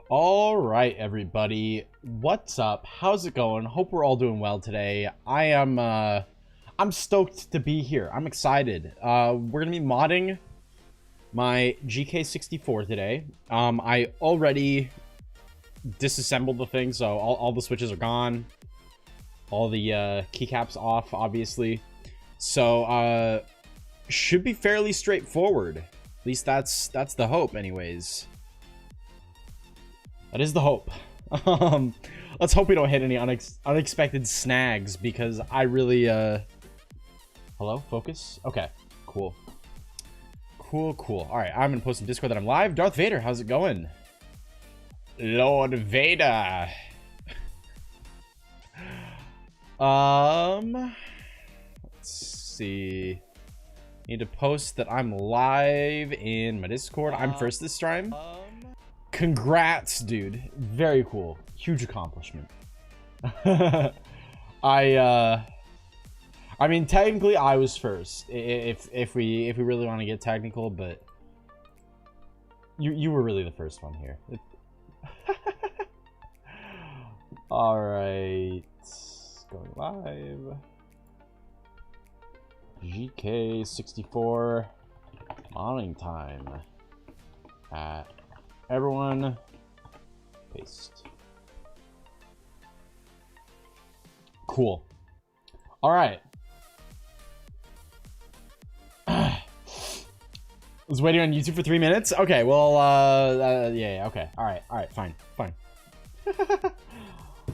All right, everybody, what's up? How's it going? Hope we're all doing well today. I'm stoked to be here. I'm excited. We're gonna be modding my GK64 today. I already disassembled the thing, so all the switches are gone. All the keycaps off, obviously. So should be fairly straightforward. At least that's the hope, anyways. That is the hope. Let's hope we don't hit any unexpected snags, because I really hello, focus. Okay, cool. Cool. All right, I'm gonna post in Discord that I'm live. Darth Vader, how's it going? Lord Vader. Let's see. Need to post that I'm live in my Discord. I'm first this time. Congrats, dude. Very cool. Huge accomplishment. I mean, technically I was first, if we really want to get technical, but you were really the first one here. All right, going live. GK64 morning time at everyone. Paste. Cool. All right. Was waiting on YouTube for 3 minutes. Okay. Well. Yeah. Okay. All right. Fine.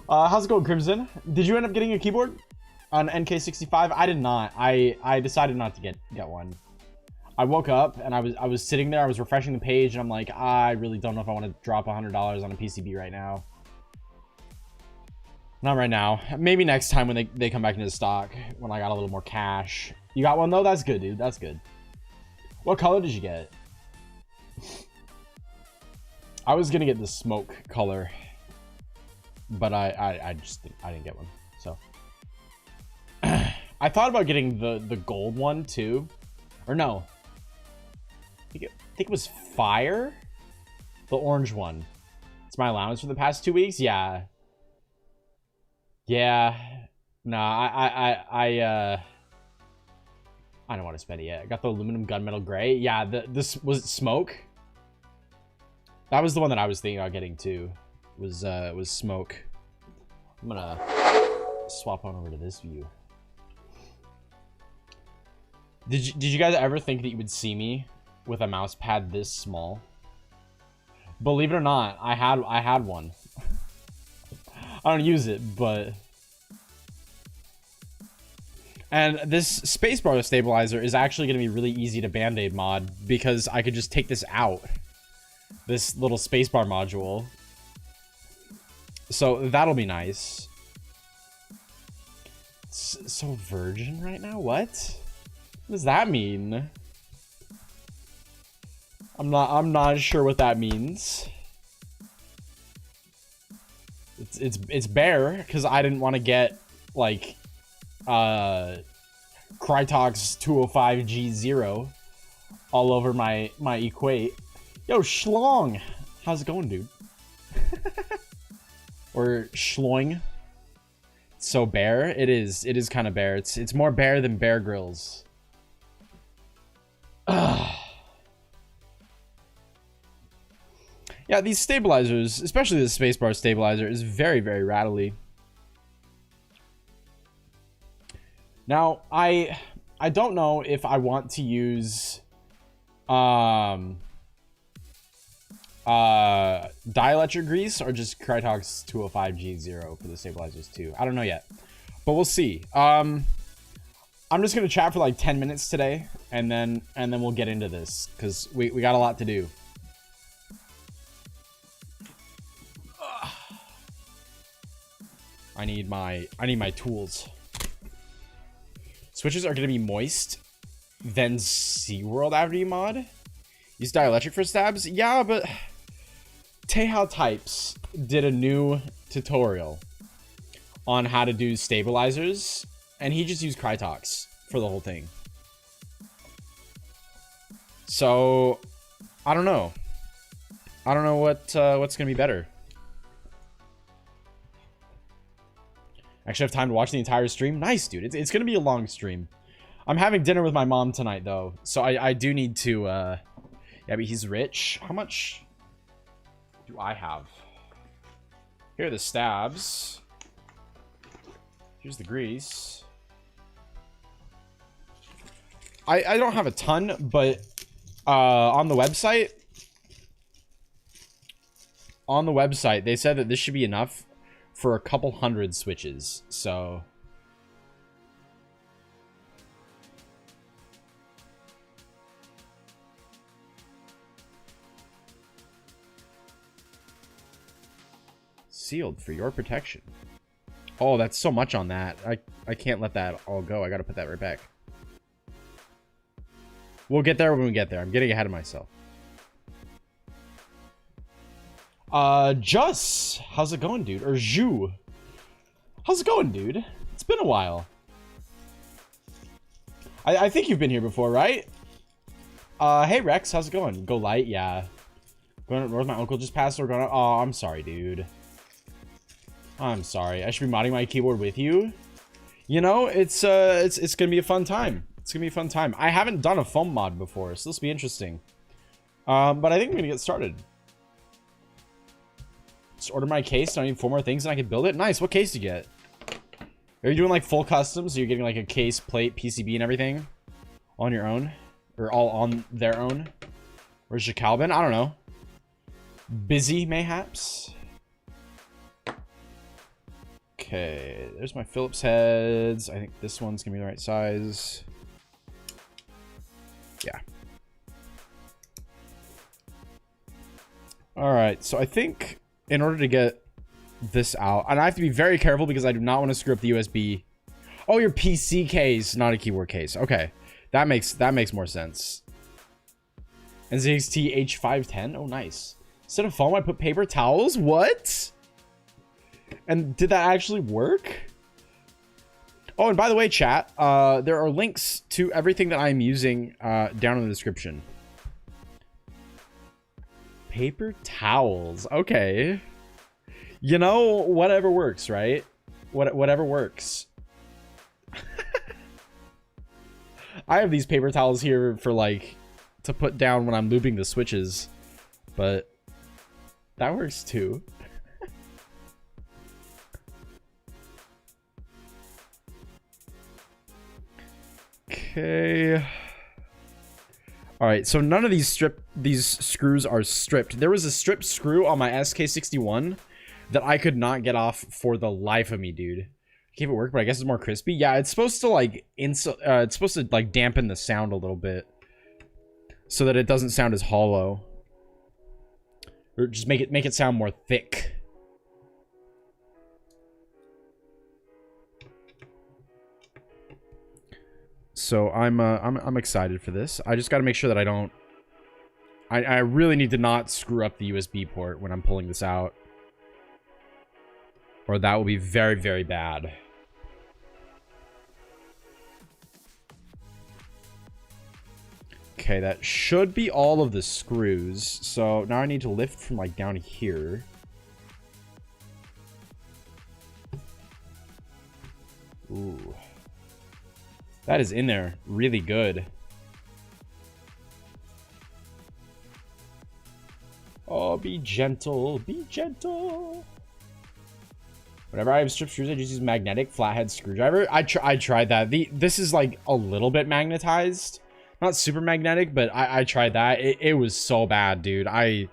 How's it going, Crimson? Did you end up getting a keyboard on NK65? I did not. I decided not to get one. I woke up and I was sitting there. I was refreshing the page, and I'm like, I really don't know if I want to drop $100 on a PCB right now. Not right now. Maybe next time when they come back into stock, when I got a little more cash. You got one though? That's good, dude. That's good. What color did you get? I was gonna get the smoke color, but I didn't get one. So I thought about getting the gold one too, or no. I think it was fire, the orange one. It's my allowance for the past 2 weeks. Yeah. No, I don't want to spend it yet. I got the aluminum gunmetal gray. Yeah, this was smoke. That was the one that I was thinking about getting too. Was smoke. I'm gonna swap on over to this view. Did you guys ever think that you would see me with a mouse pad this small? Believe it or not, I had one. I don't use it, but... And this spacebar stabilizer is actually going to be really easy to band-aid mod, because I could just take this out. This little spacebar module. So that'll be nice. It's so virgin right now? What? What does that mean? I'm not sure what that means. It's bare, because I didn't want to get like Crytox 205G0 all over my equate. Yo, Schlong, how's it going, dude? Or Schloing. It's so bare. It is kind of bare. It's more bare than Bear Grylls. Yeah, these stabilizers, especially the spacebar stabilizer, is very, very rattly. Now, I don't know if I want to use dielectric grease or just Crytox 205G0 for the stabilizers too. I don't know yet, but we'll see. I'm just gonna chat for like 10 minutes today, and then we'll get into this, because we got a lot to do. I need my tools. Switches are gonna be moist, then SeaWorld after you mod. Use dielectric for stabs. Yeah, but Teja Types did a new tutorial on how to do stabilizers, and he just used Crytox for the whole thing. So I don't know. I don't know what's gonna be better. Actually, I have time to watch the entire stream. Nice, dude. It's gonna be a long stream. I'm having dinner with my mom tonight, though, so I do need to. Yeah, but he's rich. How much do I have? Here are the stabs. Here's the grease. I don't have a ton, but on the website, they said that this should be enough for a couple hundred switches. So sealed for your protection. Oh, that's so much on that. I can't let that all go. I gotta put that right back. We'll get there when we get there. I'm getting ahead of myself. Juss, how's it going, dude? Or Zhu, how's it going, dude? It's been a while. I think you've been here before, right? Hey Rex, how's it going? Go light, yeah. Going up north, my uncle just passed. Or going. Oh, I'm sorry, dude. I'm sorry. I should be modding my keyboard with you. You know, it's gonna be a fun time. It's gonna be a fun time. I haven't done a foam mod before, so this will be interesting. But I think I'm gonna get started. Just order my case, and I need 4 more things, and I can build it. Nice. What case do you get? Are you doing like full custom? So you're getting like a case, plate, PCB, and everything on your own, or all on their own? Where's your Calvin? I don't know. Busy, mayhaps. Okay, there's my Phillips heads. I think this one's gonna be the right size. Yeah. All right, so I think in order to get this out, and I have to be very careful because I do not want to screw up the USB. Oh, your PC case, not a keyboard case. Okay, that makes more sense. NZXT H510. Oh, nice. Instead of foam, I put paper towels. What? And did that actually work? Oh, and by the way, chat, there are links to everything that I'm using down in the description. Paper towels. Okay. You know, whatever works, right? Whatever works. I have these paper towels here for, like, to put down when I'm lubing the switches. But that works too. Okay. All right, so none of these screws are stripped. There was a stripped screw on my SK61 that I could not get off for the life of me, dude. Keep it work, but I guess it's more crispy. Yeah, it's supposed to like it's supposed to like dampen the sound a little bit so that it doesn't sound as hollow. Or just make it sound more thick. So I'm excited for this. I just got to make sure that I don't. I really need to not screw up the USB port when I'm pulling this out, or that will be very, very bad. Okay, that should be all of the screws. So now I need to lift from like down here. Ooh. That is in there really good. Oh, be gentle. Be gentle. Whenever I have strip screws, I just use magnetic flathead screwdriver. I tried that. This is like a little bit magnetized. Not super magnetic, but I tried that. It was so bad, dude. I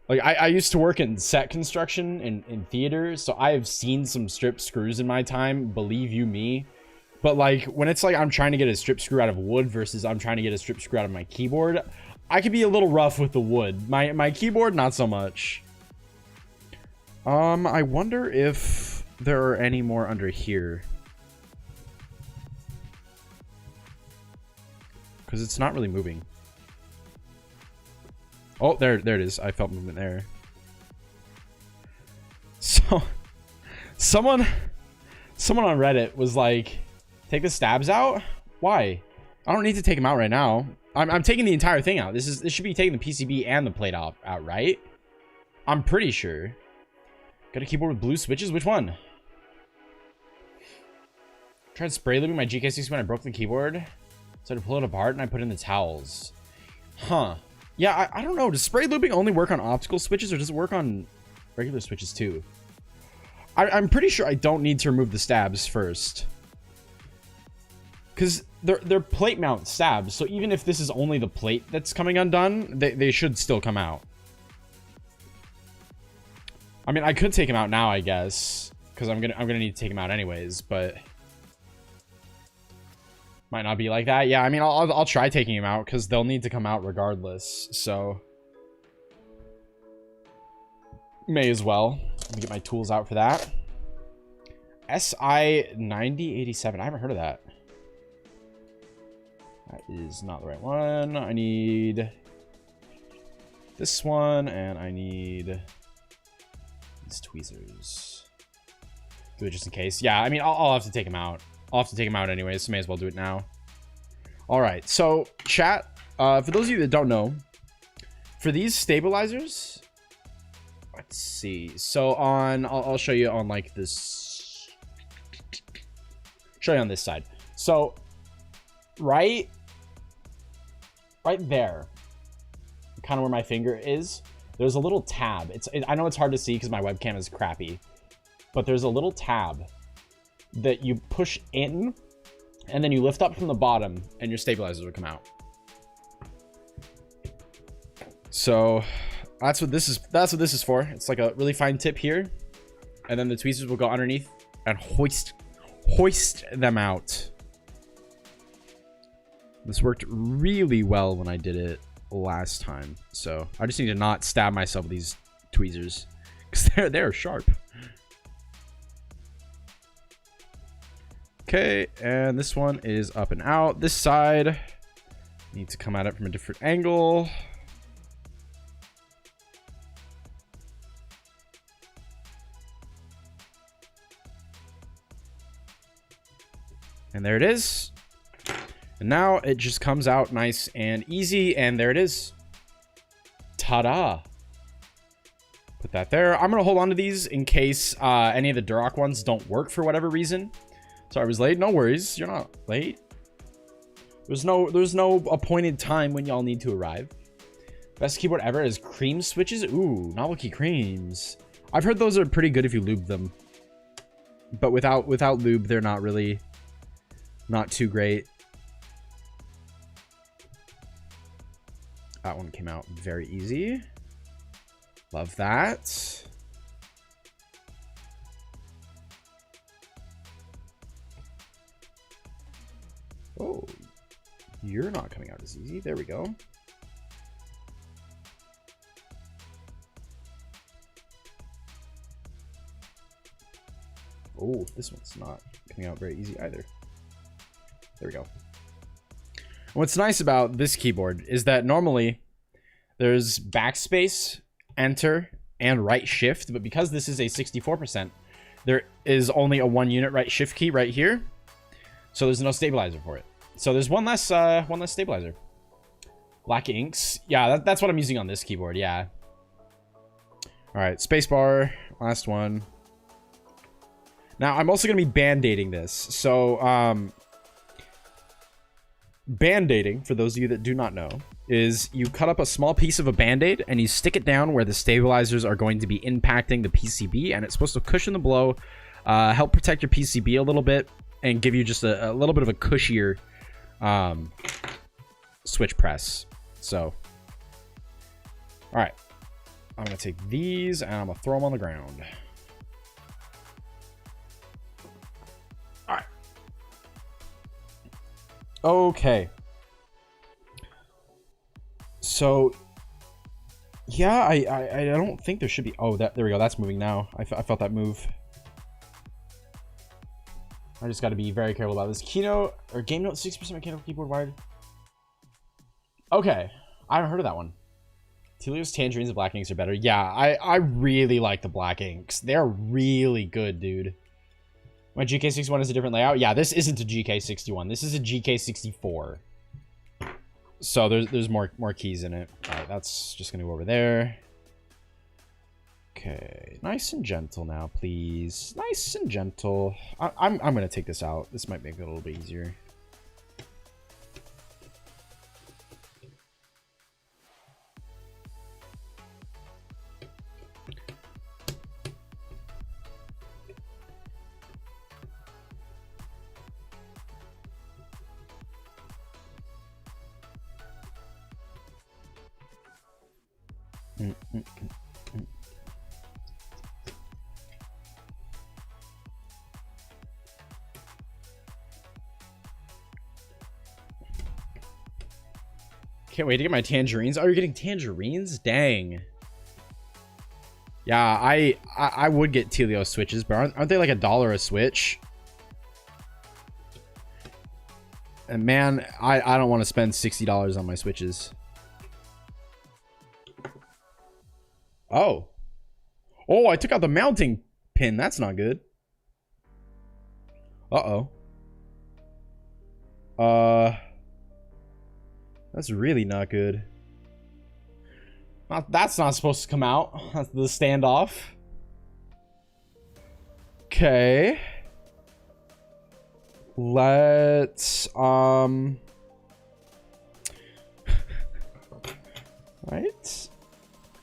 used to work in set construction in theater, so I have seen some strip screws in my time, believe you me. But like when it's like I'm trying to get a strip screw out of wood versus I'm trying to get a strip screw out of my keyboard, I could be a little rough with the wood. My keyboard, not so much. I wonder if there are any more under here. Because it's not really moving. Oh, there it is. I felt movement there. So, someone on Reddit was like, take the stabs out? Why? I don't need to take them out right now. I'm taking the entire thing out. This should be taking the PCB and the plate out, right? I'm pretty sure. Got a keyboard with blue switches? Which one? Tried spray lubing my GK64 when I broke the keyboard. So I had to pull it apart and I put in the towels. Huh. Yeah, I don't know. Does spray lubing only work on optical switches or does it work on regular switches too? I'm pretty sure I don't need to remove the stabs first. Because they're plate mount stabs, so even if this is only the plate that's coming undone, they should still come out. I mean, I could take them out now, I guess, because I'm gonna need to take them out anyways, but might not be like that. Yeah, I mean, I'll try taking them out because they'll need to come out regardless. So may as well. Let me get my tools out for that. SI9087. I haven't heard of that. That is not the right one. I need this one, and I need these tweezers. Do it just in case. Yeah, I mean, I'll have to take them out. I'll have to take them out anyways, so may as well do it now. All right, so chat, for those of you that don't know, for these stabilizers, let's see. So I'll show you on like this. Show you on this side. So right there, kind of where my finger is, there's a little tab. I know it's hard to see because my webcam is crappy, but there's a little tab that you push in and then you lift up from the bottom and your stabilizers will come out. So that's what this is for. It's like a really fine tip here, and then the tweezers will go underneath and hoist them out. This worked really well when I did it last time, so I just need to not stab myself with these tweezers because they're sharp. Okay, and this one is up and out. This side needs to come at it from a different angle. And there it is. And now it just comes out nice and easy, and there it is. Ta-da. Put that there. I'm gonna hold on to these in case any of the Duroc ones don't work for whatever reason. Sorry, I was late. No worries. You're not late. There's no appointed time when y'all need to arrive. Best keyboard ever is cream switches. Ooh, novelty creams. I've heard those are pretty good if you lube them. But without lube, they're not too great. That one came out very easy. Love that. Oh, you're not coming out as easy. There we go. Oh, this one's not coming out very easy either. There we go. What's nice about this keyboard is that normally there's backspace, enter, and right shift, but because this is a 64%, there is only a 1 unit right shift key right here, so there's no stabilizer for it. So there's one less stabilizer. Black inks. Yeah, that's what I'm using on this keyboard. Yeah. All right, spacebar. Last one. Now I'm also gonna be band-aiding this. So band-aiding, for those of you that do not know, is you cut up a small piece of a band-aid and you stick it down where the stabilizers are going to be impacting the PCB, and it's supposed to cushion the blow, help protect your PCB a little bit, and give you just a little bit of a cushier switch press. So, all right, I'm gonna take these and I'm gonna throw them on the ground. All right. Okay. So, yeah, I don't think there should be. Oh, there we go. That's moving now. I felt that move. I just got to be very careful about this. Keynote or Game Note 6% mechanical keyboard wired. Okay, I haven't heard of that one. Telio's Tangerines and Black Inks are better. Yeah, I really like the Black Inks. They're really good, dude. My GK61 is a different layout. Yeah, this isn't a GK61. This is a GK64. So there's more keys in it. All right, that's just gonna go over there. Okay, nice and gentle now, please. Nice and gentle. I'm gonna take this out. This might make it a little bit easier. Can't wait to get my tangerines. Oh, you're getting tangerines? Dang. Yeah, I would get Telio switches, but aren't they like $1 a switch? And man, I don't want to spend $60 on my switches. Oh. Oh, I took out the mounting pin. That's not good. Uh-oh. That's really not good. That's not supposed to come out. That's the standoff. Okay. Let's right.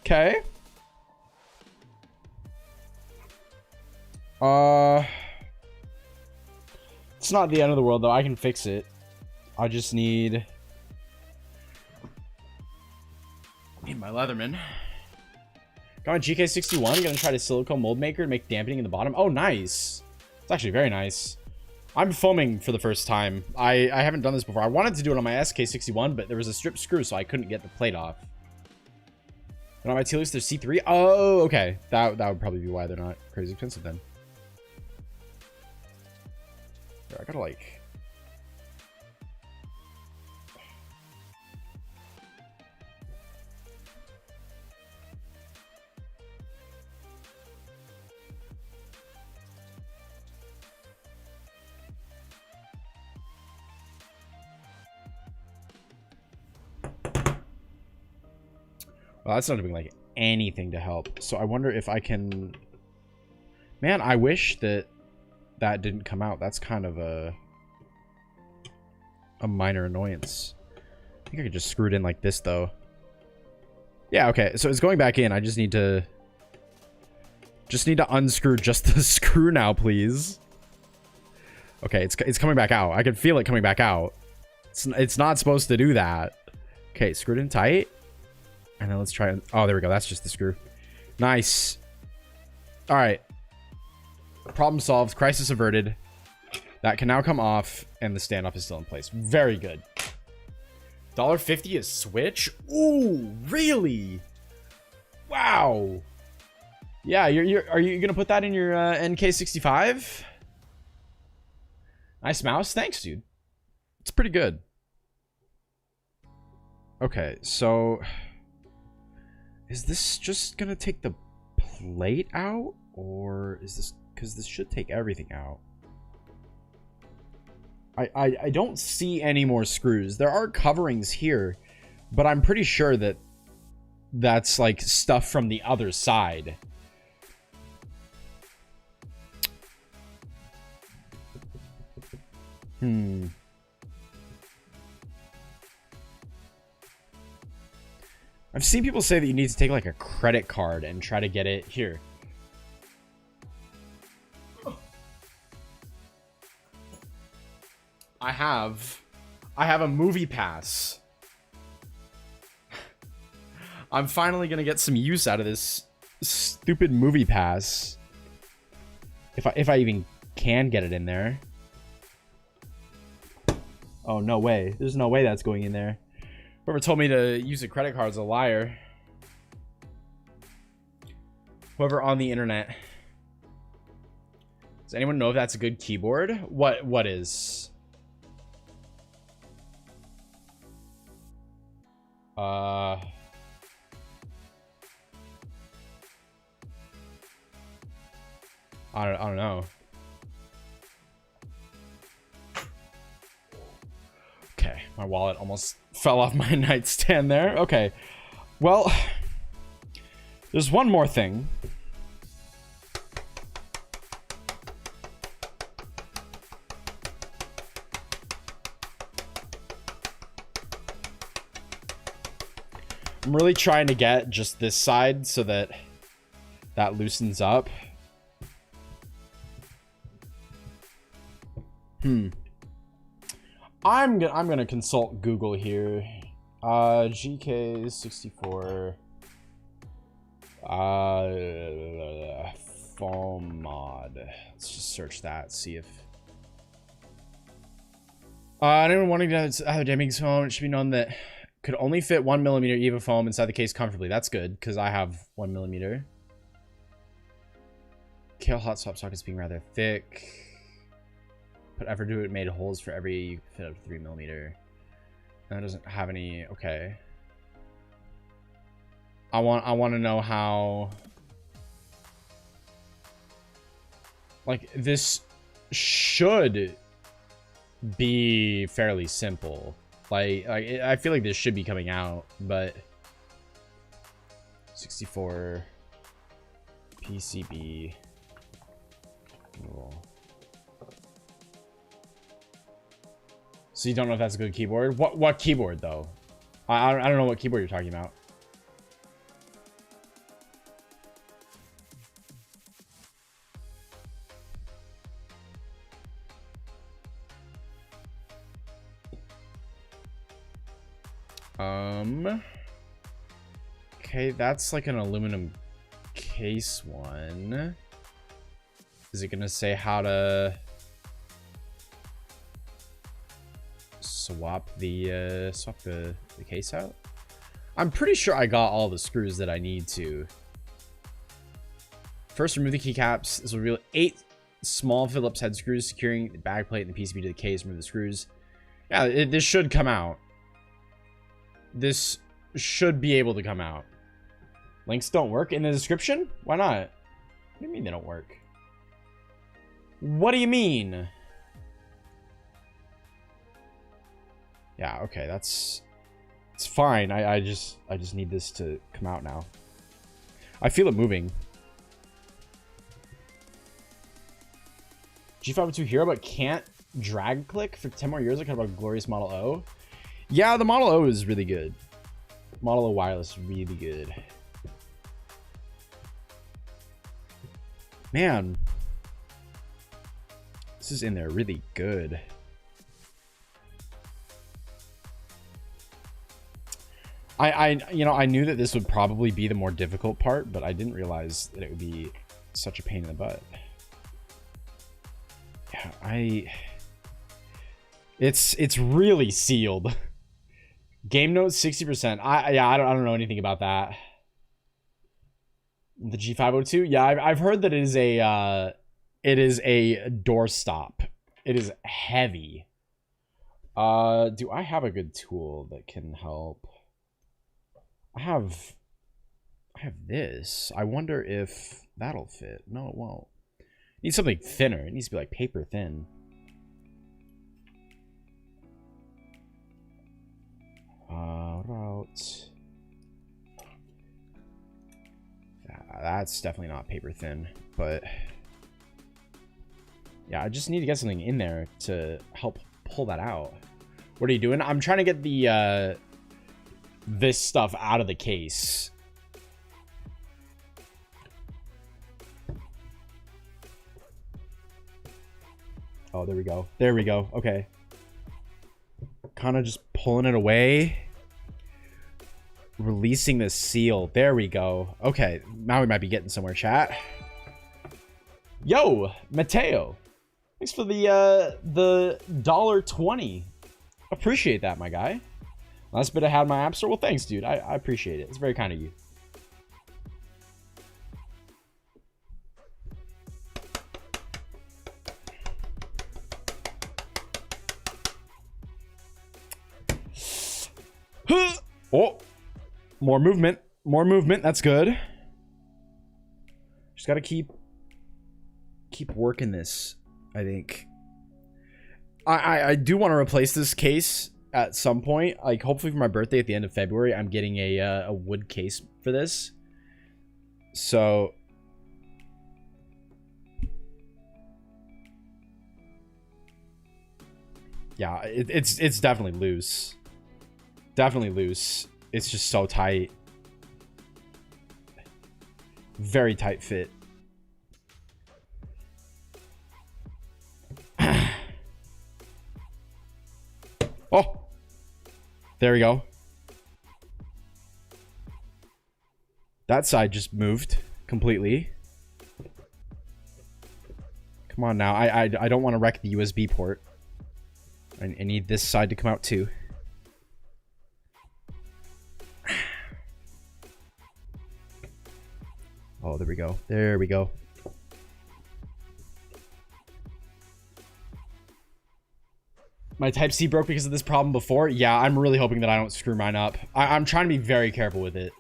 Okay. It's not the end of the world though. I can fix it. I just need my Leatherman. Got my GK64. Gonna try to silicone mold maker to make dampening in the bottom. Oh, nice. It's actually very nice. I'm foaming for the first time. I haven't done this before. I wanted to do it on my SK61, but there was a strip screw, so I couldn't get the plate off. And on my Telex, there's C3. Oh, okay. That would probably be why they're not crazy expensive then. Here, I gotta like... Well, that's not doing like anything to help. So I wonder if I can... Man, I wish that didn't come out. That's kind of a minor annoyance. I think I could just screw it in like this, though. Yeah, okay. So it's going back in. I just need to unscrew just the screw now, please. Okay, it's coming back out. I can feel it coming back out. It's not supposed to do that. Okay, screwed in tight. And then let's try and... Oh, there we go. That's just the screw. Nice. All right. Problem solved. Crisis averted. That can now come off. And the standoff is still in place. Very good. $1.50 a switch? Ooh, really? Wow. Yeah, are you going to put that in your NK65? Nice mouse. Thanks, dude. It's pretty good. Okay, so... Is this just gonna take the plate out? Or is this... Because this should take everything out. I don't see any more screws. There are coverings here. But I'm pretty sure that that's like stuff from the other side. I've seen people say that you need to take like a credit card and try to get it here. I have a movie pass. I'm finally gonna get some use out of this stupid movie pass. If I even can get it in there. Oh, no way. There's no way that's going in there. Whoever told me to use a credit card is a liar. Whoever on the internet. Does anyone know if that's a good keyboard? What is? I don't know. Okay. My wallet almost fell off my nightstand there. Okay. Well, there's one more thing. I'm really trying to get just this side so that that loosens up. I'm gonna consult Google here. GK64 foam mod. Let's just search that, see if anyone wanting to have a damaging foam, it should be known that could only fit 1mm EVA foam inside the case comfortably. That's good, because I have 1mm. Kale hot swap sockets being rather thick. But ever do it made holes for every you can fit up to 3mm. That doesn't have any. Okay. I want to know how. Like, this should be fairly simple. Like I feel like this should be coming out, but 64 PCB. Cool. So you don't know if that's a good keyboard? What keyboard though? I don't know what keyboard you're talking about. Okay, that's like an aluminum case one. Is it gonna say how to swap the case out? I'm pretty sure I got all the screws that I need to. First, remove the keycaps. This will reveal 8 small Phillips head screws securing the back plate and the PCB to the case. Remove the screws. Yeah, this should come out. This should be able to come out. Links don't work in the description? Why not? What do you mean they don't work? What do you mean? Yeah, okay, it's fine. I just need this to come out now. I feel it moving. G502 Hero, but can't drag click for 10 more years. I kind of a glorious Model O. Yeah, the Model O is really good. Model O wireless is really good. Man, this is in there really good. I knew that this would probably be the more difficult part, but I didn't realize that it would be such a pain in the butt. Yeah, it's really sealed. Game notes 60%. I don't know anything about that. The G502. Yeah, I've heard that it is a doorstop. It is heavy. Do I have a good tool that can help? I have this. I wonder if that'll fit. No, it won't. It needs something thinner. It needs to be like paper thin. What about... That's definitely not paper thin, but... Yeah, I just need to get something in there to help pull that out. What are you doing? I'm trying to get the, this stuff out of the case. Oh, there we go. There we go. Okay. Kind of just pulling it away. Releasing the seal. There we go. Okay. Now we might be getting somewhere, chat. Yo, Mateo. Thanks for the $1.20. Appreciate that, my guy. Last bit I had in my app store. Well, thanks, dude. I appreciate it. It's very kind of you. Oh, more movement. More movement. That's good. Just gotta keep working this. I think. I do want to replace this case at some point. Like, hopefully for my birthday at the end of February, I'm getting a wood case for this. So... yeah, it's definitely loose. Definitely loose. It's just so tight. Very tight fit. Oh! There we go. That side just moved completely. Come on now. I don't want to wreck the USB port. I need this side to come out too. Oh, there we go. There we go. My Type-C broke because of this problem before. Yeah, I'm really hoping that I don't screw mine up. I'm trying to be very careful with it.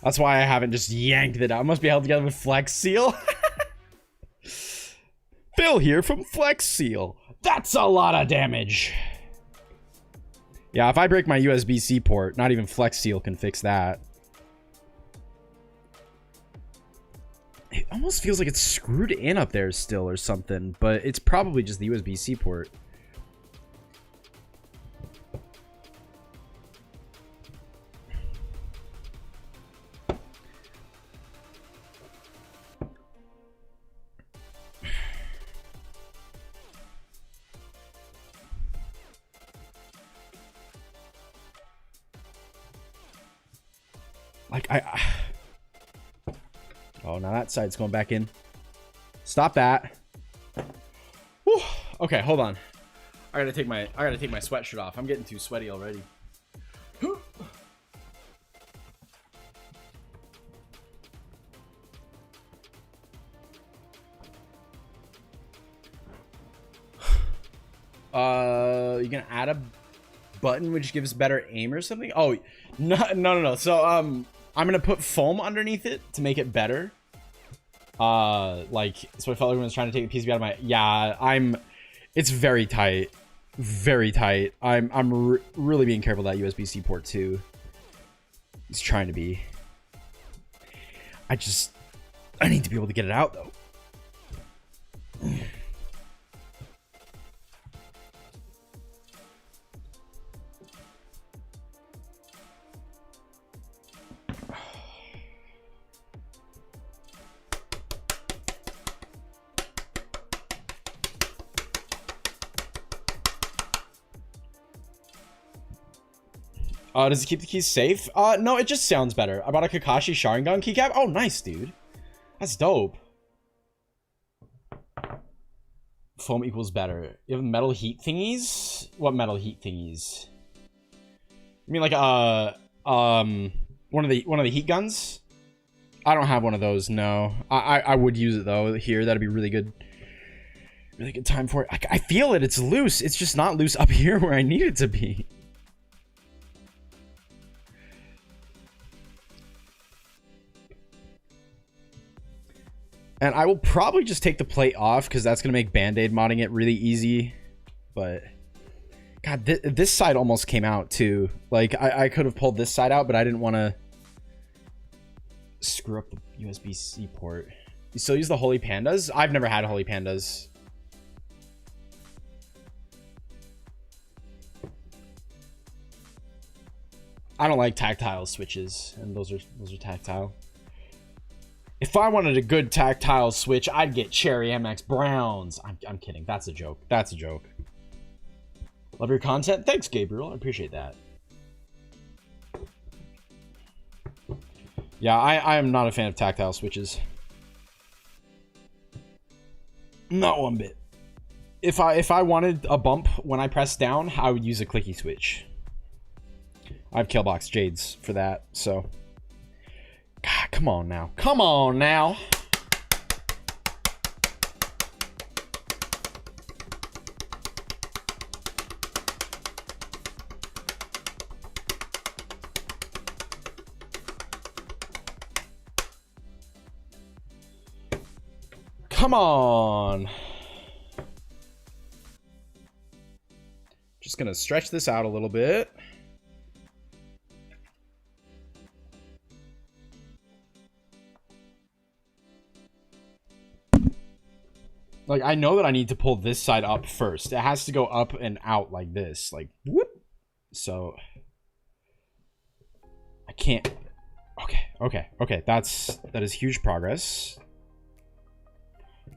That's why I haven't just yanked it out. It must be held together with Flex Seal. Phil here from Flex Seal. That's a lot of damage. Yeah, if I break my USB-C port, not even Flex Seal can fix that. It almost feels like it's screwed in up there still or something, but it's probably just the USB-C port. Like, oh, now that side's going back in. Stop that. Whew. Okay, hold on. I gotta take my sweatshirt off. I'm getting too sweaty already. You gonna add a button which gives better aim or something? Oh, no. So, I'm gonna put foam underneath it to make it better. Like, so if everyone's trying to take the PCB out of my... yeah, it's very tight. Very tight. I'm really being careful with that USB-C port, too. He's trying to be. I need to be able to get it out, though. Does it keep the keys safe? No, it just sounds better. I bought a Kakashi Sharingan keycap. Oh, nice, dude. That's dope. Foam equals better. You have metal heat thingies? What metal heat thingies? You mean like one of the heat guns? I don't have one of those. No, I would use it though. Here, that'd be really good. Really good time for it. I feel it. It's loose. It's just not loose up here where I need it to be. And I will probably just take the plate off because that's going to make Band-Aid modding it really easy. But, God, this side almost came out too. Like, I could have pulled this side out, but I didn't want to screw up the USB-C port. You still use the Holy Pandas? I've never had Holy Pandas. I don't like tactile switches, and those are tactile. If I wanted a good tactile switch, I'd get Cherry MX Browns. I'm kidding. That's a joke. That's a joke. Love your content. Thanks, Gabriel. I appreciate that. Yeah, I am not a fan of tactile switches. Not one bit. If I wanted a bump when I press down, I would use a clicky switch. I have Killbox Jades for that, so... God, come on now. Come on now. Come on. Just gonna stretch this out a little bit. Like, I know that I need to pull this side up first. It has to go up and out like this. Like, whoop. So, I can't. Okay. That is huge progress.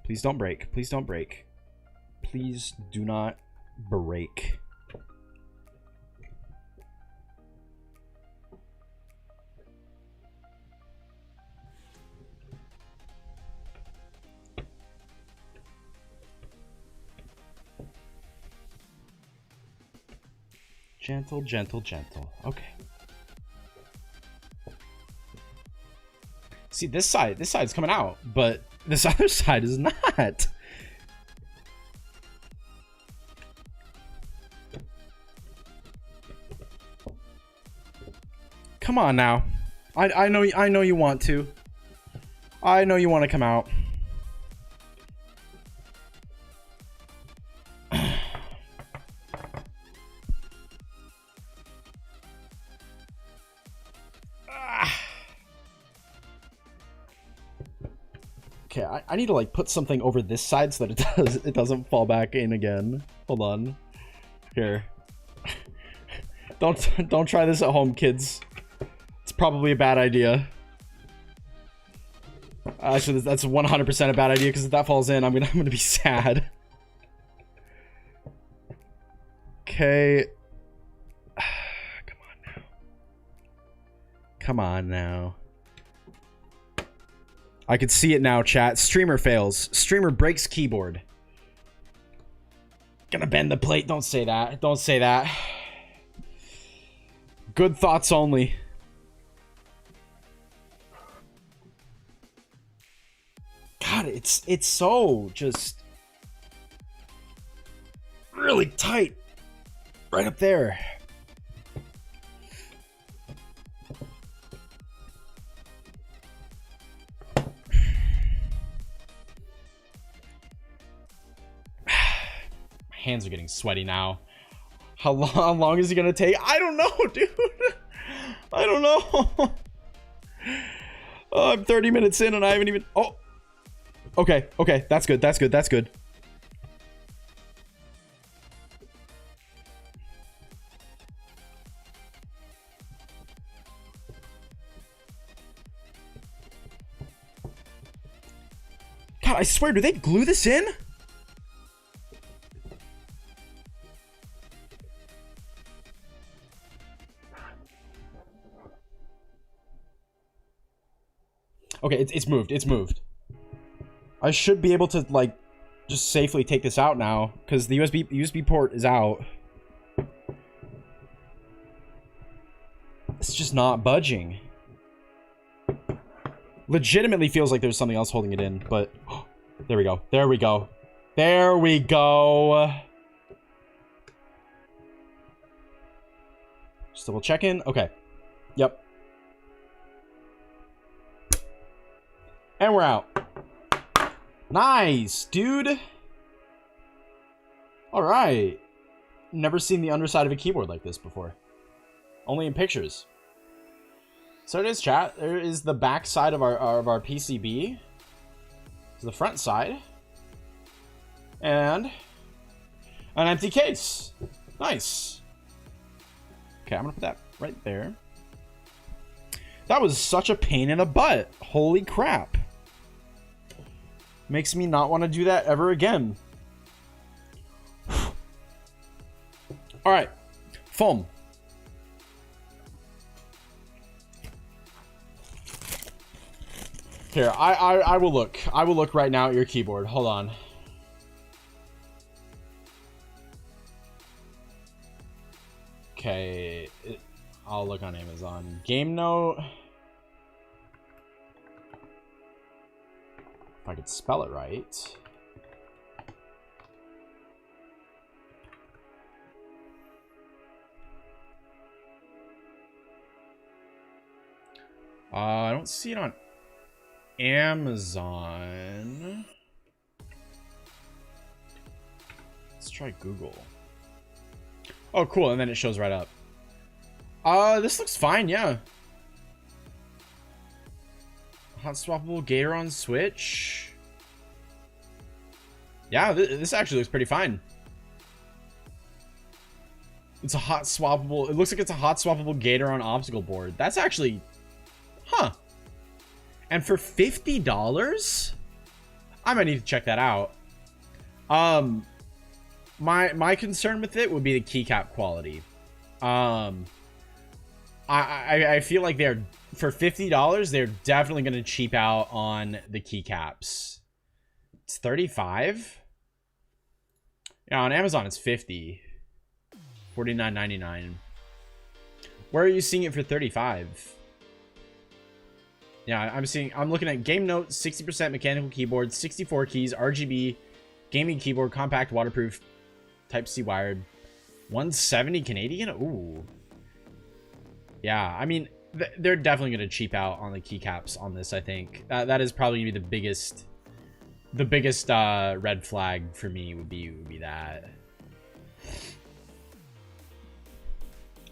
Please don't break. Please don't break. Please do not break. Gentle, gentle, gentle. Okay. See, this side's coming out, but this other side is not. Come on now. I know you want to. I know you want to come out. Okay, I need to like put something over this side so that it doesn't fall back in again. Hold on. Here. Don't try this at home, kids. It's probably a bad idea. Actually, that's 100% a bad idea because if that falls in, I'm gonna be sad. Okay. Come on now. Come on now. I could see it now, chat. Streamer fails. Streamer breaks keyboard. Gonna bend the plate. Don't say that. Don't say that. Good thoughts only. God, it's so just really tight. Right up there. Hands are getting sweaty now. How long is it gonna take? I don't know, dude. I don't know. Oh, I'm 30 minutes in and I haven't even. Oh, okay. That's good. That's good. God, I swear, do they glue this in? Okay, it's moved. It's moved. I should be able to, like, just safely take this out now, because the USB port is out. It's just not budging. Legitimately feels like there's something else holding it in, but... There we go. There we go. There we go. Just double checking. Okay. Yep. And we're out. Nice, dude. All right. Never seen the underside of a keyboard like this before. Only in pictures. So it is, chat. There is the back side of our PCB. This is the front side. And an empty case. Nice. Okay, I'm gonna put that right there. That was such a pain in the butt. Holy crap. Makes me not want to do that ever again. All right, foam. Here, I will look. I will look right now at your keyboard. Hold on. Okay, I'll look on Amazon. Game Note. If I could spell it right. I don't see it on Amazon. Let's try Google. Oh, cool. And then it shows right up. This looks fine. Yeah. Hot swappable gator on Switch. Yeah, this actually looks pretty fine. It's a hot swappable. It looks like it's a hot swappable gator on obstacle board. That's actually, huh? And for $50, I might need to check that out. My concern with it would be the keycap quality. I feel like they're, for $50, they're definitely going to cheap out on the keycaps. It's $35. Yeah, on Amazon it's $50. $49.99. Where are you seeing it for $35? Yeah, I'm looking at game notes, 60% mechanical keyboard, 64 keys, RGB, gaming keyboard, compact, waterproof, Type-C wired, 170 Canadian. Ooh. Yeah, I mean, they're definitely going to cheap out on the keycaps on this, I think. That is probably going to be the biggest red flag for me would be that.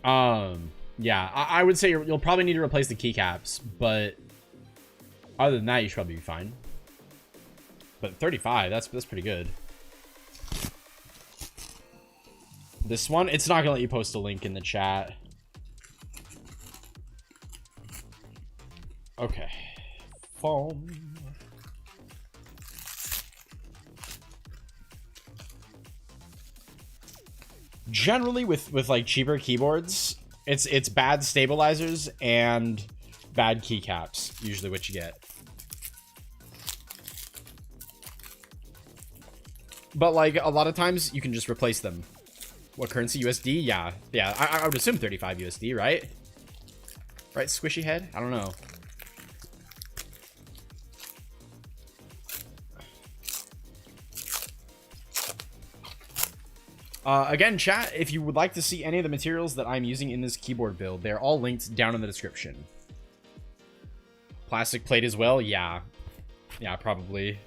Yeah, I would say you'll probably need to replace the keycaps, but other than that, you should probably be fine. But 35, that's pretty good. This one, it's not gonna let you post a link in the chat. Okay. Foam. Generally with like cheaper keyboards, it's bad stabilizers and bad keycaps, usually what you get. But like a lot of times you can just replace them. What currency? USD? Yeah. I would assume 35 USD, right? Right, squishy head? I don't know. Again, chat, if you would like to see any of the materials that I'm using in this keyboard build, they're all linked down in the description. Plastic plate as well? Yeah. Yeah, probably.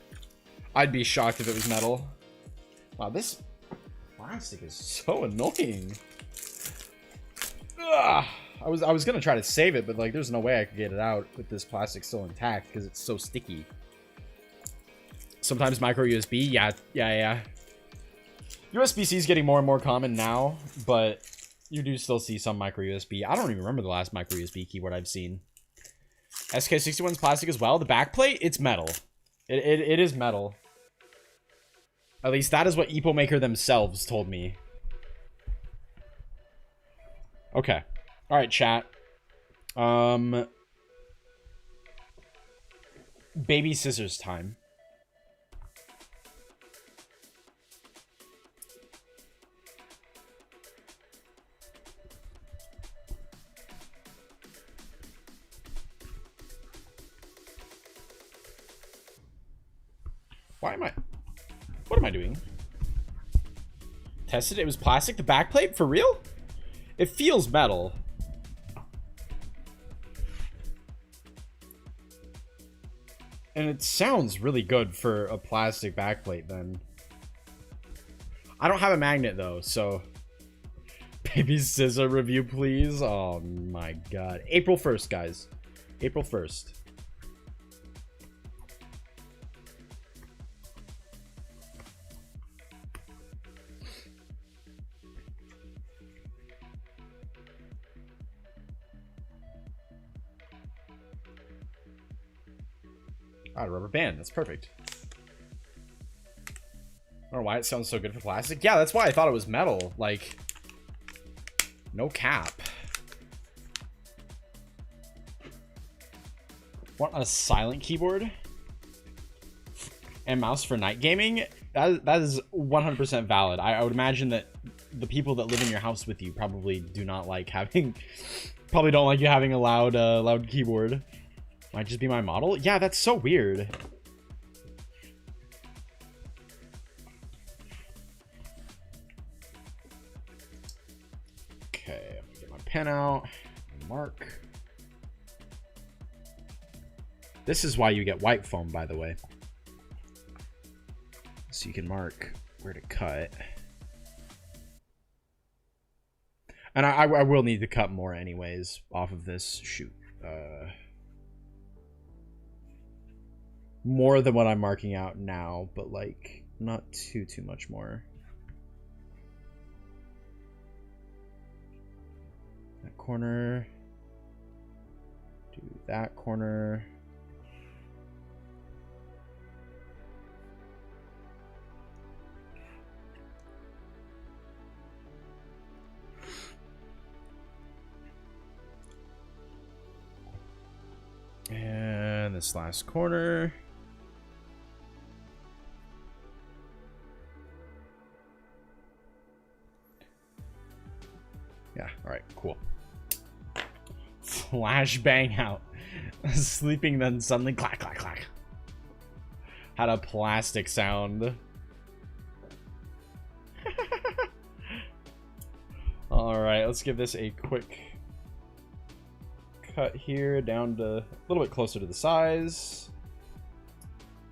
I'd be shocked if it was metal. Wow, this plastic is so annoying. Ugh. I was gonna try to save it, but like there's no way I could get it out with this plastic still intact because it's so sticky. Sometimes micro USB, yeah. USB-C is getting more and more common now, but you do still see some micro USB. I don't even remember the last micro USB keyboard I've seen. SK61's plastic as well. The backplate, it's metal. It is metal. At least that is what EpoMaker themselves told me. Okay. All right, chat. Baby scissors time. What am I doing? Tested it was plastic. The backplate? For real? It feels metal. And it sounds really good for a plastic backplate then. I don't have a magnet though, so... Baby scissor review, please. Oh my god. April 1st, guys. April 1st. Ah, rubber band. That's perfect. I don't know why it sounds so good for plastic. Yeah, that's why I thought it was metal. Like, no cap. Want a silent keyboard and mouse for night gaming? That is 100% valid. I would imagine that the people that live in your house with you probably do not like having... Probably don't like you having a loud keyboard. Might just be my model? Yeah, that's so weird. Okay, I'm gonna get my pen out. Mark. This is why you get white foam, by the way. So you can mark where to cut. And I will need to cut more anyways off of this. Shoot. More than what I'm marking out now, but like not too much more. That corner. Do that corner. And this last corner. Yeah, alright, cool. Flashbang out. Sleeping, then suddenly clack, clack, clack. Had a plastic sound. Alright, let's give this a quick cut here down to a little bit closer to the size.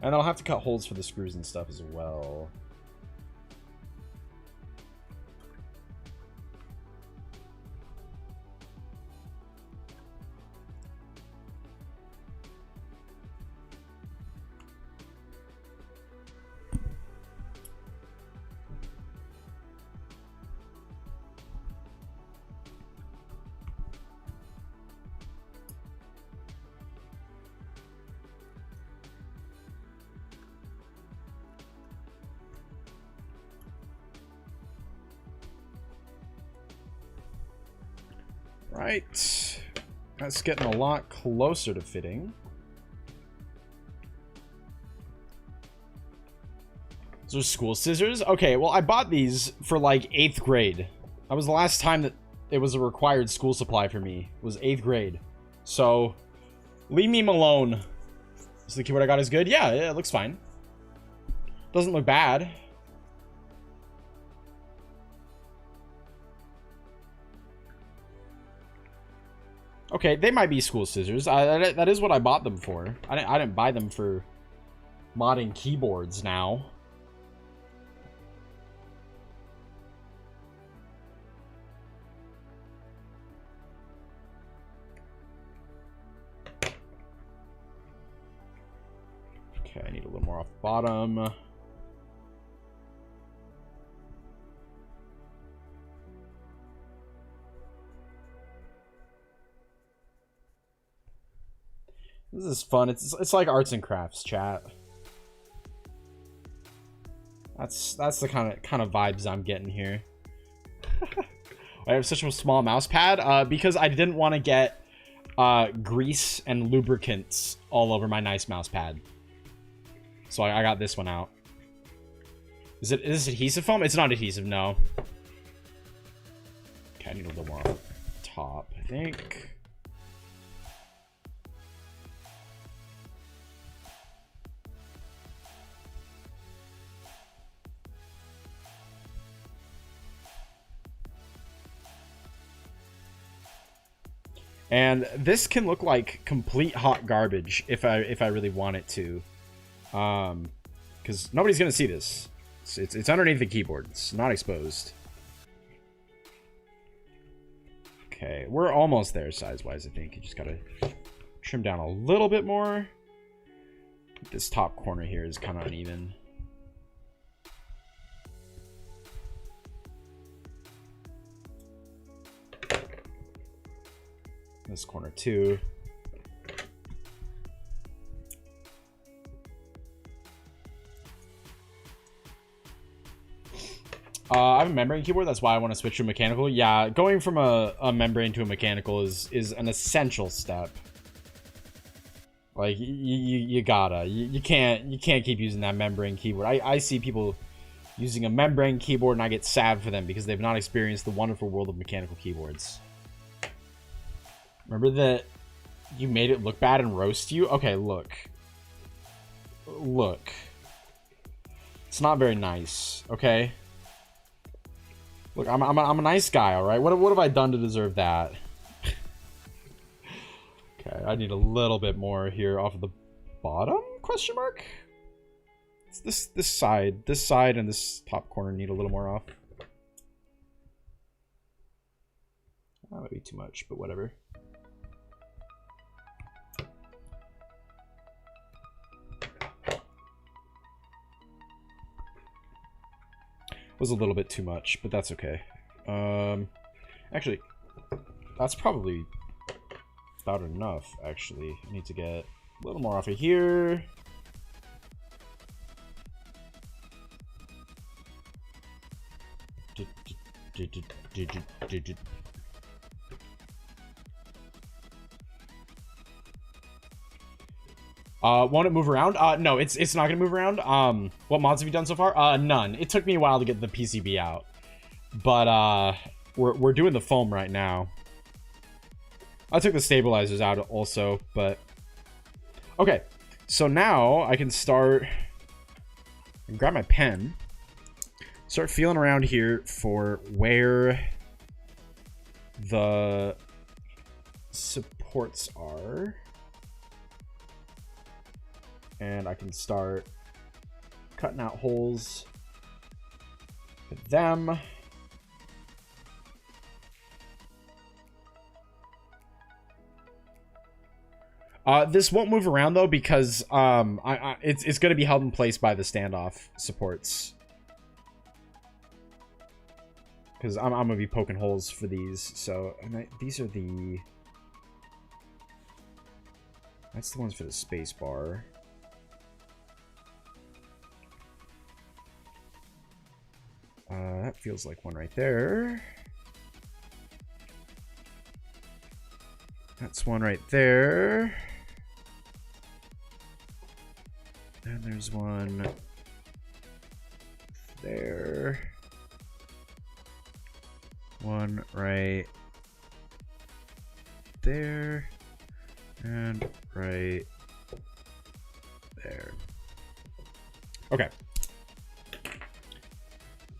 And I'll have to cut holes for the screws and stuff as well. Right, that's getting a lot closer to fitting. Those are school scissors? Okay, well, I bought these for like 8th grade. That was the last time that it was a required school supply for me. It was 8th grade. So, leave me alone. So the keyboard I got is good? Yeah, it looks fine. Doesn't look bad. Okay, they might be school scissors. That is what I bought them for. I didn't buy them for modding keyboards now. Okay, I need a little more off the bottom. This is fun. It's like arts and crafts, chat. That's the kind of vibes I'm getting here. I have such a small mouse pad because I didn't want to get grease and lubricants all over my nice mouse pad. So I got this one out. Is this adhesive foam? It's not adhesive, no. Okay, I need a little more on top, I think. And this can look like complete hot garbage if I really want it to, because nobody's gonna see this. It's underneath the keyboard. It's not exposed. Okay, we're almost there size-wise. I think you just gotta trim down a little bit more. This top corner here is kind of uneven. This corner too. I have a membrane keyboard. That's why I want to switch to a mechanical. Yeah, going from a membrane to a mechanical is an essential step. Like you gotta. You can't keep using that membrane keyboard. I see people using a membrane keyboard and I get sad for them because they've not experienced the wonderful world of mechanical keyboards. Remember that you made it look bad and roast you? Okay, look. Look. It's not very nice, okay? Look, I'm a nice guy, alright? What have I done to deserve that? Okay, I need a little bit more here off of the bottom? Question mark? It's this side and this top corner need a little more off. That might be too much, but whatever. Was a little bit too much, but that's okay. Actually, that's probably about enough, actually. I need to get a little more off of here. Won't it move around? No, it's not gonna move around. What mods have you done so far? None. It took me a while to get the PCB out, but we're doing the foam right now. I took the stabilizers out also, but okay. So now I can start and grab my pen, start feeling around here for where the supports are. And I can start cutting out holes with them. This won't move around though because it's going to be held in place by the standoff supports. Because I'm going to be poking holes for these. So these are the... That's the ones for the space bar. That feels like one right there. That's one right there. And there's one there. One right there. And right there. Okay.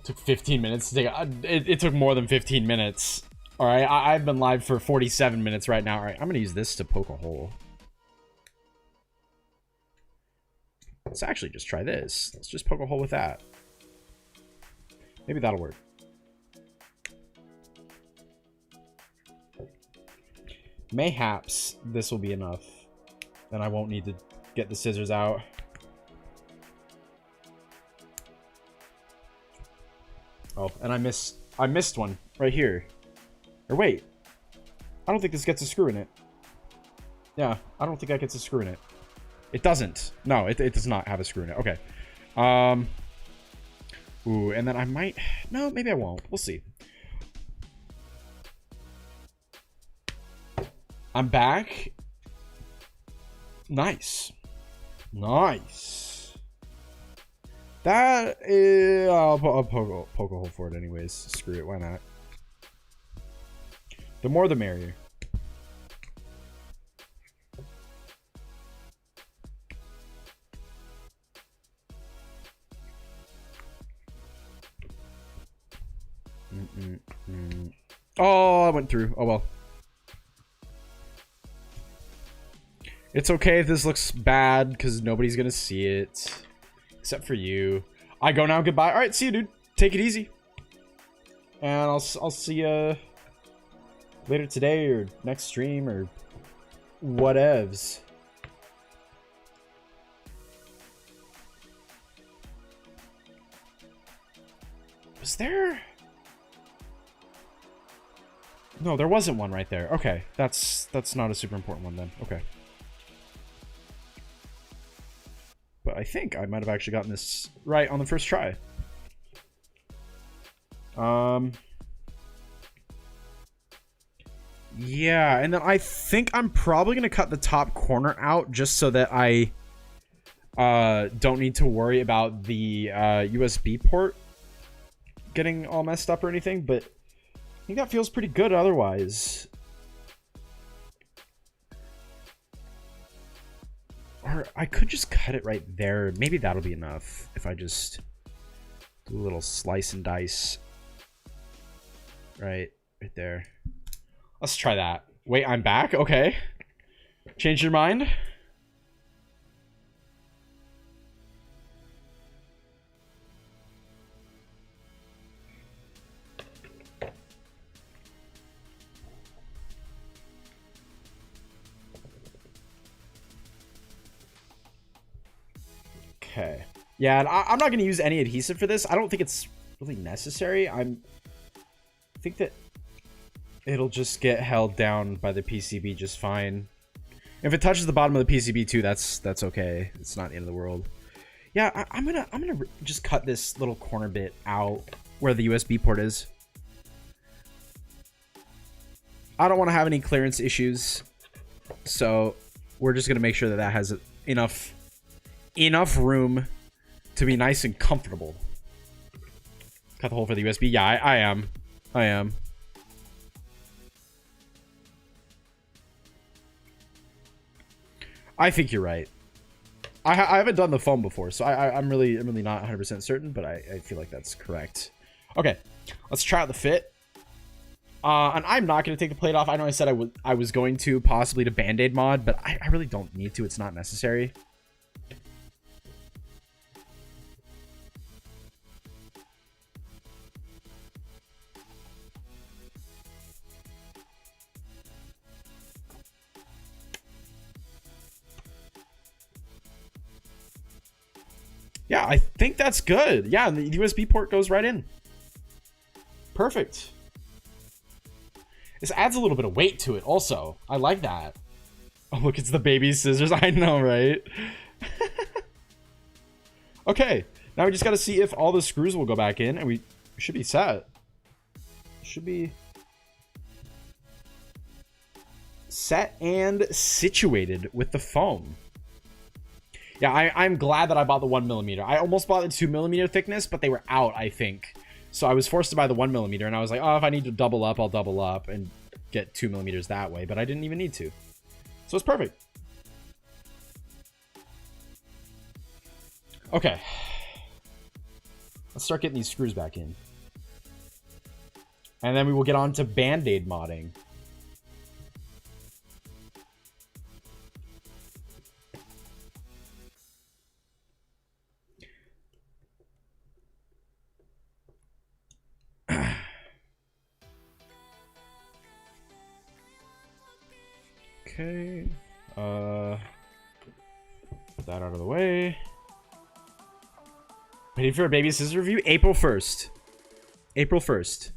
Took 15 minutes to take. It took more than 15 minutes. All right, I've been live for 47 minutes right now. All right, I'm gonna use this to poke a hole. Let's actually just try this. Let's just poke a hole with that. Maybe that'll work. Mayhaps this will be enough. Then I won't need to get the scissors out. Oh, and I missed one right here. Or wait. I don't think this gets a screw in it. Yeah, I don't think that gets a screw in it. It doesn't. No, it does not have a screw in it. Okay. Ooh, and then I might... No, maybe I won't. We'll see. I'm back. Nice. Nice. That is... I'll poke a hole for it anyways. Screw it. Why not? The more the merrier. Oh, I went through. Oh, well. It's okay if this looks bad, because nobody's going to see it. Except for you. I go now. Goodbye. Alright, see you, dude. Take it easy. And I'll see you later today, or next stream, or whatevs. Was there... No, there wasn't one right there. Okay, that's not a super important one then. Okay. But I think I might have actually gotten this right on the first try. Yeah, and then I think I'm probably going to cut the top corner out just so that I don't need to worry about the USB port getting all messed up or anything, but I think that feels pretty good otherwise. Or I could just cut it right there. Maybe that'll be enough if I just do a little slice and dice. Right there. Let's try that. Wait, I'm back? Okay. Change your mind? Okay. Yeah, and I'm not going to use any adhesive for this. I don't think it's really necessary. I think that it'll just get held down by the PCB just fine. If it touches the bottom of the PCB too, that's okay. It's not the end of the world. Yeah, I'm gonna just cut this little corner bit out where the USB port is. I don't want to have any clearance issues, so we're just gonna make sure that that has enough room to be nice and comfortable. Cut the hole for the USB. Yeah, I am. I think you're right. I haven't done the foam before, so I'm really not 100% certain, but I feel like that's correct. Okay, let's try out the fit. And I'm not going to take the plate off. I know I said I was going to, possibly to Band-Aid mod, but I really don't need to. It's not necessary. Yeah, I think that's good. Yeah, and the USB port goes right in. Perfect. This adds a little bit of weight to it also. I like that. Oh, look, it's the baby scissors. I know, right? Okay, now we just got to see if all the screws will go back in, and we should be set. Should be set and situated with the foam. Yeah, I'm glad that I bought the 1mm. I almost bought the 2mm thickness, but they were out, I think. So I was forced to buy the 1mm, and I was like, oh, if I need to double up, I'll double up and get 2mm that way, but I didn't even need to. So it's perfect. Okay. Let's start getting these screws back in. And then we will get on to Band-Aid modding. Okay, put that out of the way. Waiting for a baby scissors review? April 1st. April 1st.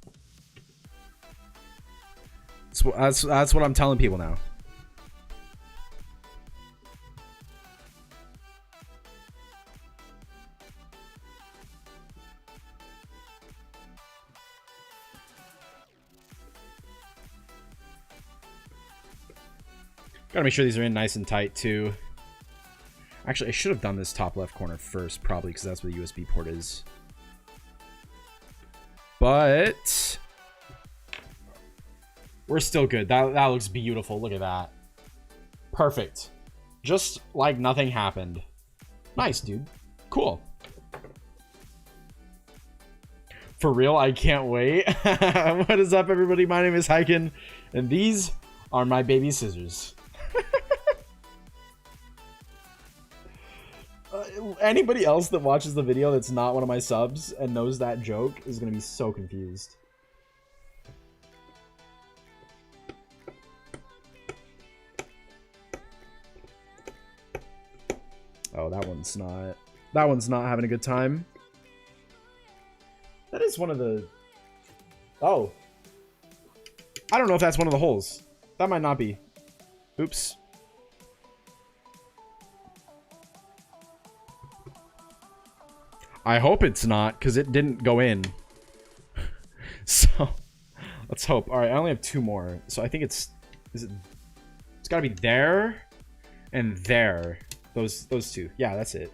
That's what I'm telling people now. Gotta make sure these are in nice and tight too. Actually, I should have done this top left corner first, probably, because that's where the USB port is. But we're still good. That looks beautiful. Look at that. Perfect. Just like nothing happened. Nice, dude. Cool. For real, I can't wait. What is up, everybody? My name is Hyken, and these are my baby scissors. Anybody else that watches the video that's not one of my subs and knows that joke is going to be so confused. Oh, that one's not having a good time. That is one of the... Oh. I don't know if that's one of the holes. That might not be. Oops. I hope it's not, because it didn't go in. So, let's hope. Alright, I only have two more. So I think it's gotta be there and there. Those two. Yeah, that's it.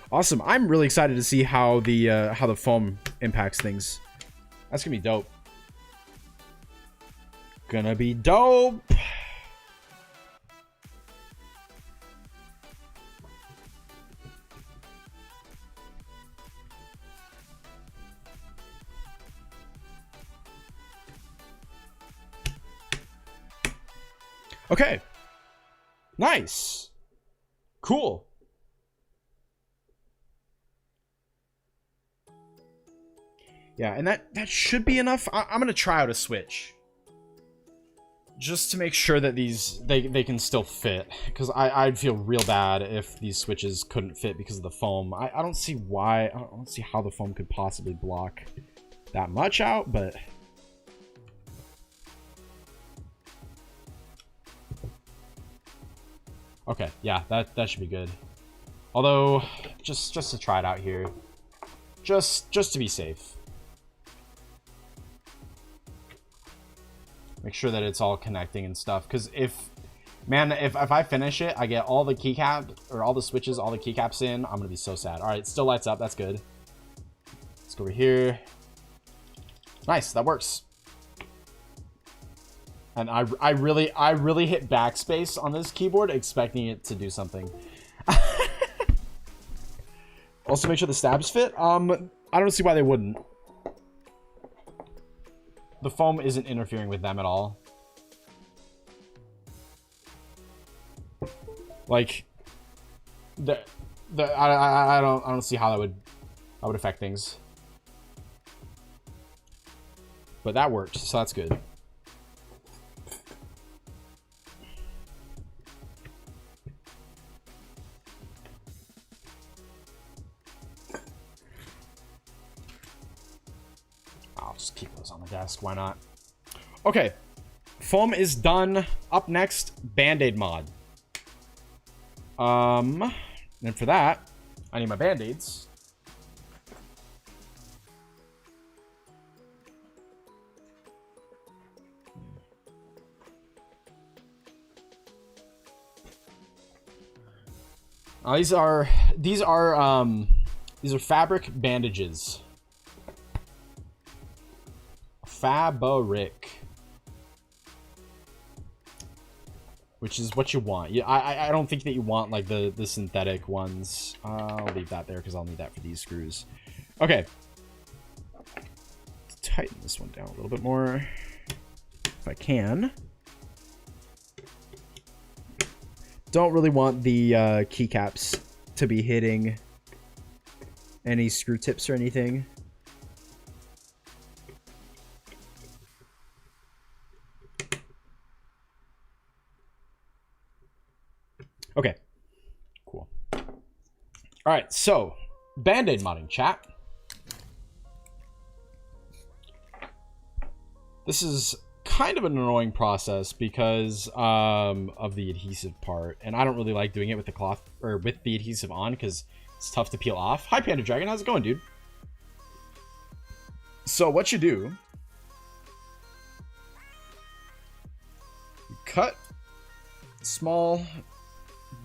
Awesome. I'm really excited to see how the foam impacts things. That's gonna be dope. Gonna be dope. Okay. Nice. Cool. Yeah, and that should be enough. I'm gonna try out a switch, just to make sure that these they can still fit, because I'd feel real bad if these switches couldn't fit because of the foam. I don't see why. I don't see how the foam could possibly block that much out, but okay, yeah, that should be good. Although, just to try it out here, just to be safe. Make sure that it's all connecting and stuff, because if I finish it, I get all the keycap, or all the switches, all the keycaps in, I'm gonna be so sad. All right, it still lights up, that's good. Let's go over here. Nice, that works. And I really hit backspace on this keyboard, expecting it to do something. Also, make sure the stabs fit. I don't see why they wouldn't. The foam isn't interfering with them at all. Like, I don't see how that would affect things. But that worked, so that's good. I'll just keep those on the desk, why not? Okay, foam is done. Up next, Band-Aid mod. And for that, I need my Band-Aids. These are fabric bandages. Fabric, which is what you want. Yeah, I don't think that you want like the synthetic ones. I'll leave that there because I'll need that for these screws. Okay, let's tighten this one down a little bit more if I can. Don't really want the keycaps to be hitting any screw tips or anything. Okay, cool. All right, so Band-Aid modding, chat. This is kind of an annoying process because of the adhesive part, and I don't really like doing it with the cloth or with the adhesive on because it's tough to peel off. Hi, Panda Dragon, how's it going, dude? So what you do, you cut a small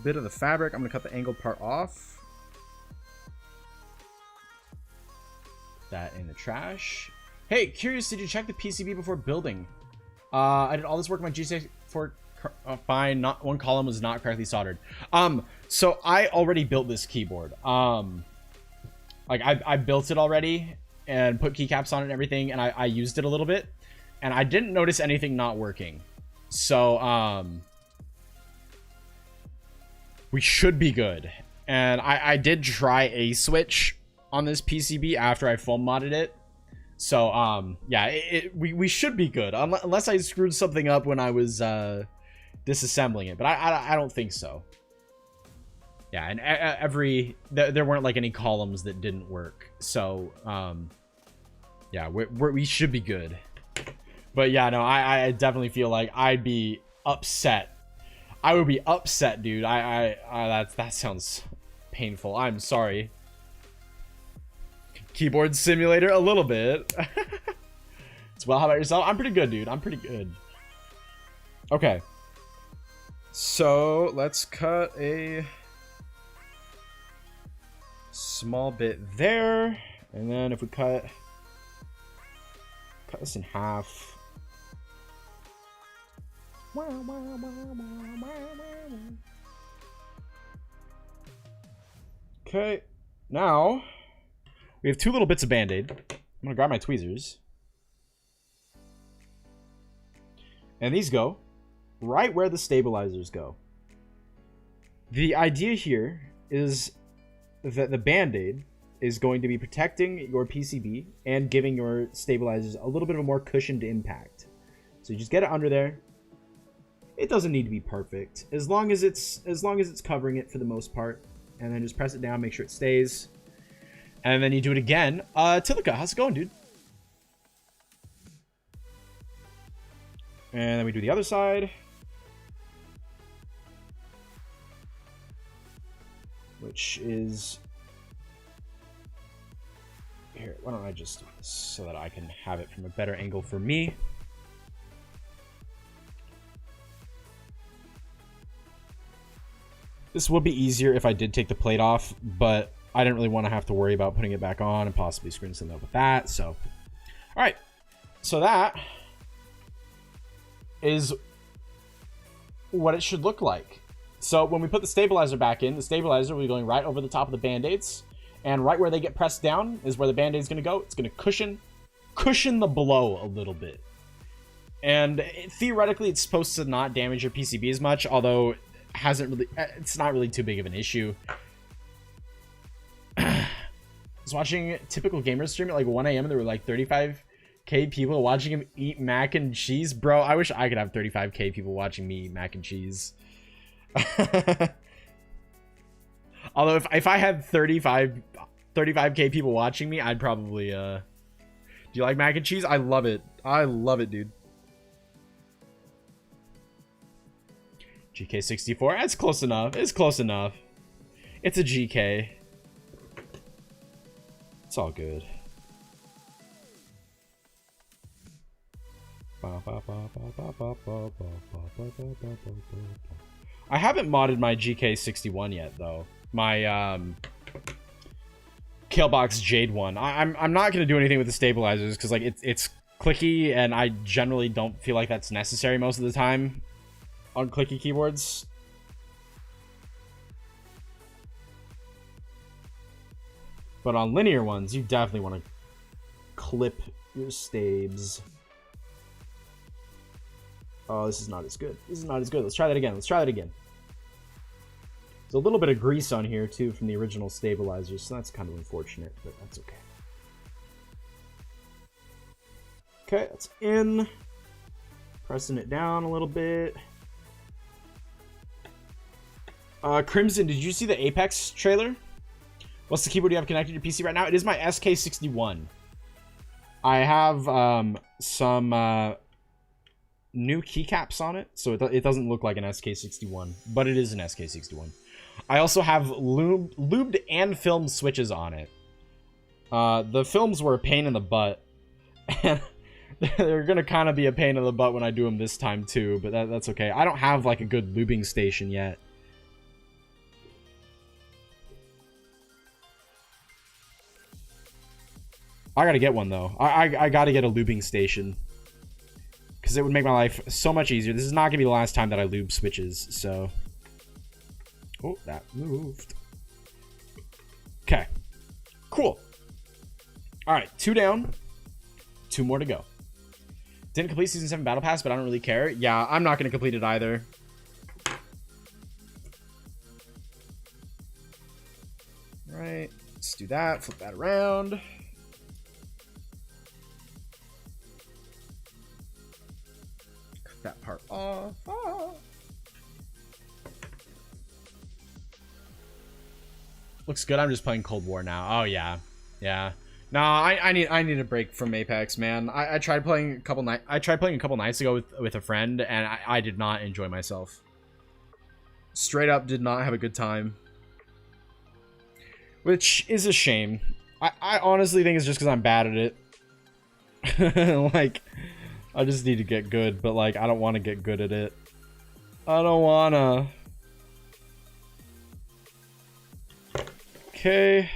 bit of the fabric. I'm gonna cut the angled part off. That in the trash. Hey, curious, did you check the PCB before building? I did all this work on my GK64. Fine, not one column was not correctly soldered. So I already built this keyboard. Like I built it already and put keycaps on it and everything, and I used it a little bit, and I didn't notice anything not working. So we should be good. And I did try a switch on this PCB after I foam modded it. So, yeah, we should be good. Unless I screwed something up when I was disassembling it. But I don't think so. Yeah, and there weren't like any columns that didn't work. So, yeah, we should be good. But yeah, no, I definitely feel like I'd be upset. I would be upset, dude. That sounds painful. I'm sorry. Keyboard simulator a little bit. As well, how about yourself? I'm pretty good, dude. I'm pretty good. Okay. So let's cut a small bit there, and then if we cut this in half. Okay, now we have two little bits of Band-Aid. I'm gonna grab my tweezers, and these go right where the stabilizers go. The idea here is that the Band-Aid is going to be protecting your PCB and giving your stabilizers a little bit of a more cushioned impact. So you just get it under there. It doesn't need to be perfect, as long as it's covering it for the most part. And then just press it down, make sure it stays. And then you do it again. Tilika, how's it going, dude? And then we do the other side. Which is... Here, why don't I just... so that I can have it from a better angle for me. This would be easier if I did take the plate off, but I didn't really want to have to worry about putting it back on and possibly screwing something up with that, so... Alright, so that is what it should look like. So when we put the stabilizer back in, the stabilizer will be going right over the top of the band-aids, and right where they get pressed down is where the band-aid's going to go. It's going to cushion the blow a little bit. And theoretically, it's supposed to not damage your PCB as much, although it's not really too big of an issue. I was watching Typical Gamer stream at like 1 a.m. and there were like 35k people watching him eat mac and cheese. Bro, I wish I could have 35k people watching me eat mac and cheese. Although if I had 35k people watching me, I'd probably do you like mac and cheese? I love it. I love it, dude. GK64, that's close enough. It's close enough. It's a GK. It's all good. I haven't modded my GK61 yet, though. My Killbox Jade one. I'm not gonna do anything with the stabilizers because like it's clicky, and I generally don't feel like that's necessary most of the time on clicky keyboards. But on linear ones, you definitely want to clip your stabs. Oh, this is not as good. This is not as good. Let's try that again. Let's try that again. There's a little bit of grease on here, too, from the original stabilizers, so that's kind of unfortunate, but that's okay. Okay, that's in. Pressing it down a little bit. Crimson, did you see the Apex trailer? What's the keyboard you have connected to your PC right now? It is my SK61. I have some new keycaps on it, so it doesn't look like an SK61, but it is an SK61. I also have lubed and filmed switches on it. The films were a pain in the butt, and they're gonna kind of be a pain in the butt when I do them this time too, but that's okay. I don't have like a good lubing station yet. I gotta get one though. I gotta get a lubing station, because it would make my life so much easier. This is not gonna be the last time that I lube switches, so... Oh, that moved. Okay. Cool. Alright, 2 down. 2 more to go. Didn't complete Season 7 Battle Pass, but I don't really care. Yeah, I'm not gonna complete it either. Alright, let's do that. Flip that around. That part off. Oh. Looks good. I'm just playing Cold War now. Oh yeah, yeah. No, I need a break from Apex, man. I tried playing a couple nights ago with a friend, and I did not enjoy myself. Straight up, did not have a good time. Which is a shame. I honestly think it's just because I'm bad at it. Like. I just need to get good, but like I don't want to get good at it. I don't wanna. Okay.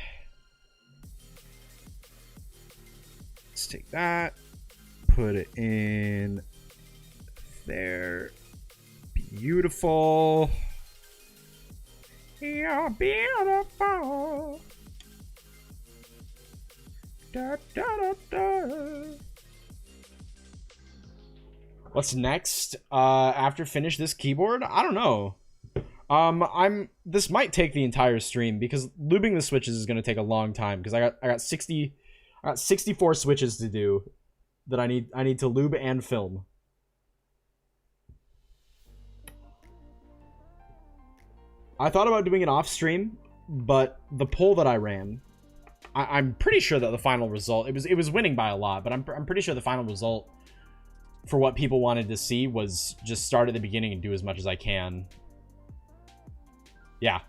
Let's take that. Put it in there. Beautiful. You're beautiful. Da, da, da, da. What's next? After finish this keyboard? I don't know. This might take the entire stream because lubing the switches is going to take a long time because I got 64 switches to do that I need to lube and film. I thought about doing it off stream, but the poll that I ran, I'm pretty sure that the final result, it was winning by a lot, but I'm pretty sure the final result for what people wanted to see was just start at the beginning and do as much as I can. Yeah.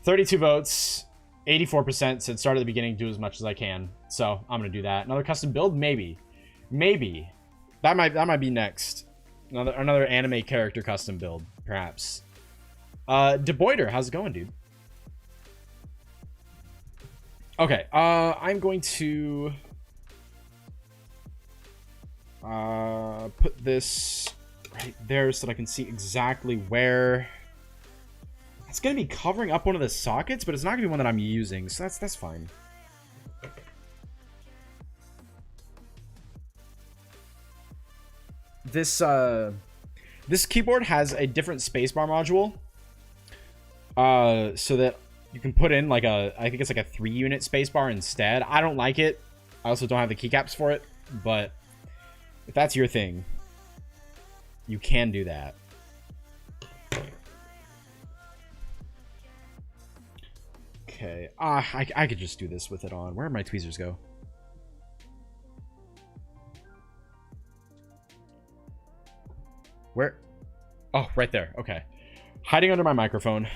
32 votes, 84% said start at the beginning, do as much as I can. So I'm gonna do that. Another custom build, maybe. That might be next. Another anime character custom build, perhaps. DeBoyder, how's it going, dude? Okay, I'm going to put this right there so that I can see exactly where. It's gonna be covering up one of the sockets, but it's not gonna be one that I'm using, so that's fine. This keyboard has a different spacebar module, so that you can put in like I think it's like a 3-unit spacebar instead. I don't like it. I also don't have the keycaps for it, but if that's your thing, you can do that. Okay, I could just do this with it on. Where did my tweezers go? Where? Oh, right there. Okay. Hiding under my microphone.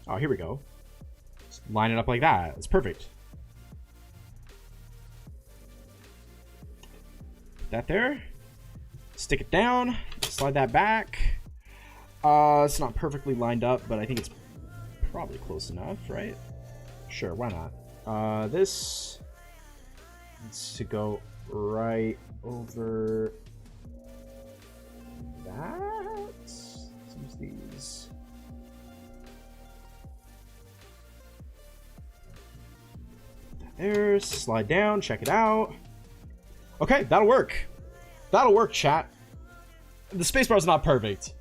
Oh, here we go. Just line it up like that. It's perfect. Put that there. Stick it down. Slide that back. It's not perfectly lined up, but I think it's probably close enough, right? Sure, why not? This needs to go right over that. Some of these. There, slide down, check it out. Okay, that'll work. That'll work, chat. The spacebar's not perfect,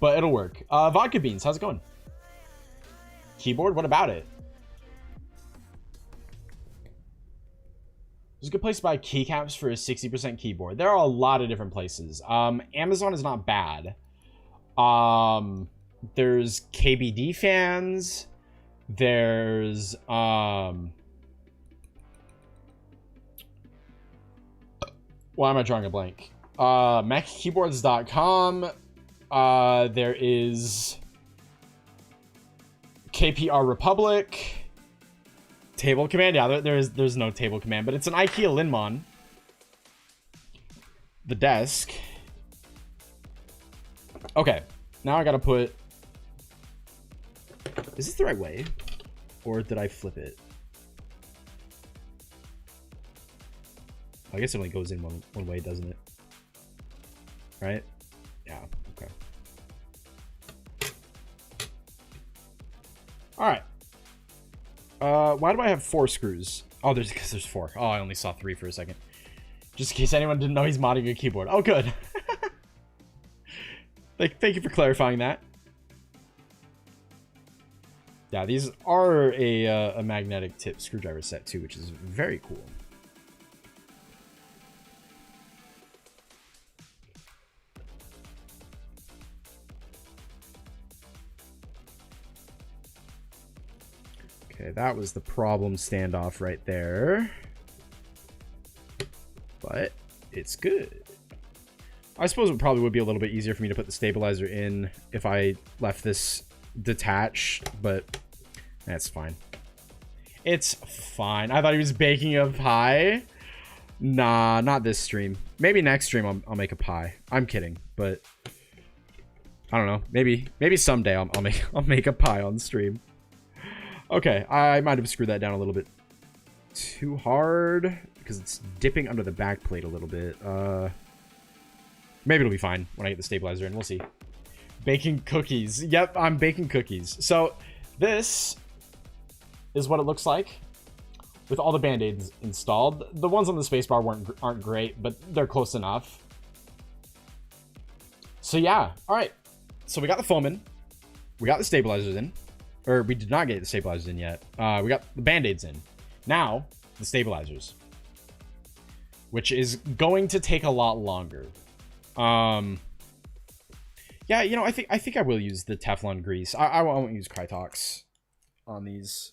but it'll work. Vodka Beans, how's it going? Keyboard, what about it? There's a good place to buy keycaps for a 60% keyboard. There are a lot of different places. Amazon is not bad. There's KBD fans. There's why am I drawing a blank? MacKeyboards.com. There is KPR Republic. Table Command. Yeah, there's no Table Command, but it's an IKEA Linmon. The desk. Okay, now I gotta put. Is this the right way, or did I flip it? I guess it only goes in one way, doesn't it? Right? Yeah, okay. Alright. Why do I have 4 screws? Oh, because there's 4. Oh, I only saw 3 for a second. Just in case anyone didn't know he's modding a keyboard. Oh, good. Thank you for clarifying that. Yeah, these are a magnetic tip screwdriver set too, which is very cool. Okay, that was the problem standoff right there. But it's good. I suppose it probably would be a little bit easier for me to put the stabilizer in if I left this detached, but that's fine. It's fine. I thought he was baking a pie. Nah, not this stream. Maybe next stream I'll make a pie. I'm kidding, but I don't know. Maybe someday I'll make a pie on stream. Okay, I might have screwed that down a little bit too hard because it's dipping under the back plate a little bit. Maybe it'll be fine when I get the stabilizer in. We'll see. Baking cookies. Yep, I'm baking cookies. So this is what it looks like with all the band-aids installed. The ones on the spacebar aren't great, but they're close enough. So yeah, all right. So we got the foam in, we got the stabilizers in, or we did not get the stabilizers in yet. We got the band-aids in. Now the stabilizers, which is going to take a lot longer. Yeah, you know, I think I will use the Teflon grease. I won't use Krytox on these.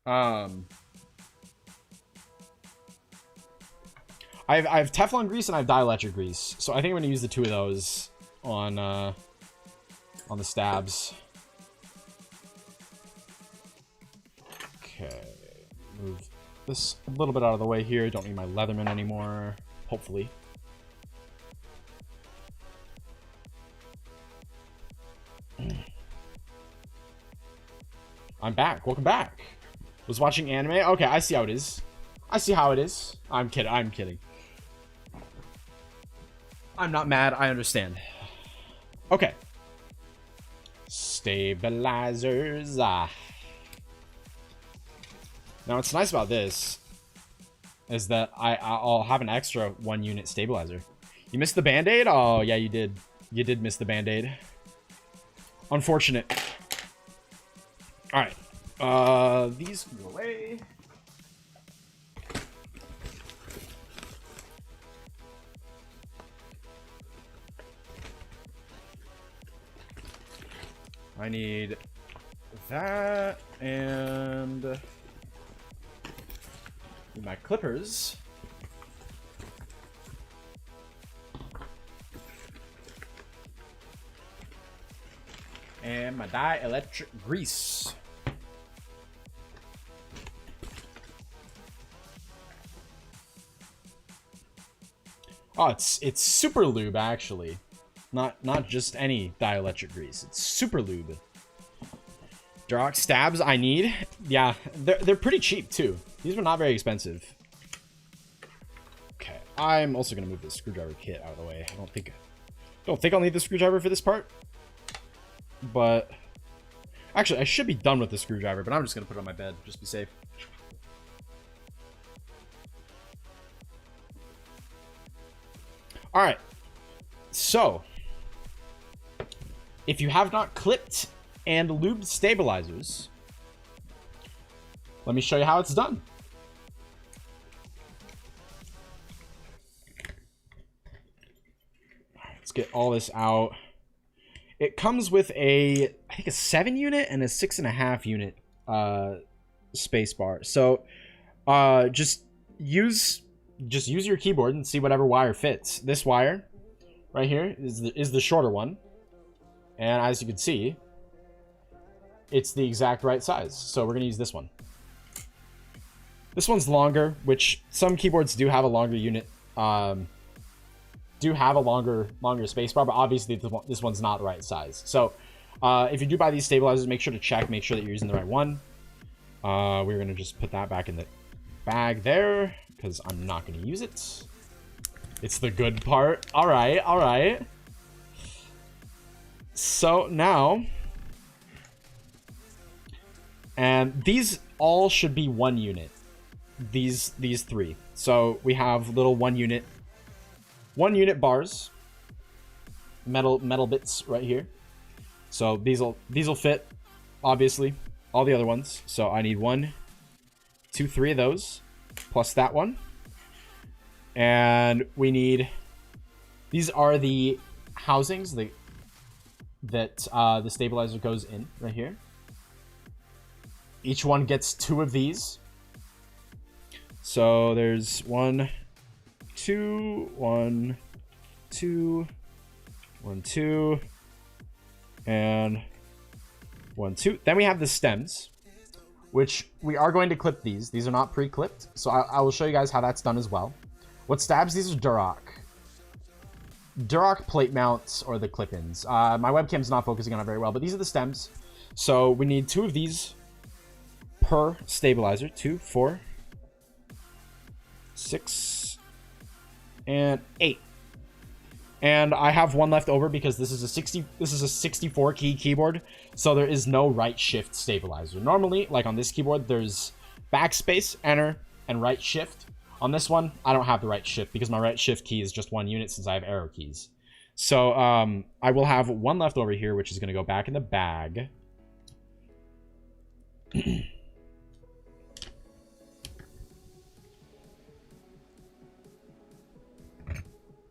I have Teflon grease and I have dielectric grease, so I think I'm gonna use the two of those on the stabs. Okay, move this a little bit out of the way here. Don't need my Leatherman anymore, hopefully. I'm back. Welcome back. Was watching anime. Okay, I see how it is. I see how it is. I'm kidding. I'm kidding. I'm not mad. I understand. Okay. Stabilizers. Now, what's nice about this is that I'll have an extra 1 unit stabilizer. You missed the band-aid? Oh, yeah, you did. You did miss the band-aid. Unfortunate. All right. These can go away. I need that and my clippers. And my dielectric grease. Oh, it's super lube actually. Not just any dielectric grease. It's super lube. Duroc stabs I need. Yeah, they're pretty cheap too. These were not very expensive. Okay, I'm also gonna move the screwdriver kit out of the way. I don't think I'll need the screwdriver for this part. But actually, I should be done with the screwdriver, but I'm just gonna put it on my bed just to be safe. All right, so if you have not clipped and lubed stabilizers, let me show you how it's done. All right, let's get all this out. It comes with I think a 7 unit and a 6.5 unit space bar. So just use your keyboard and see whatever wire fits. This wire right here is the shorter one, and as you can see, it's the exact right size. So we're gonna use this one. This one's longer, which some keyboards do have a longer unit. Do have a longer spacebar, but obviously this one's not the right size. So if you do buy these stabilizers, make sure to check, make sure that you're using the right one. We're gonna just put that back in the bag there because I'm not gonna use it. It's the good part. All right. So now, and these all should be 1 unit. These 3. So we have little 1 unit bars, metal bits right here. So these will fit, obviously, all the other ones. So I need 1, 2, 3 of those, plus that one. And we need, these are the housings that the stabilizer goes in right here. Each one gets 2 of these. So there's 1, 2, 1, 2, 1, 2, and 1, 2. Then we have the stems, which we are going to clip these. These are not pre-clipped, so I will show you guys how that's done as well. What stabs? These are Duroc plate mounts, or the clip-ins. My webcam's not focusing on it very well, but these are the stems. So we need 2 of these per stabilizer. 2, 4, 6, and 8. And I have one left over because this is a 64 key keyboard, so there is no right shift stabilizer. Normally, like on this keyboard, there's backspace, enter, and right shift. On this one, I don't have the right shift because my right shift key is just one unit since I have arrow keys. So I will have one left over here, which is going to go back in the bag.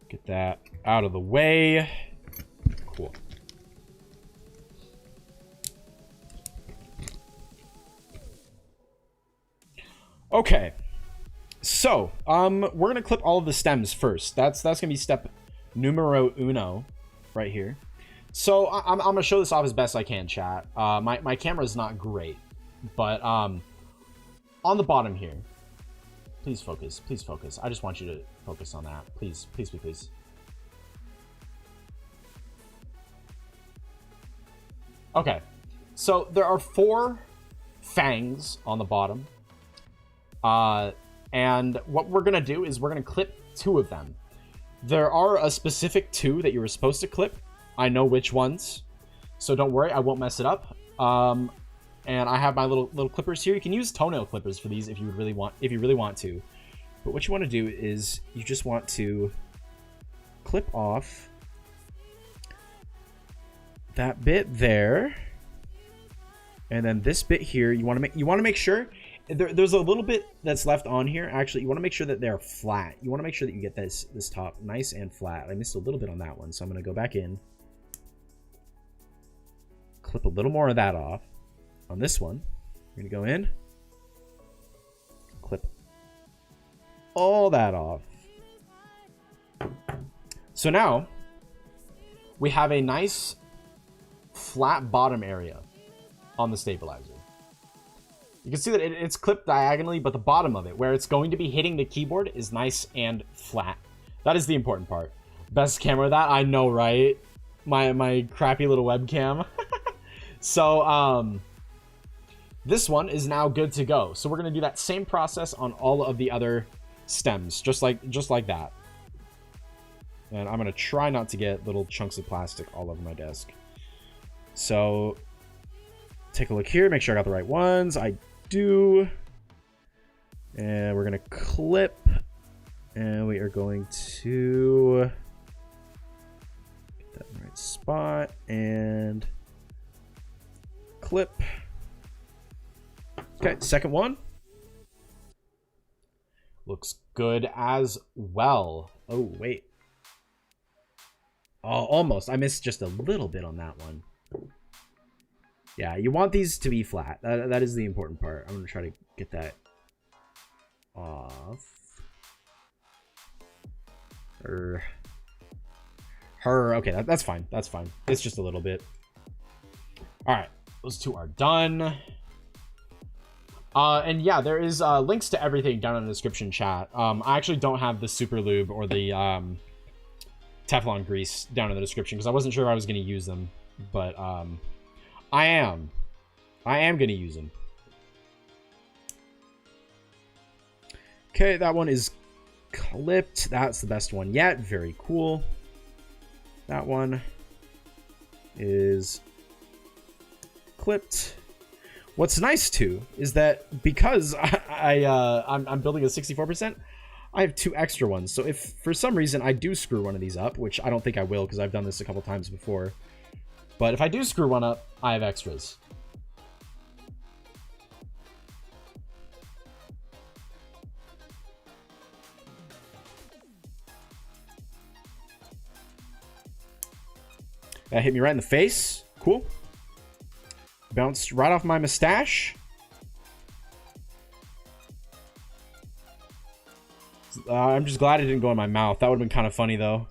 Get that out of the way. Cool. Okay. So, we're going to clip all of the stems first. That's going to be step numero uno right here. So, I'm going to show this off as best I can, chat. My camera is not great, but on the bottom here, please focus. Please focus. I just want you to focus on that. Please, please, please, please. Okay. So there are 4 fangs on the bottom. And what we're going to do is we're going to clip 2 of them. There are a specific 2 that you were supposed to clip. I know which ones. So don't worry, I won't mess it up. And I have my little clippers here. You can use toenail clippers for these if you really want to. But what you want to do is you just want to clip off that bit there, and then this bit here. You want to make sure there's a little bit that's left on here. Actually, you want to make sure that they're flat. You want to make sure that you get this top nice and flat. I missed a little bit on that one, so I'm going to go back in, clip a little more of that off. On this one, we're going to go in, clip all that off. So now we have a nice flat bottom area on the stabilizer. You can see that it's clipped diagonally, but the bottom of it, where it's going to be hitting the keyboard, is nice and flat. That is the important part. Best camera that I know, right? My crappy little webcam. So this one is now good to go. So we're gonna do that same process on all of the other stems, just like that. And I'm gonna try not to get little chunks of plastic all over my desk. So take a look here, make sure I got the right ones. I do. And we're gonna clip, and we are going to get that in the right spot and clip. Okay, second one looks good as well. Oh, wait. Oh, almost. I missed just a little bit on that one. Yeah, you want these to be flat. That is the important part. I'm going to try to get that off. Okay, that's fine. That's fine. It's just a little bit. All right, those 2 are done. And yeah, there is links to everything down in the description, chat. I actually don't have the super lube or the Teflon grease down in the description because I wasn't sure if I was going to use them, but I am going to use them. Okay, that one is clipped. That's the best one yet. Very cool. That one is clipped. What's nice too is that because I'm building a 64%, I have 2 extra ones. So if for some reason I do screw one of these up, which I don't think I will because I've done this a couple times before, but if I do screw one up, I have extras. That hit me right in the face. Cool. Bounced right off my mustache. I'm just glad it didn't go in my mouth. That would have been kind of funny, though.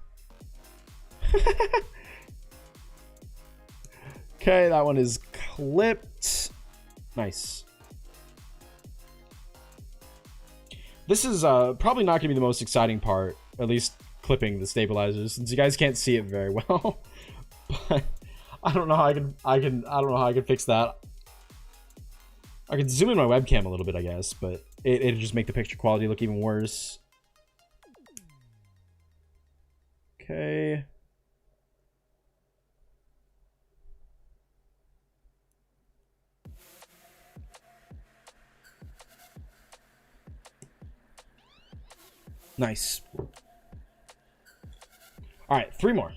Okay, that one is clipped. Nice. This is probably not going to be the most exciting part, at least clipping the stabilizers, since you guys can't see it very well. But I don't know how I don't know how I can fix that. I could zoom in my webcam a little bit, I guess, but it'd just make the picture quality look even worse. Okay. Nice. All right, 3 more.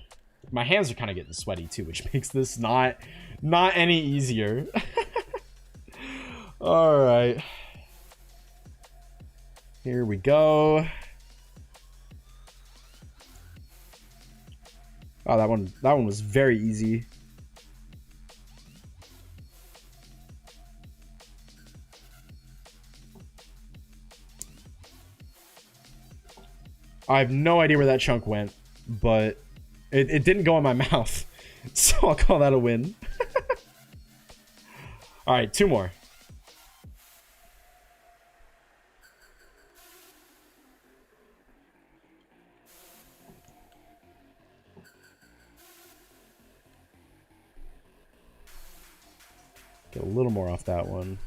My hands are kind of getting sweaty too, which makes this not any easier. All right. Here we go. Oh, that one was very easy. I have no idea where that chunk went, but it didn't go in my mouth. So I'll call that a win. All right, 2 more. Get a little more off that one.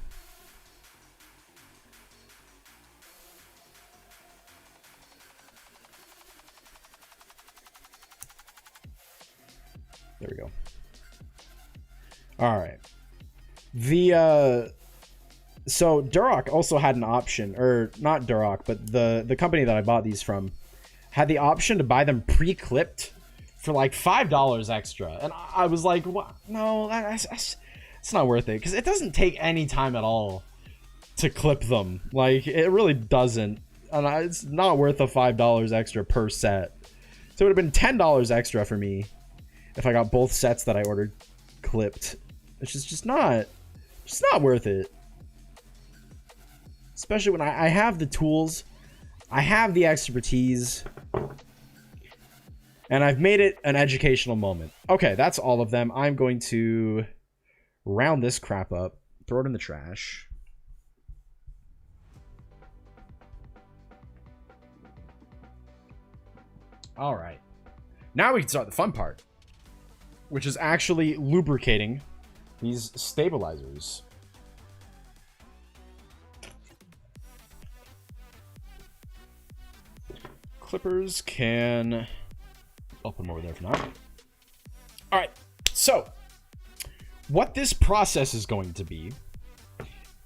There we go. All right. So Duroc also had an option, or not Duroc, but the company that I bought these from had the option to buy them pre-clipped for like $5 extra, and I was like, what? No, it's not worth it, because it doesn't take any time at all to clip them. Like, it really doesn't, and it's not worth the $5 extra per set. So it would have been $10 extra for me if I got both sets that I ordered clipped. It's just not worth it. Especially when I have the tools, I have the expertise, and I've made it an educational moment. Okay, that's all of them. I'm going to round this crap up, throw it in the trash. All right. Now we can start the fun part, which is actually lubricating these stabilizers. Clippers can... I'll put them over there for now. All right, so what this process is going to be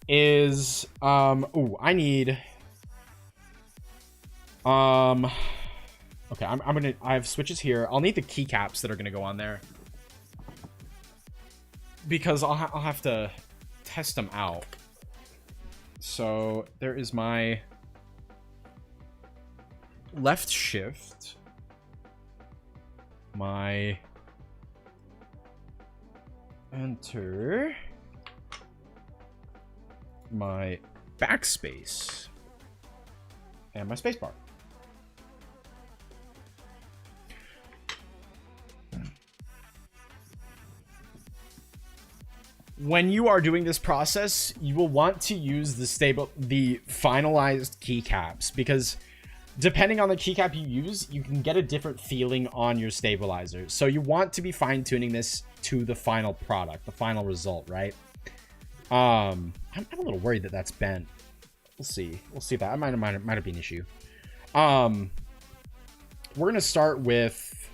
is... I need... Okay, I have switches here. I'll need the keycaps that are gonna go on there, because I'll have to test them out. So there is my left shift, my enter, my backspace, and my spacebar. When you are doing this process, you will want to use the finalized keycaps, because depending on the keycap you use, you can get a different feeling on your stabilizer. So you want to be fine-tuning this to the final product, the final result, right? I'm a little worried that that's bent. We'll see. We'll see that. Might have been an issue. We're gonna start with.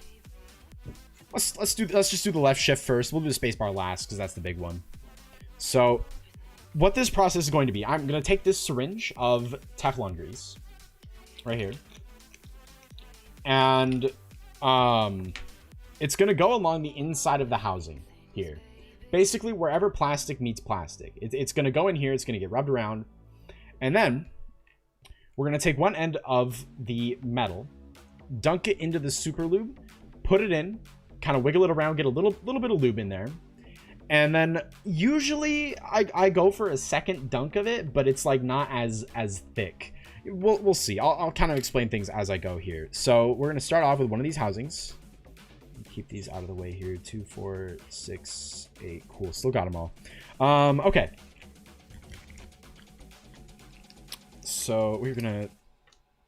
Let's just do the left shift first. We'll do the spacebar last, because that's the big one. So, what this process is going to be, I'm gonna take this syringe of Teflon grease right here, and it's gonna go along the inside of the housing here, basically wherever plastic meets plastic. It's gonna go in here. It's gonna get rubbed around, and then we're gonna take one end of the metal, dunk it into the super lube, put it in, kind of wiggle it around, get a little bit of lube in there, and then usually I go for a second dunk of it, but it's like not as thick. We'll see. I'll kind of explain things as I go here. So we're gonna start off with one of these housings. Keep these out of the way here. 2, 4, 6, 8. Cool. Still got them all. Okay. So we're gonna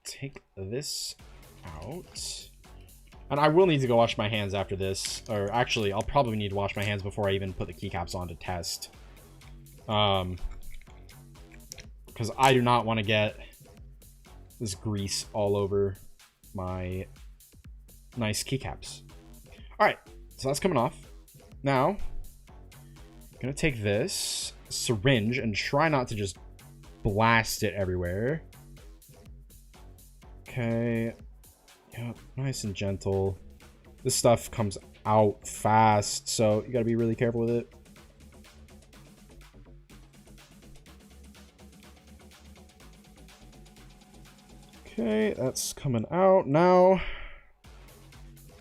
take this out. And I will need to go wash my hands after this. Or actually, I'll probably need to wash my hands before I even put the keycaps on to test. Because I do not want to get this grease all over my Nice keycaps. All right, so that's coming off. Now, I'm gonna take this syringe and try not to just blast it everywhere. Okay. Yep, nice and gentle. This stuff comes out fast, so you gotta be really careful with it. Okay, that's coming out now.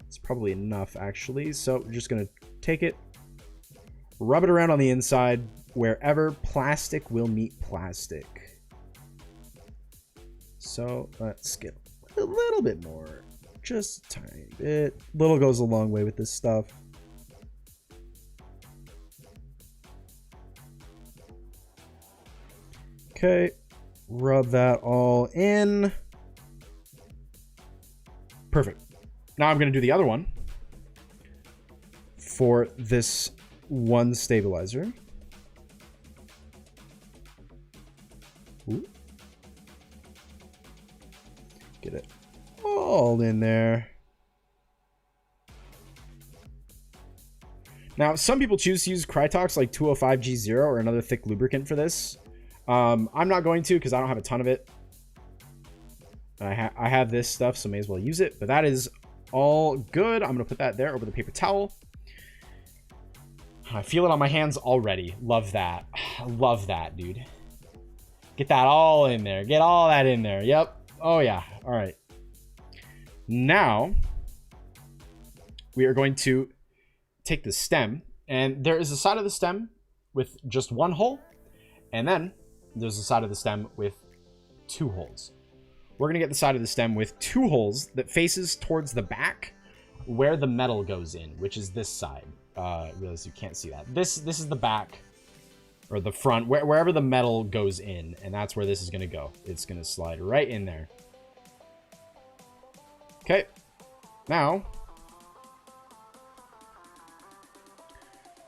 It's probably enough, actually. So we're just gonna take it, rub it around on the inside wherever plastic will meet plastic. So let's get a little bit more, just a tiny bit. Little goes a long way with this stuff. Okay, rub that all in. Perfect. Now I'm going to do the other one for this one stabilizer. Ooh. Get it all in there. Now, some people choose to use Krytox like 205G0 or another thick lubricant for this. I'm not going to because I don't have a ton of it. I have this stuff, so may as well use it. But that is all good. I'm going to put that there over the paper towel. I feel it on my hands already. Love that. Love that, dude. Get that all in there. Get all that in there. Yep. Oh, yeah. All right. Now, we are going to take the stem. And there is a side of the stem with just one hole. And then there's a side of the stem with 2 holes. We're going to get the side of the stem with 2 holes that faces towards the back where the metal goes in, which is this side. Realize you can't see that. This is the back or the front, wherever the metal goes in, and that's where this is going to go. It's going to slide right in there. Okay. Now.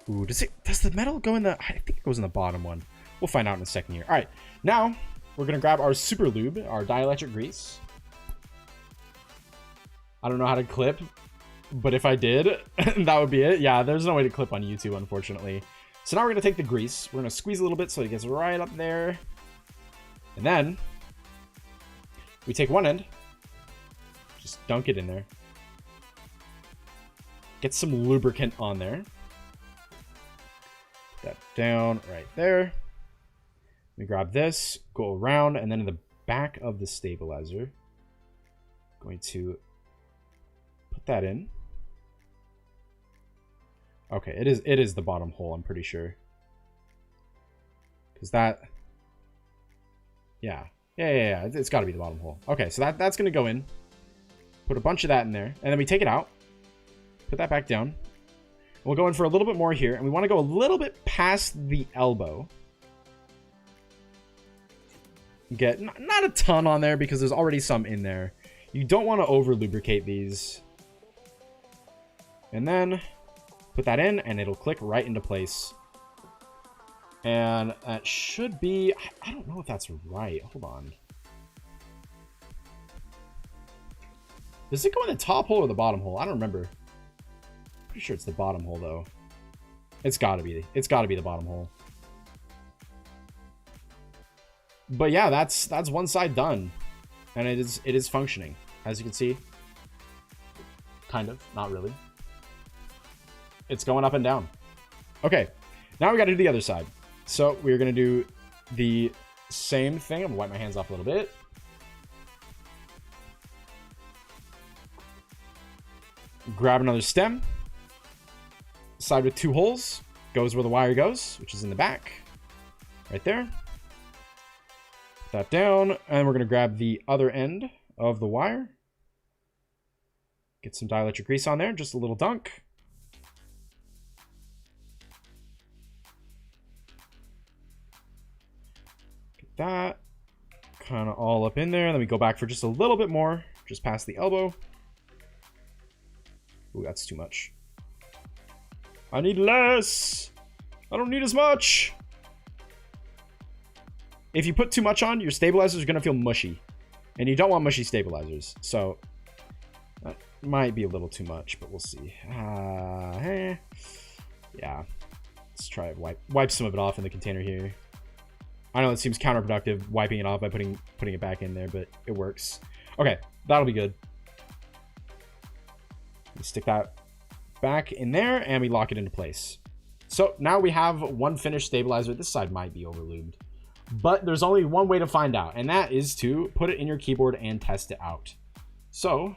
Ooh, does the metal go in the... I think it goes in the bottom one. We'll find out in a second here. All right. Now, we're going to grab our super lube, our dielectric grease. I don't know how to clip, but if I did, that would be it. Yeah, there's no way to clip on YouTube, unfortunately. So now we're going to take the grease. We're going to squeeze a little bit so it gets right up there. And then we take one end, just dunk it in there. Get some lubricant on there. Put that down right there. We grab this, go around, and then in the back of the stabilizer, going to put that in. Okay, it is the bottom hole, I'm pretty sure. Because that... Yeah. It's got to be the bottom hole. Okay, so that's going to go in. Put a bunch of that in there. And then we take it out. Put that back down. We'll go in for a little bit more here. And we want to go a little bit past the elbow. Get not a ton on there because there's already some in there. You don't want to over lubricate these. And then put that in and it'll click right into place. And that should be... I don't know if that's right. Hold on. Does it go in the top hole or the bottom hole? I don't remember. Pretty sure it's the bottom hole though. It's gotta be the bottom hole. But yeah, that's one side done. And it is functioning, as you can see. Kind of, not really. It's going up and down. Okay, now we got to do the other side. So we're going to do the same thing. I'm going to wipe my hands off a little bit. Grab another stem. Side with 2 holes. Goes where the wire goes, which is in the back. Right there. Put that down. And we're going to grab the other end of the wire. Get some dielectric grease on there. Just a little dunk. That kind of all up in there. Then we go back for just a little bit more, just past the elbow. Ooh, that's too much. I need less. I don't need as much. If you put too much on, your stabilizers are going to feel mushy. And you don't want mushy stabilizers. So That might be a little too much, but we'll see. Yeah. Let's try wipe some of it off in the container here. I know it seems counterproductive wiping it off by putting it back in there, but it works. Okay, that'll be good. We stick that back in there and we lock it into place. So now we have one finished stabilizer. This side might be overlubed, but there's only one way to find out, and that is to put it in your keyboard and test it out. So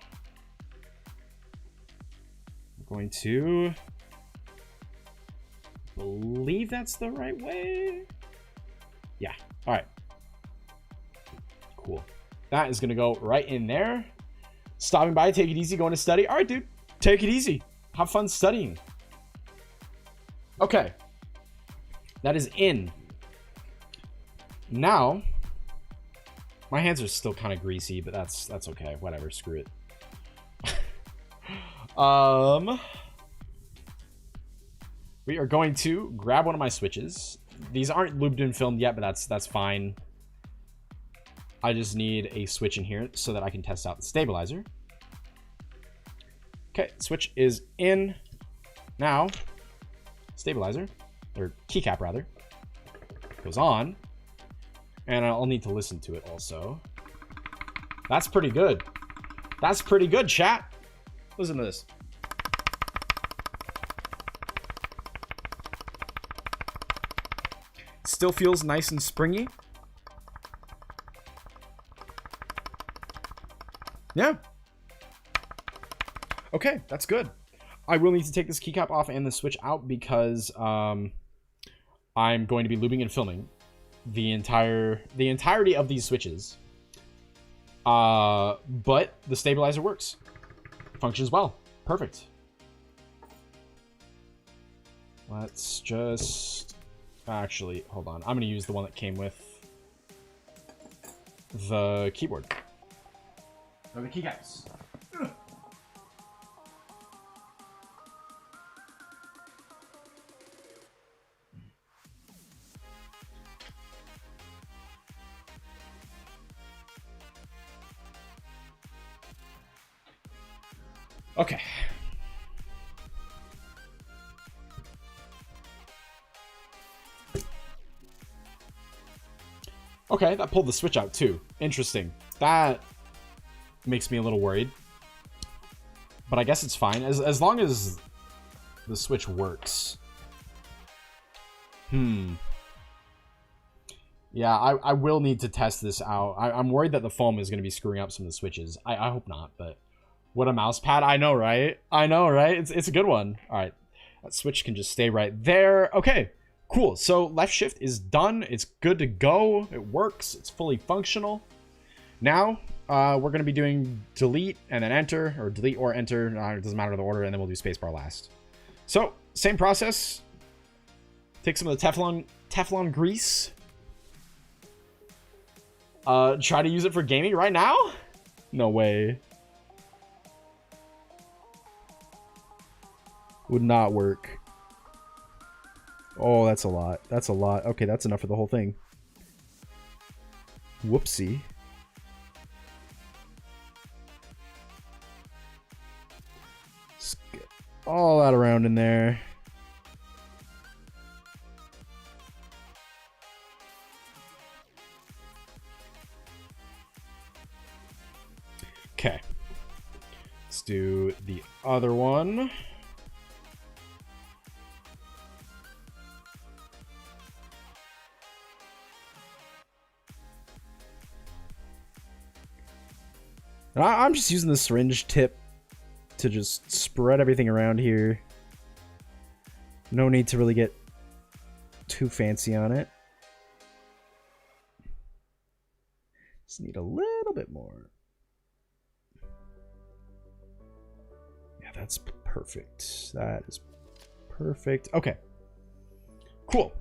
I'm going to believe that's the right way. Yeah. All right. Cool. That is going to go right in there. Stopping by, take it easy, going to study. All right, dude. Take it easy. Have fun studying. Okay. That is in. Now, my hands are still kind of greasy, but that's okay. Whatever. Screw it. We are going to grab one of my switches. These aren't lubed and filmed yet, but that's fine. I just need a switch in here so that I can test out the stabilizer. Okay, switch is in. Now, stabilizer, or keycap rather, goes on. And I'll need to listen to it also. That's pretty good. That's pretty good, chat. Listen to this. Still feels nice and springy. Yeah. Okay, that's good. I will need to take this keycap off and the switch out because I'm going to be lubing and filming the entirety of these switches. But the stabilizer works. Functions well. Perfect. Let's just... Actually, hold on. I'm going to use the one that came with the keyboard. Or the keycaps. Okay. Okay, that pulled the switch out too. Interesting. That makes me a little worried. But I guess it's fine. As long as the switch works. Yeah, I will need to test this out. I'm worried that the foam is going to be screwing up some of the switches. I hope not, but... What a mouse pad. I know, right? I know, right? It's a good one. All right. That switch can just stay right there. Okay, cool. So left shift is done. It's good to go. It works. It's fully functional. Now, we're going to be doing delete and then enter, or delete or enter. It doesn't matter the order, and then we'll do spacebar last. So, same process. Take some of the Teflon grease. Try to use it for gaming right now? No way. Would not work. Oh, that's a lot. That's a lot. Okay, that's enough for the whole thing. Whoopsie. Just get all that around in there. Okay. Let's do the other one. I'm just using the syringe tip to just spread everything around here. No need to really get too fancy on it. Just need a little bit more. Yeah, that's perfect. That is perfect. Okay. Cool.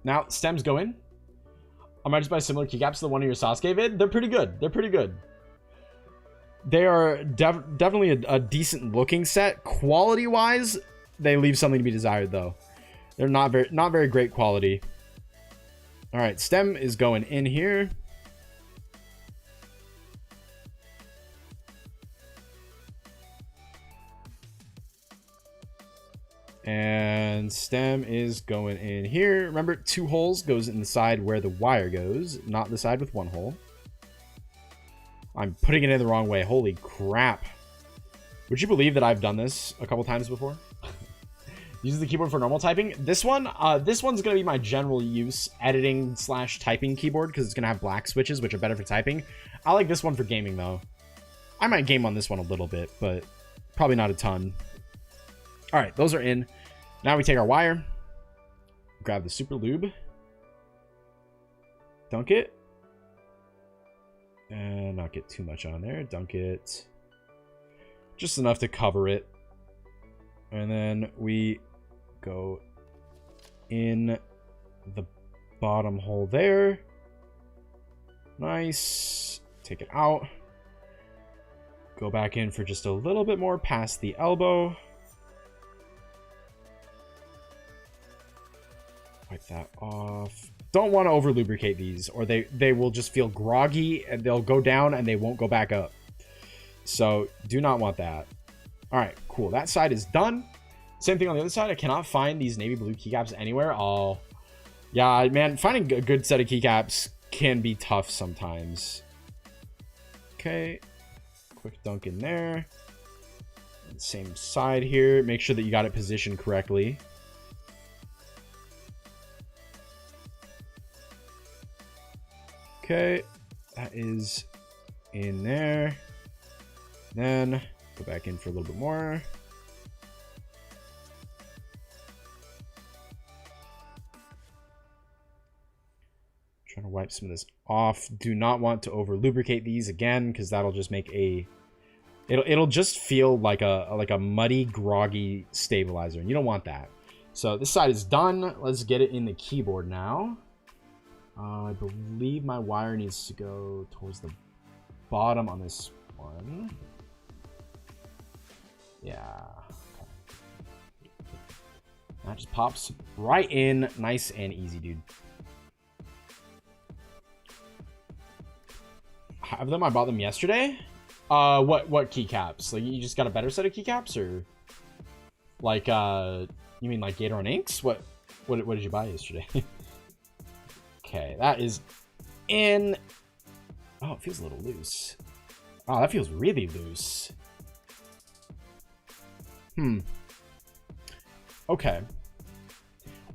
Now, stems go in. I might just buy similar keycaps to the one in your Sasuke vid. They're pretty good. They're pretty good. They are definitely a decent looking set. Quality wise, they leave something to be desired though. They're not very great quality. All right, stem is going in here. And stem is going in here. Remember, 2 holes goes in the side where the wire goes, not the side with 1 hole. I'm putting it in the wrong way. Holy crap. Would you believe that I've done this a couple times before? Using the keyboard for normal typing. This one's going to be my general use editing / typing keyboard because it's going to have black switches, which are better for typing. I like this one for gaming, though. I might game on this one a little bit, but probably not a ton. All right, those are in. Now we take our wire, grab the super lube, dunk it, and not get too much on there. Dunk it just enough to cover it. And then we go in the bottom hole there. Nice. Take it out. Go back in for just a little bit more past the elbow. Wipe that off. Don't want to over lubricate these or they will just feel groggy and they'll go down and they won't go back up. So do not want that. All right, cool. That side is done. Same thing on the other side. I cannot find these navy blue keycaps anywhere. Oh, yeah, man. Finding a good set of keycaps can be tough sometimes. Okay. Quick dunk in there. Same side here. Make sure that you got it positioned correctly. Okay. That is in there. Then go back in for a little bit more. Trying to wipe some of this off. Do not want to over lubricate these again because that'll just make a it'll just feel like a muddy, groggy stabilizer, and you don't want that. So this side is done. Let's get it in the keyboard now. I believe my wire needs to go towards the bottom on this one. Yeah. Okay. That just pops right in, nice and easy, dude. Have them? I bought them yesterday. What keycaps? Like you just got a better set of keycaps, or like you mean like Gator on Inks? What did you buy yesterday? Okay, that is in. Oh, it feels a little loose. Oh, that feels really loose. Okay.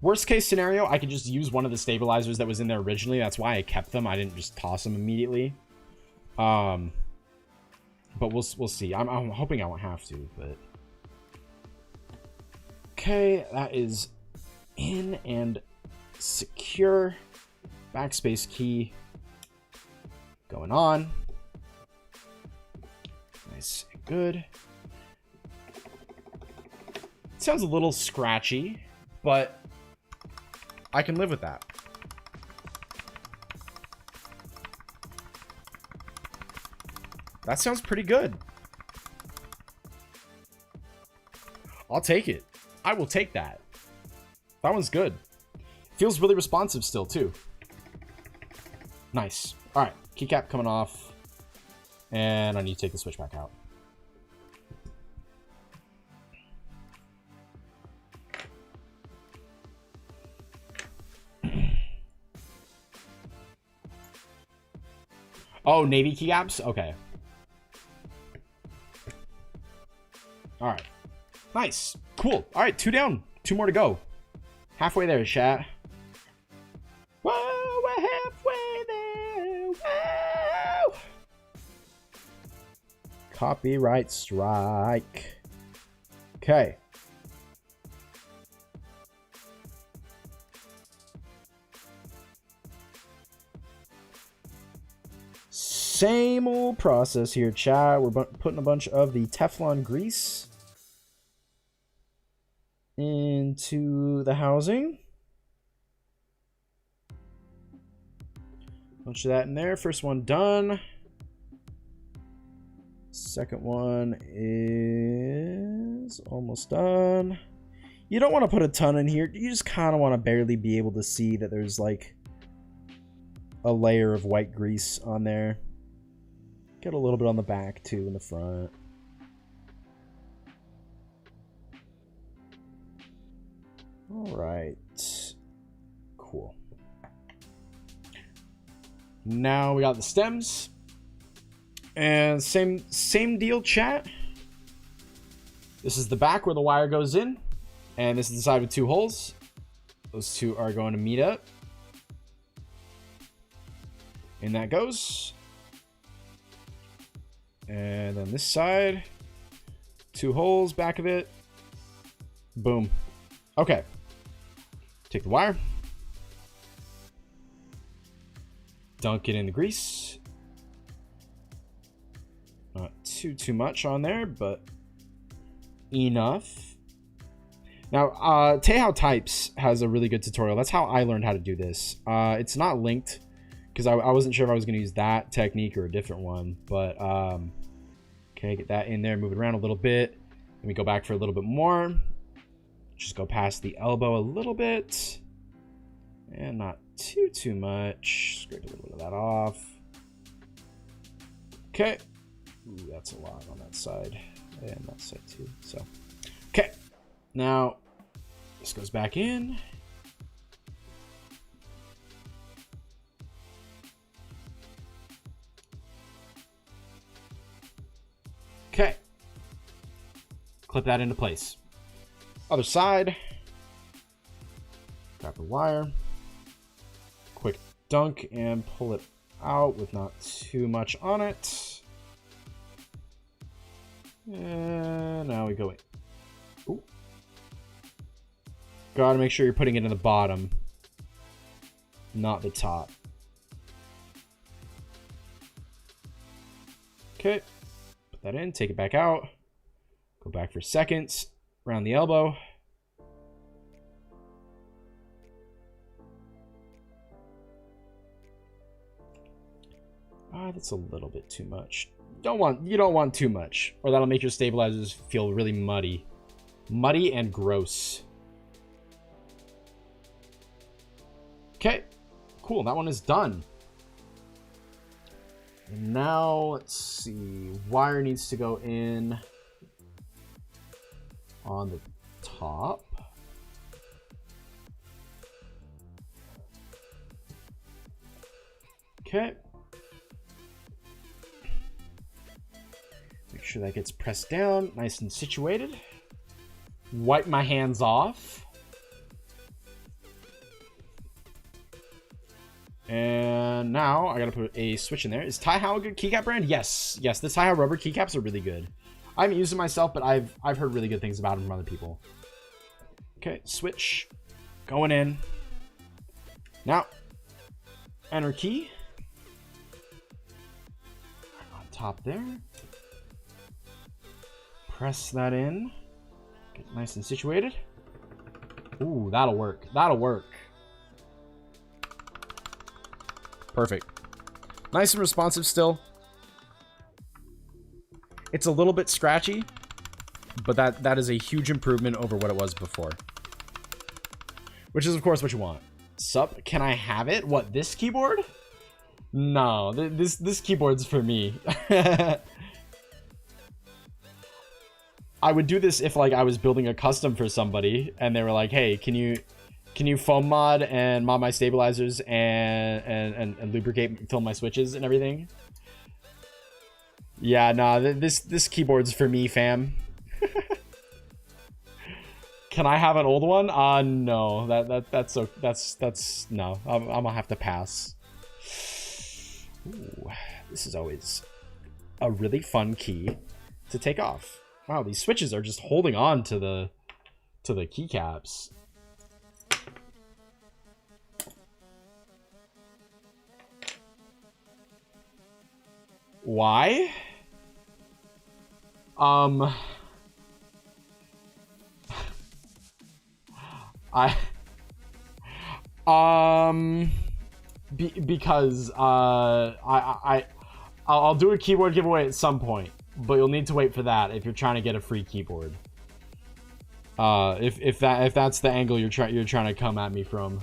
Worst case scenario, I could just use one of the stabilizers that was in there originally. That's why I kept them. I didn't just toss them immediately. But we'll see. I'm hoping I won't have to, but okay, that is in and secure. Backspace key going on. Nice and good. It sounds a little scratchy, but I can live with that. That sounds pretty good. I'll take it. I will take that. That one's good. Feels really responsive still, too. Nice. All right. Keycap coming off. And I need to take the switch back out. Oh, navy keycaps? Okay. All right. Nice. Cool. All right, 2 down. 2 more to go. Halfway there, chat. Whoa, we're halfway there. Whoa. Copyright strike. Okay. Same old process here, chat. We're putting a bunch of the Teflon grease into the housing. Bunch of that in there. First one done. Second one is almost done. You don't want to put a ton in here. You just kind of want to barely be able to see that there's like a layer of white grease on there. Get a little bit on the back too, in the front. All right. Cool. Now we got the stems. And same deal, chat. This is the back where the wire goes in. And this is the side with 2 holes. Those 2 are going to meet up. In that goes. And then this side. 2 holes, back of it. Boom. Okay. Take the wire. Dunk it in the grease. Not too much on there, but enough. Now, Teihao Types has a really good tutorial. That's how I learned how to do this. It's not linked because I wasn't sure if I was going to use that technique or a different one. But, okay, get that in there, move it around a little bit. Let me go back for a little bit more. Just go past the elbow a little bit. And not too much. Scrape a little bit of that off. Okay. Ooh, that's a lot on that side. And that side too. So, okay. Now, this goes back in. Okay. Clip that into place. Other side. Grab the wire. Quick dunk and pull it out with not too much on it. And now we go in. Ooh. Gotta make sure you're putting it in the bottom, not the top. Okay. Put that in, take it back out. Go back for seconds. Around the elbow. That's a little bit too much. You don't want too much, or that'll make your stabilizers feel really muddy. Muddy and gross. Okay, cool. That one is done. And now let's see. Wire needs to go in on the top. Okay. Make sure that gets pressed down, nice and situated. Wipe my hands off. And now I gotta put a switch in there. Is Taihao a good keycap brand? Yes. Yes, the Taihao rubber keycaps are really good. I haven't used them myself, but I've heard really good things about them from other people. Okay, switch. Going in. Now, enter key. On top there. Press that in. Get it nice and situated. Ooh, that'll work. That'll work. Perfect. Nice and responsive still. It's a little bit scratchy, but that is a huge improvement over what it was before. Which is, of course, what you want. Sup, can I have it? What, this keyboard? No, this keyboard's for me. I would do this if, like, I was building a custom for somebody, and they were like, hey, can you foam mod and mod my stabilizers and lubricate and fill my switches and everything? Yeah, nah, this keyboard's for me, fam. Can I have an old one? No. That's no. I'm gonna have to pass. Ooh, this is always a really fun key to take off. Wow, these switches are just holding on to the keycaps. Why? Because I'll do a keyboard giveaway at some point, but you'll need to wait for that if you're trying to get a free keyboard. If that's the angle you're trying to come at me from.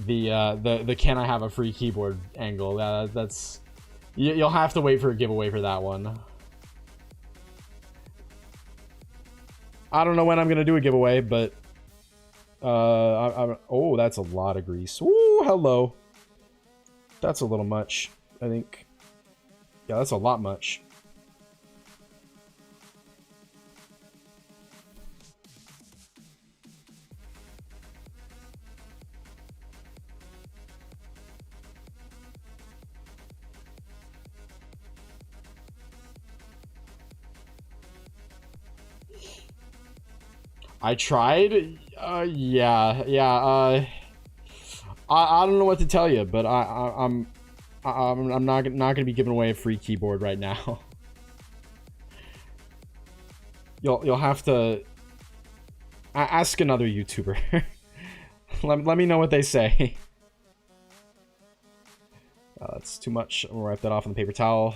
The can I have a free keyboard angle. That's you'll have to wait for a giveaway for that one. I don't know when I'm gonna do a giveaway, but Oh, that's a lot of grease. Ooh, hello. That's a little much, I think. Yeah, that's a lot much. I tried. Yeah. I don't know what to tell you, but I'm not gonna be giving away a free keyboard right now. You'll have to ask another YouTuber. let me know what they say. That's too much. I'm gonna wipe that off on the paper towel.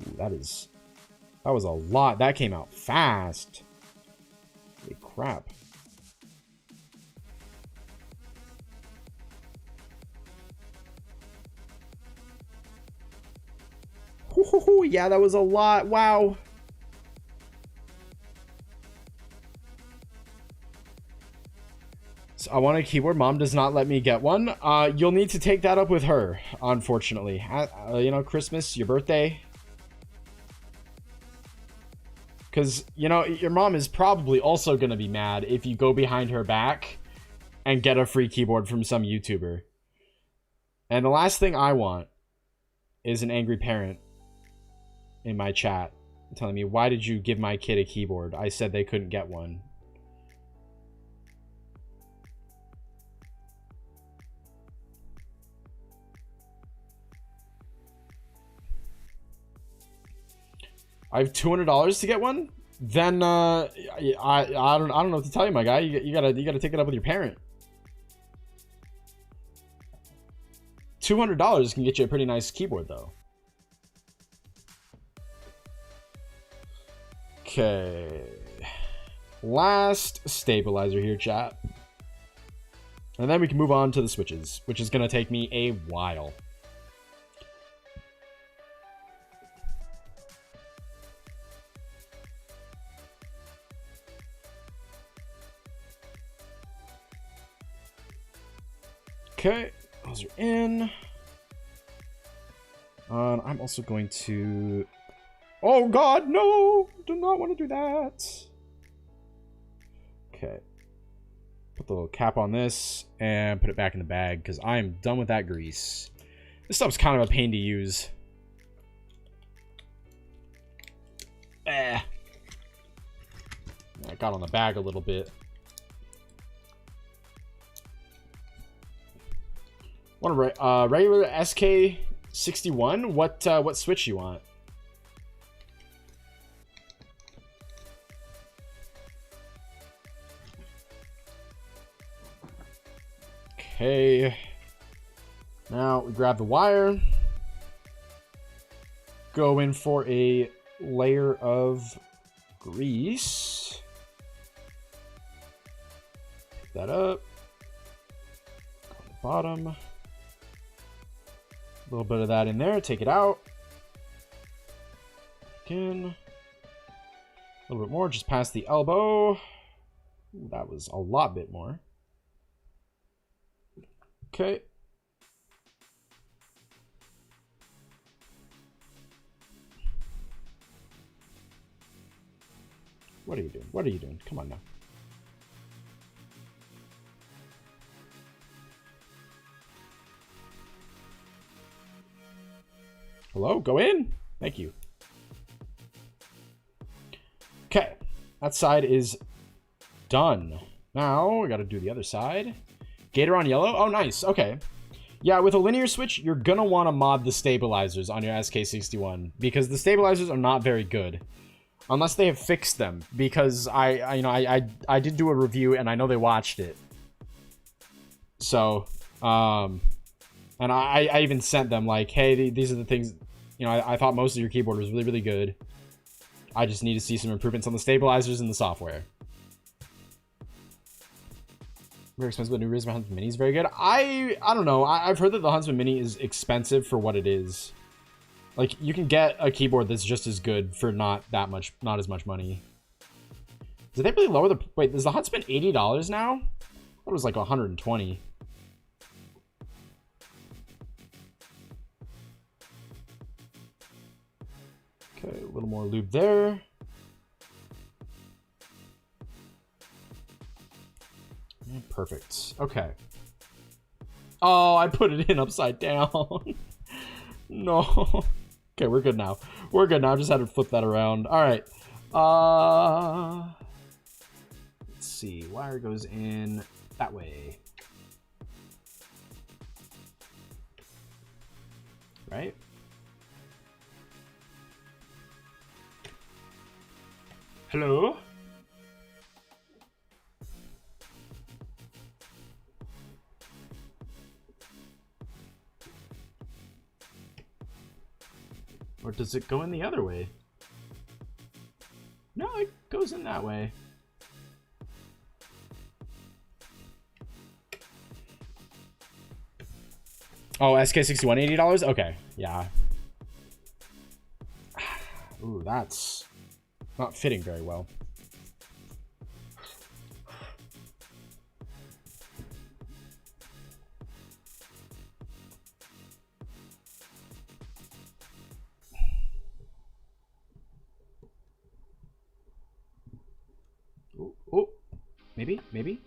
Ooh, that was a lot. That came out fast. Holy crap. Ooh, yeah, that was a lot. Wow. So I want a keyboard. Mom does not let me get one. You'll need to take that up with her, unfortunately. You know, Christmas, your birthday. Because, you know, your mom is probably also going to be mad if you go behind her back and get a free keyboard from some YouTuber. And the last thing I want is an angry parent in my chat telling me, why did you give my kid a keyboard? I said they couldn't get one. I have $200 to get one. Then I don't know what to tell you, my guy. You gotta take it up with your parent. $200 can get you a pretty nice keyboard, though. Okay. Last stabilizer here, chat. And then we can move on to the switches, which is gonna take me a while. Okay, those are in. I'm also going to... Oh god, no! Do not want to do that. Okay. Put the little cap on this and put it back in the bag because I am done with that grease. This stuff's kind of a pain to use. I got on the bag a little bit. Want a regular SK61? What switch you want? Okay. Now we grab the wire. Go in for a layer of grease. Pick that up. On the bottom. A little bit of that in there. Take it out. Again. A little bit more, just past the elbow. Ooh, that was a lot bit more. Okay. What are you doing? What are you doing? Come on now. Hello? Go in? Thank you. Okay. That side is done. Now, we gotta do the other side. Gator on yellow? Oh, nice. Okay. Yeah, with a linear switch, you're gonna want to mod the stabilizers on your SK61 because the stabilizers are not very good unless they have fixed them. Because I did do a review and I know they watched it. So, and I even sent them like, hey, these are the things. You know, I thought most of your keyboard was really, really good. I just need to see some improvements on the stabilizers and the software. Very expensive, but new Rizma Huntsman Mini is very good. I don't know. I've heard that the Huntsman Mini is expensive for what it is. Like, you can get a keyboard that's just as good for not as much money. Did they really lower the... Wait, is the Huntsman $80 now? It was like 120. Okay, a little more lube there. Perfect. Okay. Oh, I put it in upside down. No. Okay, we're good now. We're good now. I just had to flip that around. All right. Let's see. Wire goes in that way. Right? Hello? Or does it go in the other way? No, it goes in that way. Oh, SK61, $80? Okay, yeah. Ooh, that's not fitting very well. Oh, maybe.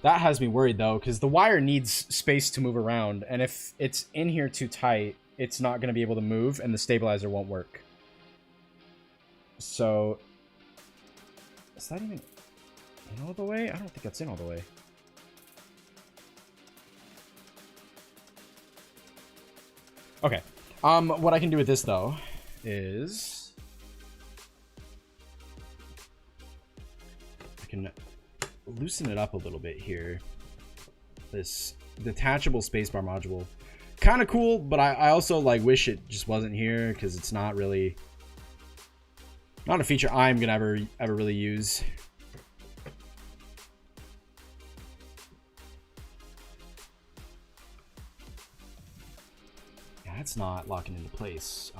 That has me worried though, because the wire needs space to move around, and if it's in here too tight, it's not going to be able to move, and the stabilizer won't work. So, is that even in all the way? I don't think that's in all the way. Okay. What I can do with this though is I can loosen it up a little bit here. This detachable spacebar module, kind of cool, but I also like wish it just wasn't here, because it's not really not a feature I'm gonna ever really use. Yeah, that's not locking into place.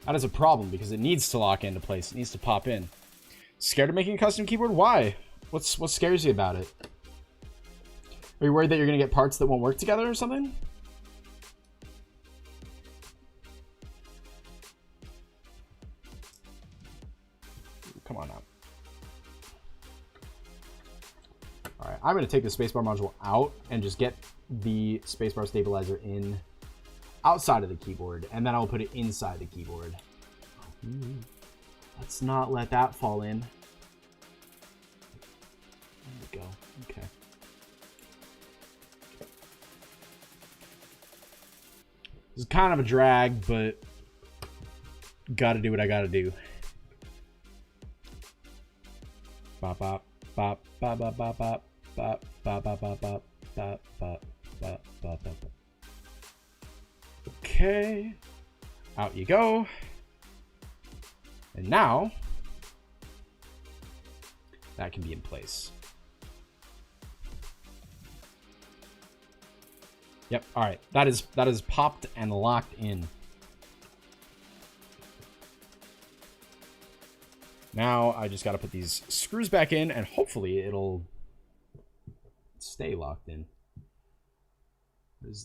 That is a problem, because it needs to lock into place. It needs to pop in. Scared of making a custom keyboard? Why? What scares you about it? Are you worried that you're going to get parts that won't work together or something? Come on now. Alright, I'm going to take the spacebar module out and just get the spacebar stabilizer in outside of the keyboard, and then I'll put it inside the keyboard. Let's not let that fall in. There we go. Okay. This is kind of a drag, but gotta do what I gotta do. Bop bop bop bop bop bop bop bop bop bop bop bop bop bop bop bop bop. Okay, out you go. And now that can be in place. Yep, all right. That is popped and locked in. Now I just got to put these screws back in, and hopefully it'll stay locked in.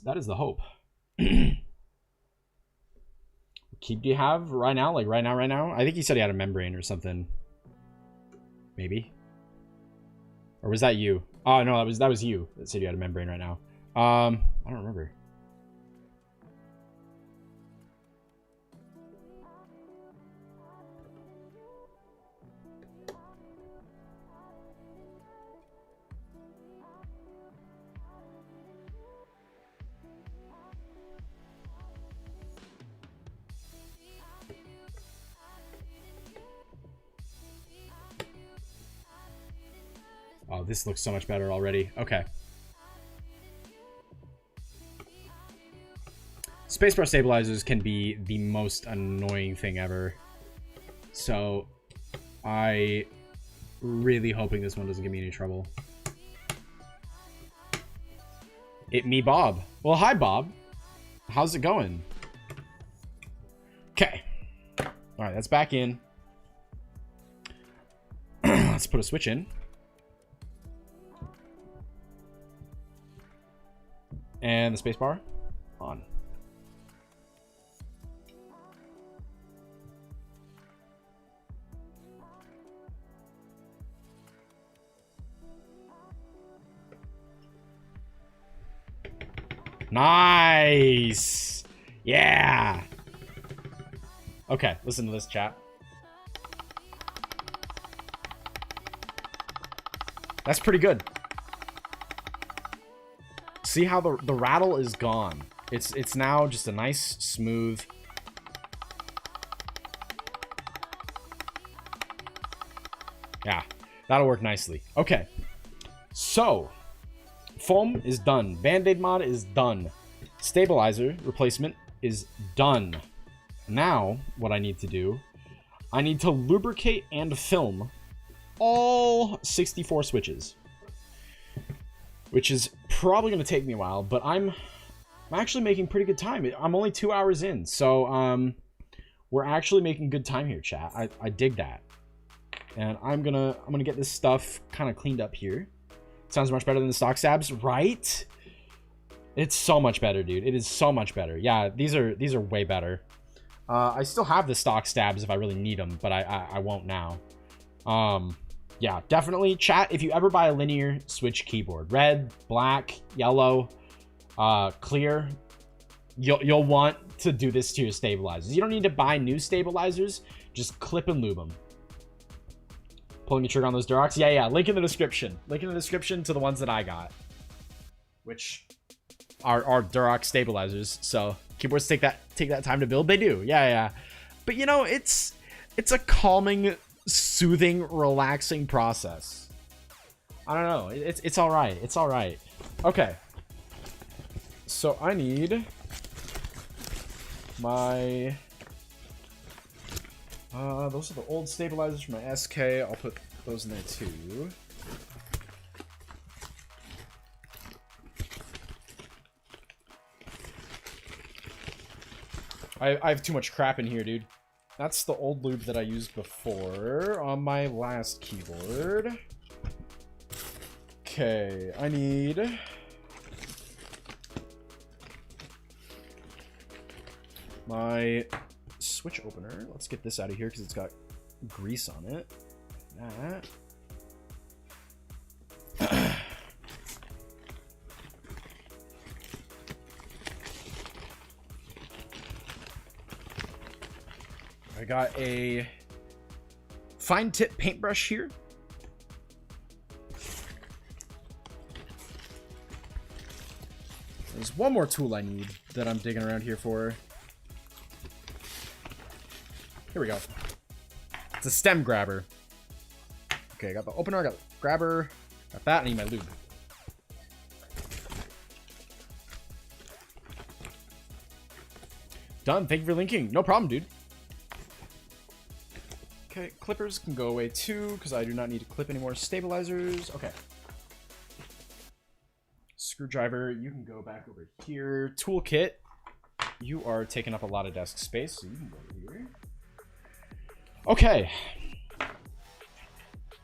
That is the hope. Keep do you have right now? Like right now? I think he said he had a membrane or something. Maybe. Or was that you? Oh no, that was you that said you had a membrane right now. I don't remember. Oh, this looks so much better already. Okay. Spacebar stabilizers can be the most annoying thing ever. So, I really hoping this one doesn't give me any trouble. Me, Bob. Well, hi, Bob. How's it going? Okay. All right, that's back in. Let's put a switch in. And the spacebar on. Nice. Yeah. Okay, listen to this, chat. That's pretty good. See how the rattle is gone. It's now just a nice, smooth. Yeah, that'll work nicely. Okay, so foam is done. Band-Aid mod is done. Stabilizer replacement is done. Now, what I need to do, I need to lubricate and film all 64 switches, which is probably going to take me a while, but I'm actually making pretty good time. I'm only 2 hours in, so we're actually making good time here, chat. I dig that, and I'm gonna get this stuff kind of cleaned up here. Sounds much better than the stock stabs, right? It's so much better, dude. It is so much better. Yeah, these are way better. I still have the stock stabs if I really need them, but I won't now. Yeah, definitely, chat, if you ever buy a linear switch keyboard, red, black, yellow, clear, you'll want to do this to your stabilizers. You don't need to buy new stabilizers, just clip and lube them. Pulling the trigger on those Durocs? Yeah, link in the description. Link in the description to the ones that I got, which are Duroc stabilizers. So keyboards take that time to build. They do, yeah. But you know, it's a calming, soothing, relaxing process. I don't know. It's all right. It's all right. Okay. So I need my those are the old stabilizers for my SK. I'll put those in there too. I have too much crap in here, dude. That's the old lube that I used before on my last keyboard. Okay, I need my switch opener. Let's get this out of here because it's got grease on it. That. I got a fine tip paintbrush here. There's one more tool I need that I'm digging around here for. Here we go. It's a stem grabber. Okay, I got the opener, I got the grabber, got that, I need my lube. Done, thank you for linking. No problem, dude. Okay, clippers can go away too, because I do not need to clip any more stabilizers. Okay. Screwdriver, you can go back over here. Toolkit, you are taking up a lot of desk space, so you can go here. Okay.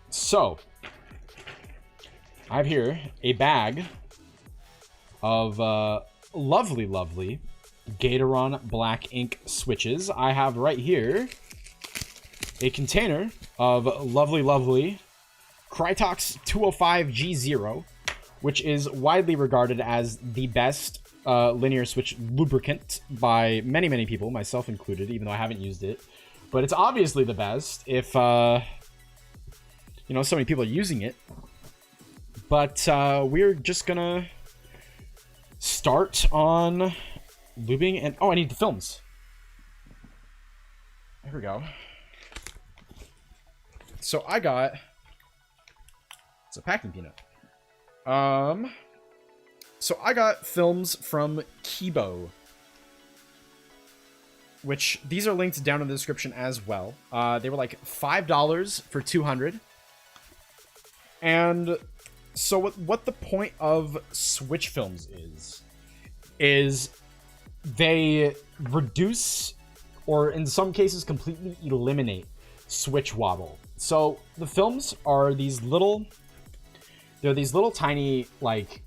So, I have here a bag of lovely Gatoron black ink switches. I have right here a container of lovely Krytox 205G0, which is widely regarded as the best linear switch lubricant by many people, myself included, even though I haven't used it. But it's obviously the best if, you know, so many people are using it. But we're just gonna start on lubing and... Oh, I need the films. There we go. So I got... It's a packing peanut. So I got films from Kibo, which these are linked down in the description as well. They were like $5 for 200. And so what the point of switch films is they reduce, or in some cases completely eliminate, switch wobble. So the films are these little, they're these little tiny, like,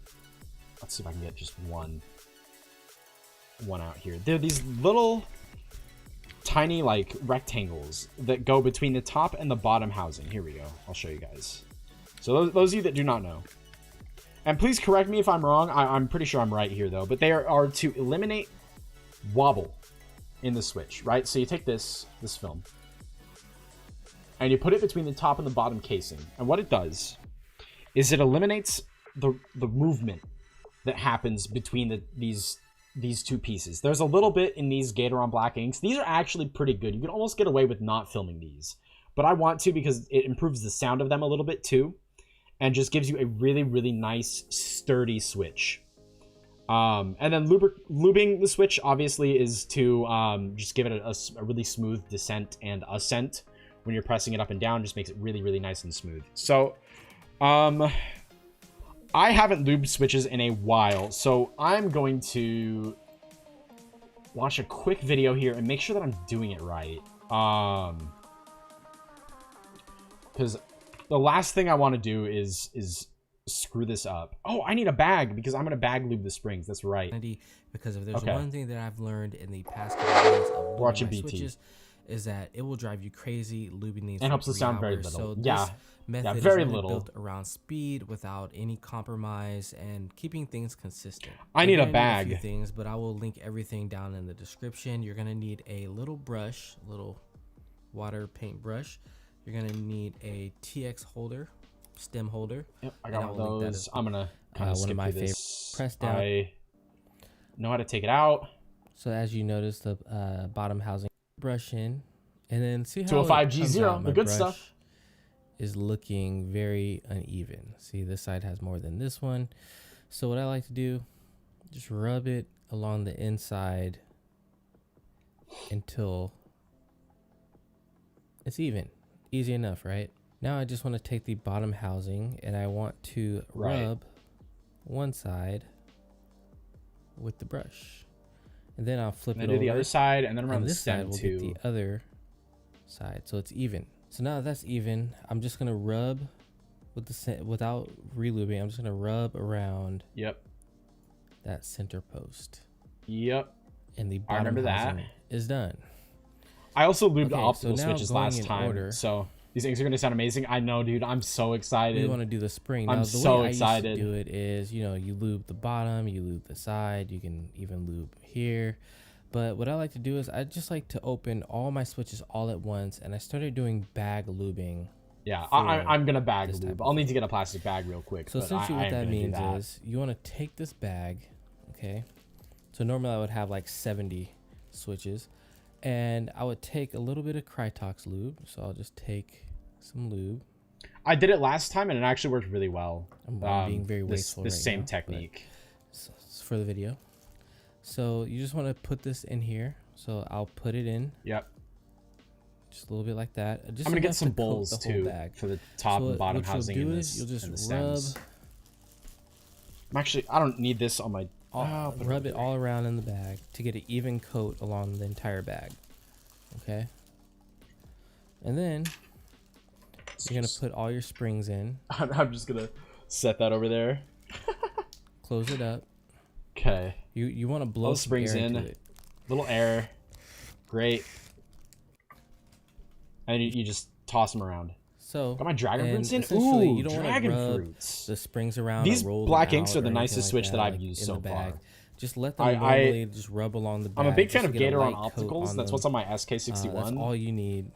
let's see if I can get just one out here. They're these little tiny, like, rectangles that go between the top and the bottom housing. Here we go. I'll show you guys. So those of you that do not know, and please correct me if I'm wrong. I'm pretty sure I'm right here though, but they are to eliminate wobble in the Switch, right? So you take this film and you put it between the top and the bottom casing, and what it does is it eliminates the movement that happens between these two pieces. There's a little bit in these Gatoron Black inks. These are actually pretty good. You can almost get away with not filming these, but I want to because it improves the sound of them a little bit too, and just gives you a really, really nice, sturdy Switch. And then lubing the Switch, obviously, is to just give it a really smooth descent and ascent. When you're pressing it up and down, just makes it really, really nice and smooth. So, I haven't lubed Switches in a while, so I'm going to watch a quick video here and make sure that I'm doing it right. Because the last thing I want to do is screw this up. Oh, I need a bag because I'm going to bag lube the springs. That's right. Because if there's one thing that I've learned in the past couple days of watching my BT Switches, is that it will drive you crazy lubing these. And helps the sound very little. So yeah, this method is very really little. built around speed without any compromise and keeping things consistent. I need a bag. Need a few things, but I will link everything down in the description. You're gonna need a little brush, little water paint brush. You're gonna need a TX holder, stem holder. Yep, I got one of those. I'm gonna kind of skip my through this. Press down. I know how to take it out. So as you notice, the bottom housing brush in, and then see how 205G0, the good stuff, is looking very uneven. See, this side has more than this one. So what I like to do, just rub it along the inside until it's even. Easy enough, right? Now I just want to take the bottom housing and I want to rub one side with the brush. And then I'll flip it over. Do the other side, and then around the stem too. too. We'll get the other side, so it's even. So now that that's even, I'm just gonna rub with the without relubing. I'm just gonna rub around. Yep. That center post. Yep. And the bottom housing is done. I also lubed the optical switches last time, so these things are gonna sound amazing. I know, dude. I'm so excited. We want to do the spring. Now, I'm so excited. To do it is, you know, you lube the bottom, you lube the side, you can even lube here. But what I like to do is I just like to open all my switches all at once, and I started doing bag lubing. Yeah, I'm gonna bag lube. I'll need to get a plastic bag real quick. So essentially what that means is you want to take this bag, okay? So normally I would have like 70 switches, and I would take a little bit of Krytox lube. So I'll just take some lube. I did it last time and it actually worked really well. I'm being very wasteful this same technique. So it's for the video. So you just want to put this in here. So I'll put it in. Yep. Just a little bit like that. Just I'm gonna get some bowls too for the top and bottom housing in this. You'll just and the stems. Rub. I don't need this on my. Rub it all around in the bag to get an even coat along the entire bag. Okay. And then you're gonna put all your springs in. I'm just gonna set that over there. Close it up. Okay. You want to blow springs in. It. Little air. Great. And you just toss them around. So got my dragon fruits in. Ooh, you don't dragon fruits. The springs around. These black inks are the nicest switch that I've used so far. Just let them normally just rub along the bag. I'm a big fan of Gatoron opticals. That's what's on my SK64. That's all you need,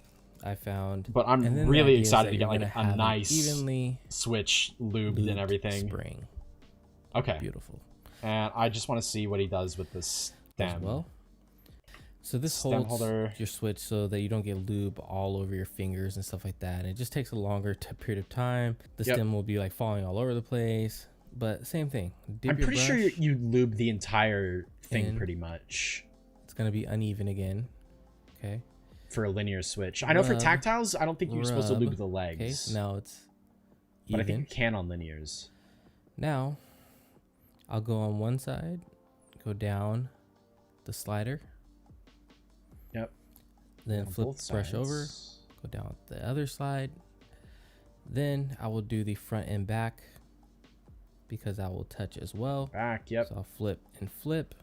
I found. But I'm really excited to get like a nice evenly switch lubed and everything. Spring. Okay. Beautiful. And I just want to see what he does with this stem. Well, so this holds your switch so that you don't get lube all over your fingers and stuff like that. And it just takes a longer period of time. The stem will be like falling all over the place. But same thing. I'm pretty sure you lube the entire thing pretty much. It's going to be uneven again. Okay. For a linear switch. I know for tactiles, I don't think you're supposed to lube the legs. Okay, so now it's even. But I think you can on linears. Now, I'll go on one side, go down the slider. Yep. Then flip the brush over, Go down the other side. Then I will do the front and back because I will touch as well. Back, yep. So I'll flip and flip,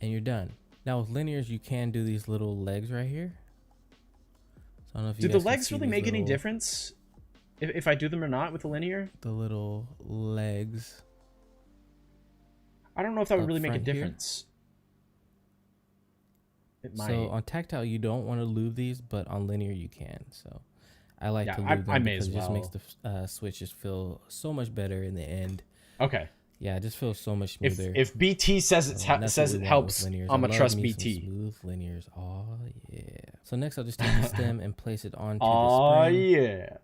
and you're done. Now with linears, you can do these little legs right here. So I don't know if you do the guys can legs see really these make any little- difference if I do them or not with the linear? The little legs. I don't know if that would Up really make a front here. difference. It might. So on tactile, you don't want to lube these, but on linear, you can. So I like to lube them I may because as it just well. makes the switches feel so much better in the end. Okay. Yeah, it just feels so much smoother. If BT says So it that's what says we it want helps, with linears. I'm I gonna love trust me some BT. Smooth linears. Oh yeah. So next, I'll just take the stem and place it onto Oh the spring yeah.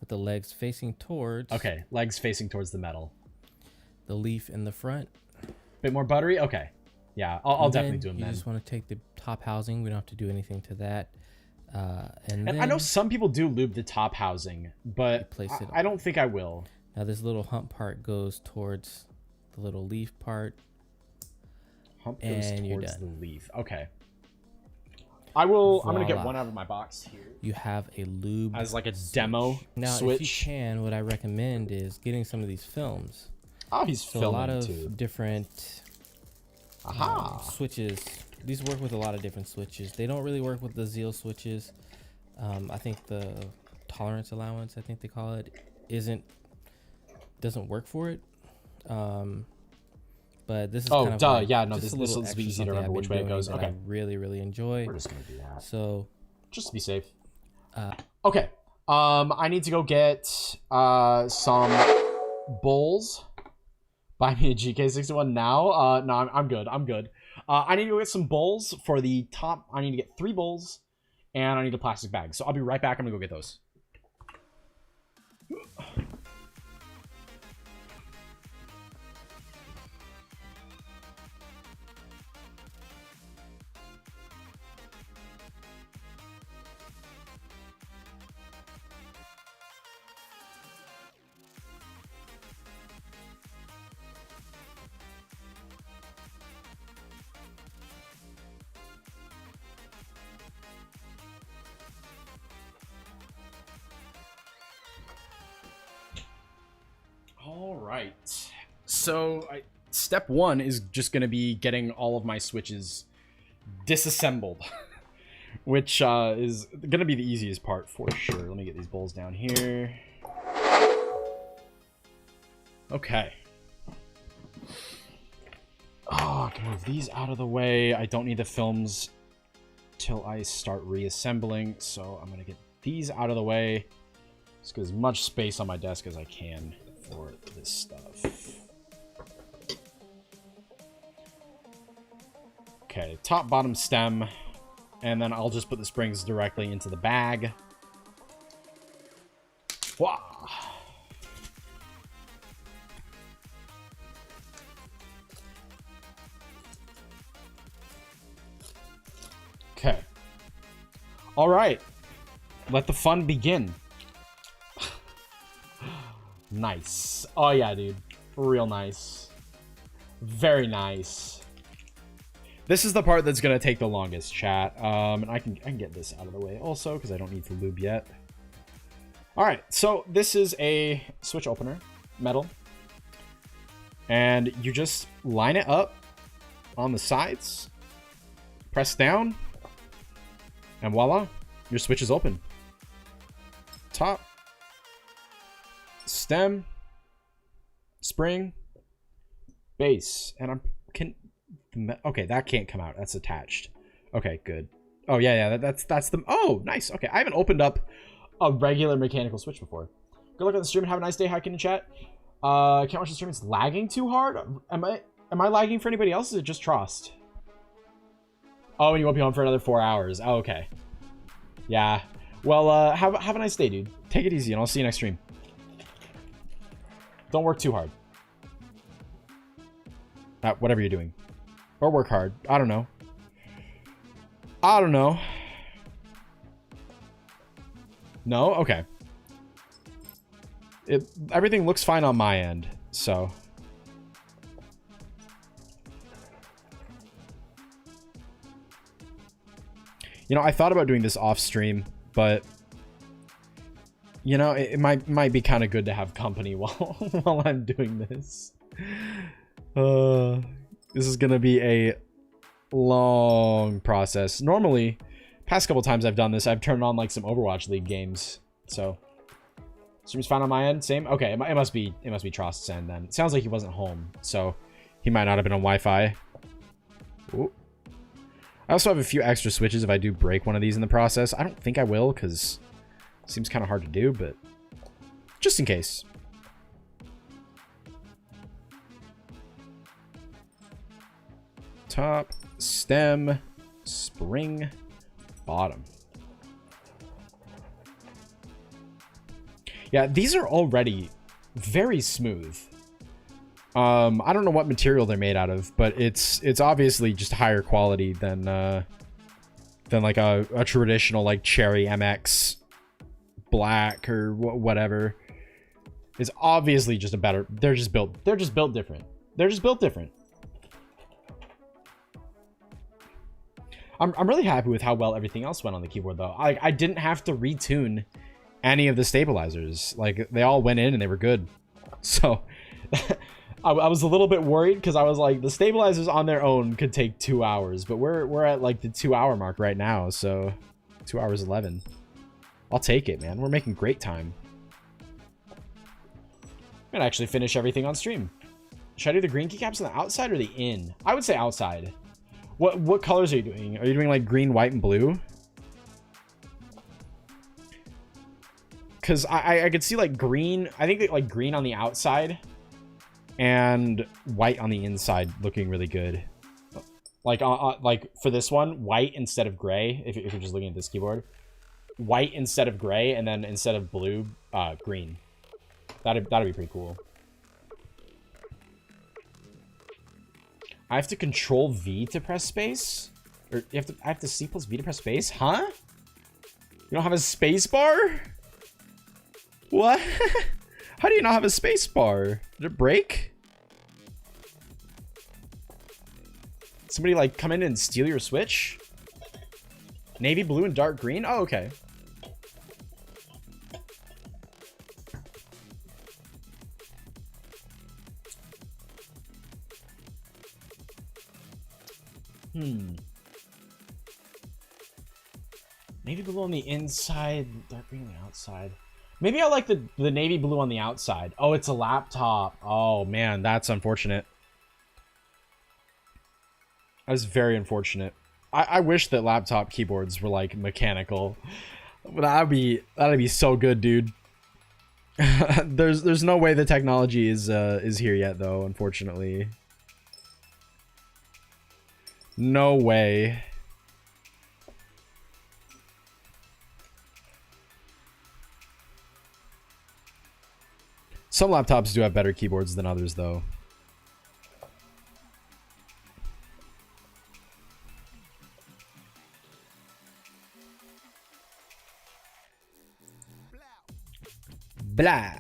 with the legs facing towards. Okay, legs facing towards the metal. The leaf in the front. Bit more buttery. Okay. Yeah, I'll And definitely then do them you then. just want to take the top housing. We don't have to do anything to that. And And then I know some people do lube the top housing, but place it I don't think I will. now this little hump part goes towards the little leaf part. Hump goes And you're towards the done. leaf. Okay. I'm gonna get Voila. one out of my box here You have a lube as like a switch. demo Now, switch. if you can, what I recommend is getting some of these films. Oh, he's So filming a lot of too. different Aha. switches. These work with a lot of different switches. They don't really work with the Zeal switches. I think the tolerance allowance, I think they call it, doesn't work for it. But this is Oh, kind of duh. like Yeah, no, just a this little will be extra easy to something remember I've which been way it doing goes. that Okay. I really, really enjoy. We're just gonna do that. So Just to be safe. Uh, Okay. I need to go get some bowls. Buy me a GK61 now. No, I'm good. I'm good. I need to go get some bowls for the top. I need to get 3 bowls, and I need a plastic bag. So I'll be right back. I'm gonna go get those. All right. So step 1 is just going to be getting all of my switches disassembled, which is going to be the easiest part for sure. Let me get these bowls down here. Okay. Oh, I can move these out of the way. I don't need the films till I start reassembling, so I'm going to get these out of the way. Just get as much space on my desk as I can for this stuff. Okay, top, bottom, stem. And then I'll just put the springs directly into the bag. Wah! Okay. All right. Let the fun begin. Nice. Oh yeah, dude. Real nice. Very nice. This is the part that's gonna take the longest, chat. And I can get this out of the way also because I don't need to lube yet. All right, so this is a switch opener, metal, and you just line it up on the sides, press down, and voila, your switch is open. Top, stem, spring, base, and okay, that can't come out. That's attached. Okay, good. Oh yeah, that's the. Oh, nice. Okay, I haven't opened up a regular mechanical switch before. Good luck on the stream and have a nice day. Hiking in chat. Can't watch the stream. It's lagging too hard. Am I lagging for anybody else? Or is it just Trost? Oh, and you won't be home for another 4 hours. Oh, okay. Yeah. Well, have a nice day, dude. Take it easy, and I'll see you next stream. Don't work too hard. Whatever you're doing. Or work hard. I don't know. I don't know. No? Okay. Everything looks fine on my end, so. You know, I thought about doing this off stream, but you know, it might be kind of good to have company while I'm doing this. This is gonna be a long process. Normally, past couple times I've done this, I've turned on like some Overwatch League games. So, stream's fine on my end. Same. Okay, it must be Trost's end then. It sounds like he wasn't home, so he might not have been on Wi-Fi. Ooh. I also have a few extra switches if I do break one of these in the process. I don't think I will, because it seems kind of hard to do, but just in case. Top, stem, spring, bottom. Yeah, these are already very smooth. I don't know what material they're made out of, but it's obviously just higher quality than like a traditional like Cherry MX black or whatever. It's obviously just a better. They're just built different. They're just built different. I'm really happy with how well everything else went on the keyboard though. I didn't have to retune any of the stabilizers. Like they all went in and they were good. So I was a little bit worried because I was like, the stabilizers on their own could take 2 hours, but we're at like the 2-hour mark right now. So 2 hours 11. I'll take it, man. We're making great time. I'm gonna actually finish everything on stream. Should I do the green keycaps on the outside or the in? I would say outside. What colors are you doing? Are you doing like green, white, and blue? Because I could see like green. I think that like green on the outside and white on the inside looking really good. Like for this one, white instead of gray. If you're just looking at this keyboard, white instead of gray, and then instead of blue, green. That'd be pretty cool. I have to control V to press space? Or I have to C plus V to press space? Huh? You don't have a space bar? What? How do you not have a space bar? Did it break? Somebody like come in and steal your Switch? Navy blue and dark green? Oh, okay. Navy blue on the inside, dark green on the outside. Maybe I like the navy blue on the outside. Oh, it's a laptop. Oh, man, that's unfortunate. That's very unfortunate. I wish that laptop keyboards were like mechanical. That'd be so good, dude. There's no way the technology is here yet, though, unfortunately. No way. Some laptops do have better keyboards than others, though. Blah.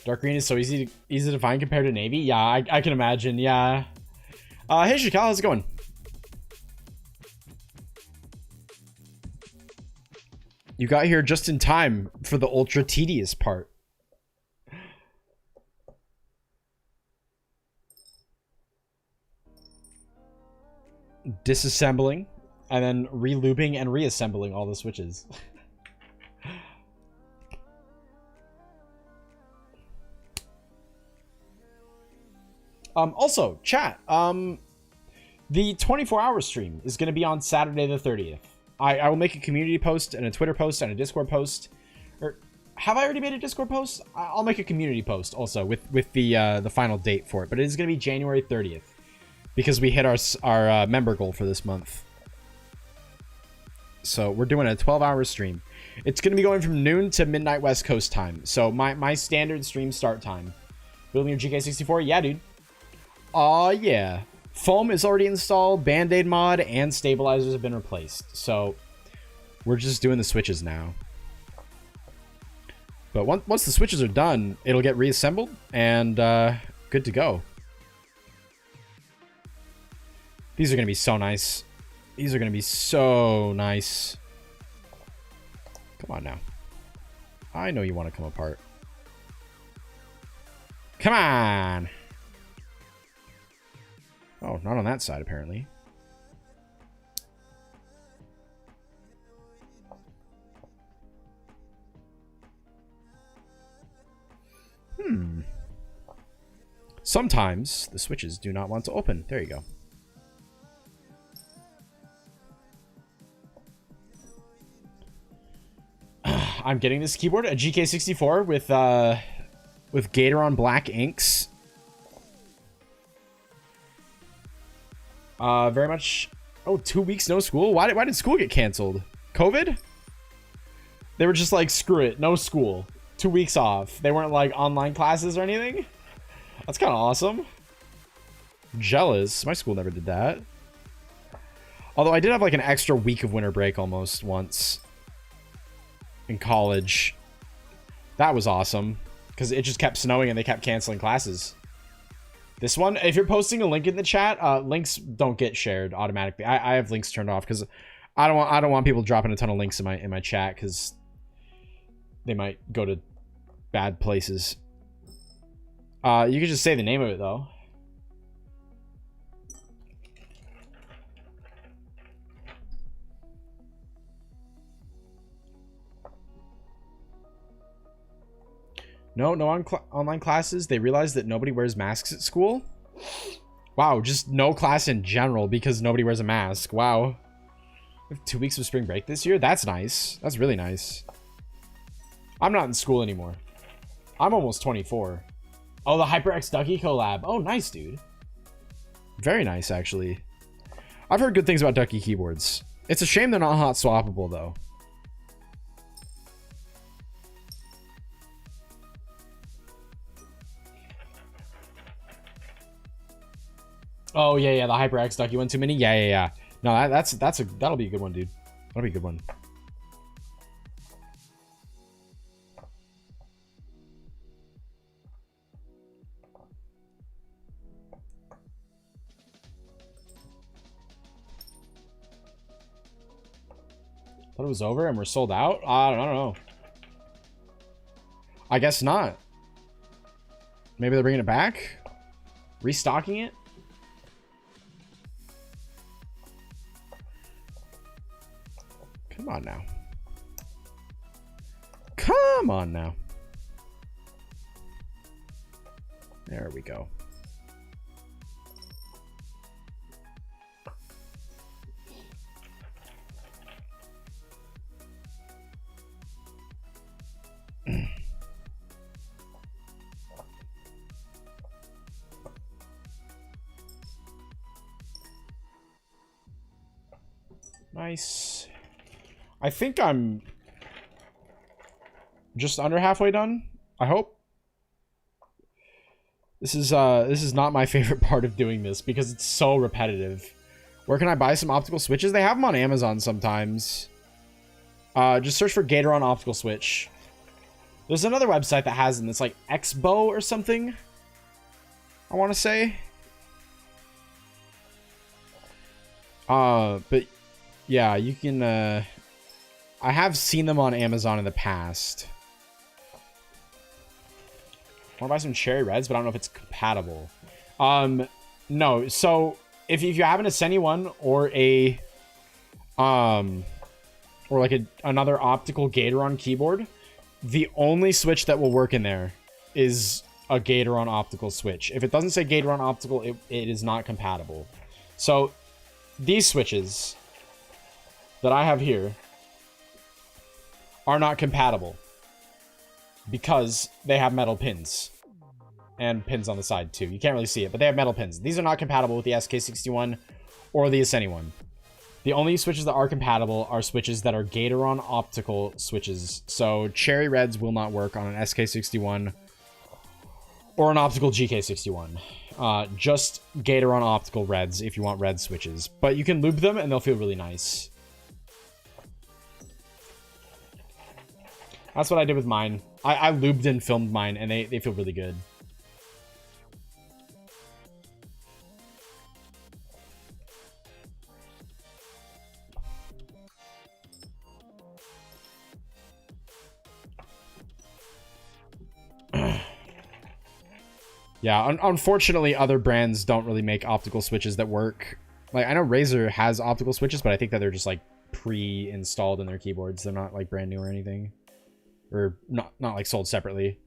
Dark green is so easy to find compared to navy. Yeah, I can imagine. Yeah. Hey, Shikal, how's it going? You got here just in time for the ultra tedious part. Disassembling and then re-lubing and reassembling all the switches. Also, chat, the 24-hour stream is going to be on Saturday the 30th. I will make a community post and a Twitter post and a Discord post. Or have I already made a Discord post? I'll make a community post also with the final date for it. But it is going to be January 30th because we hit our member goal for this month. So we're doing a 12-hour stream. It's going to be going from noon to midnight West Coast time. So my standard stream start time. Building your GK64? Yeah, dude. Aw, yeah. Foam is already installed, Band-Aid mod, and stabilizers have been replaced. So we're just doing the switches now. But once the switches are done, it'll get reassembled and good to go. These are going to be so nice. These are going to be so nice. Come on now. I know you want to come apart. Come on. Oh, not on that side, apparently. Sometimes the switches do not want to open. There you go. I'm getting this keyboard, a GK64 with Gatoron black inks. Very much. Oh, 2 weeks no school. Why did school get canceled? COVID? They were just like, screw it, no school. 2 weeks off. They weren't like online classes or anything. That's kind of awesome. Jealous. My school never did that. Although I did have like an extra week of winter break almost once in college. That was awesome because it just kept snowing and they kept canceling classes. This one, if you're posting a link in the chat, links don't get shared automatically. I have links turned off because I don't want people dropping a ton of links in my chat because they might go to bad places. You could just say the name of it though. No online classes. They realized that nobody wears masks at school. Wow, just no class in general because nobody wears a mask. Wow. We have 2 weeks of spring break this year. That's nice. That's really nice. I'm not in school anymore. I'm almost 24. Oh, the HyperX Ducky collab. Oh, nice, dude. Very nice, actually. I've heard good things about Ducky keyboards. It's a shame they're not hot swappable, though. Oh, yeah, the HyperX Ducky one too many. Yeah. No, that'll be a good one, dude. That'll be a good one. Thought it was over and we're sold out? I don't know. I guess not. Maybe they're bringing it back? Restocking it? Come on now. Come on now. There we go. Nice. I think I'm just under halfway done. I hope. This is not my favorite part of doing this because it's so repetitive. Where can I buy some optical switches? They have them on Amazon sometimes. Just search for Gatoron optical switch. There's another website that has them. It's like Exbo or something, I want to say. But yeah, you can, I have seen them on Amazon in the past. I want to buy some cherry reds, but I don't know if it's compatible. No, so if you have an Asceni one or a, or like another optical Gatoron keyboard, the only switch that will work in there is a Gatoron optical switch. If it doesn't say Gatoron optical, it is not compatible. So these switches that I have here are not compatible because they have metal pins and pins on the side too. You can't really see it, but they have metal pins. These are not compatible with the SK61 or the Asceni one. The only switches that are compatible are switches that are Gatoron optical switches. So cherry reds will not work on an SK61 or an optical GK61. Just Gatoron optical reds if you want red switches. But you can lube them and they'll feel really nice. That's what I did with mine. I lubed and filmed mine and they feel really good. Yeah, unfortunately, other brands don't really make optical switches that work. Like, I know Razer has optical switches, but I think that they're just, like, pre-installed in their keyboards. They're not, like, brand new or anything. Or not like, sold separately.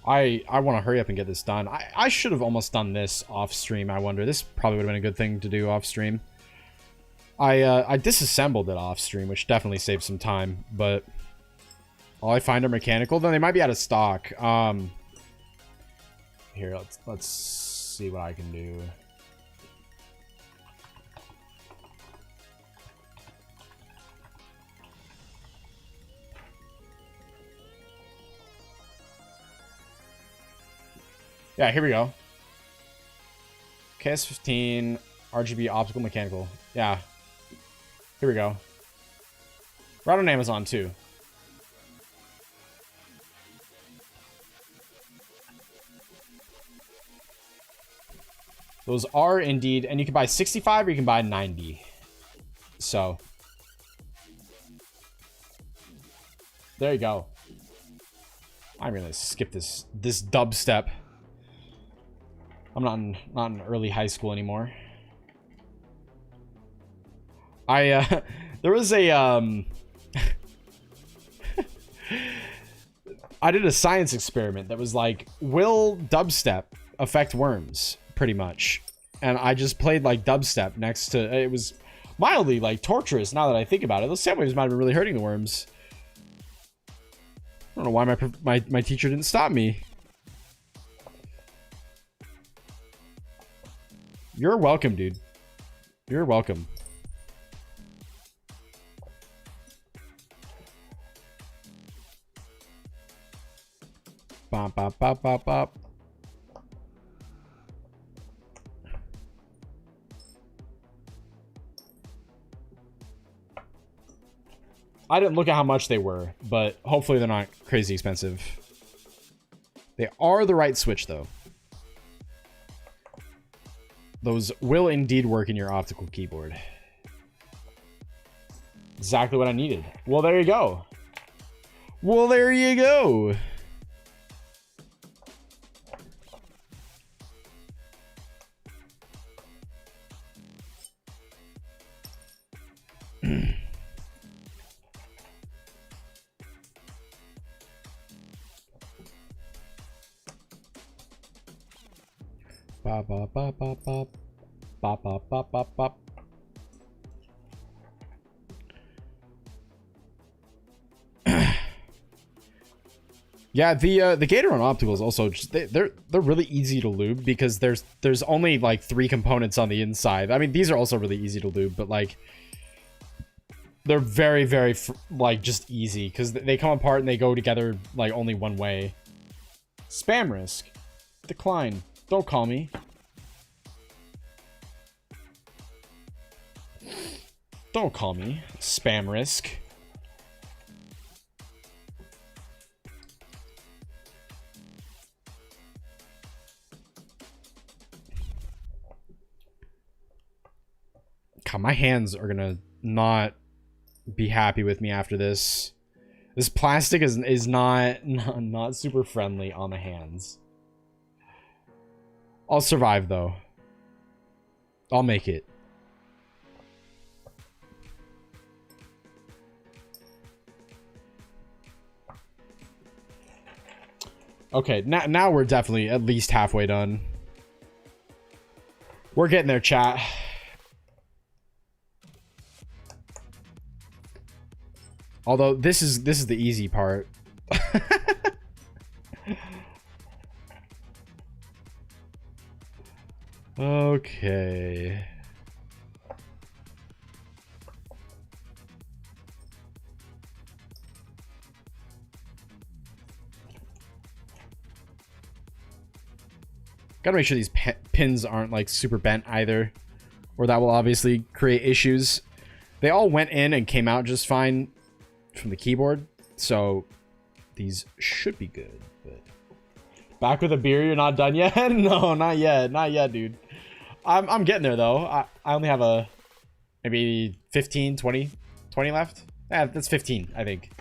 I want to hurry up and get this done. I should have almost done this off stream, I wonder. This probably would have been a good thing to do off stream. I disassembled it off stream, which definitely saved some time, but all I find are mechanical. Then they might be out of stock. Here, let's see what I can do. Yeah, here we go. KS15, RGB optical mechanical. Yeah. Here we go. We're out on Amazon too. Those are indeed, and you can buy 65 or you can buy 90. So. There you go. I'm gonna skip this dubstep. I'm not in early high school anymore. There was a I did a science experiment that was like, will dubstep affect worms? Pretty much. And I just played like dubstep next to it. Was mildly like torturous now that I think about it. Those sound waves might have been really hurting the worms. I don't know why my teacher didn't stop me. You're welcome, dude. You're welcome. Bop, bop, bop, bop, bop. I didn't look at how much they were, but hopefully they're not crazy expensive. They are the right switch, though. Those will indeed work in your optical keyboard. Exactly what I needed. Well, there you go. Well, there you go. Bop, bop, bop, bop, bop. Bop, bop, bop, bop, bop. Yeah, the Gator on opticals also just, they're really easy to lube because there's only like 3 components on the inside. I mean, these are also really easy to lube, but like they're very like just easy because they come apart and they go together like only one way. Spam risk. Decline. Don't call me. Don't call me. Spam risk. God, my hands are gonna not be happy with me after this. This plastic is not super friendly on the hands. I'll survive though. I'll make it. Okay, now we're definitely at least halfway done. We're getting there, chat. Although this is the easy part. Okay. Gotta make sure these pins aren't like super bent either, or that will obviously create issues. They all went in and came out just fine from the keyboard, so these should be good. But Back with a beer, you're not done yet? No, not yet. Not yet, dude. I'm getting there, though. I only have a... maybe 15, 20 left? Yeah, that's 15, I think.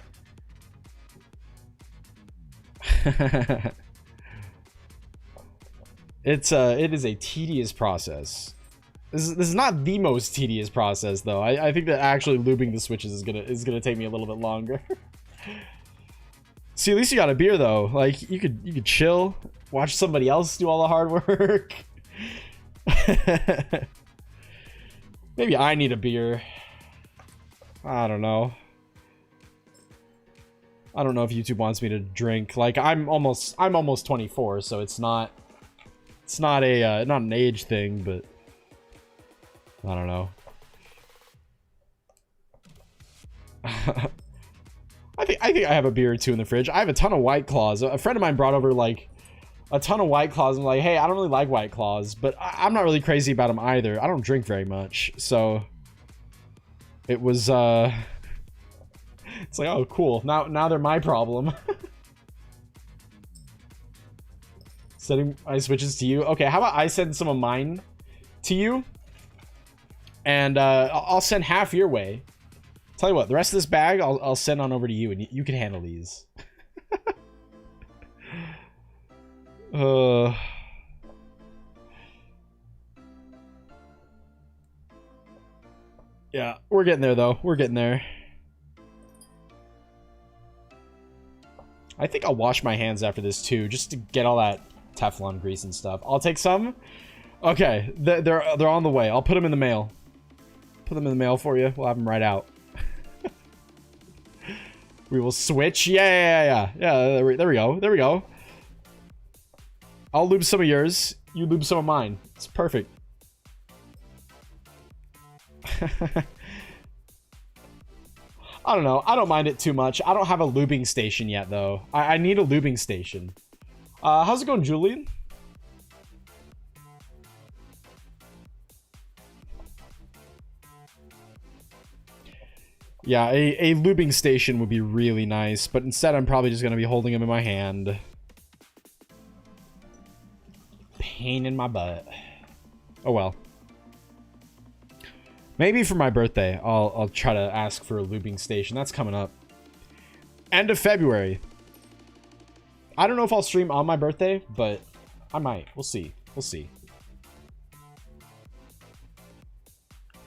It is a tedious process. This is not the most tedious process, though. I think that actually lubing the switches is gonna take me a little bit longer. See, at least you got a beer, though. Like, you could chill, watch somebody else do all the hard work. Maybe I need a beer. I don't know. I don't know if YouTube wants me to drink. Like, I'm almost 24, so it's not not an age thing, but I don't know. I think I have a beer or two in the fridge. I have a ton of White Claws. A friend of mine brought over like a ton of White Claws. I'm like, hey, I don't really like White Claws, but I'm not really crazy about them either. I don't drink very much, so it was it's like, oh, cool. Now they're my problem. Sending my switches to you. Okay, how about I send some of mine to you, and I'll send half your way. Tell you what, the rest of this bag I'll send on over to you, and you can handle these. Yeah, we're getting there, though. We're getting there. I think I'll wash my hands after this, too, just to get all that Teflon grease and stuff. I'll take some. Okay, they're on the way. I'll put them in the mail. Put them in the mail for you. We'll have them right out. We will switch. Yeah. There we go. There we go. I'll lube some of yours. You lube some of mine. It's perfect. I don't know. I don't mind it too much. I don't have a lubing station yet, though. I need a lubing station. How's it going, Julian? Yeah, a lubing station would be really nice, but instead I'm probably just going to be holding them in my hand. Pain in my butt. Oh well. Maybe for my birthday, I'll try to ask for a lubing station. That's coming up. End of February. I don't know if I'll stream on my birthday, but I might. We'll see. We'll see.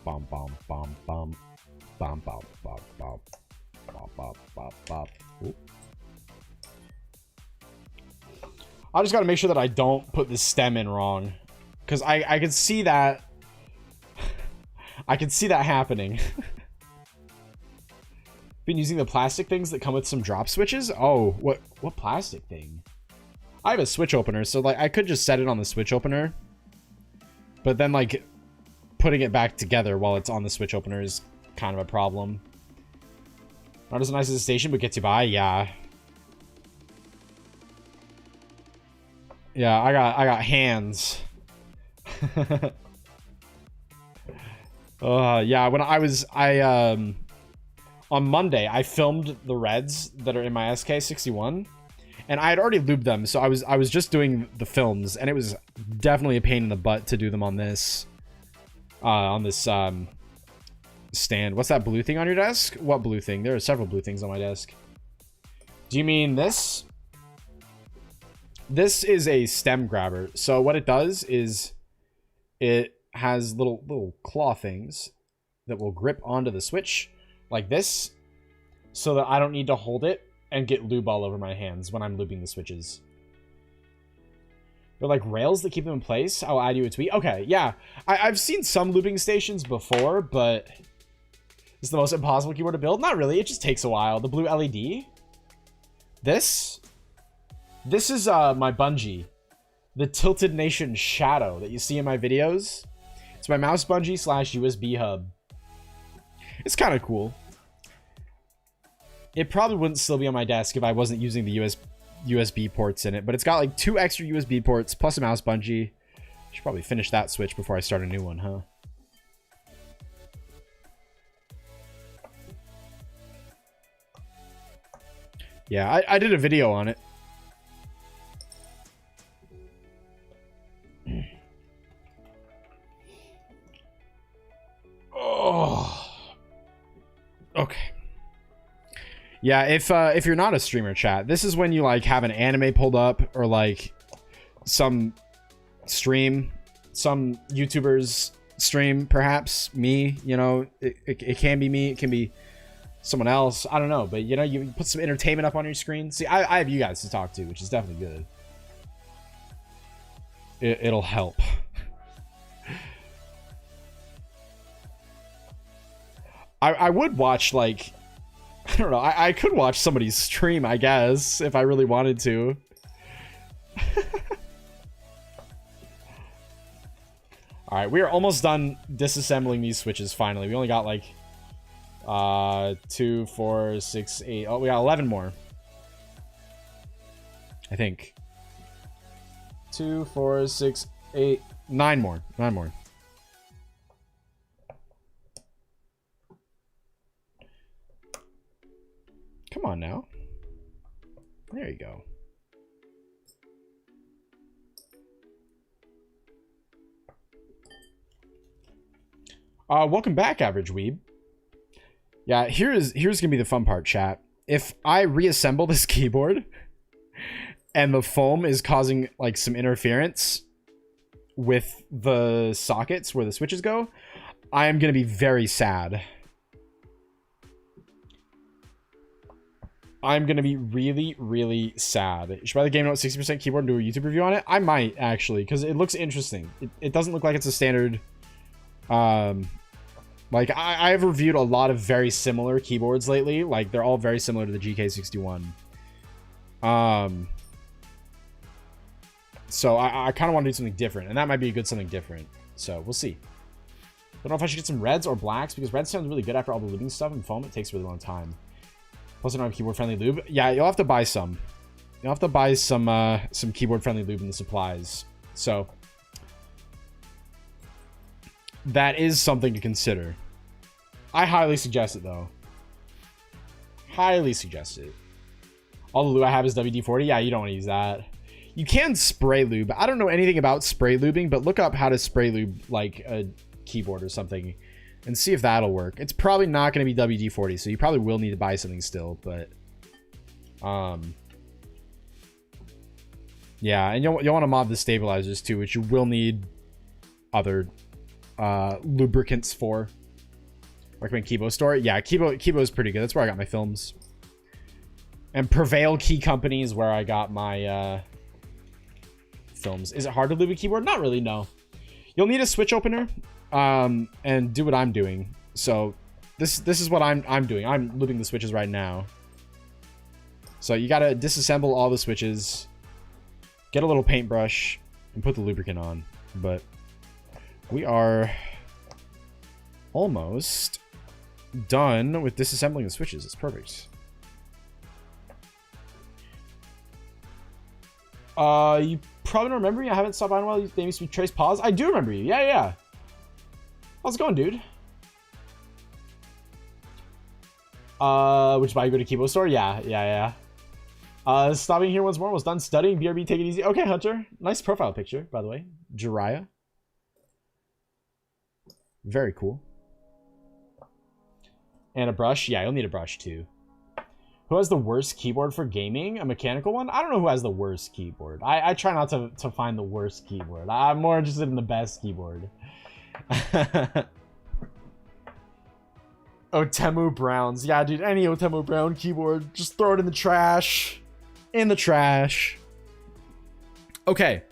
Bom, bom, bom, bom. Bom, bom, bom, bom. Bom, bom, bom, bom. Ooh. I just got to make sure that I don't put the stem in wrong. Because I can see that. I can see that happening. Been using the plastic things that come with some drop switches? Oh, what plastic thing? I have a switch opener, so like I could just set it on the switch opener. But then like putting it back together while it's on the switch opener is kind of a problem. Not as nice as a station, but gets you by. Yeah. Yeah, I got hands. Yeah, when on Monday I filmed the reds that are in my SK64, and I had already lubed them, so I was just doing the films, and it was definitely a pain in the butt to do them on this stand. What's that blue thing on your desk? What blue thing? There are several blue things on my desk. Do you mean this? This is a stem grabber. So what it does is it has little claw things that will grip onto the switch like this, so that I don't need to hold it and get lube all over my hands when I'm lubing the switches. They're like rails that keep them in place. I'll add you a tweet. Okay, yeah. I've seen some lubing stations before, but it's the most impossible keyboard to build. Not really. It just takes a while. The blue LED. This is my bungee. The Tilted Nation Shadow that you see in my videos. It's my mouse bungee / USB hub. It's kind of cool. It probably wouldn't still be on my desk if I wasn't using the USB ports in it, but it's got like 2 extra USB ports plus a mouse bungee. Should probably finish that switch before I start a new one, huh? Yeah, I did a video on it. Yeah, if you're not a streamer, chat, this is when you like have an anime pulled up or like some stream, some YouTubers stream, perhaps me, you know, it can be me, it can be someone else, I don't know, but you know, you put some entertainment up on your screen. See, I have you guys to talk to, which is definitely good. It'll help. I would watch, like, I don't know, I could watch somebody's stream, I guess, if I really wanted to. Alright, we are almost done disassembling these switches, finally. We only got, like, 2, 4, 6, 8... Oh, we got 11 more. I think. 2, 4, 6, 8... 9 more. 9 more. Come on now. There you go. Welcome back, Average Weeb. Yeah, here's gonna be the fun part, chat. If I reassemble this keyboard and the foam is causing like some interference with the sockets where the switches go, I am gonna be very sad. I'm gonna be really, really sad. You should buy the Game Note 60% keyboard and do a YouTube review on it. I might actually, because it looks interesting. It doesn't look like it's a standard. Like I've reviewed a lot of very similar keyboards lately. Like they're all very similar to the GK64. So I kind of want to do something different, and that might be a good something different. So we'll see. Don't know if I should get some reds or blacks, because red sounds really good after all the lubing stuff, and foam, it takes a really long time. Plus I don't have keyboard friendly lube. Yeah, you'll have to buy some. You'll have to buy some keyboard friendly lube in the supplies. So that is something to consider. I highly suggest it, though. Highly suggest it. All the lube I have is WD-40. Yeah, you don't want to use that. You can spray lube. I don't know anything about spray lubing, but look up how to spray lube, like, a keyboard or something, and see if that'll work. It's probably not going to be WD-40, so you probably will need to buy something still, but... yeah, and you'll want to mod the stabilizers, too, which you will need other... lubricants for. Recommend Kibo store. Yeah, Kibo is pretty good. That's where I got my films. And Prevail Key Company is where I got my films. Is it hard to lube a keyboard? Not really, no. You'll need a switch opener and do what I'm doing. So this is what I'm doing. I'm lubing the switches right now. So you gotta disassemble all the switches, get a little paintbrush, and put the lubricant on. But we are almost done with disassembling the switches. It's perfect. You probably don't remember me. I haven't stopped by in a while. They used to be Trace Paws. I do remember you. Yeah, yeah. How's it going, dude? Would you buy you go to Kibo store? Yeah, yeah, yeah. Stopping here once more. Was done studying. BRB, take it easy. Okay, Hunter. Nice profile picture, by the way. Jiraiya. Very cool. And a brush. Yeah, you'll need a brush too. Who has the worst keyboard for gaming? A mechanical one? I don't know who has the worst keyboard. I try not to find the worst keyboard. I'm more interested in the best keyboard. Otemu Browns. Yeah, dude, any Otemu Brown keyboard. Just throw it in the trash. In the trash. Okay.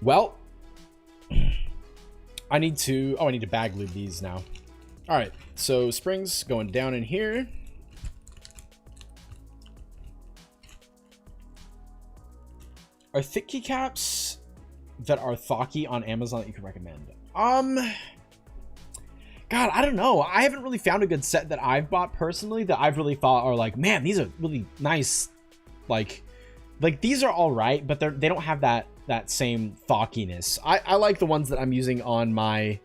Well, I need to bag lube these now. All right, so springs going down in here. Are thick keycaps that are thocky on Amazon that you can recommend? God, I don't know. I haven't really found a good set that I've bought personally that I've really thought are like, man, these are really nice. Like these are all right, but they don't have that same thockiness. I like the ones that I'm using on my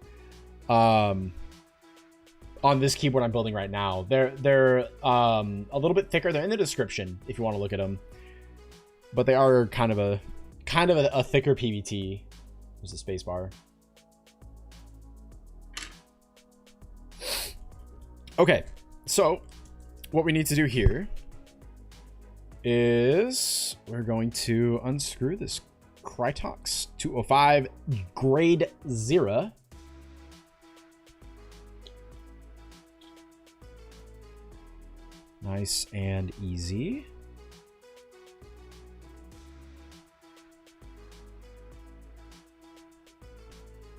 on this keyboard I'm building right now. They're a little bit thicker. They're in the description if you want to look at them, but they are kind of a thicker PVT. There's a space bar. Okay, so what we need to do here is we're going to unscrew this Krytox 205 grade 0. Nice and easy.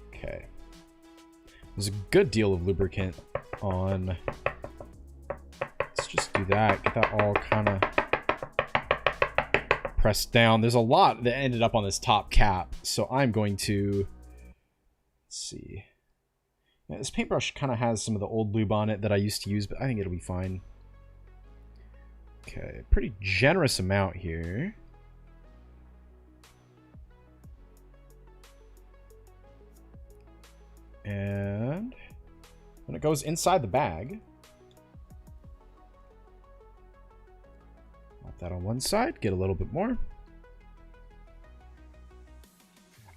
Okay. There's a good deal of lubricant on. Let's just do that. Get that all kind of pressed down. There's a lot that ended up on this top cap. So I'm going to... Let's see. Yeah, this paintbrush kind of has some of the old lube on it that I used to use, but I think it'll be fine. Okay, pretty generous amount here. And when it goes inside the bag, pop that on one side, get a little bit more.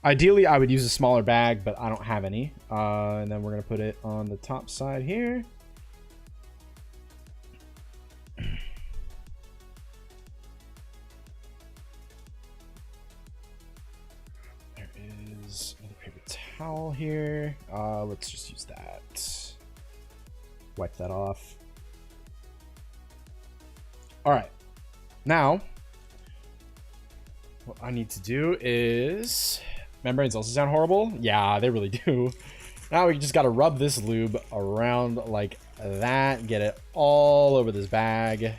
Ideally, I would use a smaller bag, but I don't have any. And then we're going to put it on the top side here. There is another paper towel here. Let's just use that. Wipe that off. All right. Now, what I need to do is... Membranes also sound horrible? Yeah, they really do. Now we just got to rub this lube around like that. Get it all over this bag.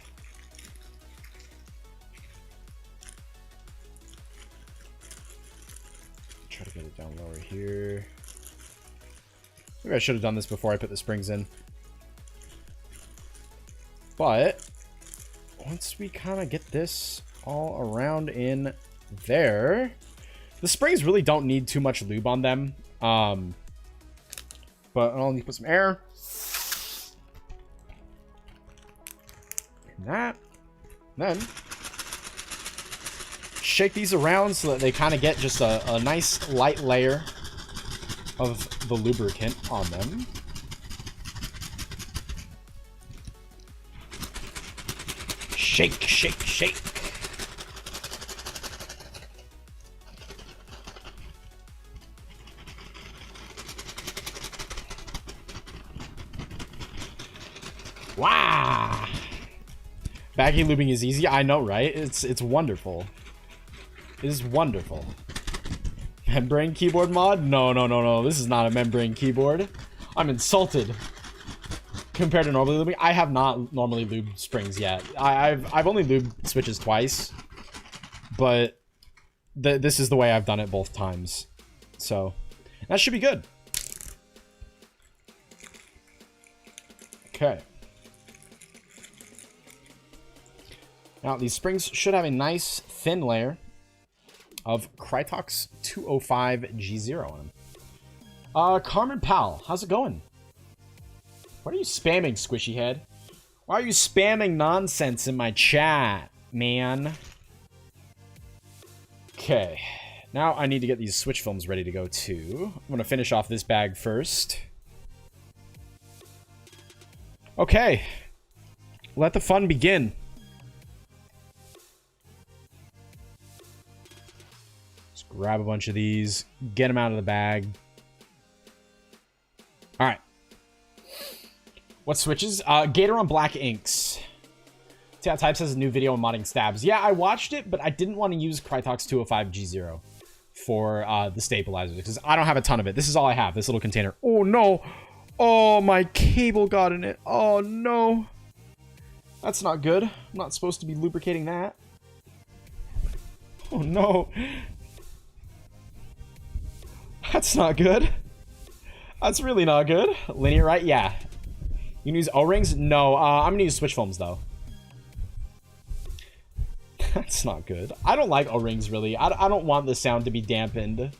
Try to get it down lower here. Maybe I should have done this before I put the springs in. But once we kind of get this all around in there... The springs really don't need too much lube on them. But I'll need to put some air. And that. Then shake these around so that they kind of get just a nice light layer of the lubricant on them. Shake, shake, shake. Wow. Baggy lubing is easy. I know, right? It's wonderful. It is wonderful. Membrane keyboard mod? No. This is not a membrane keyboard. I'm insulted. Compared to normally lubing, I have not normally lubed springs yet. I've only lubed switches twice, but this is the way I've done it both times. So that should be good. Okay. Now, these springs should have a nice thin layer of Krytox 205 G0 on them. Carmen Pal, how's it going? What are you spamming, Squishy Head? Why are you spamming nonsense in my chat, man? Okay. Now I need to get these switch films ready to go, too. I'm going to finish off this bag first. Okay. Let the fun begin. Grab a bunch of these, get them out of the bag. All right. What switches? Gator on Black Inks. Types has a new video on modding stabs. Yeah, I watched it, but I didn't want to use Krytox 205 G0 for the stabilizer because I don't have a ton of it. This is all I have, this little container. Oh, no. Oh, my cable got in it. Oh, no. That's not good. I'm not supposed to be lubricating that. Oh, no. That's not good. That's really not good. Linear, right? Yeah. You can use O-rings? No, I'm gonna use switch films, though. That's not good. I don't like O-rings, really. I don't want the sound to be dampened.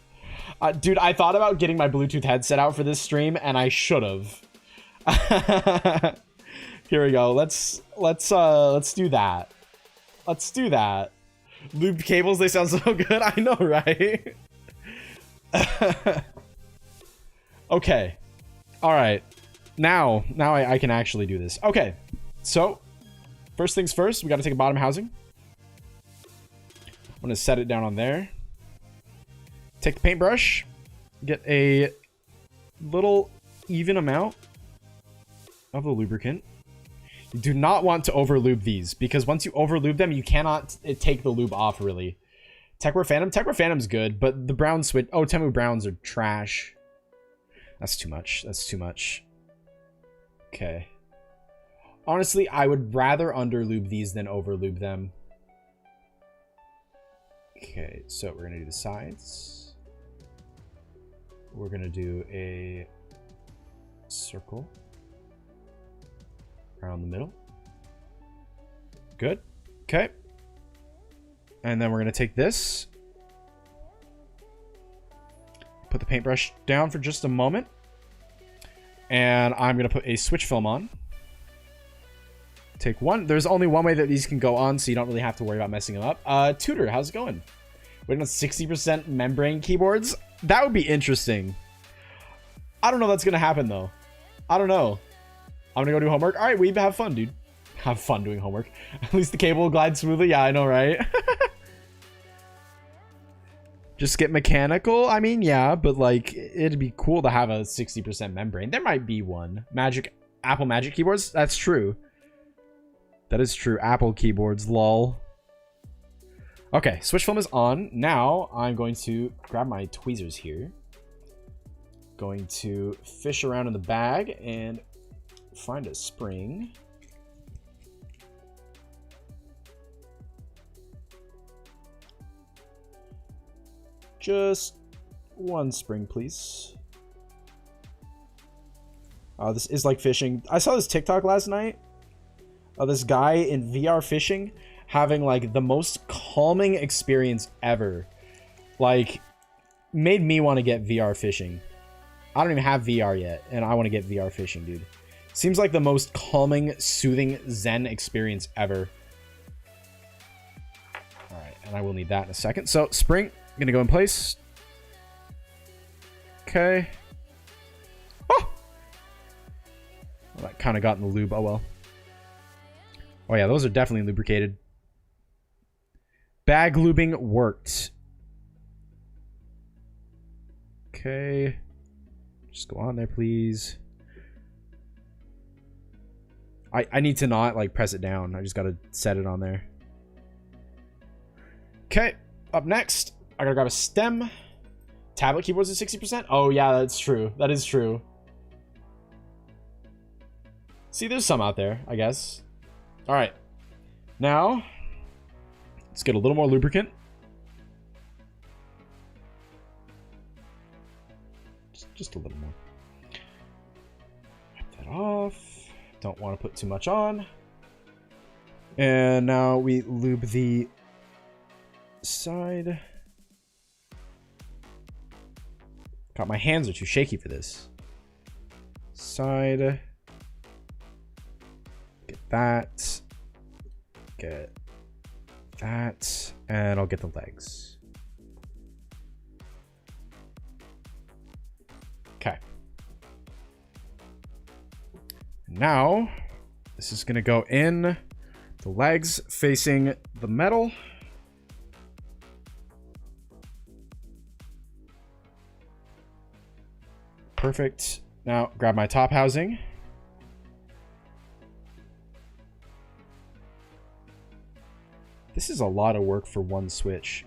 Dude, I thought about getting my Bluetooth headset out for this stream, and I should have. Here we go. Let's do that. Let's do that. Lubed cables, they sound so good. I know, right? Okay. All right. Now I can actually do this. Okay, so first things first, we got to take a bottom housing. I'm going to set it down on there. Take the paintbrush. Get a little even amount of the lubricant. You do not want to over lube these, because once you over lube them, you cannot take the lube off, really. Techwear Phantom. Techwear Phantom's good, but the brown switch... Oh, Temu Browns are trash. That's too much. That's too much. Okay. Honestly, I would rather under lube these than over lube them. Okay, so we're going to do the sides. We're going to do a circle around the middle. Good. Okay. And then we're going to take this. Put the paintbrush down for just a moment. And I'm going to put a switch film on. Take one. There's only one way that these can go on, so you don't really have to worry about messing them up. Tutor, how's it going? Waiting on 60% membrane keyboards? That would be interesting. I don't know if that's going to happen, though. I don't know. I'm going to go do homework. All right, Weeb, have fun, dude. Have fun doing homework. At least the cable will glide smoothly. Yeah, I know, right? Just get mechanical? I mean, yeah, but, like, it'd be cool to have a 60% membrane. There might be one. Apple Magic keyboards? That's true. That is true. Apple keyboards, lol. Okay, switch film is on. Now, I'm going to grab my tweezers here. Going to fish around in the bag and find a spring. Just one spring, please. This is like fishing. I saw this TikTok last night of this guy in VR fishing having like the most calming experience ever. Like, made me want to get VR fishing. I don't even have VR yet, and I want to get VR fishing, dude. Seems like the most calming, soothing, zen experience ever. All right, and I will need that in a second. So, spring, gonna go in place. Okay. Oh! Well, that kind of got in the lube. Oh, well. Oh, yeah, those are definitely lubricated. Bag lubing worked. Okay. Just go on there, please. I need to not, like, press it down. I just gotta set it on there. Okay. Up next, I gotta grab a stem. Tablet keyboards at 60%? Oh, yeah, that's true. That is true. See, there's some out there, I guess. All right. Now, let's get a little more lubricant. Just a little more. Wipe that off. Don't want to put too much on. And now we lube the side. God, my hands are too shaky for this. Side. Get that. Get that. And I'll get the legs. Okay. Now, this is going to go in the legs facing the metal. Perfect. Now, grab my top housing. This is a lot of work for one switch.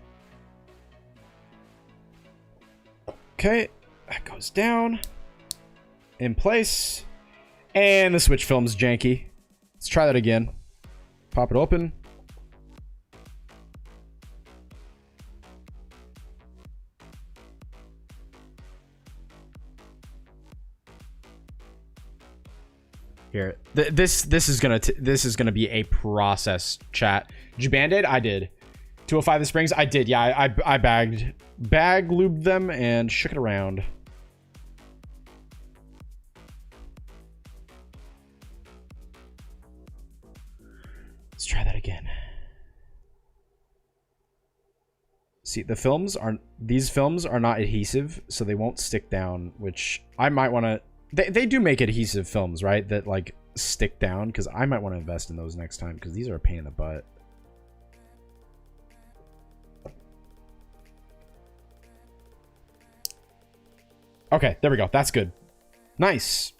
Okay, that goes down. In place. And the switch film's janky. Let's try that again. Pop it open. Here, this is gonna be a process, chat. Did you band-aid? I did. 205 the springs? I did. Yeah, I bag lubed them and shook it around. Let's try that again. See, these films are not adhesive, so they won't stick down, which I might want to They do make adhesive films, right? That like stick down, because I might want to invest in those next time, because these are a pain in the butt. Okay, there we go. That's good. Nice.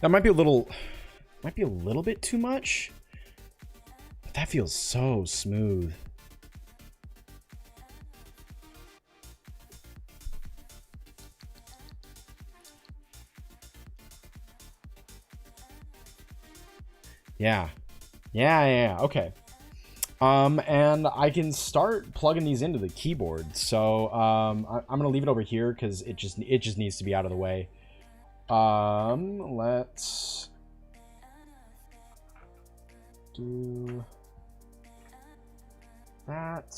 That might be a little bit too much. But that feels so smooth. Yeah. Yeah, okay. And I can start plugging these into the keyboard. So I'm gonna leave it over here because it just needs to be out of the way. Let's do that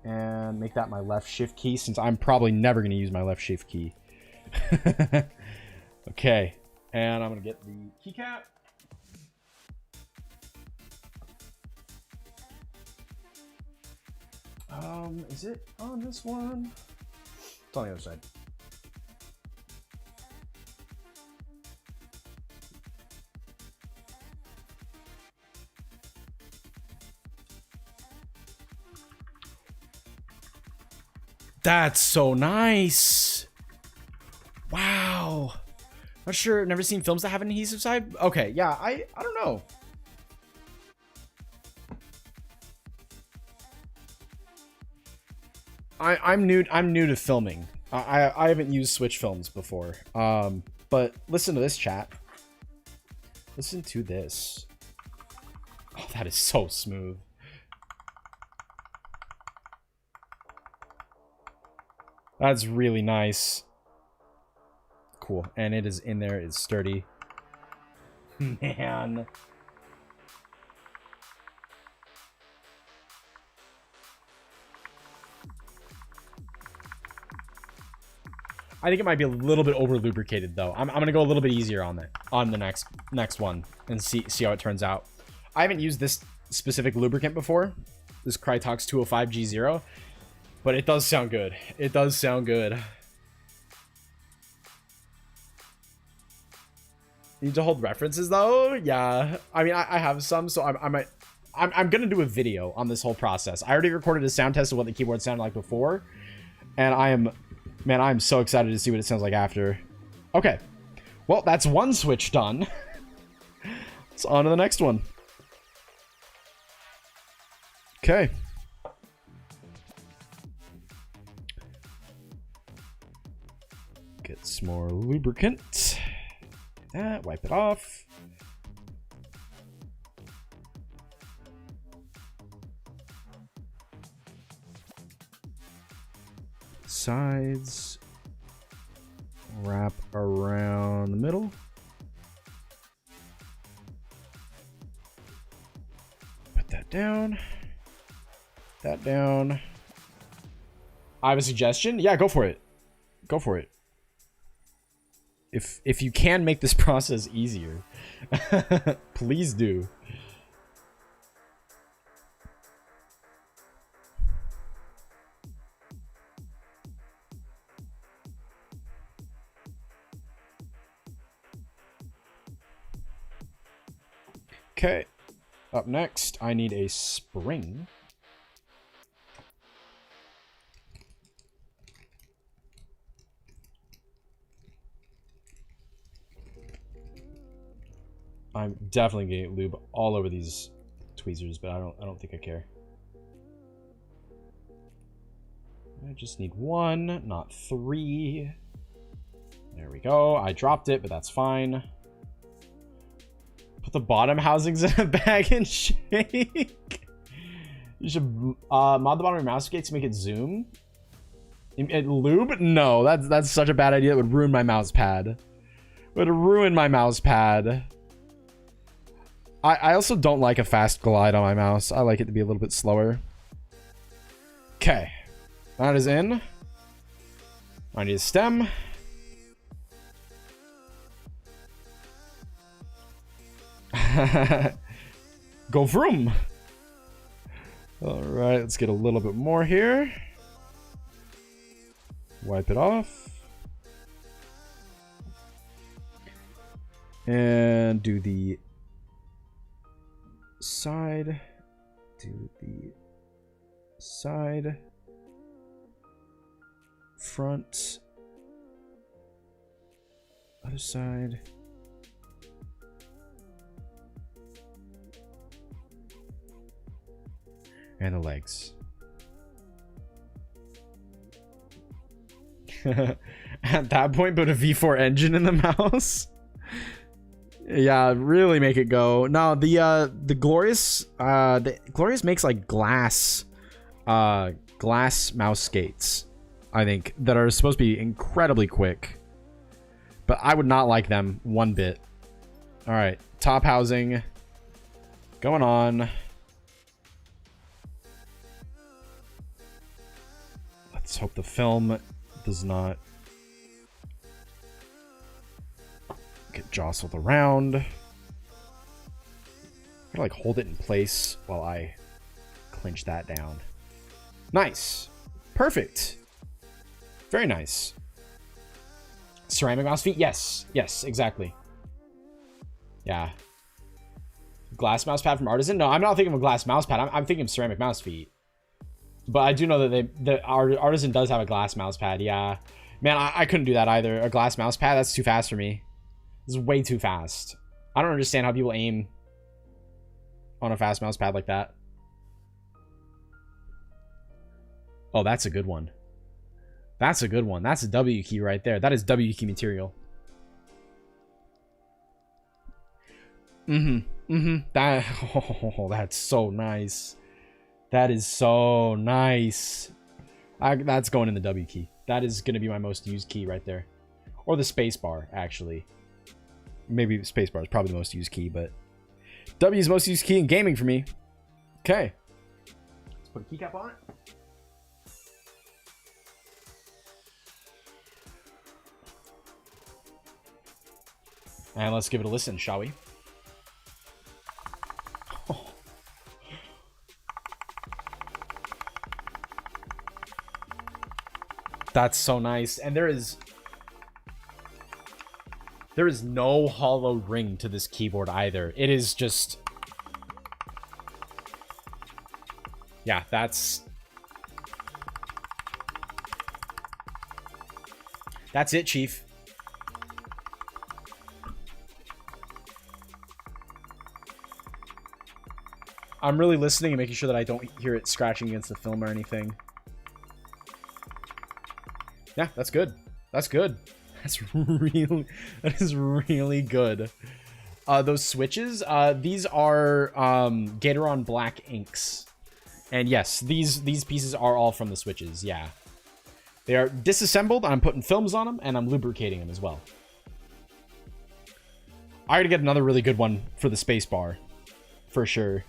and make that my left shift key, since I'm probably never gonna use my left shift key. Okay, and I'm gonna get the keycap. Is it on this one? It's on the other side. That's so nice. Wow. Not sure. Never seen films that have an adhesive side. Okay, yeah, I don't know. I'm new to filming. I haven't used Switch films before. But listen to this, chat. Listen to this. Oh, that is so smooth. That's really nice. Cool. And it is in there. It's sturdy. Man. I think it might be a little bit over lubricated though. I'm gonna go a little bit easier on the next one and see how it turns out. I haven't used this specific lubricant before, this Krytox 205G0, but it does sound good. It does sound good. Need to hold references though? Yeah. I mean, I have some, so I'm gonna do a video on this whole process. I already recorded a sound test of what the keyboard sounded like before, and I'm so excited to see what it sounds like after. Okay. Well, that's one switch done. Let's on to the next one. Okay. Get some more lubricant. That, wipe it off. Sides, wrap around the middle. Put that down. That down. I have a suggestion. Yeah, go for it. Go for it. If you can make this process easier, please do. Okay, up next, I need a spring. I'm definitely gonna get lube all over these tweezers, but I don't think I care. I just need one, not three. There we go. I dropped it, but that's fine. Put the bottom housings in a bag and shake. You should mod the bottom of your mouse case to make it zoom. Lube? No, that's such a bad idea. It would ruin my mouse pad. It would ruin my mouse pad. I also don't like a fast glide on my mouse. I like it to be a little bit slower. Okay. That is in. I need a stem. Go vroom. All right, let's get a little bit more here. Wipe it off. And do the side. Do the side. Front. Other side. And the legs. At that point, put a V4 engine in the mouse. Yeah, really make it go. No, the Glorious makes like glass mouse skates, I think, that are supposed to be incredibly quick. But I would not like them one bit. All right, top housing going on. Let's hope the film does not get jostled around. I'm gonna like hold it in place while I clinch that down. Nice. Perfect. Very nice. Ceramic mouse feet? Yes. Yes, exactly. Yeah. Glass mouse pad from Artisan? No, I'm not thinking of a glass mouse pad. I'm thinking of ceramic mouse feet. But I do know that our Artisan does have a glass mouse pad. Yeah. Man, I couldn't do that either. A glass mouse pad? That's too fast for me. This is way too fast. I don't understand how people aim on a fast mouse pad like that. Oh, that's a good one. That's a good one. That's a W key right there. That is W key material. That, oh, that's so nice. That is so nice. That's going in the W key. That is going to be my most used key right there. Or the space bar, actually. Maybe spacebar is probably the most used key, but W is most used key in gaming for me. Okay. Let's put a keycap on it. And let's give it a listen, shall we? Oh. That's so nice. And there is no hollow ring to this keyboard either. It is just... Yeah, that's it, Chief. I'm really listening and making sure that I don't hear it scratching against the film or anything. Yeah, that's good. That's good. That is really good. Those switches, these are Gateron black inks. And yes, these pieces are all from the switches, yeah. They are disassembled, I'm putting films on them, and I'm lubricating them as well. I gotta get another really good one for the space bar, for sure.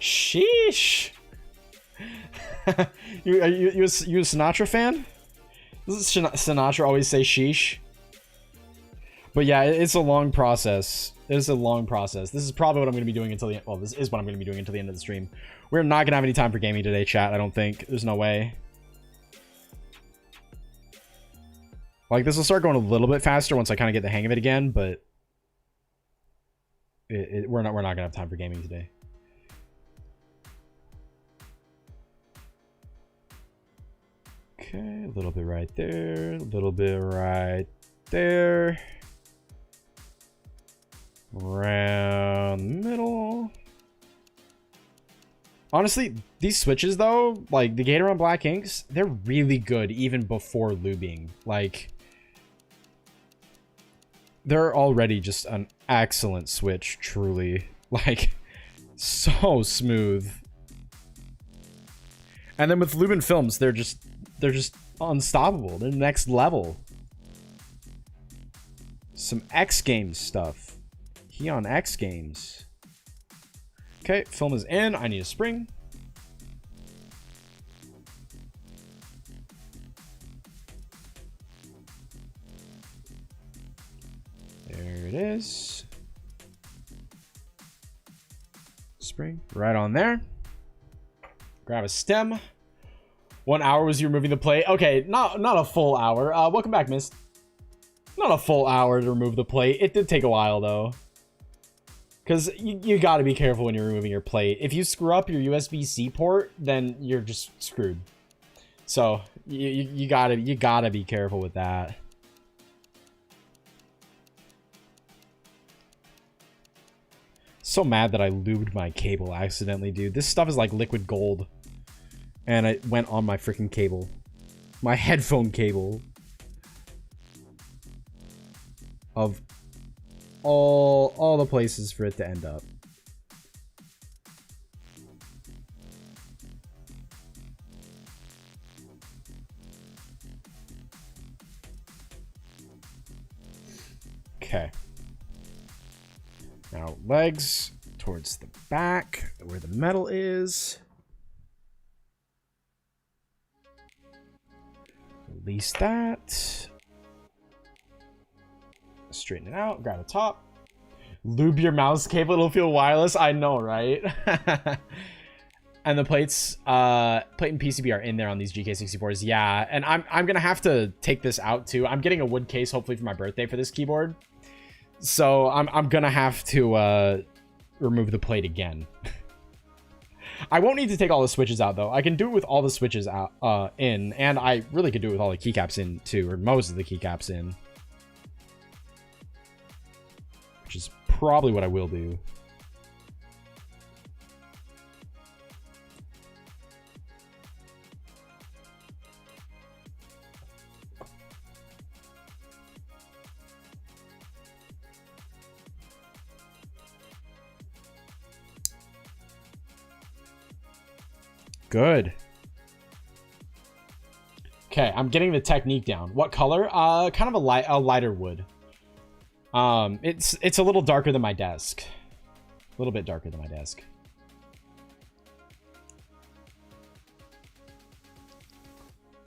Sheesh. you a Sinatra fan? Doesn't Sinatra always say sheesh? But yeah, it's a long process. It's a long process. This is probably what I'm going to be doing until the end. Well, this is what I'm going to be doing until the end of the stream. We're not going to have any time for gaming today, chat. I don't think. There's no way. Like, this will start going a little bit faster once I kind of get the hang of it again, but we're not going to have time for gaming today. Okay, a little bit right there, a little bit right there. Around the middle. Honestly, these switches though, like the Gateron Black Inks, they're really good even before lubing. Like, they're already just an excellent switch, truly. Like, so smooth. And then with Lubin films, they're just unstoppable. They're next level. Some X Games stuff. Heon X Games. Okay, film is in. I need a spring. There it is. Spring right on there. Grab a stem. 1 hour was you removing the plate. Okay, not a full hour. Welcome back, miss. Not a full hour to remove the plate. It did take a while though. Because you got to be careful when you're removing your plate. If you screw up your USB-C port, then you're just screwed. So you gotta be careful with that. So mad that I lubed my cable accidentally, dude. This stuff is like liquid gold. And it went on my freaking cable. My headphone cable. Of all the places for it to end up. Okay. Now legs towards the back where the metal is. Release that. Straighten it out. Grab the top. Lube your mouse cable. It'll feel wireless. I know, right? And the plates, plate and PCB are in there on these GK64s. Yeah, and I'm gonna have to take this out too. I'm getting a wood case hopefully for my birthday for this keyboard. So I'm gonna have to remove the plate again. I won't need to take all the switches out though. I can do it with all the switches out in, and I really could do it with all the keycaps in too, or most of the keycaps in. Which is probably what I will do. Good. Okay, I'm getting the technique down. What color? Kind of a lighter wood. It's a little darker than my desk. A little bit darker than my desk.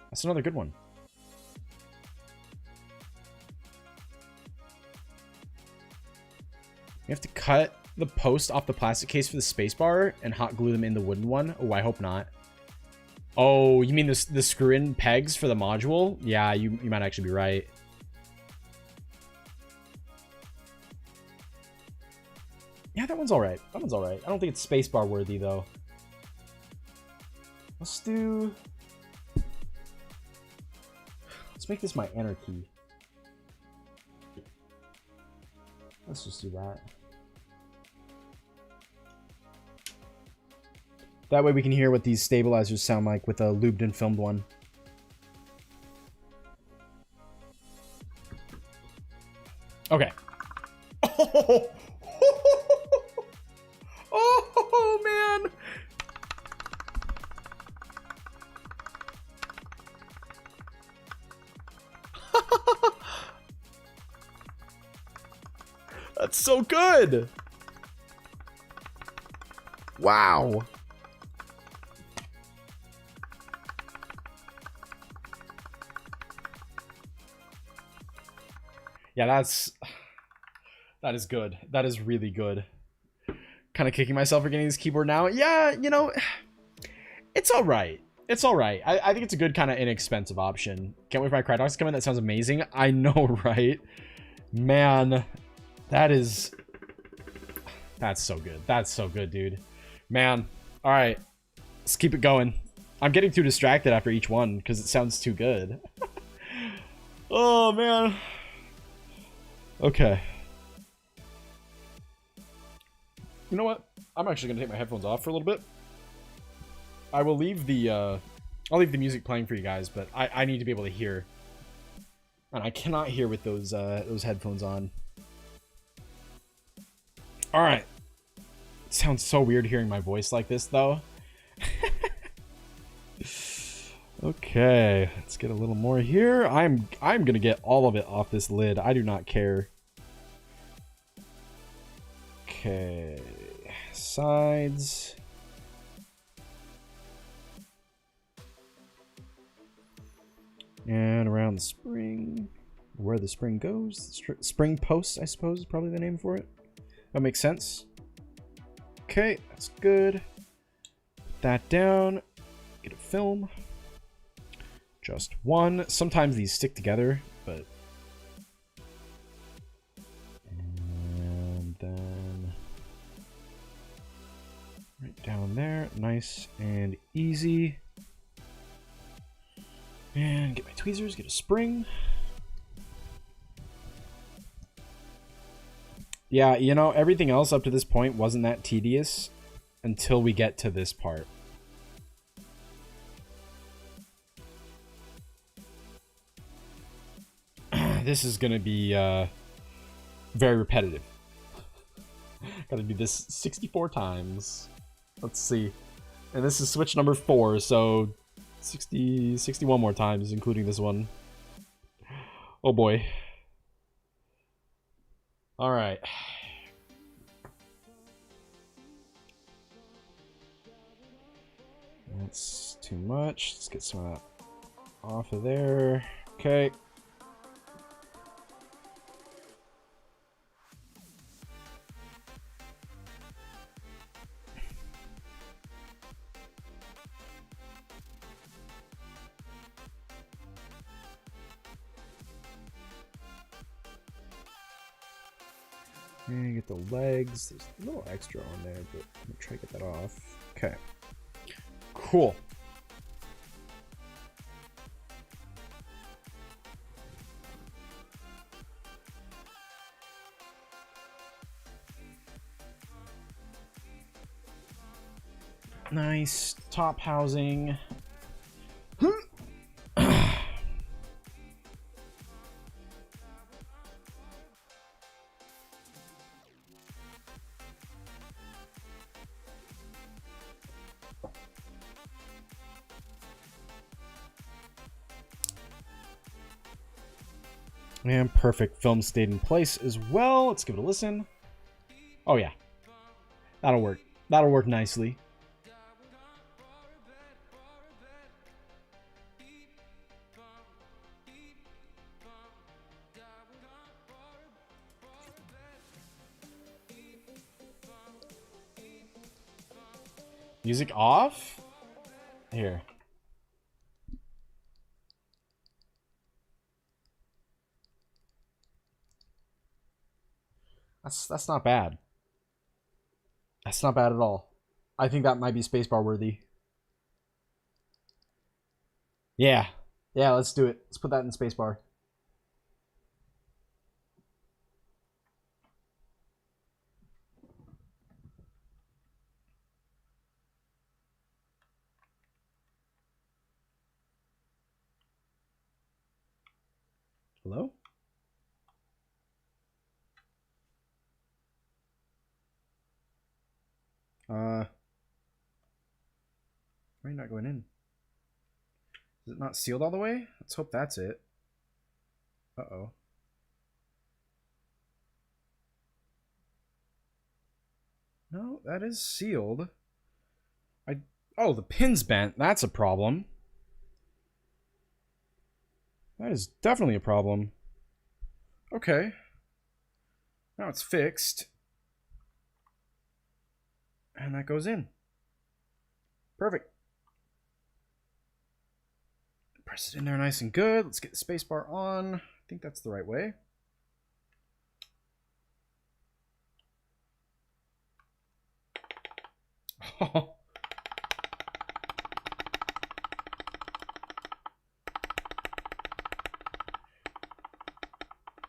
That's another good one. You have to cut the post off the plastic case for the spacebar and hot glue them in the wooden one. Oh, I hope not. Oh, you mean the screw-in pegs for the module? Yeah, you might actually be right. Yeah, that one's alright. That one's alright. I don't think it's spacebar worthy, though. Let's make this my enter key. Let's just do that. That way we can hear what these stabilizers sound like with a lubed and filmed one. Okay. Oh, oh man. That's so good. Wow. Yeah, that is good. That is really good. Kind of kicking myself for getting this keyboard now. Yeah, you know, it's all right. It's all right. I think it's a good kind of inexpensive option. Can't wait for my Crydocs to come in. That sounds amazing. I know, right? Man, that's so good. That's so good, dude. Man, all right. Let's keep it going. I'm getting too distracted after each one because it sounds too good. Oh, man. Okay. You know what? I'm actually gonna take my headphones off for a little bit. I will leave the I'll leave the music playing for you guys, but I need to be able to hear, and I cannot hear with those headphones on. All right. It sounds so weird hearing my voice like this, though. Okay, let's get a little more here. I'm gonna get all of it off this lid. I do not care. Okay, sides. And around the spring. where the spring goes. Spring posts, I suppose, is probably the name for it. That makes sense. Okay, that's good. Put that down. Get a film. Just one. Sometimes these stick together, but... And then... right down there. Nice and easy. And get my tweezers, get a spring. Yeah, you know, everything else up to this point wasn't that tedious until we get to this part. This is gonna be very repetitive. Gotta do this 64 times. Let's see. And this is switch number 4, so 61 more times, including this one. Oh boy. Alright. That's too much. Let's get some of that off of there. Okay. And get the legs. There's a little extra on there, but I'm gonna try to get that off. Okay. Cool. Nice top housing. And perfect. Film stayed in place as well. Let's give it a listen. Oh yeah. That'll work. That'll work nicely. Music off? Here. That's not bad. That's not bad at all. I think that might be spacebar worthy. Yeah. Yeah, let's do it. Let's put that in spacebar. Hello? Why are you not going in? Is it not sealed all the way? Let's hope that's it. Uh-oh. No, that is sealed. Oh, the pin's bent. That's a problem. That is definitely a problem. Okay. Now it's fixed. And that goes in. Perfect. Press it in there nice and good. Let's get the spacebar on. I think that's the right way. Oh.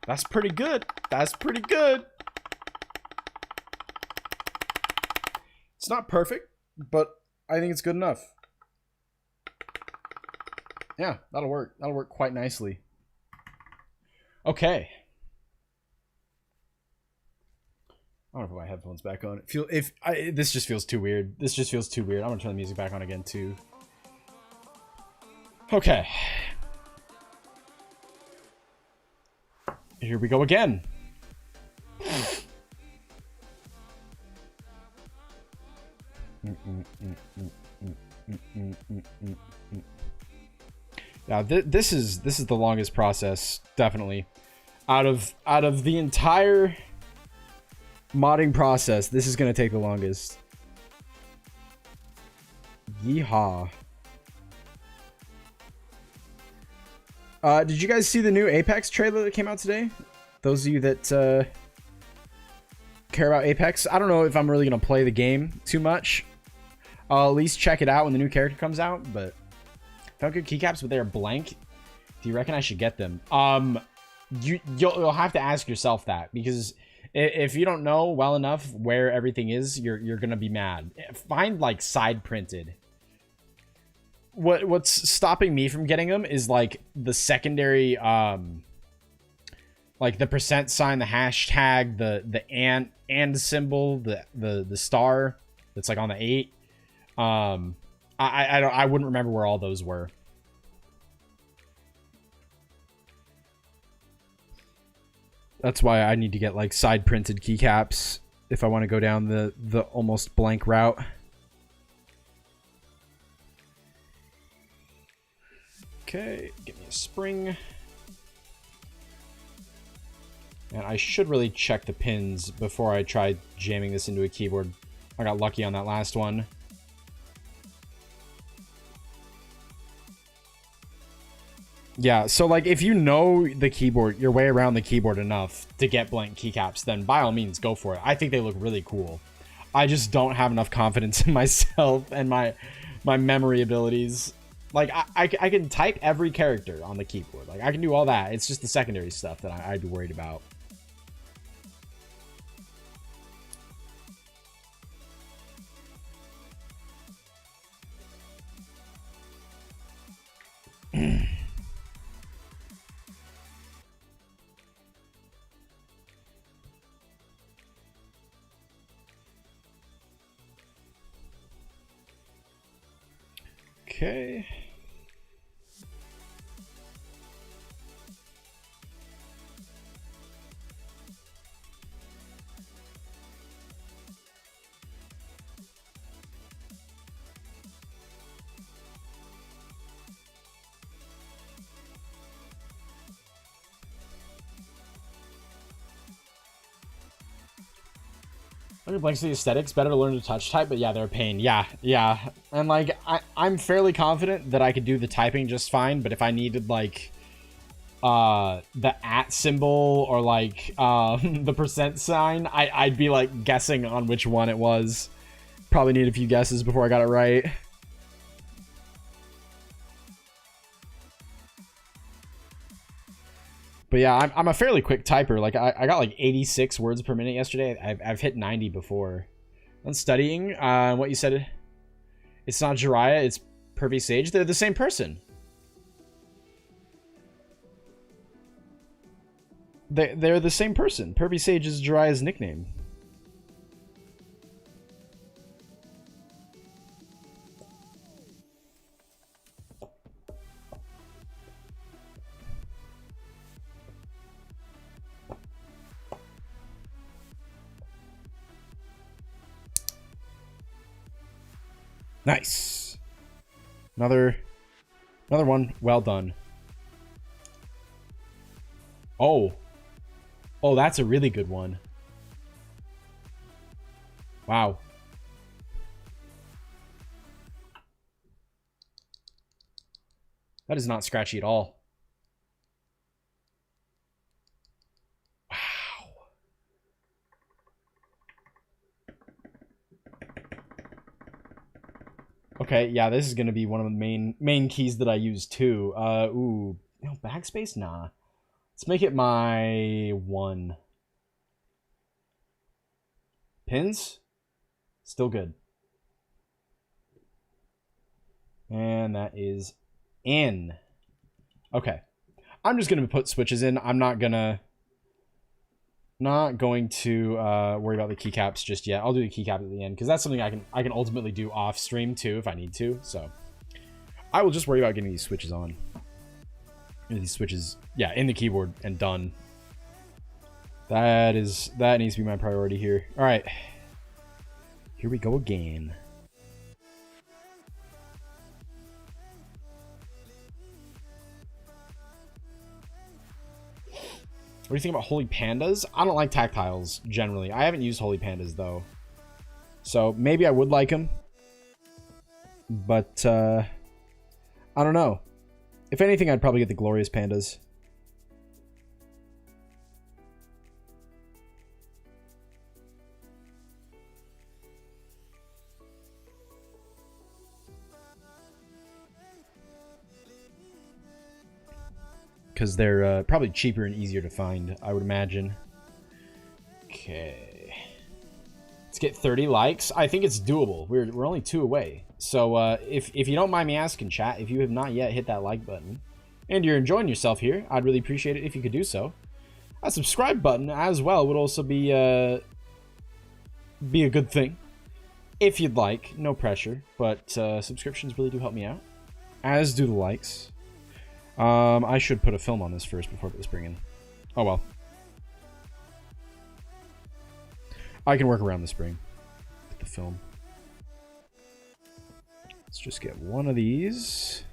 That's pretty good. That's pretty good. It's not perfect, but I think it's good enough. Yeah, that'll work. That'll work quite nicely. Okay. I don't know if my headphones back on. This just feels too weird. This just feels too weird. I'm gonna turn the music back on again too. Okay. Here we go again. Yeah, this is the longest process, definitely. Out of the entire modding process, this is gonna take the longest. Yeehaw. Did you guys see the new Apex trailer that came out today? Those of you that care about Apex, I don't know if I'm really gonna play the game too much. I'll at least check it out when the new character comes out, but found good keycaps, but they're blank. Do you reckon I should get them? You'll have to ask yourself that, because if you don't know well enough where everything is, you're gonna be mad. Find like side printed. What's stopping me from getting them is like the secondary, like the % sign, the hashtag, the and symbol, the star that's like on the 8. I wouldn't remember where all those were. That's why I need to get like side printed keycaps if I want to go down the almost blank route. Okay, give me a spring. And I should really check the pins before I try jamming this into a keyboard. I got lucky on that last one. Yeah, so like if you know the keyboard, your way around the keyboard enough to get blank keycaps, then by all means go for it. I think they look really cool. I just don't have enough confidence in myself and my memory abilities. Like I can type every character on the keyboard. Like I can do all that. It's just the secondary stuff that I'd be worried about. Okay. Learning blanks the aesthetics, better to learn to touch type, but yeah, they're a pain. Yeah. And like I'm fairly confident that I could do the typing just fine, but if I needed like the @ symbol or like the % sign, I'd be like guessing on which one it was. Probably need a few guesses before I got it right. But yeah, I'm a fairly quick typer. Like I got like 86 words per minute yesterday. I've hit 90 before. On studying, what you said, it's not Jiraiya, it's Pervy Sage. They're the same person. They're the same person. Pervy Sage is Jiraiya's nickname. Nice. Another one. Well done. Oh, that's a really good one. Wow. That is not scratchy at all. Okay, yeah, this is gonna be one of the main keys that I use too. Ooh, no, backspace? Nah. Let's make it my 1. Pins? Still good. And that is in. Okay. I'm just gonna put switches in. I'm not going to worry about the keycaps just yet. I'll do the keycap at the end because that's something I can ultimately do off stream too if I need to. So I will just worry about getting these switches on. These switches, yeah, in the keyboard and done. That needs to be my priority here. All right, here we go again. do you think about holy pandas? I don't like tactiles, generally. I haven't used holy pandas, though. So, maybe I would like them. But, I don't know. If anything, I'd probably get the glorious pandas. Because they're probably cheaper and easier to find, I would imagine. Okay. Let's get 30 likes. I think it's doable. We're only 2 away. So if you don't mind me asking, chat, if you have not yet hit that like button and you're enjoying yourself here, I'd really appreciate it if you could do so. A subscribe button as well would also be a good thing. If you'd like. No pressure. But subscriptions really do help me out. As do the likes. I should put a film on this first before I put the spring in. Oh well. I can work around the spring. Put the film. Let's just get one of these.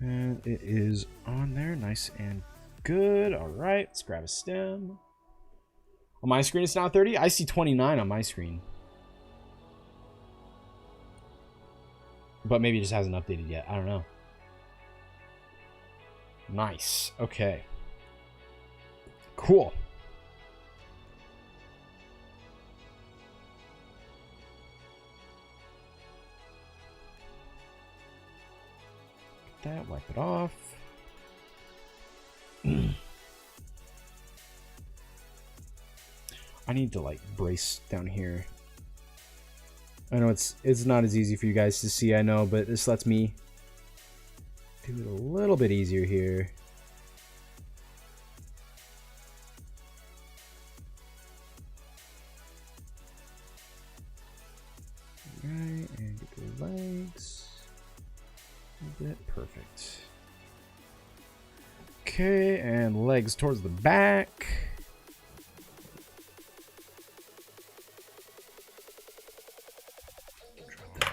And it is on there. Nice and good. Alright, let's grab a stem. On my screen it's now 30. I see 29 on my screen. But maybe it just hasn't updated yet. I don't know. Nice. Okay. Cool. Get that. Wipe it off. I need to like brace down here. I know it's not as easy for you guys to see, I know, but this lets me do it a little bit easier here. Right, and get the legs. A bit perfect. Okay, and legs towards the back.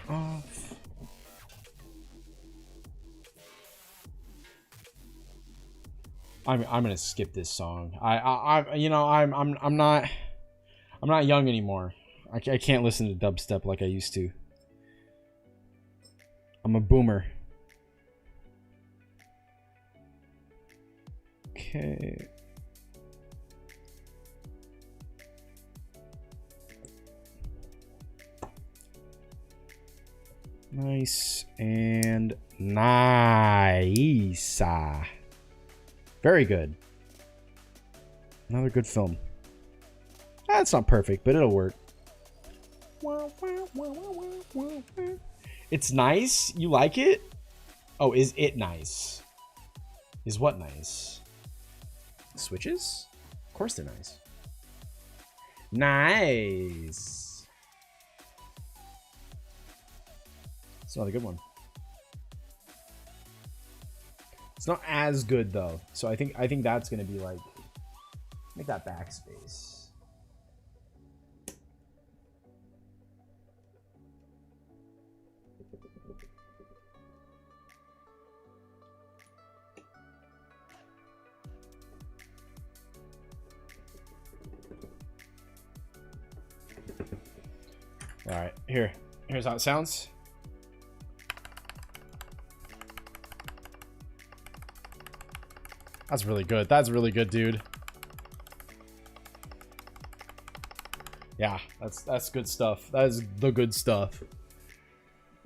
Off. I'm gonna skip this song. You know, I'm not young anymore. I can't listen to dubstep like I used to. I'm a boomer. Okay. Nice and nice. Very good. Another good film. That's not perfect, but it'll work. It's nice? You like it? Oh, is it nice? Is what nice? Switches? Of course they're nice. Nice. It's not a good one. It's not as good though. So I think that's gonna be like, make that backspace. All right, here's how it sounds. That's really good. That's really good, dude. Yeah, that's good stuff. That is the good stuff.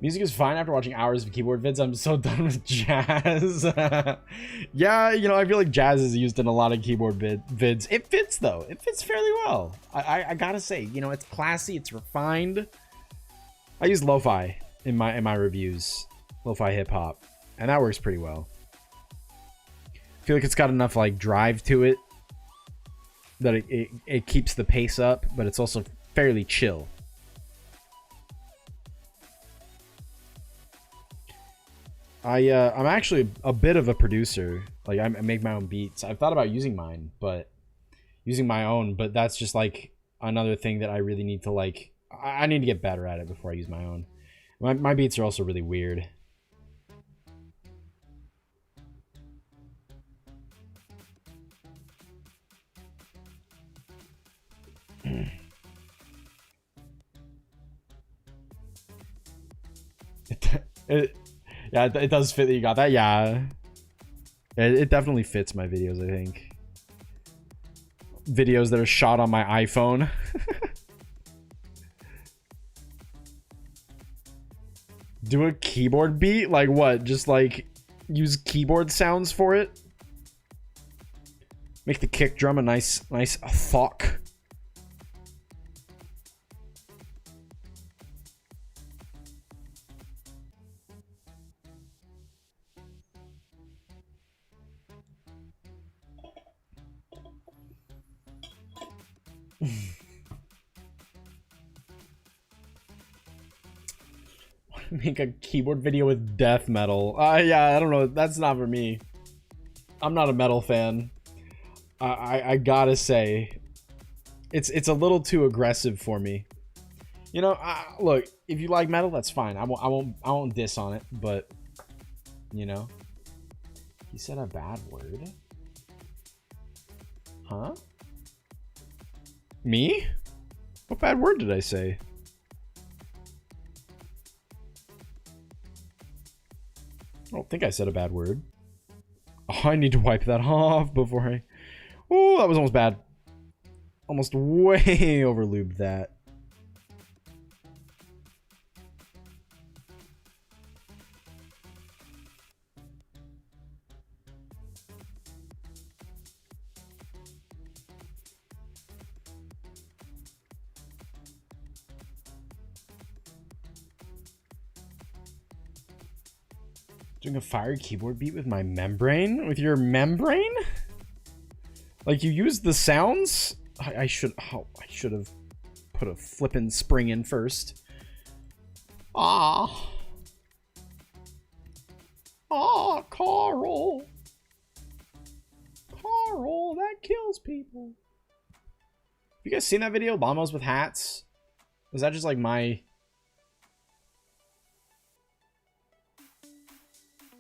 Music is fine after watching hours of keyboard vids. I'm so done with jazz. Yeah, you know, I feel like jazz is used in a lot of keyboard vids. It fits though. It fits fairly well. I gotta say, you know, it's classy. It's refined. I use lo-fi in my reviews, lo-fi hip hop, and that works pretty well. I feel like it's got enough like drive to it that it keeps the pace up, but it's also fairly chill. I'm actually a bit of a producer. Like I make my own beats. I've thought about using mine, but using my own, but that's just like another thing that I really need to like. I need to get better at it before I use my own. My beats are also really weird. Yeah, it does fit that you got that. Yeah. It definitely fits my videos, I think. Videos that are shot on my iPhone. Do a keyboard beat? Like what? Just like use keyboard sounds for it? Make the kick drum a nice thok. Make a keyboard video with death metal. Yeah, I don't know. That's not for me. I'm not a metal fan. I gotta say, it's a little too aggressive for me. You know, look, if you like metal, that's fine. I won't diss on it. But you know, he said a bad word. Huh? Me? What bad word did I say? I don't think I said a bad word. Oh, I need to wipe that off before I... Oh, that was almost bad. Almost way over lubed that. Doing a fire keyboard beat with my membrane? With your membrane? Like you use the sounds? I should have put a flippin' spring in first. Ah, Carl. Carl, that kills people. Have you guys seen that video? Llamas with hats? Was that just like my...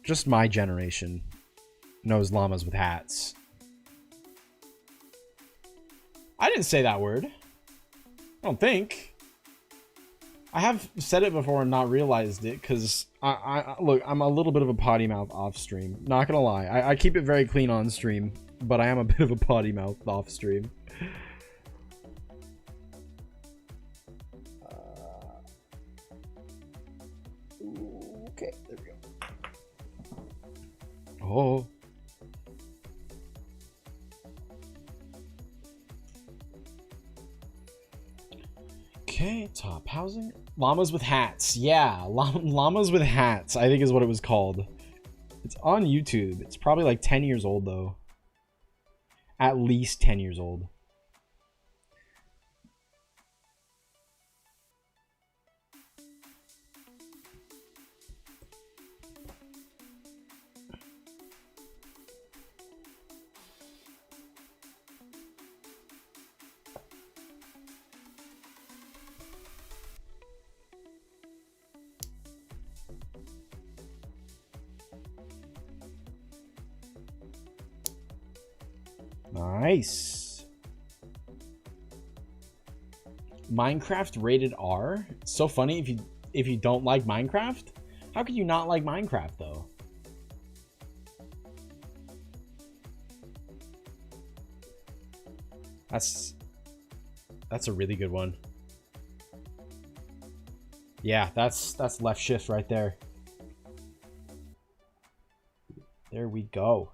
Just my generation knows llamas with hats. I didn't say that word. I don't think. I have said it before and not realized it because look, I'm a little bit of a potty mouth off stream. Not gonna lie. I keep it very clean on stream, but I am a bit of a potty mouth off stream. Okay, there we go. Oh. Okay, top housing. Llamas with hats. Yeah, llamas with hats, I think is what it was called. It's on YouTube. It's probably like 10 years old, though. At least 10 years old. Nice. Minecraft rated R. It's so funny if you don't like Minecraft. How could you not like Minecraft though? That's a really good one. Yeah, that's left shift right there. There we go.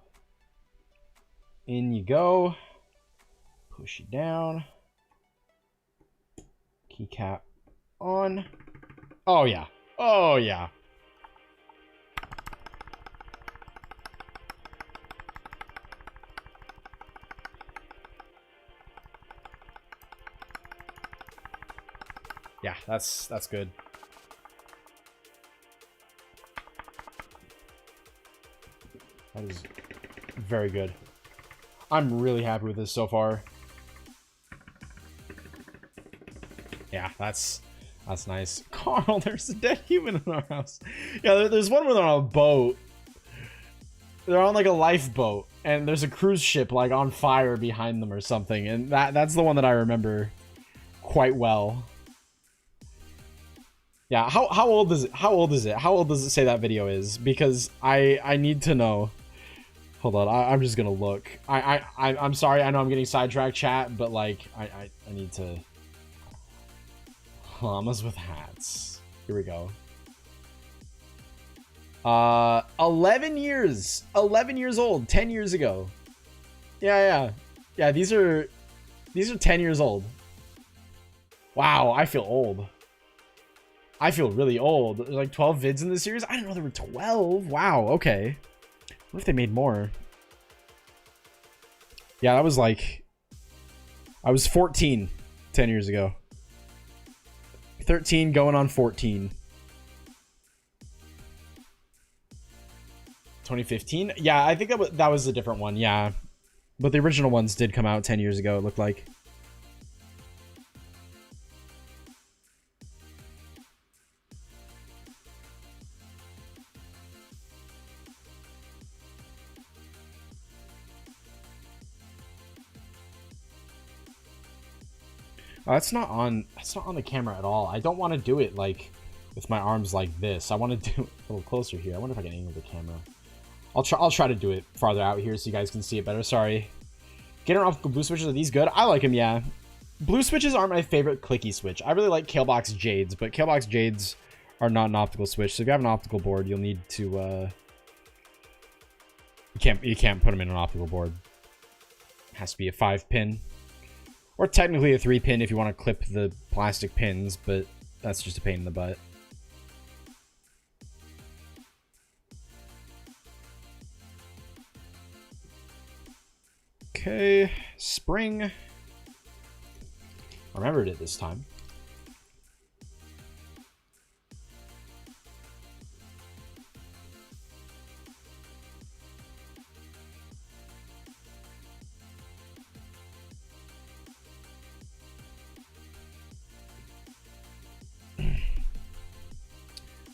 In you go. Push it down. Keycap on. Oh yeah. Oh yeah. Yeah, that's good. That is very good. I'm really happy with this so far. Yeah, that's That's nice. Carl, there's a dead human in our house. Yeah, there's one where they're on a boat. They're on like a lifeboat, and there's a cruise ship like on fire behind them or something, and that's the one that I remember quite well. Yeah, how old is it? How old is it? How old does it say that video is? Because I need to know. Hold on, I'm just gonna look. I'm sorry, I know I'm getting sidetracked, chat, but like I need to. Llamas with hats. Here we go. 11 years. 11 years old. 10 years ago. Yeah, these are 10 years old. Wow, I feel old. I feel really old. There's like 12 vids in this series. I didn't know there were 12. Wow, okay. What if they made more? Yeah, that was like... I was 14 10 years ago. 13 going on 14. 2015? Yeah, I think that was a different one, yeah. But the original ones did come out 10 years ago, it looked like. That's not on the camera at all. I don't want to do it like with my arms like this. I want to do it a little closer here. I wonder if I can angle the camera. I'll try to do it farther out here so you guys can see it better. Sorry. Gator optical blue switches, are these good? I like them, yeah. Blue switches aren't my favorite clicky switch. I really like Kalebox Jades, but Kalebox Jades are not an optical switch. So if you have an optical board, you'll need to you can't put them in an optical board. It has to be a 5-pin. Or technically a 3-pin if you want to clip the plastic pins, but that's just a pain in the butt. Okay, spring. I remembered it this time.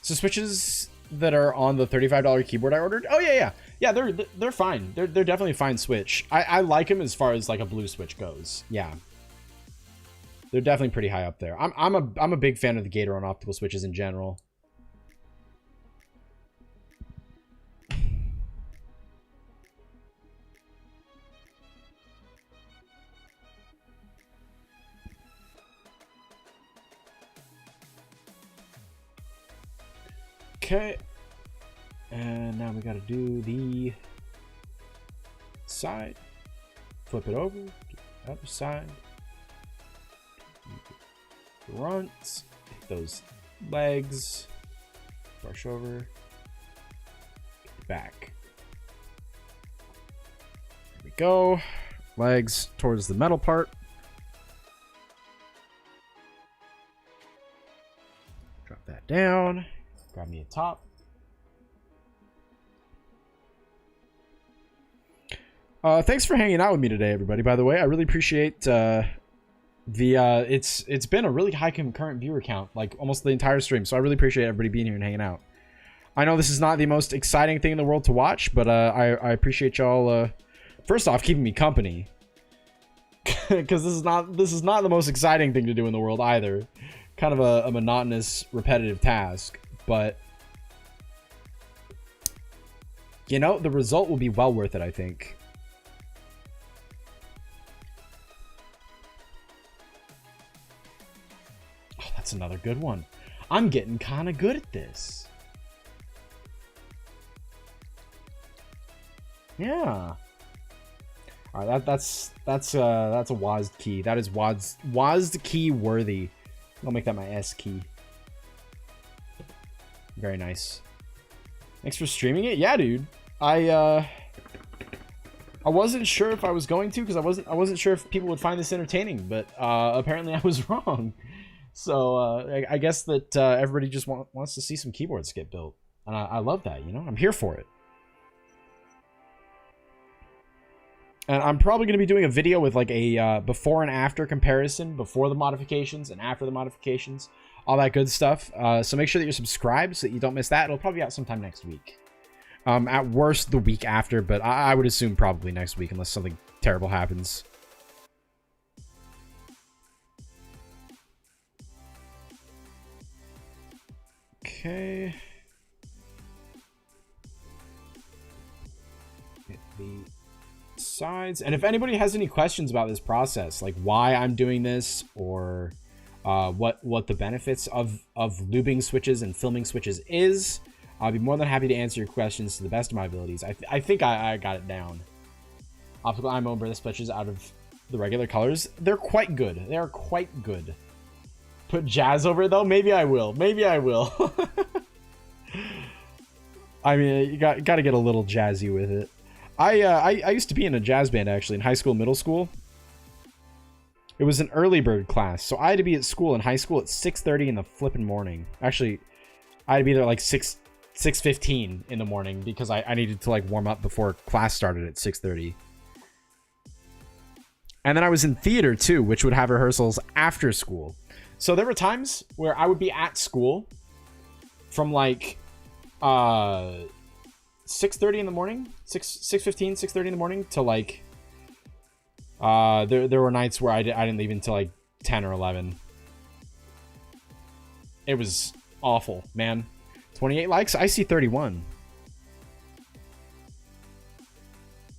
So switches that are on the $35 keyboard I ordered. Oh yeah, they're fine. They're definitely a fine switch. I like them as far as like a blue switch goes. Yeah, they're definitely pretty high up there. I'm a big fan of the Gator on optical switches in general. Okay, and now we gotta do the side, flip it over, the other side, front, hit those legs, brush over, back. There we go, legs towards the metal part. Drop that down. Grab me a top. Thanks for hanging out with me today, everybody. By the way, I really appreciate it's been a really high concurrent viewer count, like almost the entire stream. So I really appreciate everybody being here and hanging out. I know this is not the most exciting thing in the world to watch, but I appreciate y'all. First off, keeping me company, because this is not the most exciting thing to do in the world either. Kind of a monotonous, repetitive task. But, you know, the result will be well worth it, I think. Oh, that's another good one. I'm getting kind of good at this. Yeah. All right, that's a WASD key. That is WASD key worthy. I'll make that my S key. Very nice. Thanks for streaming it. Yeah, dude. I wasn't sure if I was going to, because I wasn't sure if people would find this entertaining, but apparently I was wrong. So I guess that everybody just wants to see some keyboards get built, and I love that. You know, I'm here for it. And I'm probably going to be doing a video with like a before and after comparison, before the modifications and after the modifications. all that good stuff. So make sure that you're subscribed so that you don't miss that. It'll probably be out sometime next week. At worst, the week after, but I would assume probably next week unless something terrible happens. Okay. Get the sides. And if anybody has any questions about this process, like why I'm doing this or what the benefits of lubing switches and filming switches is, I'll be more than happy to answer your questions to the best of my abilities. I think I got it down. Optical IMO and British switches out of the regular colors. They're quite good. They are quite good. Put jazz over it though? Maybe I will. Maybe I will. I mean, you got to get a little jazzy with it. I used to be in a jazz band actually in high school, middle school. It was an early bird class, so I had to be at school in high school at 6:30 in the flipping morning. Actually, I had to be there like 6:15 in the morning because I needed to like warm up before class started at 6:30. And then I was in theater too, which would have rehearsals after school. So there were times where I would be at school from like 6:30 in the morning, 6:15, 6:30 in the morning to like there were nights where I didn't leave until like 10 or 11. It was awful, man. 28 likes. I see 31.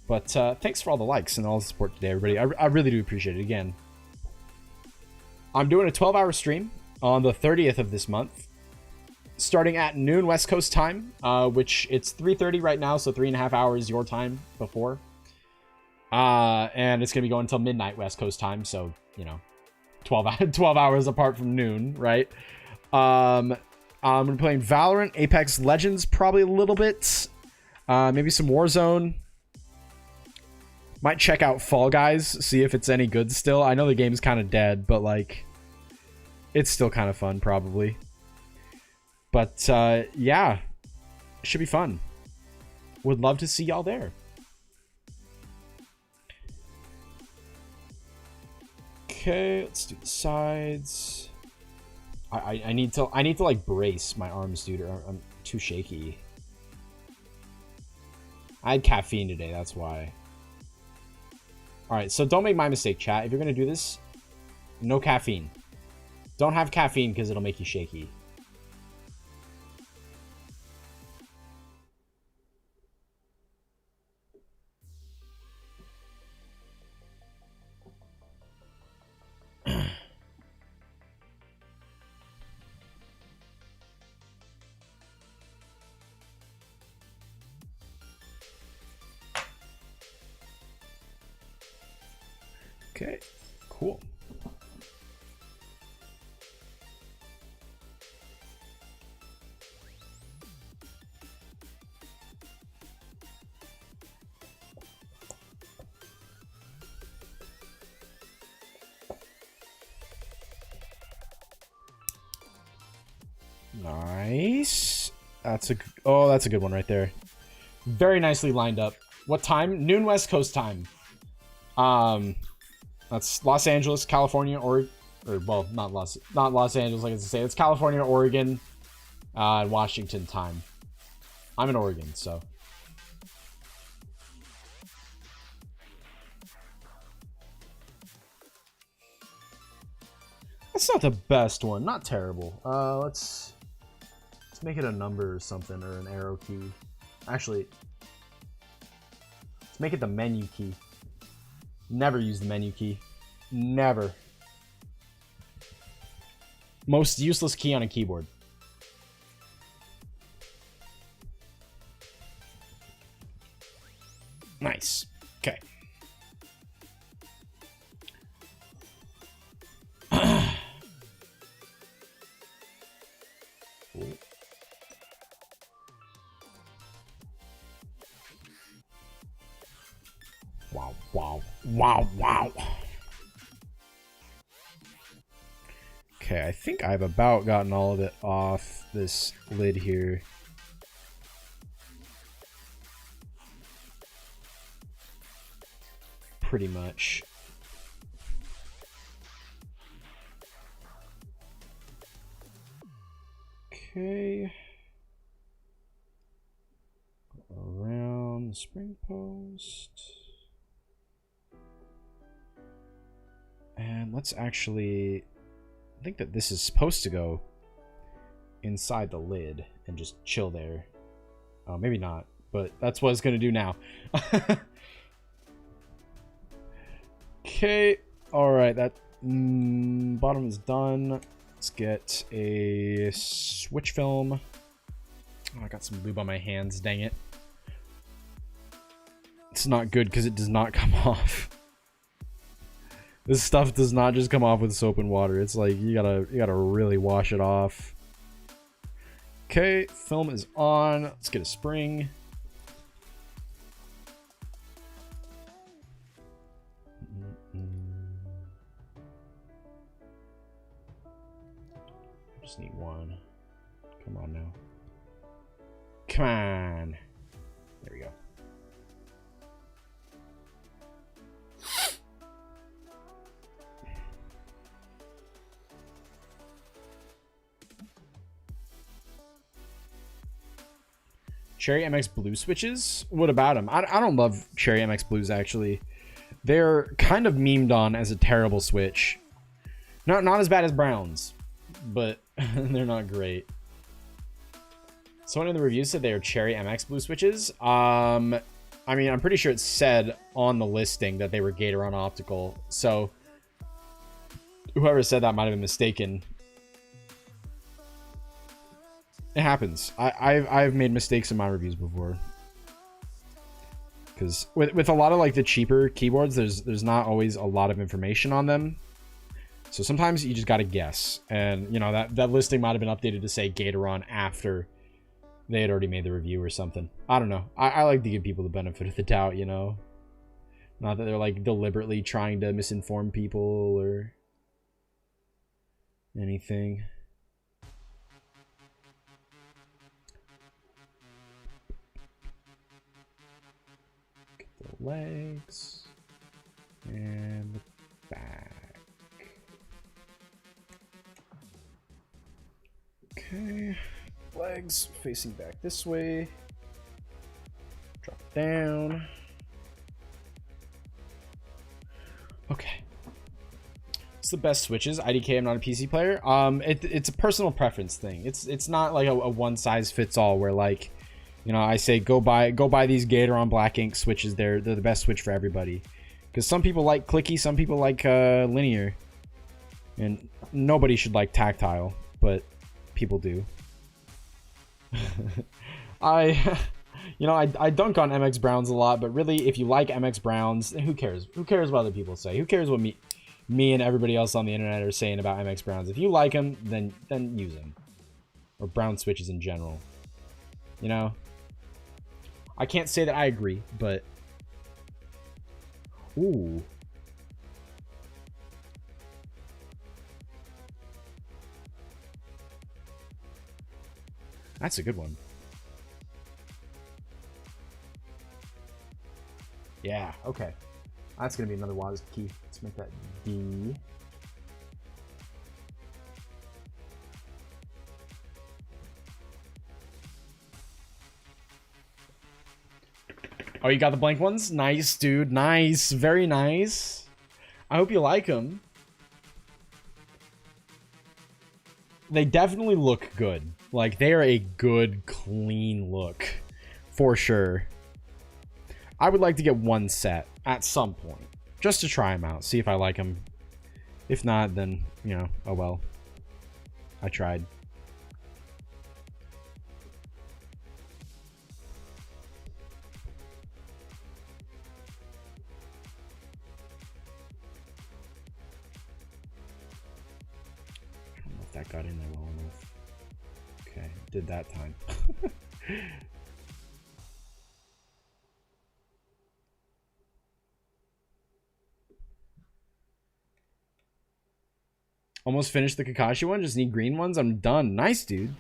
But thanks for all the likes and all the support today, everybody. I really do appreciate it. Again, I'm doing a 12-hour stream on the 30th of this month, starting at noon West Coast time, which it's 3:30 right now, so 3.5 hours your time before. And it's going to be going until midnight West Coast time, so, you know, 12 hours apart from noon, right? I'm going to be playing Valorant, Apex Legends probably a little bit, maybe some Warzone. Might check out Fall Guys, see if it's any good still. I know the game's kind of dead, but, like, it's still kind of fun, probably. But, yeah. Should be fun. Would love to see y'all there. Okay, let's do the sides. I need to like brace my arms, dude, or I'm too shaky. I had caffeine today, that's why. Alright, so don't make my mistake, chat. If you're gonna do this, no caffeine. Don't have caffeine because it'll make you shaky. Okay, cool. Nice. That's a good one right there. Very nicely lined up. What time? Noon West Coast time. That's Los Angeles, California, or well, not Los Angeles, like I say. It's California, Oregon, and Washington time. I'm in Oregon, so. That's not the best one. Not terrible. Let's make it a number or something, or an arrow key. Actually, let's make it the menu key. Never use the menu key. Never. Most useless key on a keyboard. Nice. Okay. Wow, wow, wow, wow. Okay, I think I've about gotten all of it off this lid here. Pretty much. on the spring post. And let's actually... I think that this is supposed to go inside the lid and just chill there. Oh, maybe not, but that's what it's going to do now. Okay, alright, that bottom is done. Let's get a switch film. Oh, I got some lube on my hands, dang it. It's not good because it does not come off. This stuff does not just come off with soap and water. It's like you gotta really wash it off. Okay, film is on. Let's get a spring. Just need one. Come on now. Come on. There we go. Cherry MX Blue switches? What about them? I don't love Cherry MX Blues, actually. They're kind of memed on as a terrible switch. Not as bad as Browns, but they're not great. Someone in the review said they are Cherry MX Blue switches. I mean, I'm pretty sure it said on the listing that they were Gatoron Optical, so whoever said that might have been mistaken. It happens. I've made mistakes in my reviews before. Because with a lot of like the cheaper keyboards, there's not always a lot of information on them. So sometimes you just gotta guess. And you know, that listing might have been updated to say Gatoron after they had already made the review or something. I don't know. I like to give people the benefit of the doubt, you know. Not that they're like deliberately trying to misinform people or anything. Legs and the back. Okay, legs facing back this way. Drop it down. Okay, it's the best switches. IDK, I'm not a PC player. It's a personal preference thing. It's not like a one size fits all where like, you know, I say go buy these Gatoron Black Ink switches. They're the best switch for everybody. Because some people like clicky, some people like linear, and nobody should like tactile, but people do. I dunk on MX Browns a lot, but really, if you like MX Browns, who cares? Who cares what other people say? Who cares what me and everybody else on the internet are saying about MX Browns? If you like them, then use them, or Brown switches in general. You know. I can't say that I agree, but... Ooh. That's a good one. Yeah, okay. That's going to be another WASD key. Let's make that D. Oh, you got the blank ones? Nice, dude. Nice. Very nice. I hope you like them. They definitely look good. Like, they are a good, clean look. For sure. I would like to get one set at some point. Just to try them out. See if I like them. If not, then, you know, oh well. I tried. That got in there well enough. Okay, did that time. Almost finished the Kakashi one, just need green ones. I'm done. Nice, dude.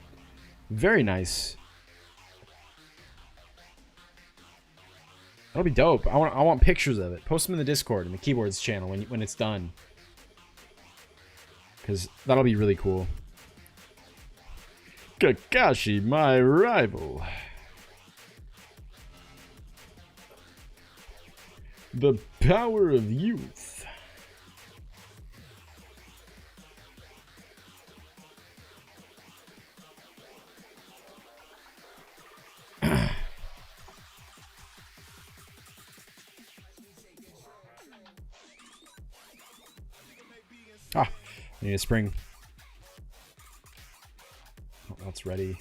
Very nice. That'll be dope. I want pictures of it. Post them in the Discord in the keyboards channel when it's done. Because that'll be really cool. Kakashi, my rival. The power of youth. I need a spring. Oh, that's ready.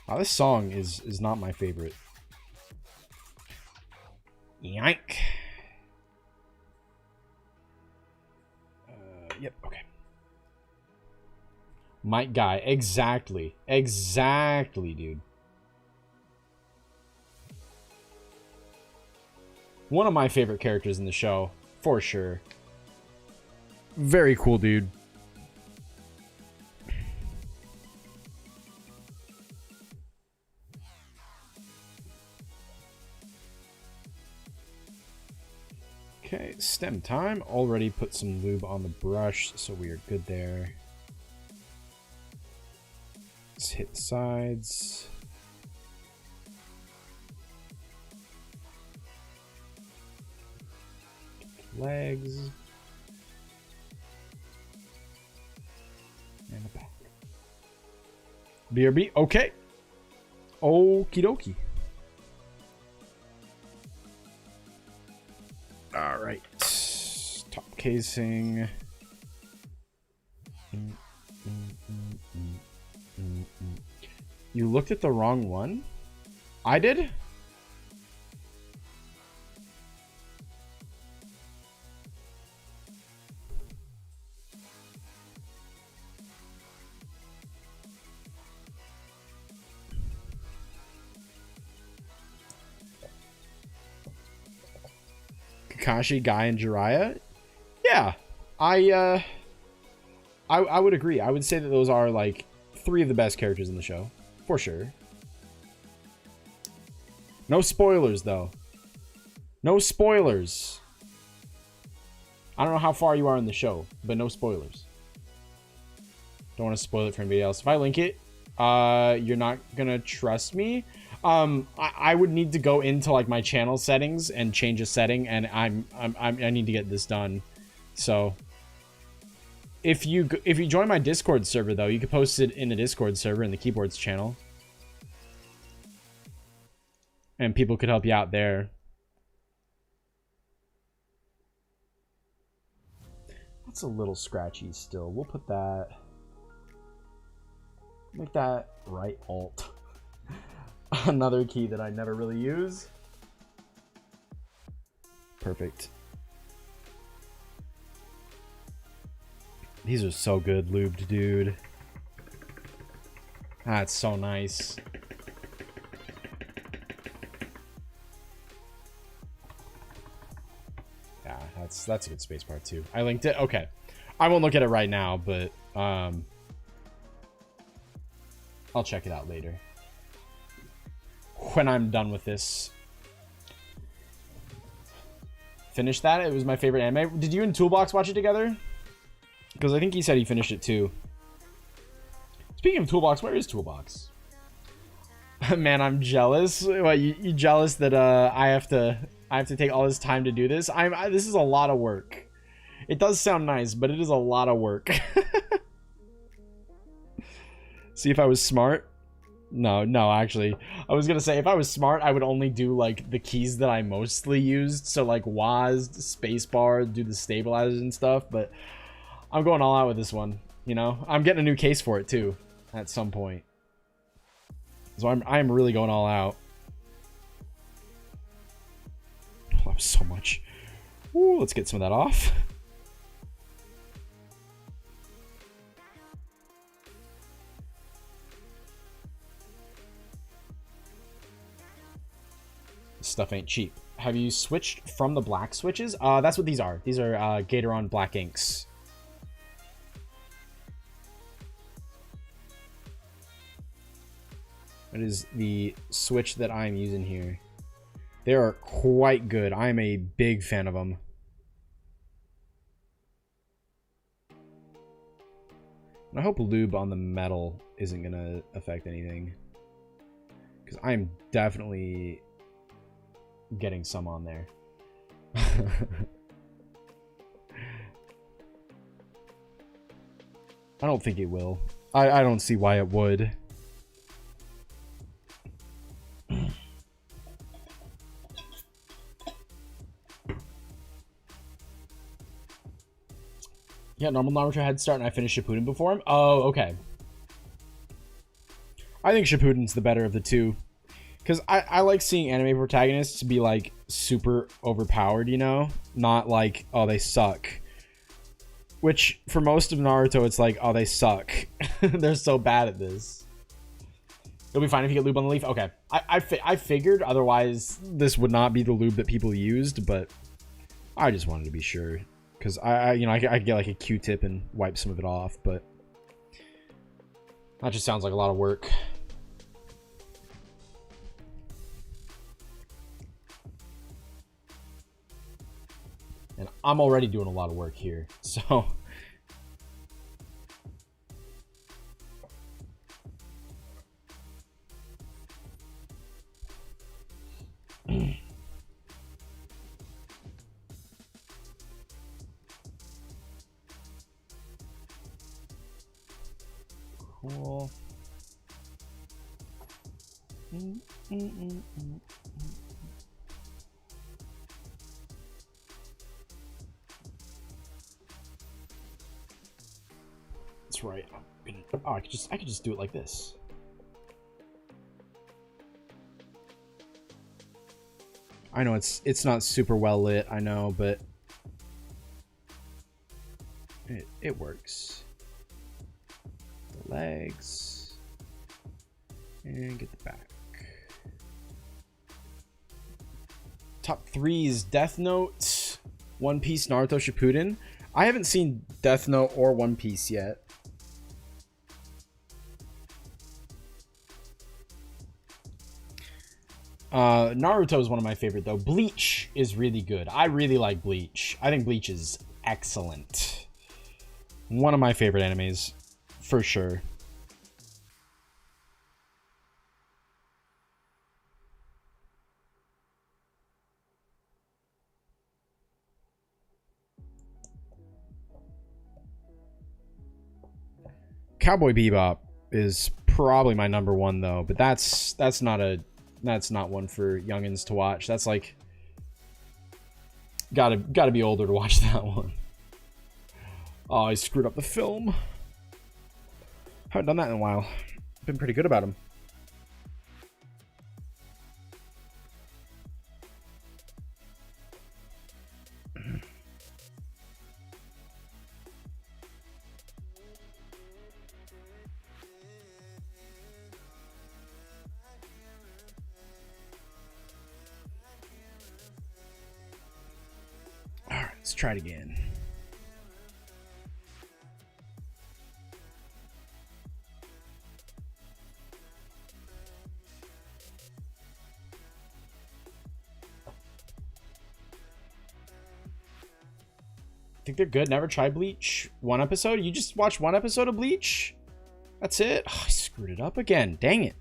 Wow, this song is not my favorite. Yank. Yep, okay. Mike Guy. Exactly. Exactly, dude. One of my favorite characters in the show, for sure. Very cool, dude. Okay, stem time. Already put some lube on the brush, so we are good there. Let's hit the sides. Legs. And the back. BRB, okay. Okie dokie. Alright. Top casing. You looked at the wrong one? I did? Kakashi, Guy, and Jiraiya? Yeah. I would agree. I would say that those are like 3 of the best characters in the show. For sure. No spoilers, though. No spoilers. I don't know how far you are in the show, but no spoilers. Don't want to spoil it for anybody else. If I link it, you're not gonna trust me. I would need to go into like my channel settings and change a setting, and I need to get this done. So if you join my Discord server, though, you could post it in the Discord server in the keyboards channel, and people could help you out there. That's a little scratchy still. We'll put that. Make that right alt. Another key that I never really use. Perfect. These are so good lubed, dude. That's so nice. Yeah, that's a good space part too. I linked it. Okay. I won't look at it right now, but I'll check it out later. When I'm done with this. Finish that. It was my favorite anime. Did you and Toolbox watch it together? Because I think he said he finished it too. Speaking of Toolbox, where is Toolbox? Man, I'm jealous. What, you jealous that I have to take all this time to do this? This is a lot of work. It does sound nice, but it is a lot of work. See, if I was smart. No, actually. I was gonna say, if I was smart, I would only do, like, the keys that I mostly used. So, like, WASD, spacebar, do the stabilizers and stuff. But I'm going all out with this one, you know? I'm getting a new case for it, too, at some point. So I'm really going all out. Oh, that was so much. Ooh, let's get some of that off. Stuff ain't cheap. Have you switched from the black switches? That's what these are. These are Gatoron black inks. That is the switch that I'm using here. They are quite good. I'm a big fan of them. And I hope lube on the metal isn't going to affect anything. Because I'm definitely getting some on there. I don't think it will. I don't see why it would. Yeah, normal Naruto head start and I finished Shippuden before him. Oh, okay. I think Shippuden's the better of the two. Because I like seeing anime protagonists be, like, super overpowered, you know? Not like, oh, they suck. Which, for most of Naruto, it's like, oh, they suck. They're so bad at this. It'll be fine if you get lube on the leaf? Okay. I figured, otherwise, this would not be the lube that people used, but I just wanted to be sure. Because, I could get, like, a Q-tip and wipe some of it off, but that just sounds like a lot of work. And I'm already doing a lot of work here, so... Cool. That's right. Oh, I could just do it like this. I know it's not super well lit, I know, but it works. The legs and get the back. Top 3's Death Note, One Piece, Naruto Shippuden. I haven't seen Death Note or One Piece yet. Naruto is one of my favorite though. Bleach is really good. I really like Bleach. I think Bleach is excellent. One of my favorite animes, for sure. Cowboy Bebop is probably my number one though, but that's not one for youngins to watch. That's like gotta be older to watch that one. Oh, I screwed up the film. Haven't done that in a while. Been pretty good about him. Alright, let's try it again. Think they're good? Never tried Bleach? One episode? You just watched one episode of Bleach? That's it? Oh, I screwed it up again. Dang it.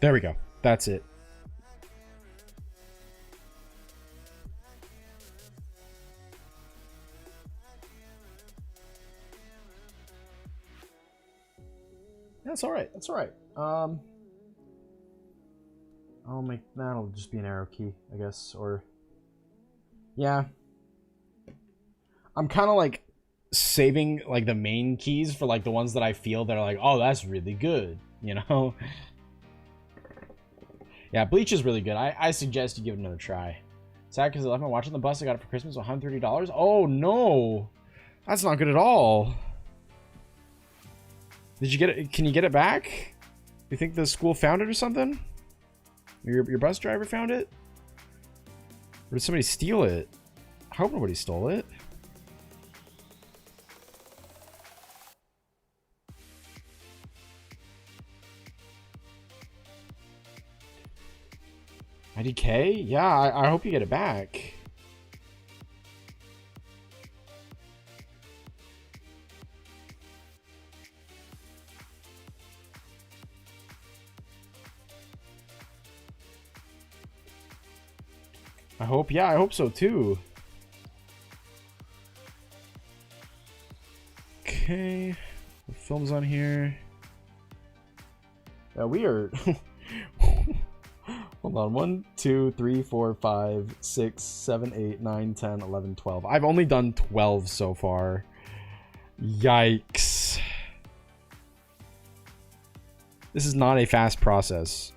There we go. That's it. That's all right. That's all right. I'll make that'll just be an arrow key, I guess, or yeah. I'm kind of like saving like the main keys for like the ones that I feel that are like, oh, that's really good, you know. Yeah, Bleach is really good. I suggest you give it another try. Sad because I left my watch on the bus. I got it for Christmas, $130. Oh no, that's not good at all. Did you get it? Can you get it back? You think the school found it or something? Your bus driver found it? Or did somebody steal it? I hope nobody stole it. IDK? Yeah, I hope you get it back. Yeah, I hope so too. Okay, the film's on here. Yeah, we are. Hold on, 1, 2, 3, 4, 5, 6, 7, 8, 9, 10, 11, 12. I've only done 12 so far. Yikes. This is not a fast process.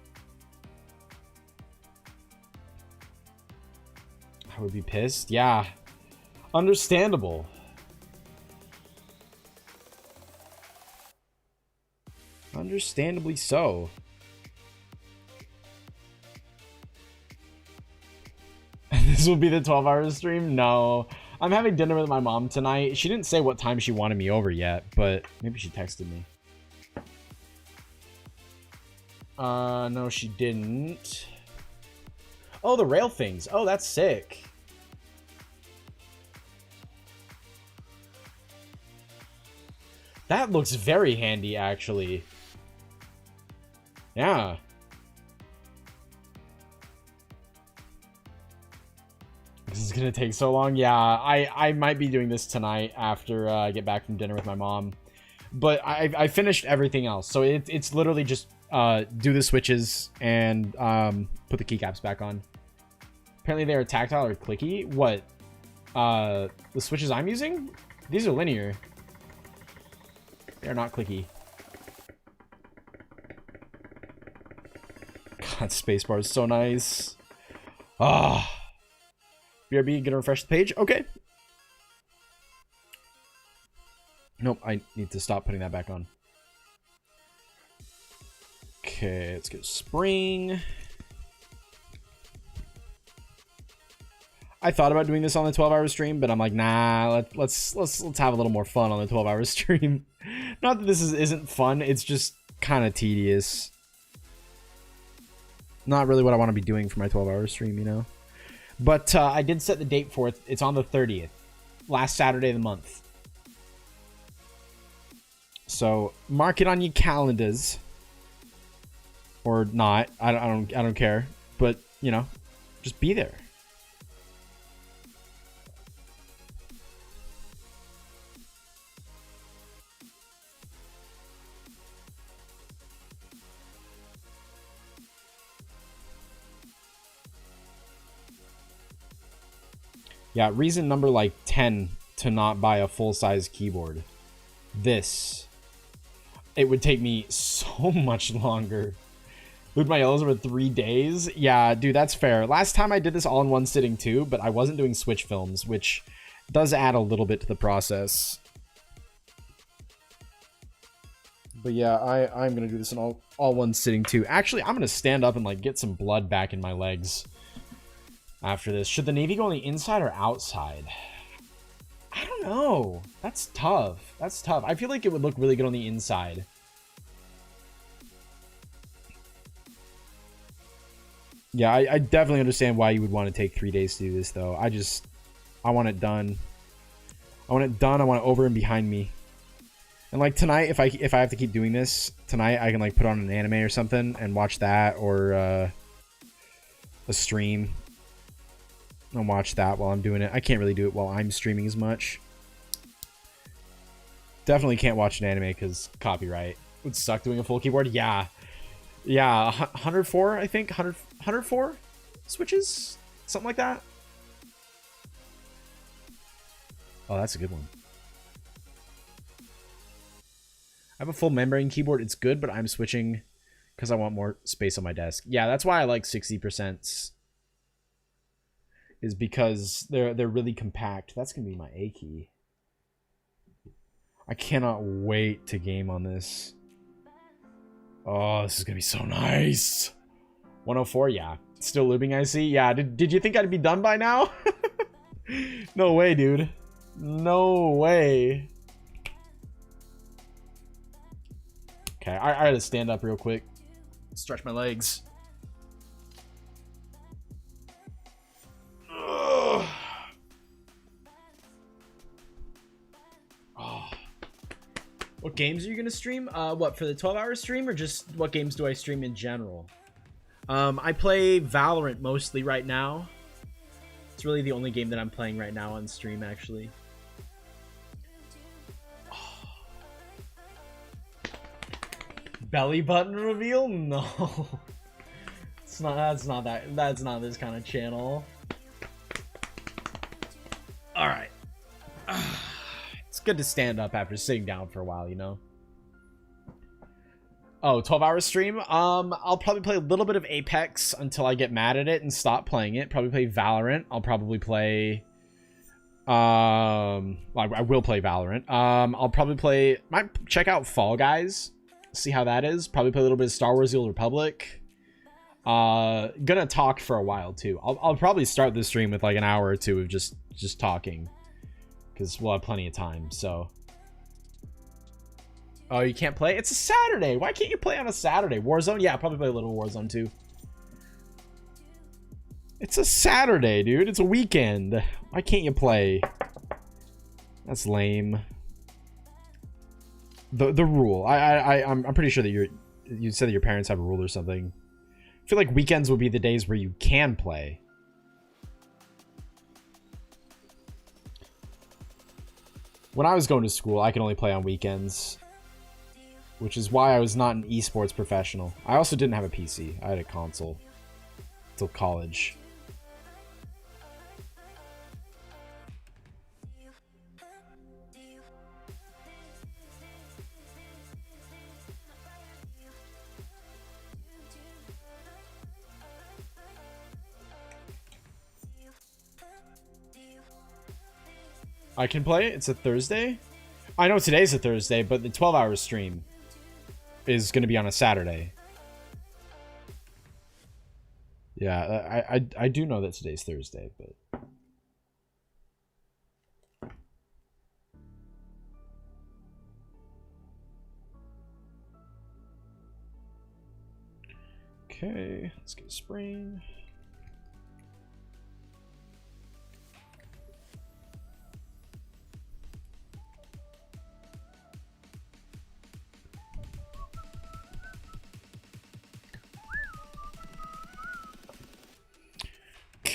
I would be pissed. Yeah. Understandable. Understandably so. This will be the 12-hour stream? No. I'm having dinner with my mom tonight. She didn't say what time she wanted me over yet, but maybe she texted me. No, she didn't. Oh, the rail things. Oh, that's sick. That looks very handy, actually. Yeah. This is gonna take so long. Yeah, I might be doing this tonight after I get back from dinner with my mom. But I finished everything else. So it's literally just do the switches and put the keycaps back on. Apparently they are tactile or clicky. What? The switches I'm using? These are linear. They're not clicky. God, spacebar is so nice. Ah. BRB, gonna refresh the page. Okay. Nope, I need to stop putting that back on. Okay, let's go spring. I thought about doing this on the 12-hour stream, but I'm like, nah, let's have a little more fun on the 12-hour stream. Not that this isn't fun, it's just kind of tedious. Not really what I want to be doing for my 12-hour stream, you know? But I did set the date for it. It's on the 30th. Last Saturday of the month. So, mark it on your calendars. Or not. I don't care. But, you know, just be there. Yeah, reason number like 10 to not buy a full-size keyboard. This. It would take me so much longer. Glued my yellows over 3 days? Yeah, dude, that's fair. Last time I did this all in one sitting too, but I wasn't doing switch films, which does add a little bit to the process. But yeah, I'm gonna do this in all one sitting too. Actually, I'm gonna stand up and like get some blood back in my legs. After this, should the navy go on the inside or outside? I don't know. That's tough. That's tough. I feel like it would look really good on the inside. Yeah, I definitely understand why you would want to take 3 days to do this, though. I want it done. I want it done. I want it over and behind me. And like tonight, if I have to keep doing this tonight, I can like put on an anime or something and watch that, or a stream. I'll watch that while I'm doing it. I can't really do it while I'm streaming as much. Definitely can't watch an anime because copyright. Would suck doing a full keyboard. Yeah. Yeah, 104, I think. 104 switches? Something like that. Oh, that's a good one. I have a full membrane keyboard. It's good, but I'm switching because I want more space on my desk. Yeah, that's why I like 60%. Is because they're really compact. That's gonna be my A key. I cannot wait to game on this. Oh, this is gonna be so nice. 104, yeah. Still lubing, I see. Yeah, did you think I'd be done by now? No way, dude. No way. Okay, I gotta stand up real quick. Stretch my legs. Ugh. Oh. What games are you gonna stream? What, for the 12-hour stream, or just what games do I stream in general? I play Valorant mostly right now. It's really the only game that I'm playing right now on stream, actually. Belly button reveal? No. It's not, that's not this kind of channel. Alright. It's good to stand up after sitting down for a while, you know? Oh, 12-hour stream? I'll probably play a little bit of Apex until I get mad at it and stop playing it. Probably play Valorant. I'll probably play... well, I will play Valorant. I'll probably play... Might check out Fall Guys. See how that is. Probably play a little bit of Star Wars The Old Republic. Gonna talk for a while, too. I'll probably start this stream with like an hour or two of just talking. Because we'll have plenty of time, so... Oh, you can't play? It's a Saturday. Why can't you play on a Saturday? Warzone? Yeah, I'll probably play a little Warzone too. It's a Saturday, dude. It's a weekend. Why can't you play? That's lame. The rule. I'm pretty sure that you said that your parents have a rule or something. I feel like weekends would be the days where you can play. When I was going to school, I could only play on weekends. Which is why I was not an esports professional. I also didn't have a PC. I had a console. Until college. I can play it? It's a Thursday? I know today's a Thursday, but the 12-hour stream is going to be on a Saturday. Yeah, I do know that today's Thursday, but... Okay, let's get a spring.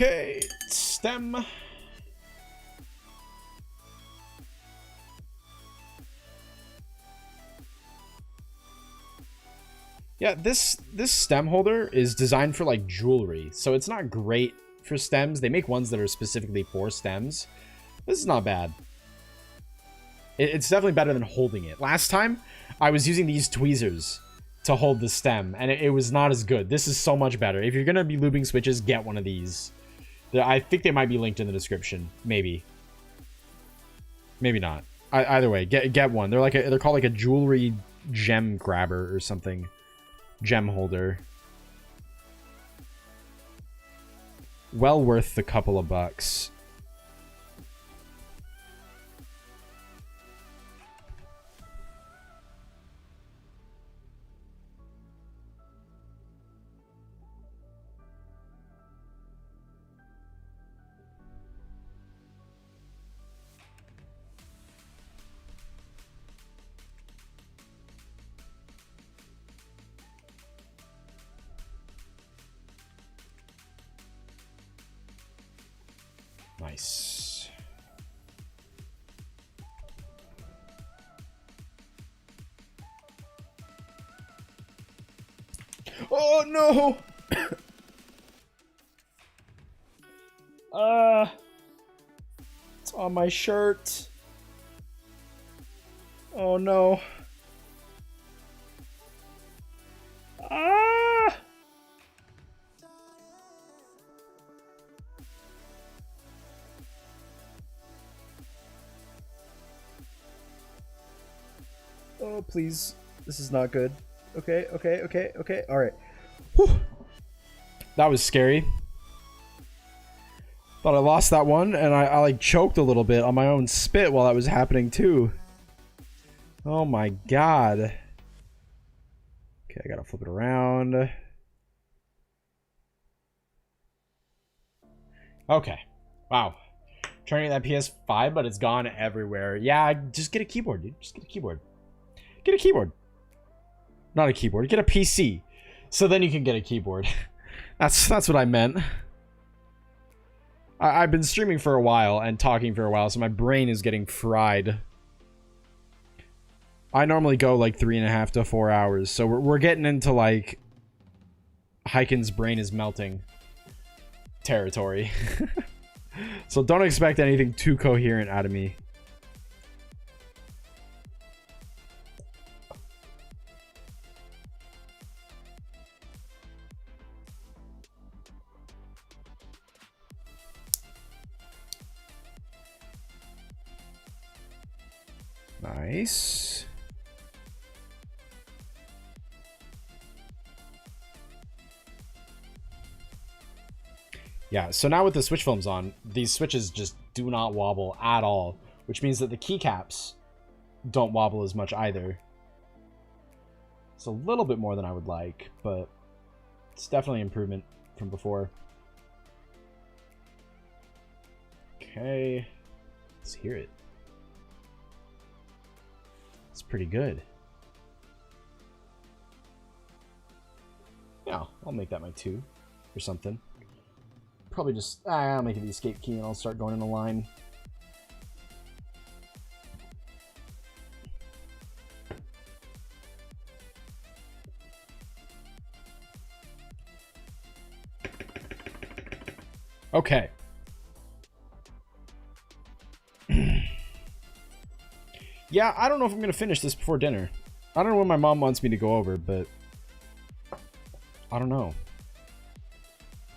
Okay, stem. Yeah, this stem holder is designed for like jewelry, so it's not great for stems. They make ones that are specifically for stems. This is not bad. It's definitely better than holding it. Last time, I was using these tweezers to hold the stem, and it was not as good. This is so much better. If you're gonna be lubing switches, get one of these. I think they might be linked in the description. Maybe. Maybe not. Either way, get one. They're called like a jewelry gem grabber or something. Gem holder. Well worth the couple of bucks. Nice. Oh no! It's on my shirt. Oh no. Ah! Oh, please. This is not good. Okay, okay, okay, okay. All right. Whew. That was scary. Thought I lost that one, and I like choked a little bit on my own spit while that was happening too. Oh my god. Okay, I gotta flip it around. Okay. Wow. Trying to get that PS5, but it's gone everywhere. Yeah, just get a keyboard, dude. Just get a keyboard. Get a keyboard. Not a keyboard. Get a PC. So then you can get a keyboard. That's what I meant. I've been streaming for a while and talking for a while, so my brain is getting fried. I normally go like 3.5 to 4 hours, so we're getting into like Hyken's brain is melting territory. So don't expect anything too coherent out of me. Nice. Yeah, so now with the switch films on, these switches just do not wobble at all, which means that the keycaps don't wobble as much either. It's a little bit more than I would like, but it's definitely an improvement from before. Okay, let's hear it. It's pretty good. Yeah, I'll make that my 2 or something. Probably just, I'll make it the escape key and I'll start going in a line. Okay. Yeah, I don't know if I'm going to finish this before dinner. I don't know when my mom wants me to go over, but I don't know.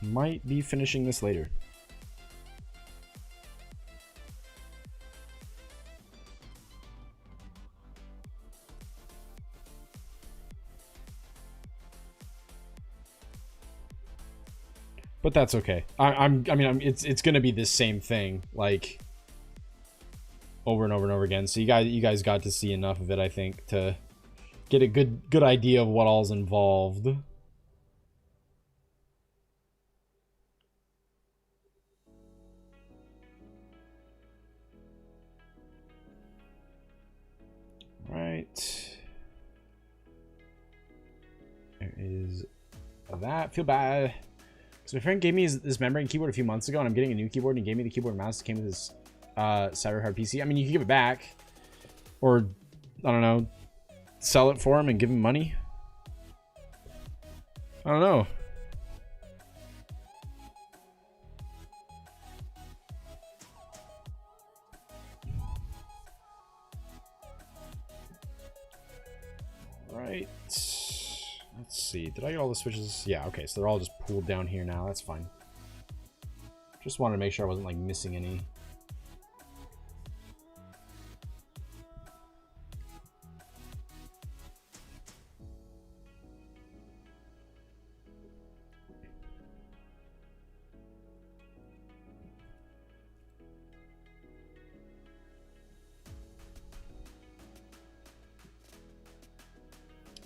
Might be finishing this later. But that's okay. I mean, it's gonna be the same thing, like over and over and over again. So you guys got to see enough of it, I think, to get a good idea of what all's involved. Right. There is that. Feel bad. So my friend gave me this membrane keyboard a few months ago, and I'm getting a new keyboard, and he gave me the keyboard and mouse that came with his Cyberhard PC. I mean, you can give it back, or I don't know, sell it for him and give him money. I don't know. Right. Let's see. Did I get all the switches? Yeah, okay. So they're all just pooled down here now. That's fine. Just wanted to make sure I wasn't like missing any.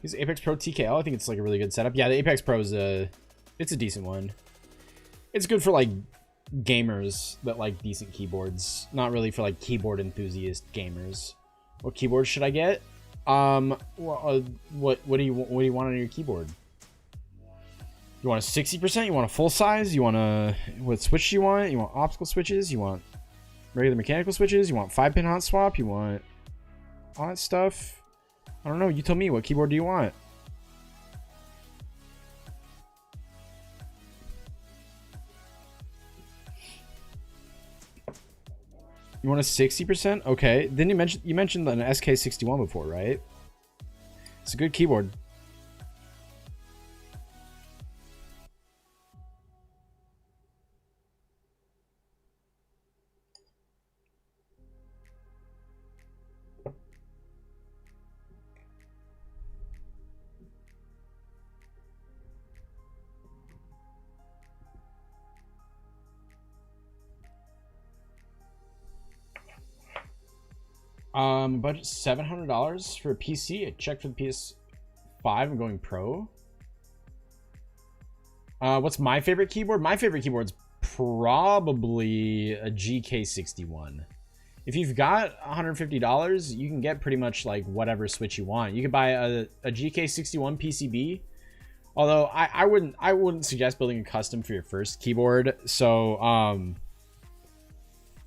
Is Apex Pro TKL? I think it's like a really good setup. Yeah, the Apex Pro is it's a decent one. It's good for like gamers that like decent keyboards. Not really for like keyboard enthusiast gamers. What keyboard should I get? What do you want on your keyboard? You want a 60%? You want a full size? You want a what switch do you want? You want optical switches? You want regular mechanical switches? You want 5-pin hot swap? You want all that stuff? I don't know. You tell me. What keyboard do you want? You want a 60%? Okay. Then you mentioned an SK64 before, right? It's a good keyboard. Budget $700 for a PC. I checked for the PS5. I'm going Pro. What's my favorite keyboard? My favorite keyboard's probably a GK61. If you've got $150, you can get pretty much like whatever Switch you want. You could buy a GK61 PCB. Although I wouldn't suggest building a custom for your first keyboard. So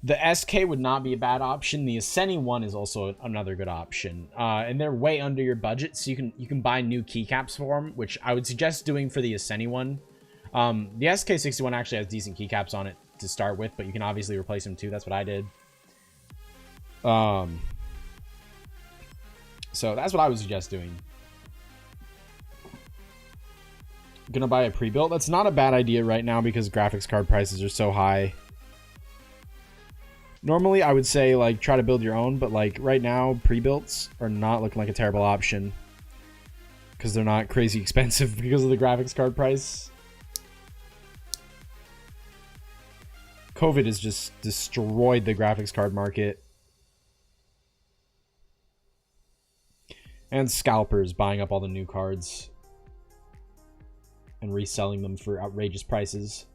the SK would not be a bad option. The Asceni one is also another good option. And they're way under your budget, so you can buy new keycaps for them, which I would suggest doing for the Asceni one. The SK61 actually has decent keycaps on it to start with, but you can obviously replace them too. That's what I did. So that's what I would suggest doing. Gonna buy a pre-built. That's not a bad idea right now because graphics card prices are so high. Normally, I would say, like, try to build your own, but, like, right now, pre-builts are not looking like a terrible option. Because they're not crazy expensive because of the graphics card price. COVID has just destroyed the graphics card market. And scalpers buying up all the new cards. And reselling them for outrageous prices.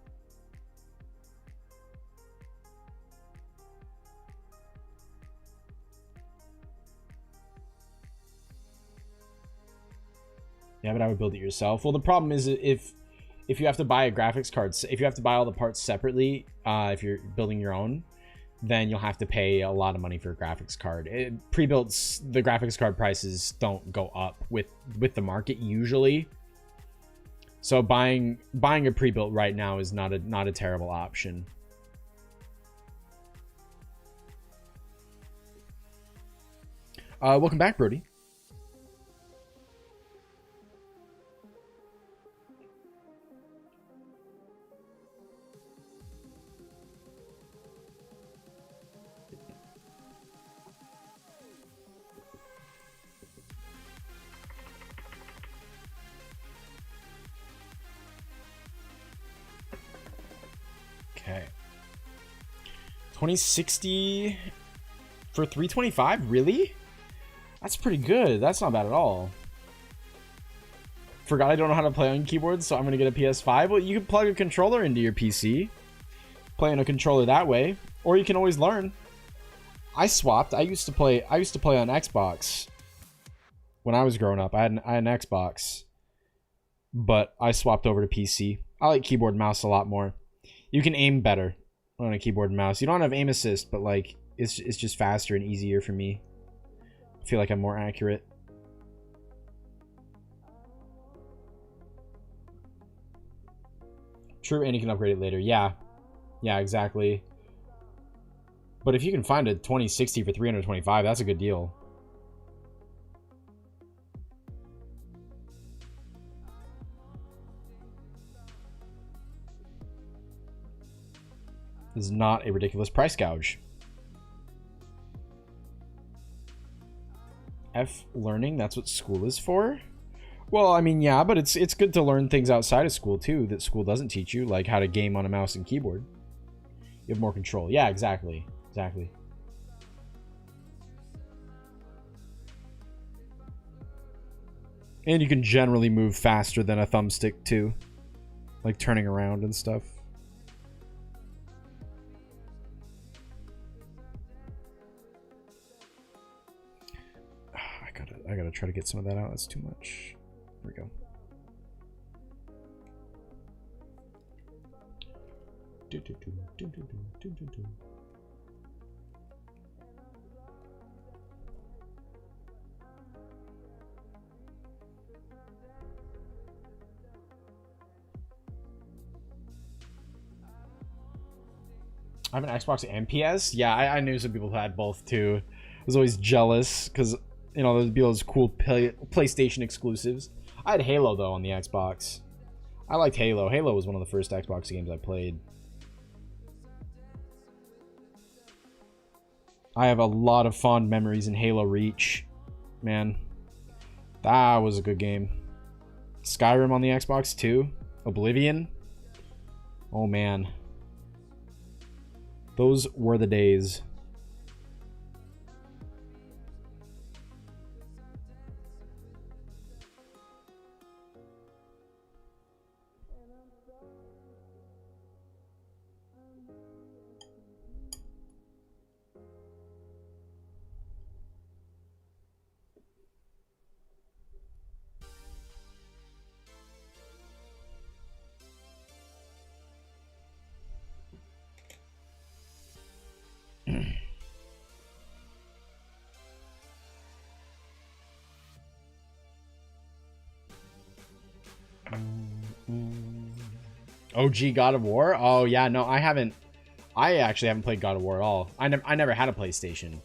Yeah, but I would build it yourself. Well, the problem is if you have to buy a graphics card, if you have to buy all the parts separately, if you're building your own, then you'll have to pay a lot of money for a graphics card. Pre-builts, the graphics card prices don't go up with the market usually. So buying a pre-built right now is not a terrible option. Welcome back, Brody. Okay. 2060 for 325? Really? That's pretty good. That's not bad at all. Forgot I don't know how to play on keyboards, so I'm gonna get a PS5. Well, you can plug a controller into your PC, play on a controller that way, or you can always learn. I swapped. I used to play on Xbox when I was growing up. I had an Xbox, but I swapped over to PC. I like keyboard and mouse a lot more. You can aim better on a keyboard and mouse. You don't have aim assist, but like it's just faster and easier for me. I feel like I'm more accurate. True, and you can upgrade it later. Yeah, exactly. But if you can find a 2060 for 325, that's a good deal. This is not a ridiculous price gouge. F learning, that's what school is for? Well, I mean, yeah, but it's good to learn things outside of school too that school doesn't teach you, like how to game on a mouse and keyboard. You have more control. Yeah, exactly. Exactly. And you can generally move faster than a thumbstick too. Like turning around and stuff. I gotta try to get some of that out. That's too much. There we go. I have an Xbox and PS. Yeah, I knew some people who had both too. I was always jealous because, you know, there'd be those cool PlayStation exclusives. I had Halo though on the Xbox. I liked Halo. Halo was one of the first Xbox games I played. I have a lot of fond memories in Halo Reach. Man, that was a good game. Skyrim on the Xbox too. Oblivion. Oh man. Those were the days. OG God of War? Oh yeah, no, I haven't. I actually haven't played God of War at all. I never had a PlayStation.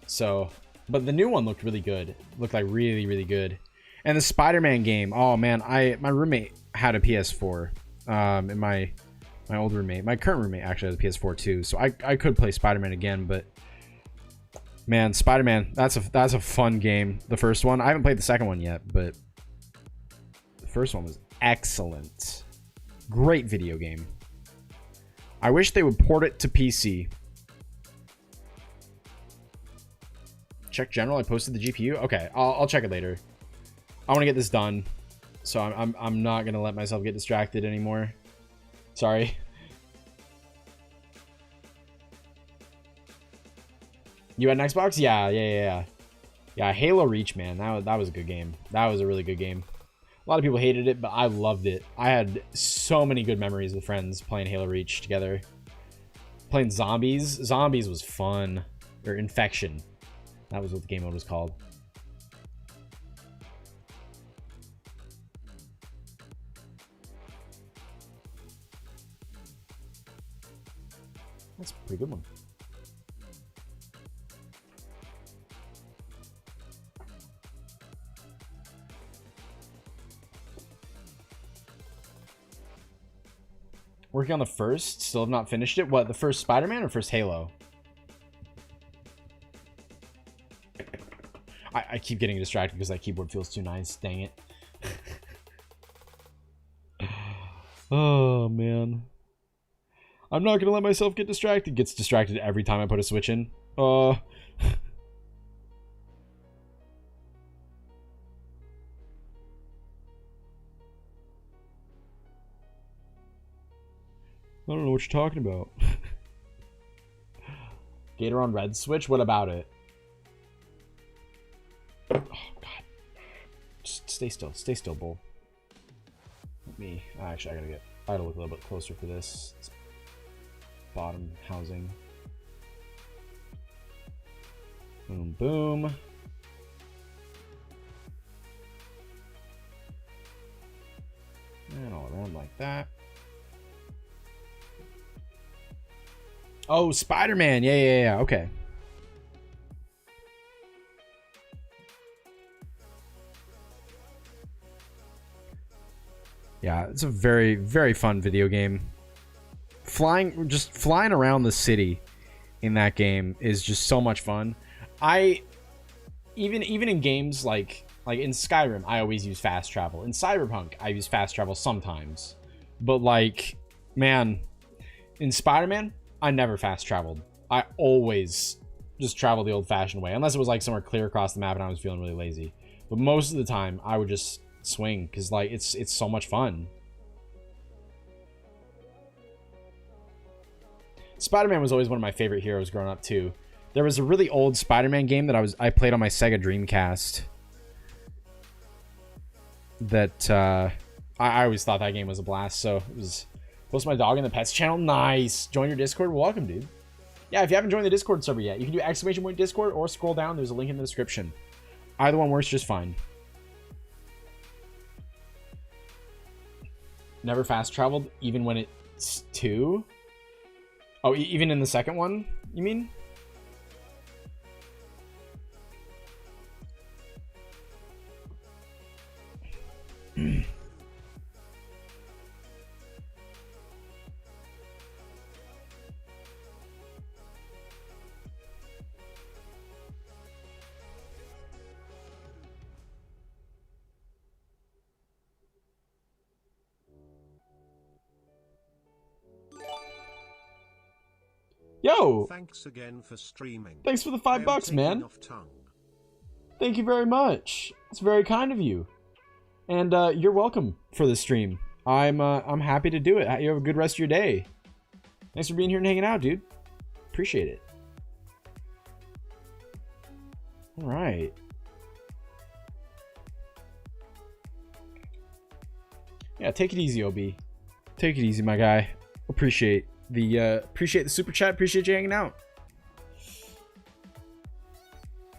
So, but the new one looked really good. Looked like really, really good. And the Spider-Man game. Oh man, my roommate had a PS4. And my old roommate, my current roommate actually has a PS4 too. So I could play Spider-Man again, but man, Spider-Man, that's a fun game. The first one. I haven't played the second one yet, but the first one was excellent. Great video game. I wish they would port it to PC. Check general. I posted the GPU. Okay, I'll check it later. I want to get this done, so I'm not gonna let myself get distracted anymore. Sorry. You had an Xbox? Yeah. Halo Reach, man, that was a good game. That was a really good game. A lot of people hated it, but I loved it. I had so many good memories with friends playing Halo Reach together. Playing Zombies. Zombies was fun. Or Infection. That was what the game mode was called. That's a pretty good one. Working on the first, still have not finished it. What, the first Spider-Man or first Halo? I keep getting distracted because that keyboard feels too nice. Dang it. Oh, man. I'm not going to let myself get distracted. Gets distracted every time I put a switch in. I don't know what you're talking about. Gator on red switch? What about it? Oh, God. Just stay still. Stay still, bull. Let me... Actually, I gotta look a little bit closer for this. It's bottom housing. Boom, boom. And all around like that. Oh, Spider-Man. Yeah. Okay. Yeah, it's a very, very fun video game. Just flying around the city in that game is just so much fun. Even in games like in Skyrim, I always use fast travel. In Cyberpunk, I use fast travel sometimes. But like, man, in Spider-Man, I never fast traveled. I always just traveled the old-fashioned way, unless it was like somewhere clear across the map and I was feeling really lazy. But most of the time, I would just swing because like it's so much fun. Spider-Man was always one of my favorite heroes growing up too. There was a really old Spider-Man game that I played on my Sega Dreamcast. That I always thought that game was a blast. So it was post my dog in the pets channel. Nice. Join your Discord. Welcome, dude. Yeah, if you haven't joined the Discord server yet, you can do ! Discord or scroll down. There's a link in the description. Either one works just fine. Never fast traveled, even when it's 2. Oh, even in the second one, you mean? Yo! Thanks again for streaming. Thanks for the $5, man. Thank you very much. It's very kind of you. And you're welcome for the stream. I'm happy to do it. You have a good rest of your day. Thanks for being here and hanging out, dude. Appreciate it. All right. Yeah, take it easy, OB. Take it easy, my guy. Appreciate the super chat. Appreciate you hanging out.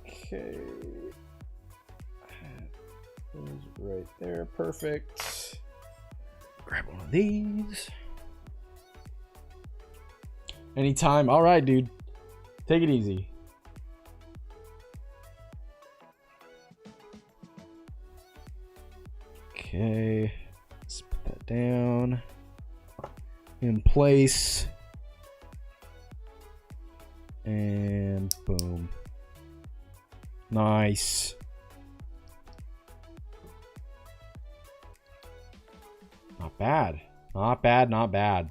Okay. Right there, perfect. Grab one of these. Anytime. All right, dude. Take it easy. Okay. Let's put that down. In place. And boom. Nice. Not bad. Not bad, not bad.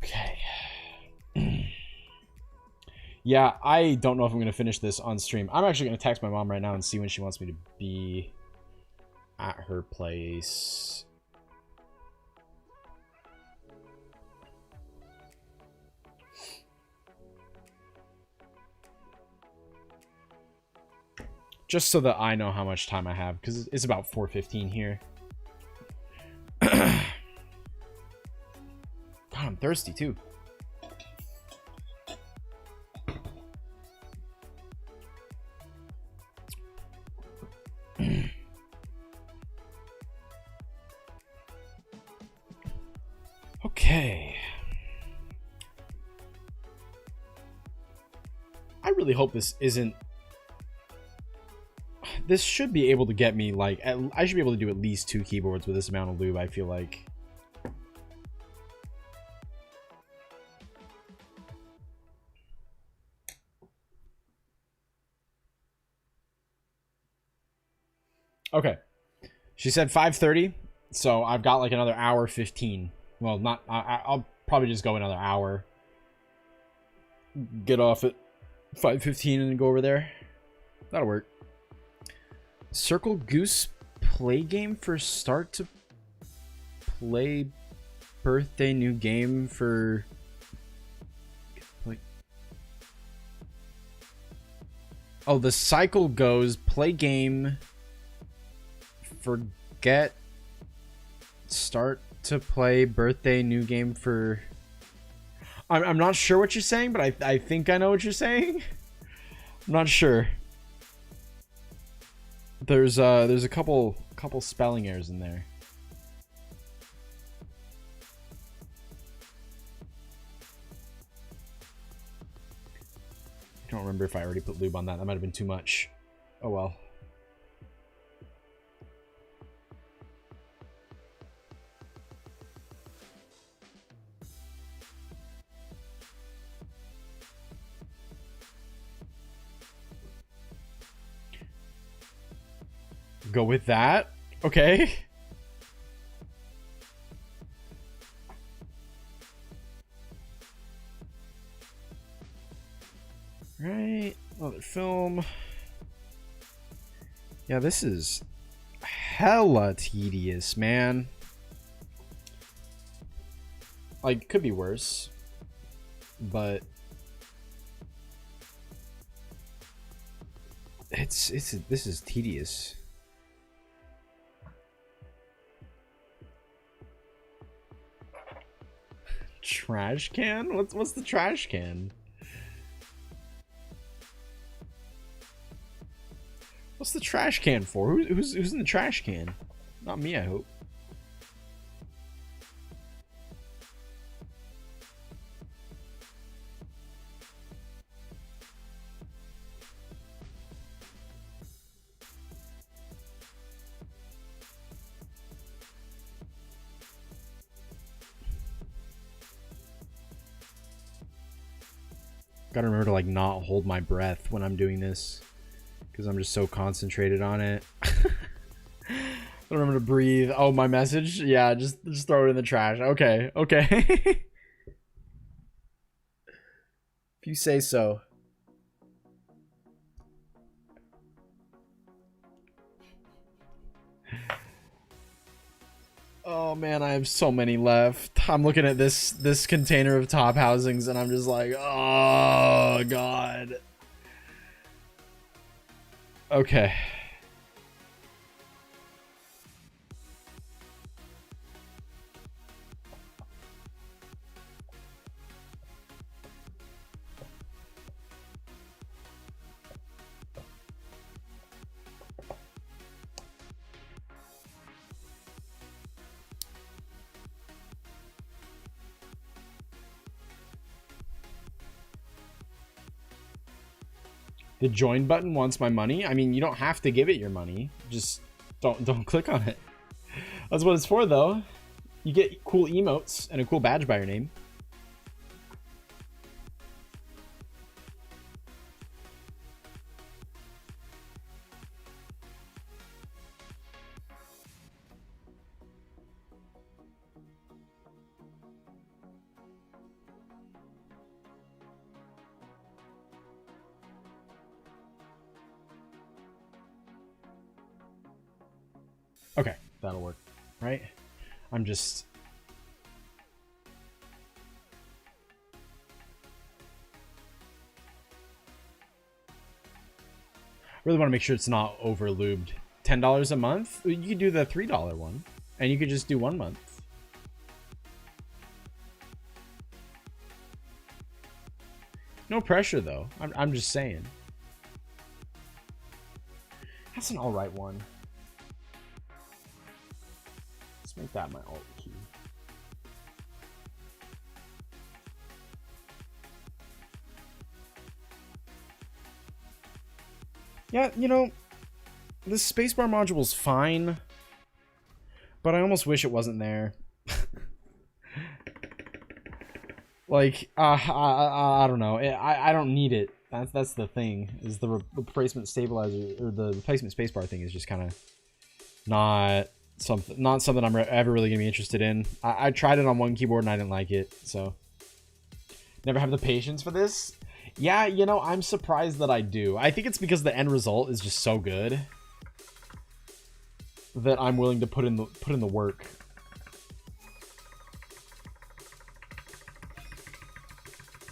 Okay. Yeah, I don't know if I'm going to finish this on stream. I'm actually going to text my mom right now and see when she wants me to be at her place. Just so that I know how much time I have, because it's about 4:15 here. God, I'm thirsty too. Okay. I really hope this isn't... This should be able to get me, like... I should be able to do at least 2 keyboards with this amount of lube, I feel like. Okay. She said 5:30, so I've got like another hour 15. Well, not... I'll probably just go another hour. Get off at 5:15 and then go over there. That'll work. Circle Goose play game for start to play birthday new game for... Like... Oh, the cycle goes play game... Forget start to play birthday new game for... I'm not sure what you're saying, but I think I know what you're saying. I'm not sure. There's a couple spelling errors in there. I don't remember if I already put lube on that. That might have been too much. Oh well. Go with that. Okay. Right. Another film. Yeah, this is hella tedious, man. Like, could be worse. But this is tedious. Trash can? What's the trash can? What's the trash can for? Who's in the trash can? Not me, I hope. Gotta remember to like not hold my breath when I'm doing this, because I'm just so concentrated on it. I remember to breathe. Oh, my message? Yeah, just throw it in the trash. Okay, okay. If you say so. Oh man, I have so many left. I'm looking at this container of top housings and I'm just like, oh god. Okay. The join button wants my money. I mean, you don't have to give it your money. Just don't click on it. That's what it's for, though. You get cool emotes and a cool badge by your name. Okay, that'll work, right? I'm just... really want to make sure it's not over lubed. $10 a month? You could do the $3 one, and you could just do 1 month. No pressure, though. I'm just saying. That's an alright one. Let's make that my alt key. Yeah, you know, the spacebar module is fine, but I almost wish it wasn't there. Like, I don't know. I don't need it. That's the thing. Is the replacement stabilizer or the replacement spacebar thing is just kind of not something I'm ever really gonna be interested in. I tried it on one keyboard and I didn't like it, so never have the patience for this. Yeah, you know, I'm surprised that I do. I think it's because the end result is just so good that I'm willing to put in the work.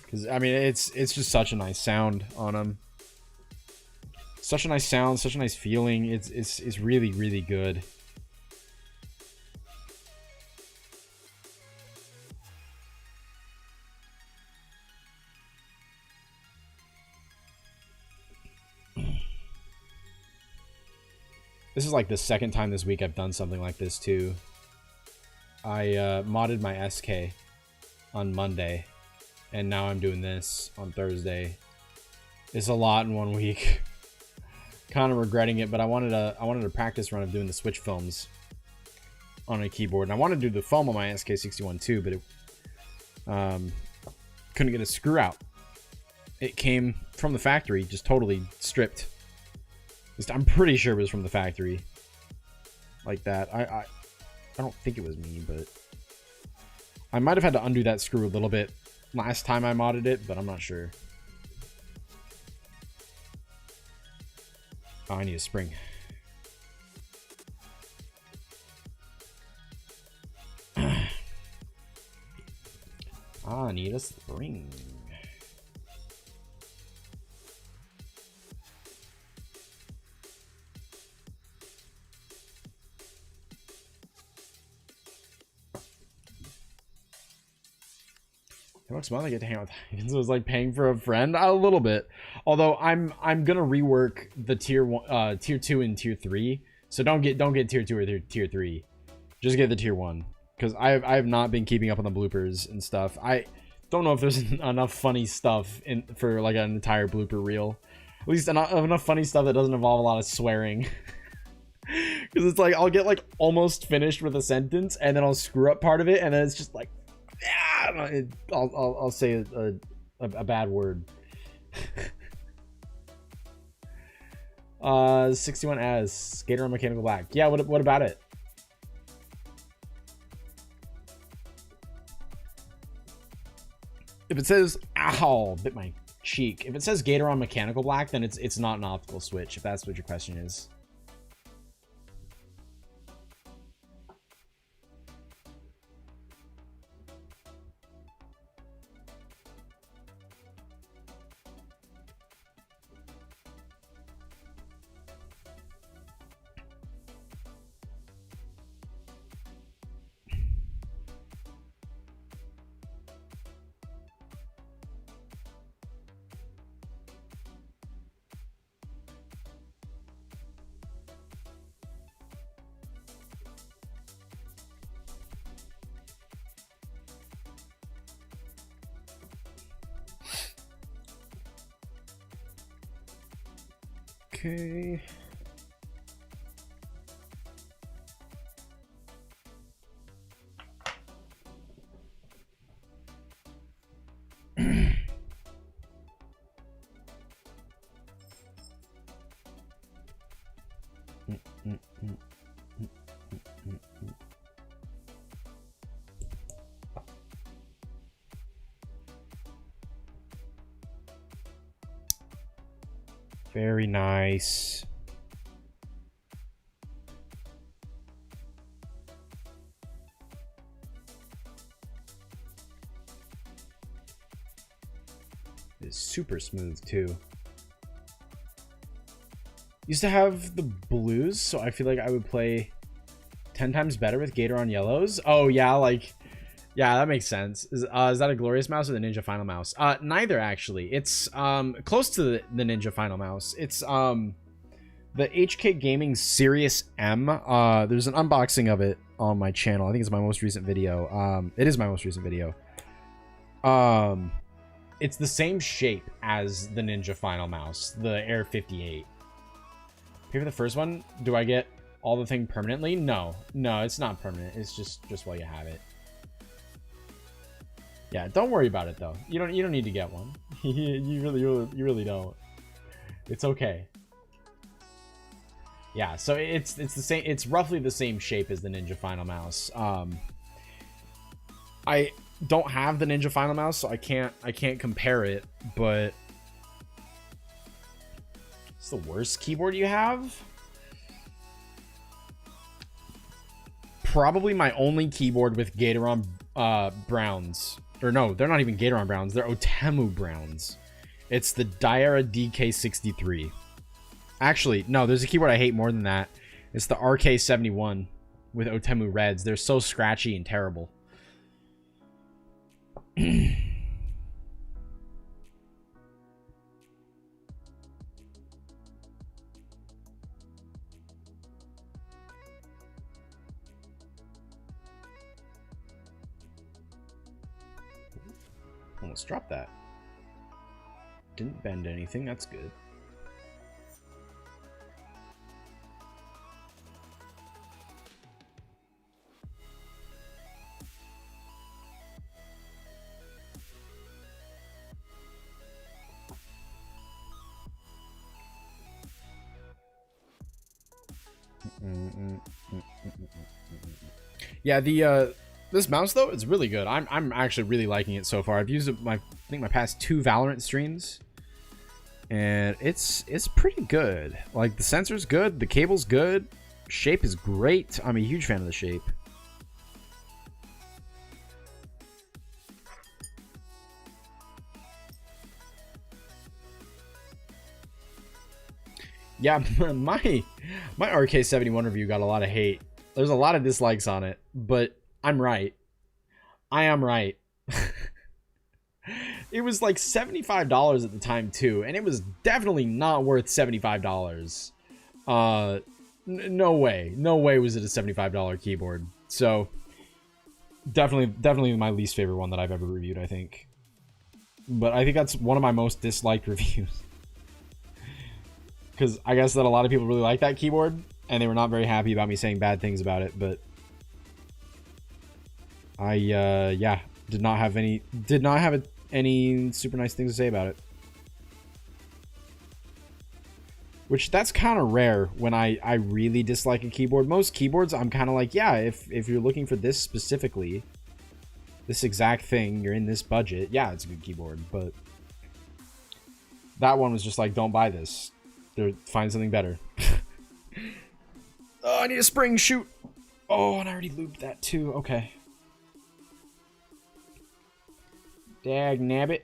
Because I mean, it's just such a nice sound on them. Such a nice sound, such a nice feeling. It's really, really good. This is like the second time this week I've done something like this too. I modded my SK on Monday, and now I'm doing this on Thursday. It's a lot in 1 week. Kind of regretting it, but I wanted a practice run of doing the switch films on a keyboard, and I wanted to do the foam on my SK61 too, but it couldn't get a screw out. It came from the factory, just totally stripped. I'm pretty sure it was from the factory, like that. I don't think it was me, but I might have had to undo that screw a little bit last time I modded it, but I'm not sure. Oh, I need a spring. I need a spring. $10 a month I get to hang out with Higgins. It was like paying for a friend a little bit. Although I'm gonna rework the tier 2 and tier 3. So don't get tier 2 or tier 3. Just get the tier 1. Because I have not been keeping up on the bloopers and stuff. I don't know if there's enough funny stuff for like an entire blooper reel. At least enough funny stuff that doesn't involve a lot of swearing. Because it's like I'll get like almost finished with a sentence and then I'll screw up part of it and then it's just like, yeah, I'll say a bad word. 61 as Skater on Mechanical Black. Yeah, what about it? If it says, ow, bit my cheek. If it says Gator on Mechanical Black, then it's not an optical switch, if that's what your question is. Okay. Very nice. It's super smooth too. Used to have the blues, so I feel like I would play 10 times better with Gator on yellows. Oh yeah, like, yeah, that makes sense. Is that a Glorious Mouse or the Ninja Final Mouse? Neither actually. It's close to the Ninja Final Mouse. It's the HK Gaming Sirius M. There's an unboxing of it on my channel. I think it's my most recent video. It is my most recent video. It's the same shape as the Ninja Final Mouse, the Air 58. Pay for the first one. Do I get all the thing permanently? No, it's not permanent. It's just while you have it. Yeah, don't worry about it though. You don't need to get one. you really don't. It's okay. Yeah, so it's the same. It's roughly the same shape as the Ninja Final Mouse. I don't have the Ninja Final Mouse, so I can't compare it, but it's the worst keyboard you have. Probably my only keyboard with Gatoron browns. Or no, they're not even Gatoron browns. They're Otemu browns. It's the Diera GK64. Actually, no, there's a keyboard I hate more than that. It's the RK71 with Otemu reds. They're so scratchy and terrible. Almost dropped that. Didn't bend anything. That's good. Yeah, the this mouse though, it's really good. I'm actually really liking it so far. I've used it I think my past 2 Valorant streams, and it's pretty good. Like, the sensor's good, the cable's good, shape is great. I'm a huge fan of the shape. Yeah, my RK71 review got a lot of hate. There's a lot of dislikes on it, but I'm right. I am right. It was like $75 at the time too, and it was definitely not worth $75. No way was it a $75 keyboard. So definitely my least favorite one that I've ever reviewed, I think. But I think that's one of my most disliked reviews. Because I guess that a lot of people really like that keyboard, and they were not very happy about me saying bad things about it, but I yeah, did not have any super nice things to say about it. Which, that's kind of rare when I really dislike a keyboard. Most keyboards, I'm kind of like, yeah, if you're looking for this specifically, this exact thing, you're in this budget, yeah, it's a good keyboard. But that one was just like, don't buy this. Find something better. Oh, I need a spring, shoot. Oh, and I already lubed that too. Okay. Dag nabbit.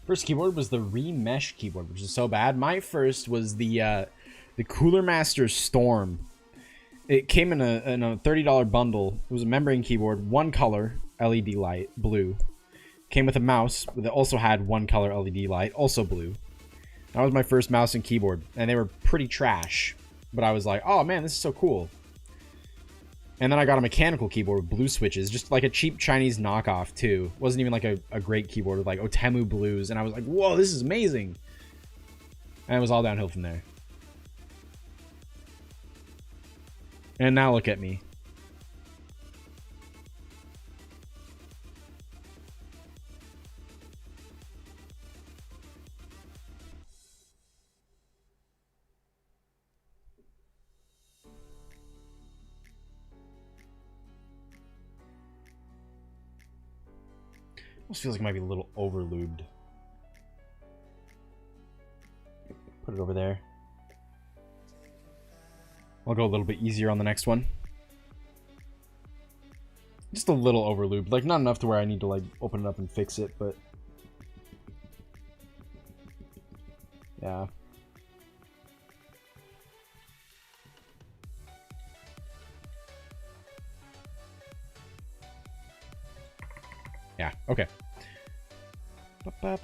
First keyboard was the Remesh keyboard, which is so bad. My first was the Cooler Master Storm. It came in a $30 bundle. It was a membrane keyboard, one color LED light, blue. Came with a mouse that also had one color LED light, also blue. That was my first mouse and keyboard, and they were pretty trash. But I was like, oh man, this is so cool. And then I got a mechanical keyboard with blue switches, just like a cheap Chinese knockoff too. Wasn't even like a great keyboard with like Otemu blues, and I was like, whoa, this is amazing. And it was all downhill from there. And now look at me. Almost feels like it might be a little over lubed. Put it over there. I'll go a little bit easier on the next one. Just a little over lubed, like not enough to where I need to like open it up and fix it, but yeah. Yeah, okay. Now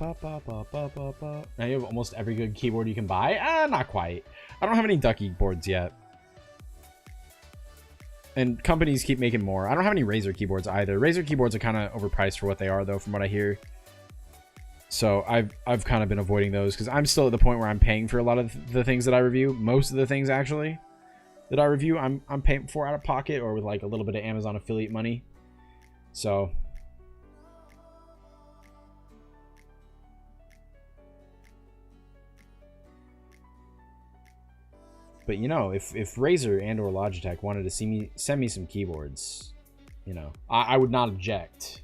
you have almost every good keyboard you can buy. Not quite. I don't have any Ducky boards yet. And companies keep making more. I don't have any Razer keyboards either. Razer keyboards are kind of overpriced for what they are, though, from what I hear. So I've kind of been avoiding those because I'm still at the point where I'm paying for a lot of the things that I review. Most of the things, actually, that I review, I'm paying for out of pocket or with, like, a little bit of Amazon affiliate money. So... But, you know, if Razer and or Logitech wanted to send me some keyboards, you know, I would not object.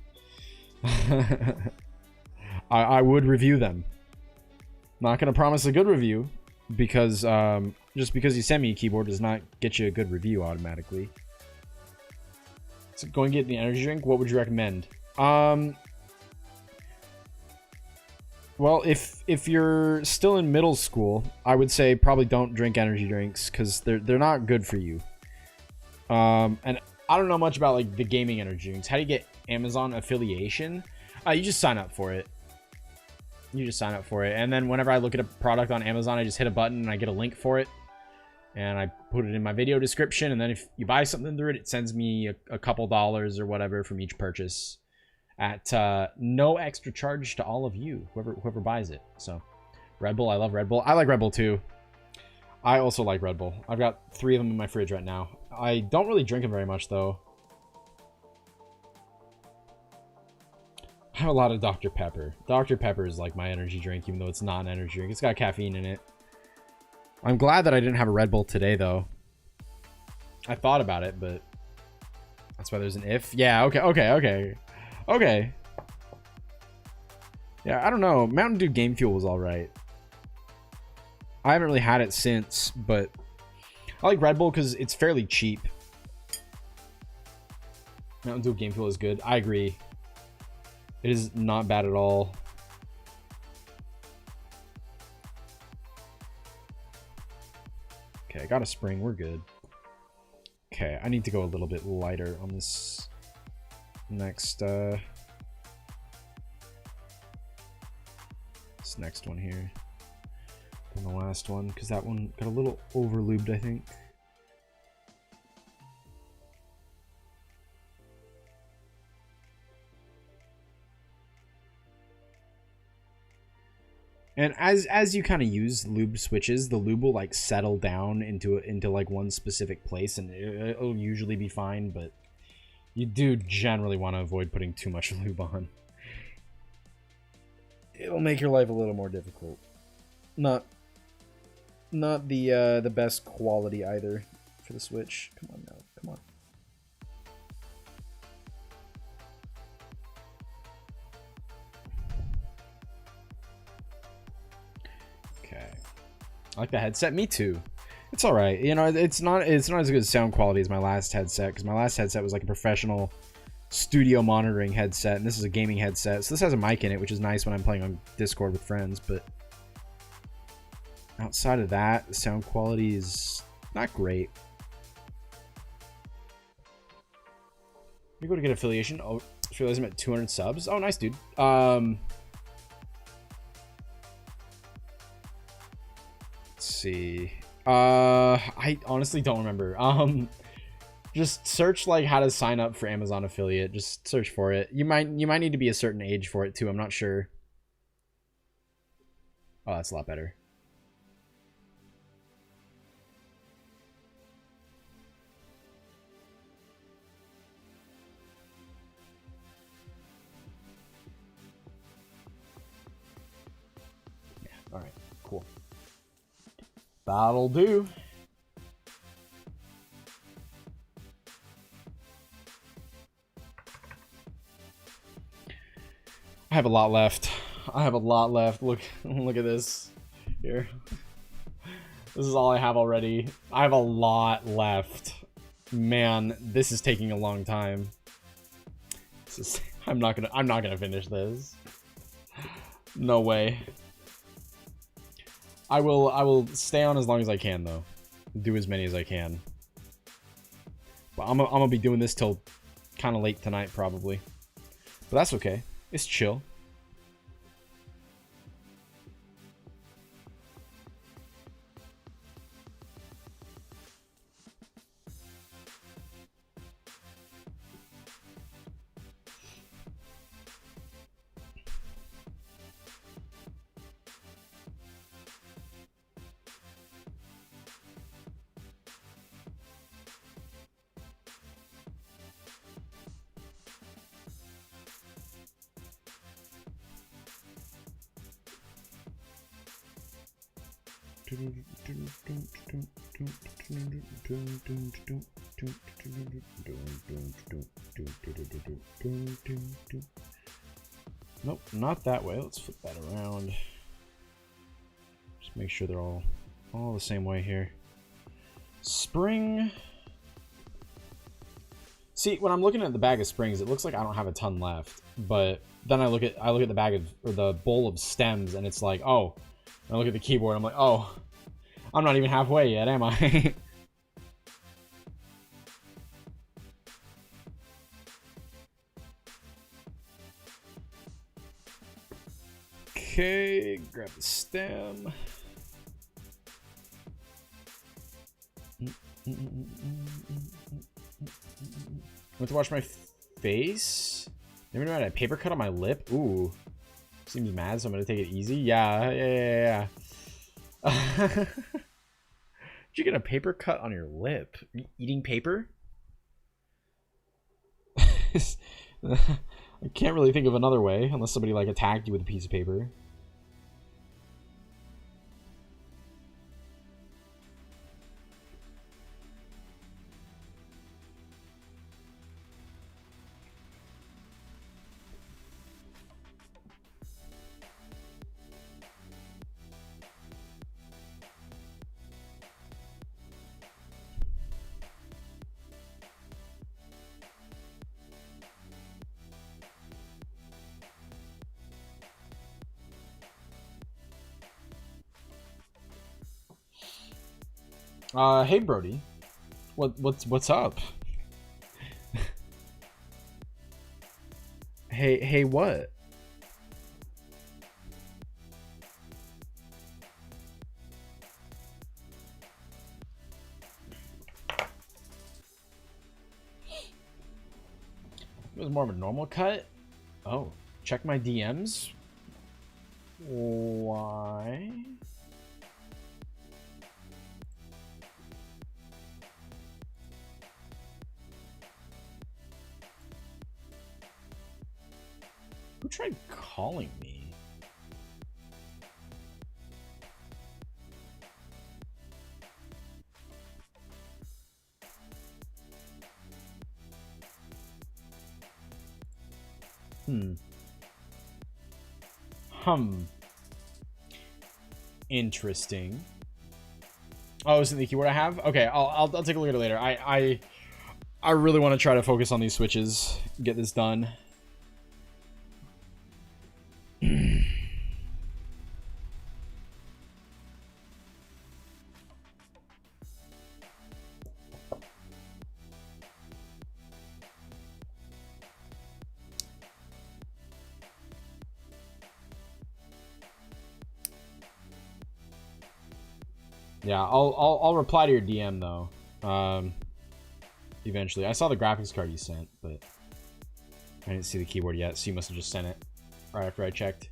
I would review them. Not going to promise a good review because just because you send me a keyboard does not get you a good review automatically. So go and get the energy drink. What would you recommend? Well, if you're still in middle school, I would say probably don't drink energy drinks because they're not good for you. And I don't know much about like the gaming energy drinks. How do you get Amazon affiliation? You just sign up for it. You just sign up for it, and then whenever I look at a product on Amazon, I just hit a button and I get a link for it, and I put it in my video description. And then if you buy something through it, it sends me a couple dollars or whatever from each purchase. At no extra charge to all of you, whoever buys it. So, Red Bull, I love Red Bull. I like Red Bull too. I also like Red Bull. I've got 3 of them in my fridge right now. I don't really drink them very much though. I have a lot of Dr. Pepper. Dr. Pepper is like my energy drink, even though it's not an energy drink. It's got caffeine in it. I'm glad that I didn't have a Red Bull today though. I thought about it, but that's why there's an if. Yeah, okay. Okay. Yeah, I don't know. Mountain Dew Game Fuel was alright. I haven't really had it since, but I like Red Bull because it's fairly cheap. Mountain Dew Game Fuel is good. I agree. It is not bad at all. Okay, I got a spring. We're good. Okay, I need to go a little bit lighter on this next this next one here than the last one, because that one got a little over lubed, I think. And as you kind of use lube switches, the lube will like settle down into like one specific place, and it'll usually be fine, but you do generally want to avoid putting too much lube on. It'll make your life a little more difficult. Not the best quality either for the Switch. Come on now, come on. Okay, I like the headset. Me too. It's all right. You know, it's not as good sound quality as my last headset, because my last headset was like a professional studio monitoring headset, and this is a gaming headset. So this has a mic in it, which is nice when I'm playing on Discord with friends, but outside of that, the sound quality is not great. You go to get affiliation. Oh, just realized I'm at 200 subs. Oh, nice, dude. Let's see. I honestly don't remember. Just search like how to sign up for Amazon affiliate. Just search for it. You might need to be a certain age for it too. I'm not sure. Oh, that's a lot better. Yeah, all right. Cool. That'll do. I have a lot left. I have a lot left. Look at this. Here. This is all I have already. I have a lot left. Man, this is taking a long time. I'm not gonna finish this. No way. I will stay on as long as I can though. Do as many as I can. But I'm gonna be doing this till kind of late tonight probably. But that's okay. It's chill. Nope, not that way. Let's flip that around. Just make sure they're all the same way here. Spring. See, when I'm looking at the bag of springs, it looks like I don't have a ton left. But then I look at the bag of, or the bowl of stems, and it's like, oh. I look at the keyboard, I'm like, oh, I'm not even halfway yet, am I? Okay, grab the stem. Want to wash my face? Never mind, a paper cut on my lip? Ooh. Seems mad, so I'm gonna take it easy. Yeah. Did you get a paper cut on your lip? Are you eating paper? I can't really think of another way, unless somebody like attacked you with a piece of paper. Hey Brody, what's up? hey what? It was more of a normal cut. Oh, check my DMs. Why? Who tried calling me? Interesting. Oh, isn't the keyword I have? Okay, I'll take a look at it later. I really want to try to focus on these switches, get this done. Yeah, I'll reply to your DM though. Eventually. I saw the graphics card you sent, but I didn't see the keyboard yet, so you must have just sent it right after I checked.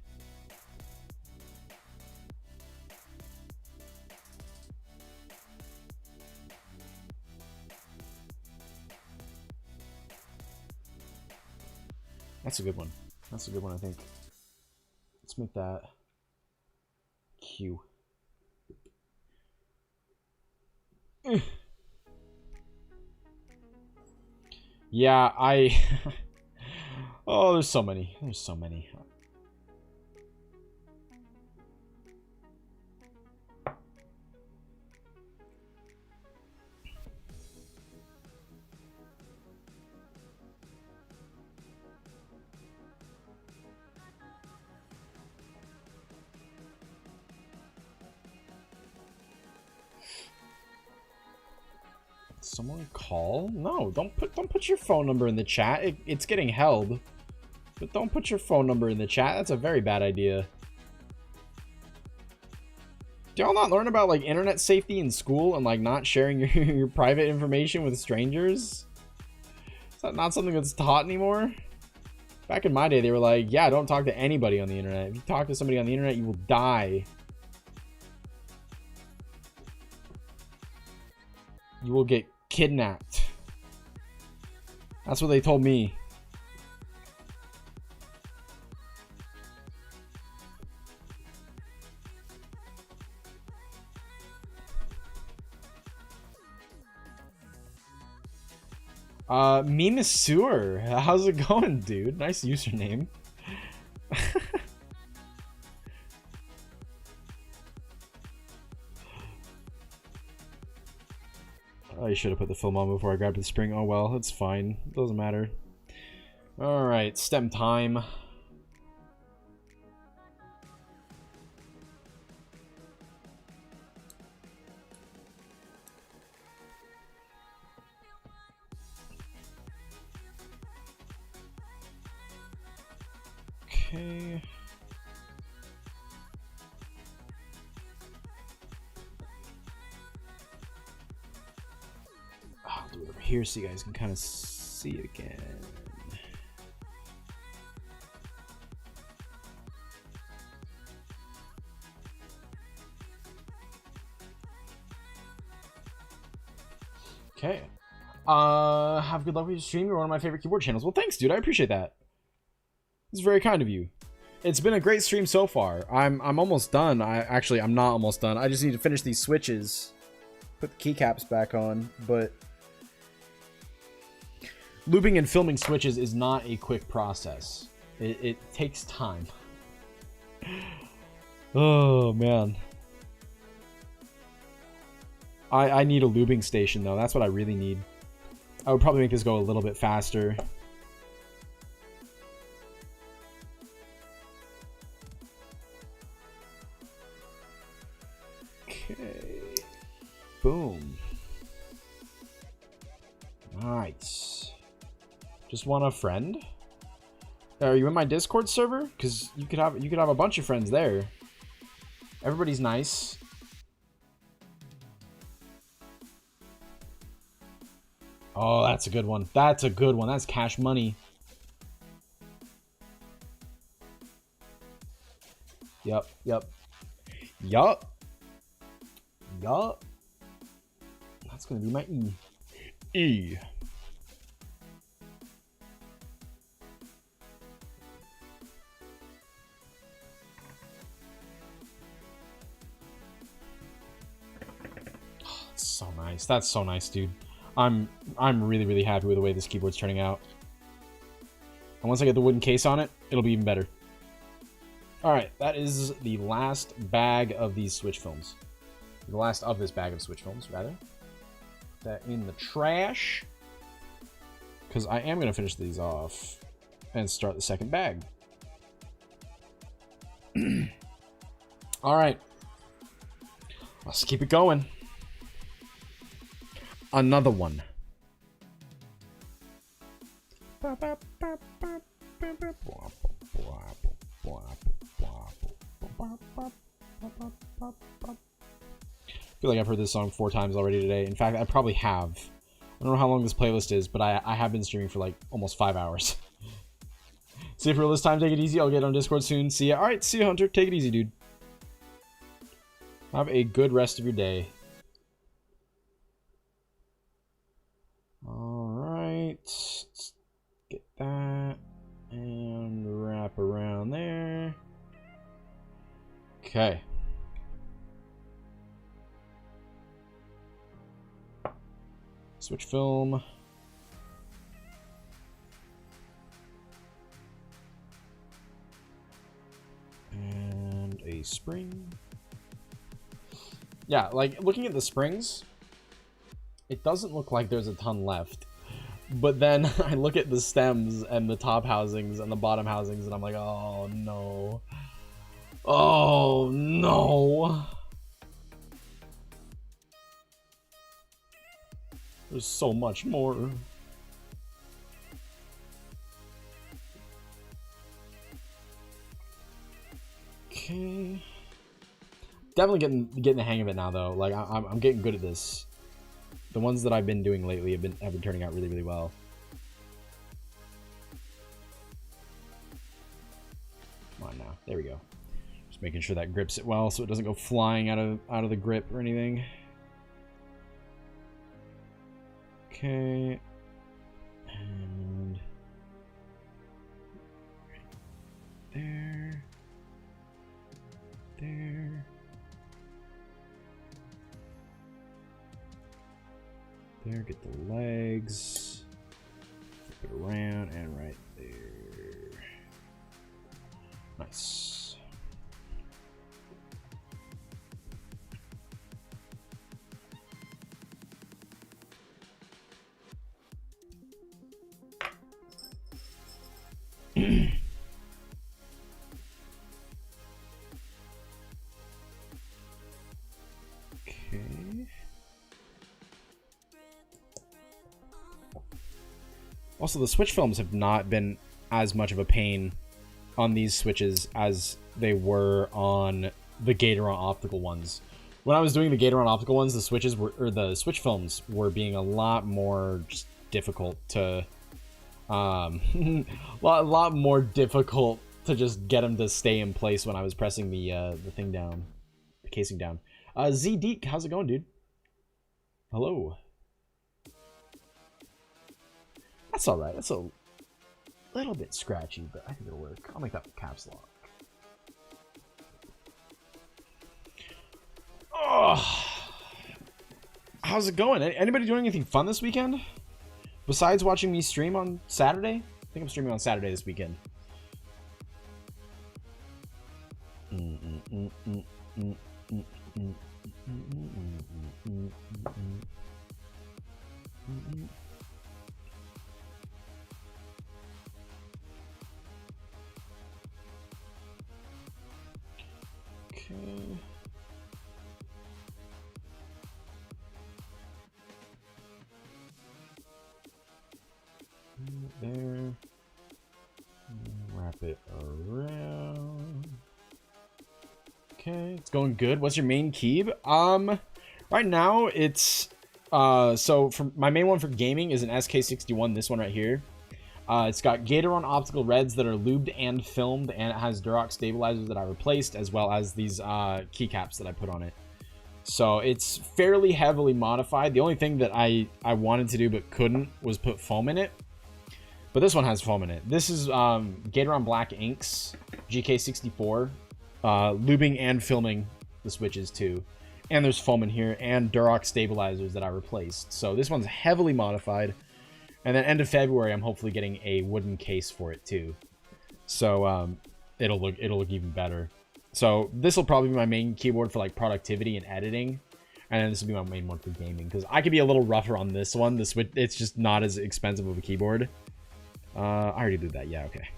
That's a good one. That's a good one, I think. Let's make that Q. Yeah, oh, there's so many. There's so many. Someone call? No, don't put your phone number in the chat. It's getting held. But don't put your phone number in the chat. That's a very bad idea. Do y'all not learn about like internet safety in school and like not sharing your private information with strangers? Is that not something that's taught anymore? Back in my day, they were like, yeah, don't talk to anybody on the internet. If you talk to somebody on the internet, you will die. You will get kidnapped. That's what they told me. Meme Sewer. How's it going, dude? Nice username. I should have put the film on before I grabbed the spring. Oh well, it's fine. It doesn't matter. Alright, stem time. Okay. I'll do it over here so you guys can kind of see it again. Okay. Have good luck with your stream. You're one of my favorite keyboard channels. Well, thanks, dude. I appreciate that. It's very kind of you. It's been a great stream so far. I'm almost done. I'm not almost done. I just need to finish these switches. Put the keycaps back on, but lubing and filming switches is not a quick process. It takes time. Oh man. I need a lubing station though. That's what I really need. I would probably make this go a little bit faster. Okay. Boom. Nice. Just want a friend? Are you in my Discord server? Because you could have a bunch of friends there. Everybody's nice. Oh, that's a good one. That's a good one. That's cash money. Yup. That's gonna be my E. Oh, that's so nice. That's so nice, dude. I'm really, really happy with the way this keyboard's turning out. And once I get the wooden case on it, it'll be even better. Alright, that is the last bag of these Switch films. The last of this bag of Switch films, rather. Put that in the trash. because I am going to finish these off and start the second bag. All right. Let's keep it going. Another one. I feel like I've heard this song 4 times already today. In fact, I probably have. I don't know how long this playlist is, but I have been streaming for like almost 5 hours. See you for this time. Take it easy. I'll get on Discord soon. See ya. All right. See you, Hunter. Take it easy, dude. Have a good rest of your day. All right. Let's get that and wrap around there. Okay. Switch film. And a spring. Yeah, like looking at the springs, it doesn't look like there's a ton left. But then I look at the stems and the top housings and the bottom housings and I'm like, oh no. Oh no. There's so much more. Okay. Definitely getting the hang of it now though. Like I'm getting good at this. The ones that I've been doing lately have been turning out really, really well. Come on now. There we go. Just making sure that grips it well so it doesn't go flying out of the grip or anything. Okay. And right there. There. There, get the legs. Flip it around and right there. Nice. Also, the switch films have not been as much of a pain on these switches as they were on the Gatoron optical ones. When I was doing the Gatoron optical ones, the switches were, or the switch films were being a lot more just difficult to, lot more difficult to just get them to stay in place when I was pressing the thing down, the casing down. Z Deek, how's it going, dude? Hello. That's all right. That's a little bit scratchy, but I think it'll work. I'll make that with caps lock. Oh, how's it going? Anybody doing anything fun this weekend? Besides watching me stream on Saturday? I think I'm streaming on Saturday this weekend. Okay. There. Wrap it around. Okay, it's going good. What's your main keyb? Right now it's so for my main one for gaming is an SK61, this one right here. It's got Gatoron optical reds that are lubed and filmed, and it has Durox stabilizers that I replaced, as well as these keycaps that I put on it. So it's fairly heavily modified. The only thing that I wanted to do but couldn't was put foam in it. But this one has foam in it. This is Gatoron Black Inks, GK64, lubing and filming the switches too. And there's foam in here, and Durox stabilizers that I replaced. So this one's heavily modified. And then end of February, I'm hopefully getting a wooden case for it too. So it'll look even better. So this will probably be my main keyboard for like productivity and editing. And this would be my main one for gaming, because I could be a little rougher on this one. The Switch, it's just not as expensive of a keyboard. I already did that. Yeah, okay.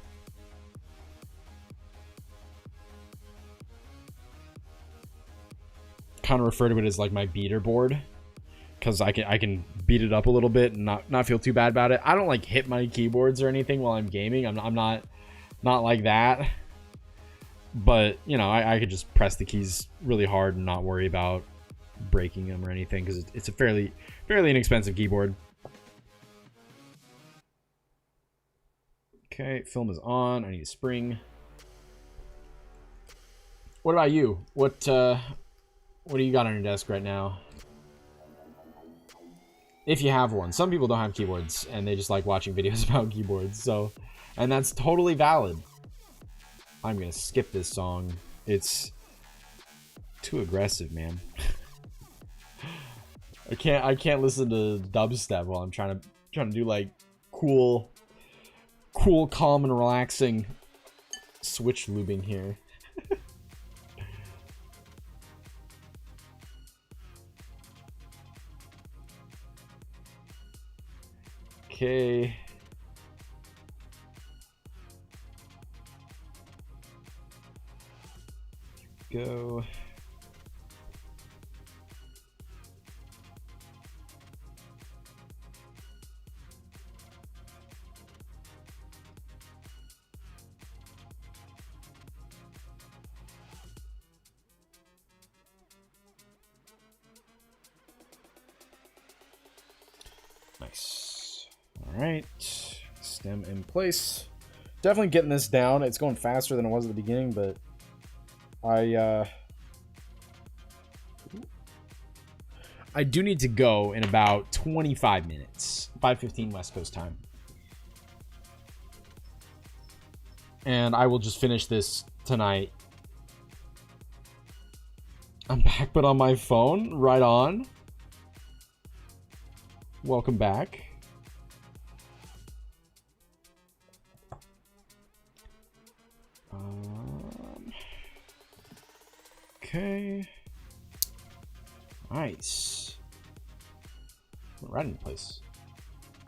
Kind of refer to it as like my beater board, because I can beat it up a little bit and not feel too bad about it. I don't like hit my keyboards or anything while I'm gaming. I'm not like that. But you know, I could just press the keys really hard and not worry about breaking them or anything, because it's a fairly inexpensive keyboard. Okay, film is on. I need a spring. What about you? What do you got on your desk right now? If you have one. Some people don't have keyboards and they just like watching videos about keyboards, so, and that's totally valid. I'm gonna skip this song. It's too aggressive, man. I can't listen to dubstep while I'm trying to do like cool, calm and relaxing Switch lubing here. Okay. Go. Nice. All right. Stem in place. Definitely getting this down. It's going faster than it was at the beginning, but I do need to go in about 25 minutes. 5:15 West Coast time. And I will just finish this tonight. I'm back, but on my phone. Right on. Welcome back. Okay. Nice. Right in place.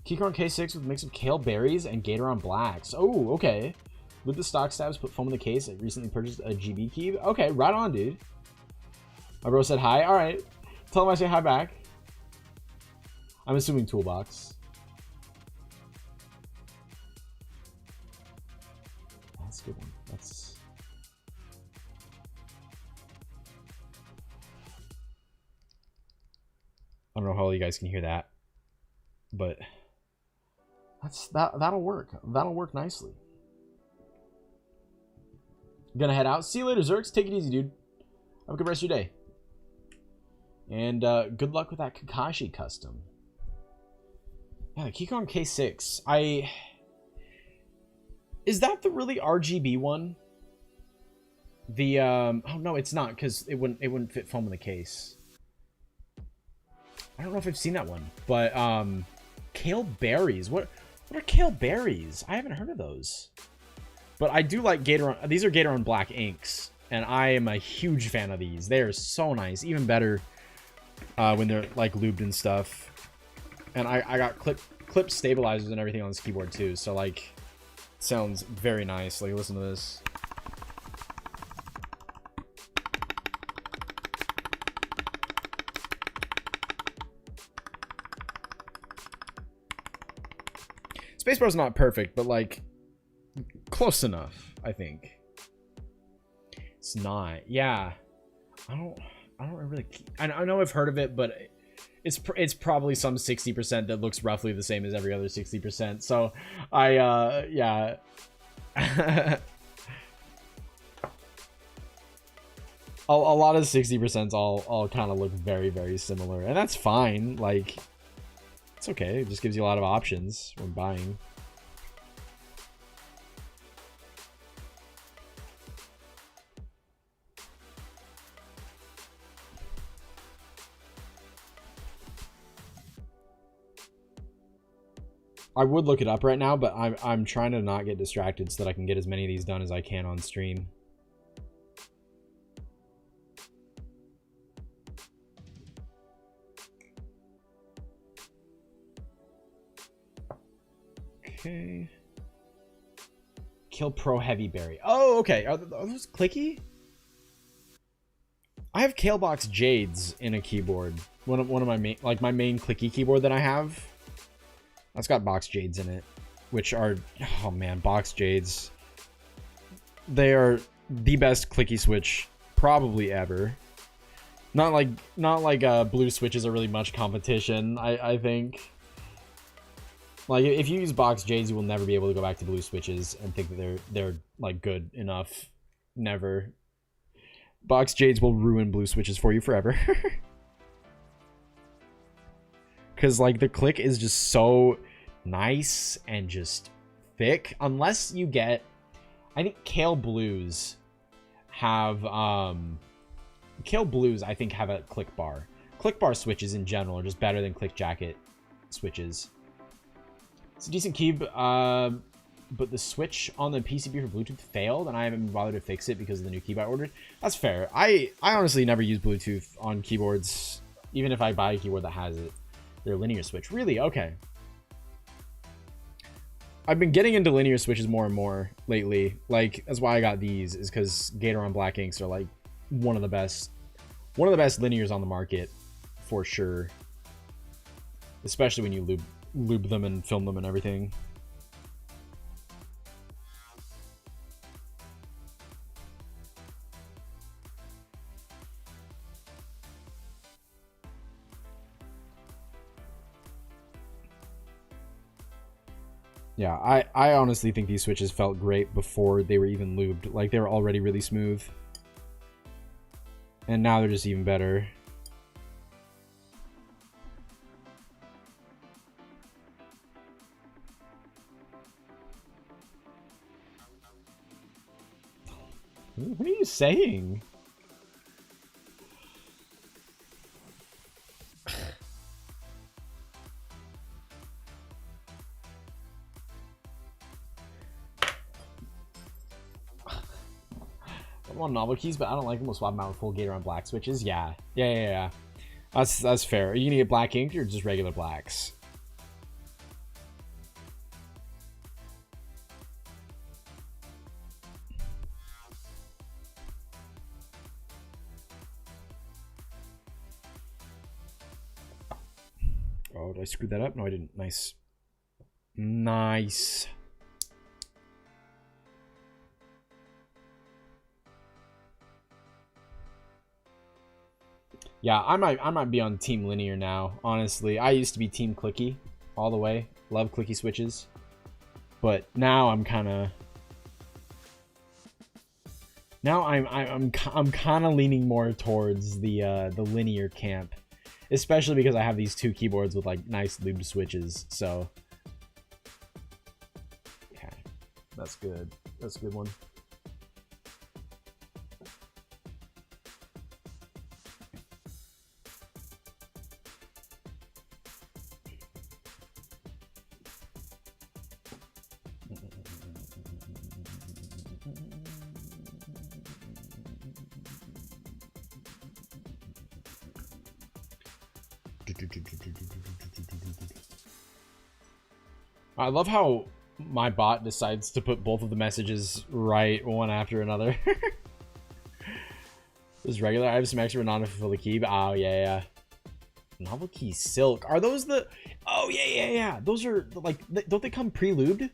Keychron K6 with a mix of kale berries and Gatoron blacks. Oh, okay. With the stock stabs, put foam in the case. I recently purchased a GB key. Okay, right on, dude. My bro said hi. All right. Tell him I say hi back. I'm assuming toolbox. That's a good one. That's... I don't know how all you guys can hear that, but that'll work. That'll work nicely. Gonna head out. See you later, Zerks. Take it easy, dude. Have a good rest of your day. And good luck with that Kakashi custom. Yeah, the Keychron K6. Is that the really RGB one? The oh no, it's not, because it wouldn't fit foam in the case. I don't know if I've seen that one, but kale berries. What are kale berries? I haven't heard of those. But I do like Gatoron. These are Gatoron black inks, and I am a huge fan of these. They are so nice, even better when they're like lubed and stuff. And I got clip stabilizers and everything on this keyboard too, so like it sounds very nice. Like, listen to this. Spacebar's not perfect, but like close enough, I think. It's not. Yeah. I don't really... I know I've heard of it, but it's probably some 60% that looks roughly the same as every other 60%. So yeah. a lot of 60% all kind of look very, very similar, and that's fine. Like, it's okay. It just gives you a lot of options when buying. I would look it up right now, but I'm trying to not get distracted so that I can get as many of these done as I can on stream. Okay. Kill Pro Heavy Berry. Oh, okay. Are those clicky? I have Kalebox Jades in a keyboard. One of my main, like my main clicky keyboard that I have. That's got Box Jades in it, which are, oh man, Box Jades. They are the best clicky switch probably ever. Not like blue switches are really much competition. I think. Like, if you use Box Jades, you will never be able to go back to blue switches and think that they're like good enough. Never. Box Jades will ruin blue switches for you forever. Because like the click is just so nice and just thick. Unless you get, I think Kale Blues have Kale Blues I think have a click bar. Click bar switches in general are just better than click jacket switches. It's a decent key, but the switch on the PCB for Bluetooth failed, and I haven't bothered to fix it because of the new keyboard I ordered. That's fair. I honestly never use Bluetooth on keyboards, even if I buy a keyboard that has it. Their linear switch. Really? Okay. I've been getting into linear switches more and more lately. Like, that's why I got these, is because Gatoron Black Inks are like one of the best linears on the market, for sure. Especially when you lube them and film them and everything. Yeah, I honestly think these switches felt great before they were even lubed. Like, they were already really smooth. And now they're just even better. What are you saying? I want novel keys, but I don't like them. We'll swap them out with full Gatoron black switches. Yeah. That's fair. Are you gonna get black ink or just regular blacks? Oh, did I screw that up? No, I didn't. Nice. Nice. Yeah, I might be on Team Linear now, honestly. I used to be Team Clicky all the way. Love clicky switches. But now I'm kind of I'm kind of leaning more towards the linear camp, especially because I have these two keyboards with like nice lubed switches. So okay. That's good. That's a good one. I love how my bot decides to put both of the messages right one after another. This regular, I have some extra non-fulfill the key, but oh yeah. Novel key silk. Are those the? Oh yeah. Those are like, don't they come pre-lubed? I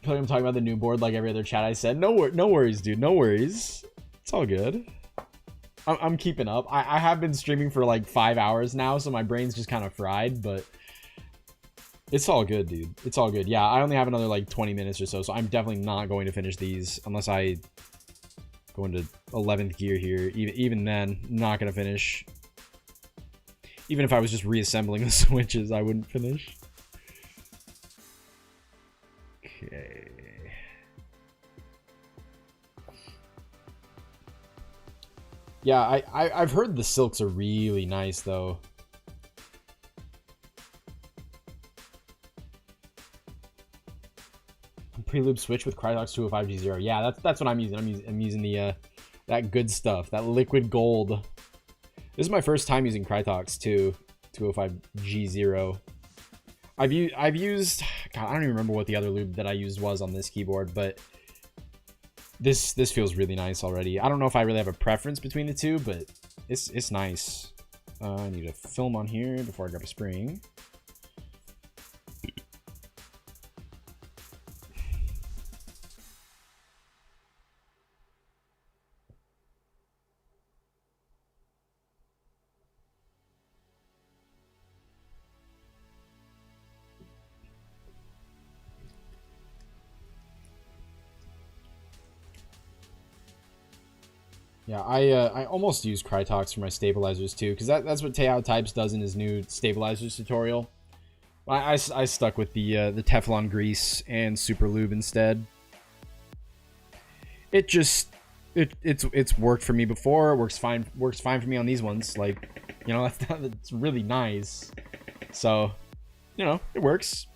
feel like I'm talking about the new board like every other chat I said. No worries, dude. No worries. It's all good. I'm keeping up. I have been streaming for like 5 hours now, so my brain's just kind of fried, but it's all good, dude. It's all good. Yeah, I only have another like 20 minutes or so, so I'm definitely not going to finish these unless I go into 11th gear here. Even then, not going to finish. Even if I was just reassembling the switches, I wouldn't finish. Okay. Yeah, I've heard the silks are really nice though. Preloop switch with Crytox 205G0. Yeah, that's what I'm using. I'm using the that good stuff, that liquid gold. This is my first time using Crytox too, 205G0. I've used, God, I don't even remember what the other lube that I used was on this keyboard, but this feels really nice already. I don't know if I really have a preference between the two, but it's nice. I need a film on here before I grab a spring. Yeah, I almost use Crytox for my stabilizers too, because that's what Teao Types does in his new stabilizers tutorial. I stuck with the Teflon grease and super lube instead. It's worked for me before. It works fine for me on these ones. Like, you know, that's really nice. So, you know, it works.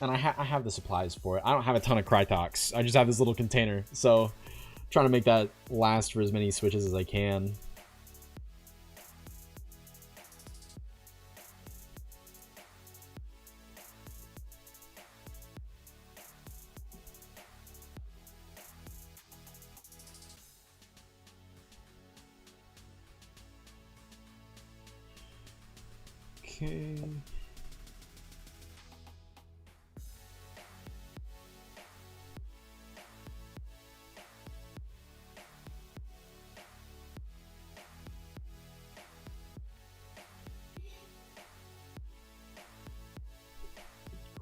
And I have the supplies for it. I don't have a ton of Crytox. I just have this little container. So, trying to make that last for as many switches as I can. Okay.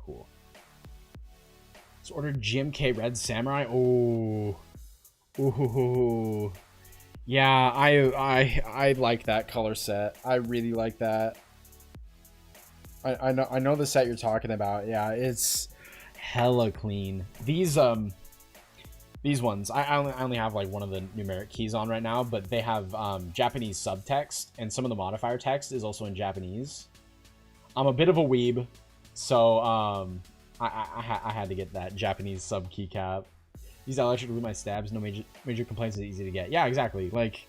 Cool. Let's order GMK Red Samurai. Oh. Ooh. Yeah, I like that color set. I really like that. I know the set you're talking about. Yeah, it's hella clean. These ones, I only have like one of the numeric keys on right now, but they have Japanese subtext, and some of the modifier text is also in Japanese. I'm a bit of a weeb, so I had to get that Japanese sub keycap. Use electric to glue my stabs. No major complaints. Is easy to get. Yeah, exactly. Like,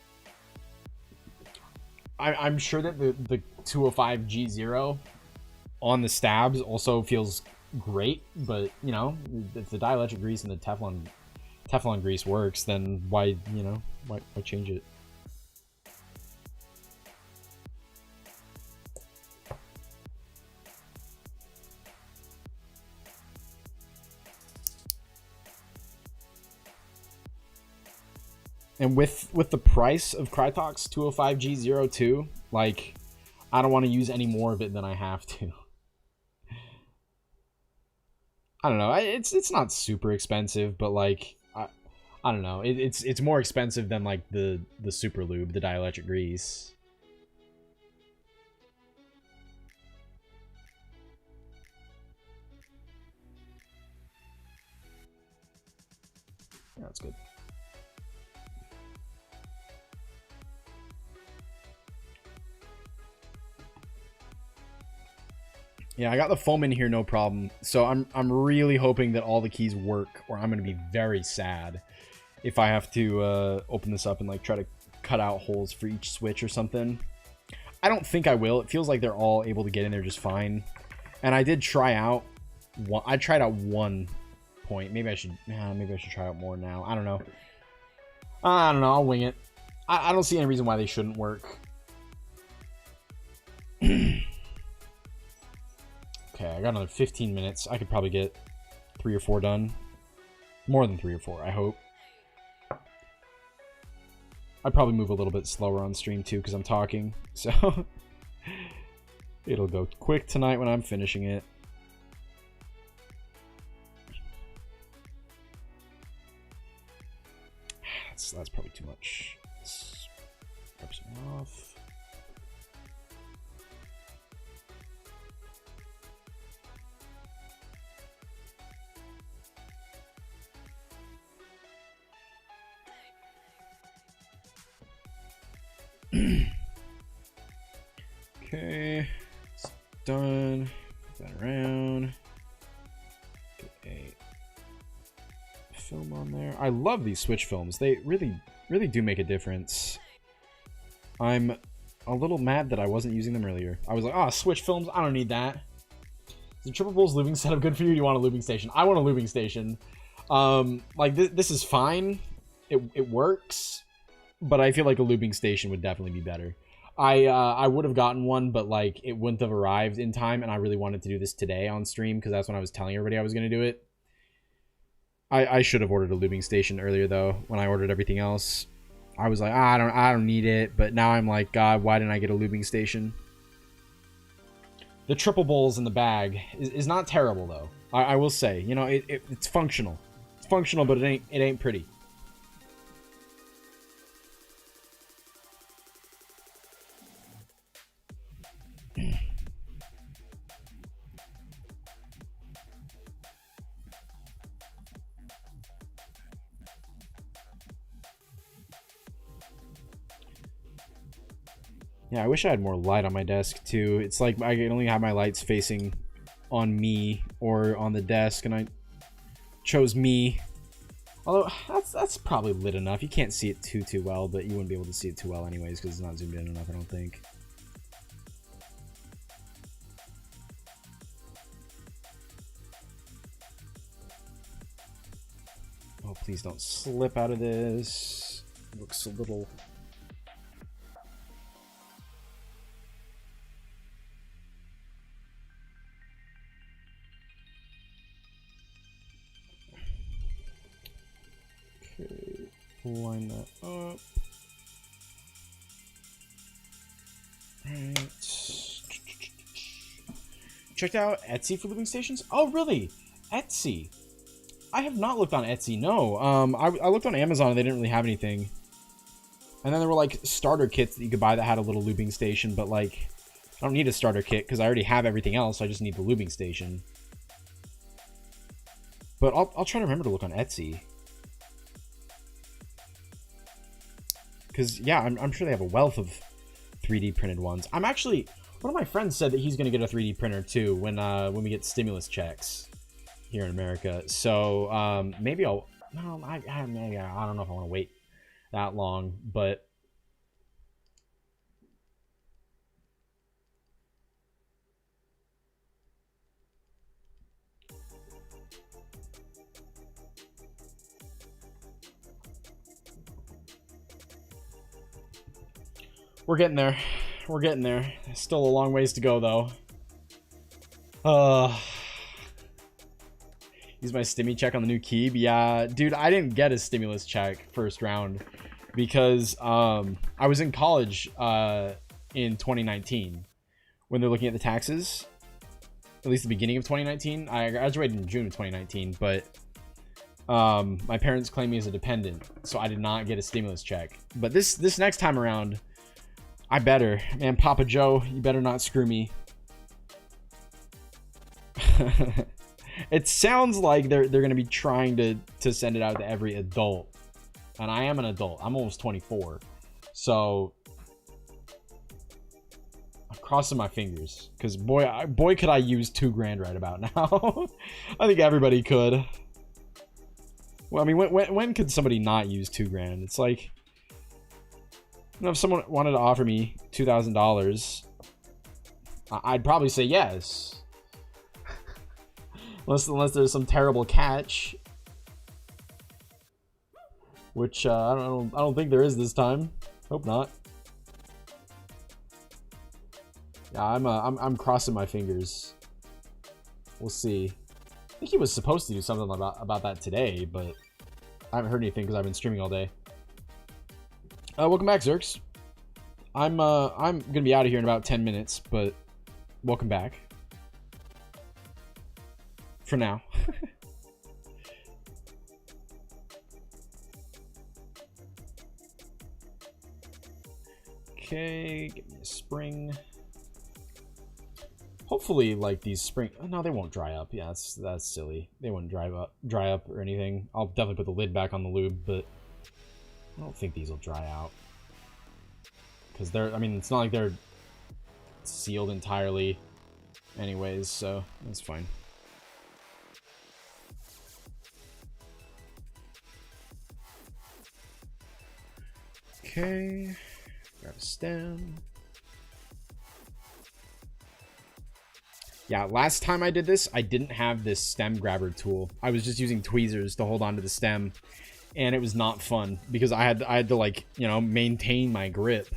I'm sure that the 205 G0 on the stabs also feels great, but you know, if the dielectric grease and the Teflon grease works, then why change it? And with the price of Crytox 205G02, like, I don't want to use any more of it than I have to. I don't know. It's not super expensive, but like I don't know. It's more expensive than like the super lube, the dielectric grease. Yeah, that's good. Yeah, I got the foam in here, no problem. So I'm really hoping that all the keys work, or I'm gonna be very sad if I have to open this up and like try to cut out holes for each switch or something. I don't think I will. It feels like they're all able to get in there just fine. And I did try out one. I tried out one point. Maybe I should try out more now. I don't know. I'll wing it. I don't see any reason why they shouldn't work. Okay, I got another 15 minutes. I could probably get 3 or 4 done. More than 3 or 4, I hope. I'd probably move a little bit slower on stream too, because I'm talking. So it'll go quick tonight when I'm finishing it. That's probably too much. Let's wipe some off. Okay, it's done. Put that around. Get a film on there. I love these switch films. They really do make a difference. I'm a little mad that I wasn't using them earlier. I was like, oh, switch films, I don't need that. Is the triple bowls lubing setup good for you? You want a lubing station? I want a lubing station. Like this is fine. It works, but I feel like a lubing station would definitely be better. I would have gotten one, but like it wouldn't have arrived in time, and I really wanted to do this today on stream because that's when I was telling everybody I was going to do it. I should have ordered a lubing station earlier though. When I ordered everything else, I was like, I don't need it. But now I'm like, God, why didn't I get a lubing station? The triple bowls in the bag is not terrible though. I will say, you know, it's functional. It's functional, but it ain't pretty. Yeah, I wish I had more light on my desk too. It's like I can only have my lights facing on me or on the desk, and I chose me. Although that's probably lit enough. You can't see it too well, but you wouldn't be able to see it too well anyways because it's not zoomed in enough, I don't think. Oh, please don't slip out of this. It looks a little... Okay, line that up. Alright. Checked out Etsy for lubing stations? Oh, really? Etsy? I have not looked on Etsy, no. I looked on Amazon and they didn't really have anything. And then there were like starter kits that you could buy that had a little lubing station, but like, I don't need a starter kit because I already have everything else. I just need the lubing station. But I'll try to remember to look on Etsy. Because, yeah, I'm sure they have a wealth of 3D printed ones. I'm actually... One of my friends said that he's going to get a 3D printer, too, when we get stimulus checks here in America. So, maybe I'll... No, maybe, I don't know if I want to wait that long, but... We're getting there. We're getting there. Still a long ways to go, though. Use my stimmy check on the new Keeb. Yeah, dude, I didn't get a stimulus check first round because I was in college in 2019 when they're looking at the taxes. At least the beginning of 2019. I graduated in June of 2019, but my parents claimed me as a dependent, so I did not get a stimulus check. But this next time around, I better. Man, Papa Joe, you better not screw me. It sounds like they're going to be trying to send it out to every adult. And I am an adult. I'm almost 24. So I'm crossing my fingers. Because boy could I use $2,000 right about now. I think everybody could. Well, I mean, when could somebody not use $2,000? It's like... You know, if someone wanted to offer me $2,000, I'd probably say yes. unless there's some terrible catch, which I don't think there is this time. Hope not. Yeah, I'm crossing my fingers. We'll see. I think he was supposed to do something about that today, but I haven't heard anything because I've been streaming all day. Welcome back, Zerks. I'm gonna be out of here in about 10 minutes, but welcome back. For now. Okay, give me a spring. Hopefully, like these spring. Oh, no, they won't dry up. Yeah, that's silly. They wouldn't dry up or anything. I'll definitely put the lid back on the lube, but I don't think these will dry out. Because I mean, it's not like they're sealed entirely anyways, so that's fine. Okay, grab a stem. Yeah, last time I did this, I didn't have this stem grabber tool. I was just using tweezers to hold on to the stem, and it was not fun because I had to, like, you know, maintain my grip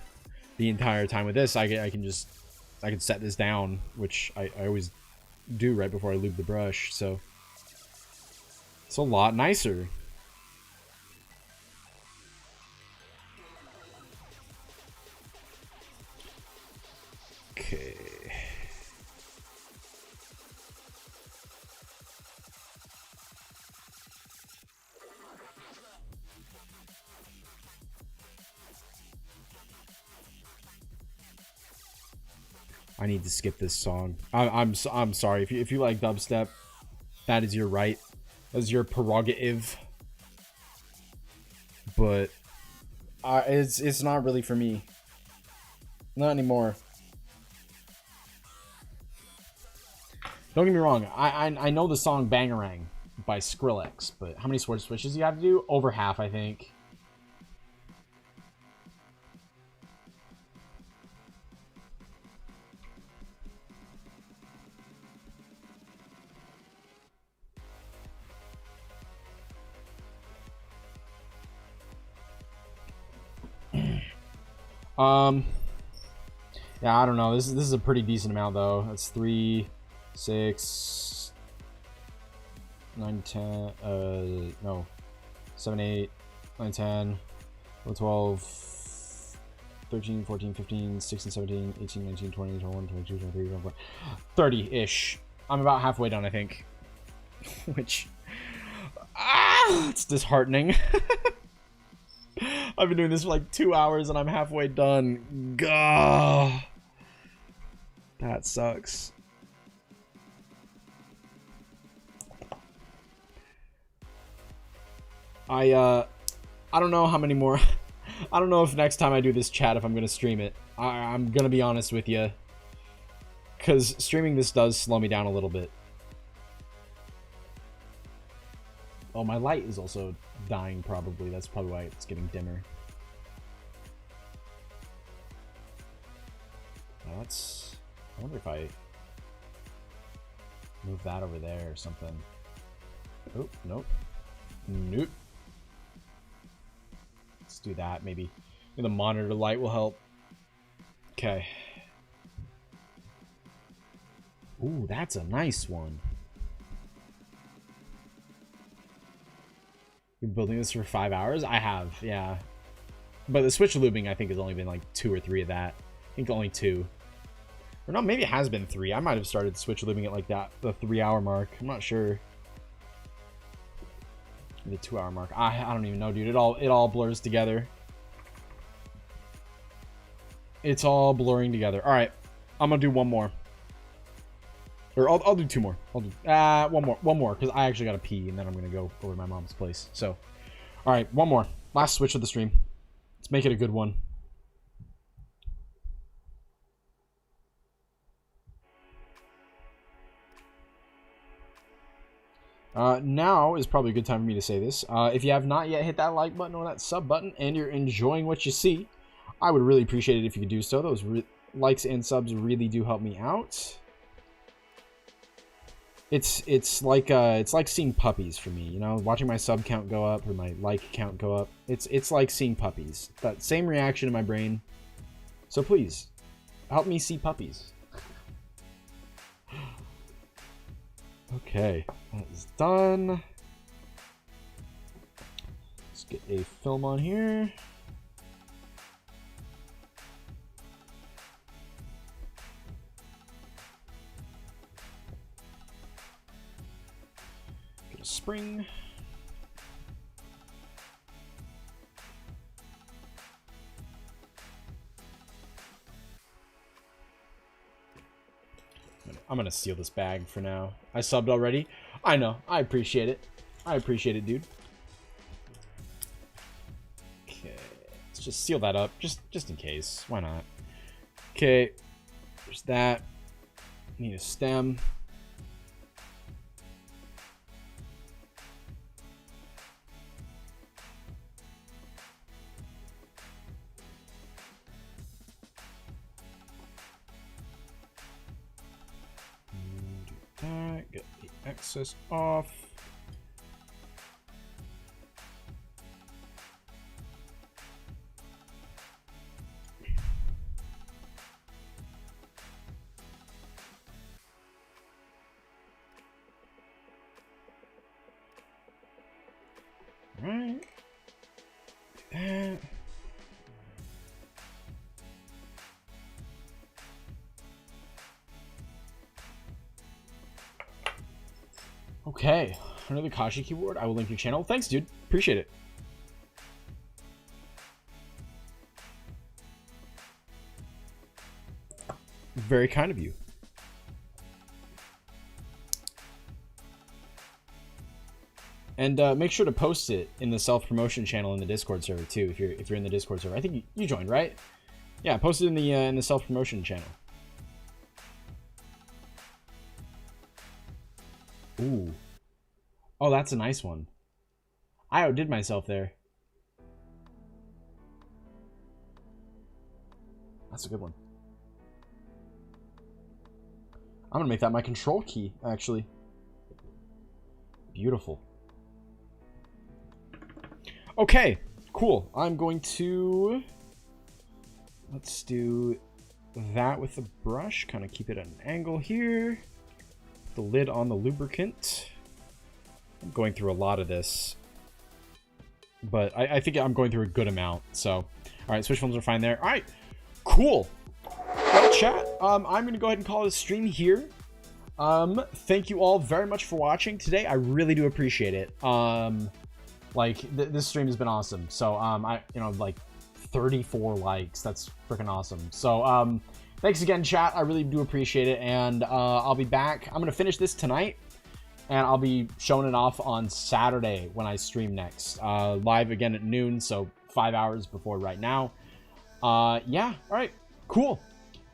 the entire time. With this, I can set this down, which I always do right before I lube the brush, so it's a lot nicer. Okay. I need to skip this song. I'm sorry if you like dubstep, that is your right, that's your prerogative. But it's not really for me. Not anymore. Don't get me wrong. I know the song Bangarang by Skrillex, but how many sword switches you have to do? Over half, I think. Yeah, I don't know. This is a pretty decent amount though. That's 3, 6, 9, 10. No, 7, 8, 9, 10, 12, 13, 14, 15, 16, 17, 18, 19, 20, 21, 22, 23, 24, 30-ish. I'm about halfway done, I think. Which, it's disheartening. I've been doing this for like 2 hours and I'm halfway done. Gah. That sucks. I don't know how many more. I don't know if next time I do this chat, if I'm gonna stream it. I'm gonna be honest with you, because streaming this does slow me down a little bit. Oh, my light is also dying, probably. That's probably why it's getting dimmer. That's... I wonder if I move that over there or something. Oh, nope. Nope. Let's do that, maybe. Maybe the monitor light will help. Okay. Ooh, that's a nice one. You've been building this for 5 hours? I have, yeah. But the switch lubing, I think, has only been like 2 or 3 of that. I think only 2. Or no, maybe it has been 3. I might have started switch lubing at like that, the 3-hour mark. I'm not sure. The 2-hour mark. I don't even know, dude. It all blurs together. It's all blurring together. All right, I'm gonna do one more. Or I'll do 2 more. I'll do one more, because I actually gotta pee, and then I'm gonna go over to my mom's place. So, all right, one more. Last switch of the stream. Let's make it a good one. Now is probably a good time for me to say this. If you have not yet hit that like button or that sub button, and you're enjoying what you see, I would really appreciate it if you could do so. Those likes and subs really do help me out. It's like seeing puppies for me, you know, watching my sub count go up or my like count go up. It's like seeing puppies. That same reaction in my brain. So please, help me see puppies. Okay, that is done. Let's get a film on here. Get a spring. I'm gonna steal this bag for now. I subbed already. I know. I appreciate it. I appreciate it, dude. Okay. Let's just seal that up. Just in case. Why not? Okay. There's that. Need a stem. access off. Right. Okay. Another Kashi keyboard. I will link your channel. Thanks, dude. Appreciate it. Very kind of you. And make sure to post it in the self-promotion channel in the Discord server too. If you're in the Discord server, I think you joined, right? Yeah, post it in the self-promotion channel. Ooh, oh, that's a nice one. I outdid myself there. That's a good one. I'm gonna make that my control key, actually. Beautiful. Okay, cool. I'm going to... Let's do that with the brush. Kind of keep it at an angle here. Put the lid on the lubricant. I'm going through a lot of this. But I think I'm going through a good amount. So, alright, switch films are fine there. Alright, cool. Well, chat, I'm going to go ahead and call it a stream here. Thank you all very much for watching today. I really do appreciate it. Like, this stream has been awesome. So, like 34 likes. That's freaking awesome. So, thanks again, chat. I really do appreciate it. And I'll be back. I'm going to finish this tonight. And I'll be showing it off on Saturday when I stream next. Live again at noon. So, 5 hours before right now. Yeah. All right. Cool.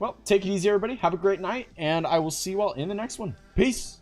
Well, take it easy, everybody. Have a great night. And I will see you all in the next one. Peace.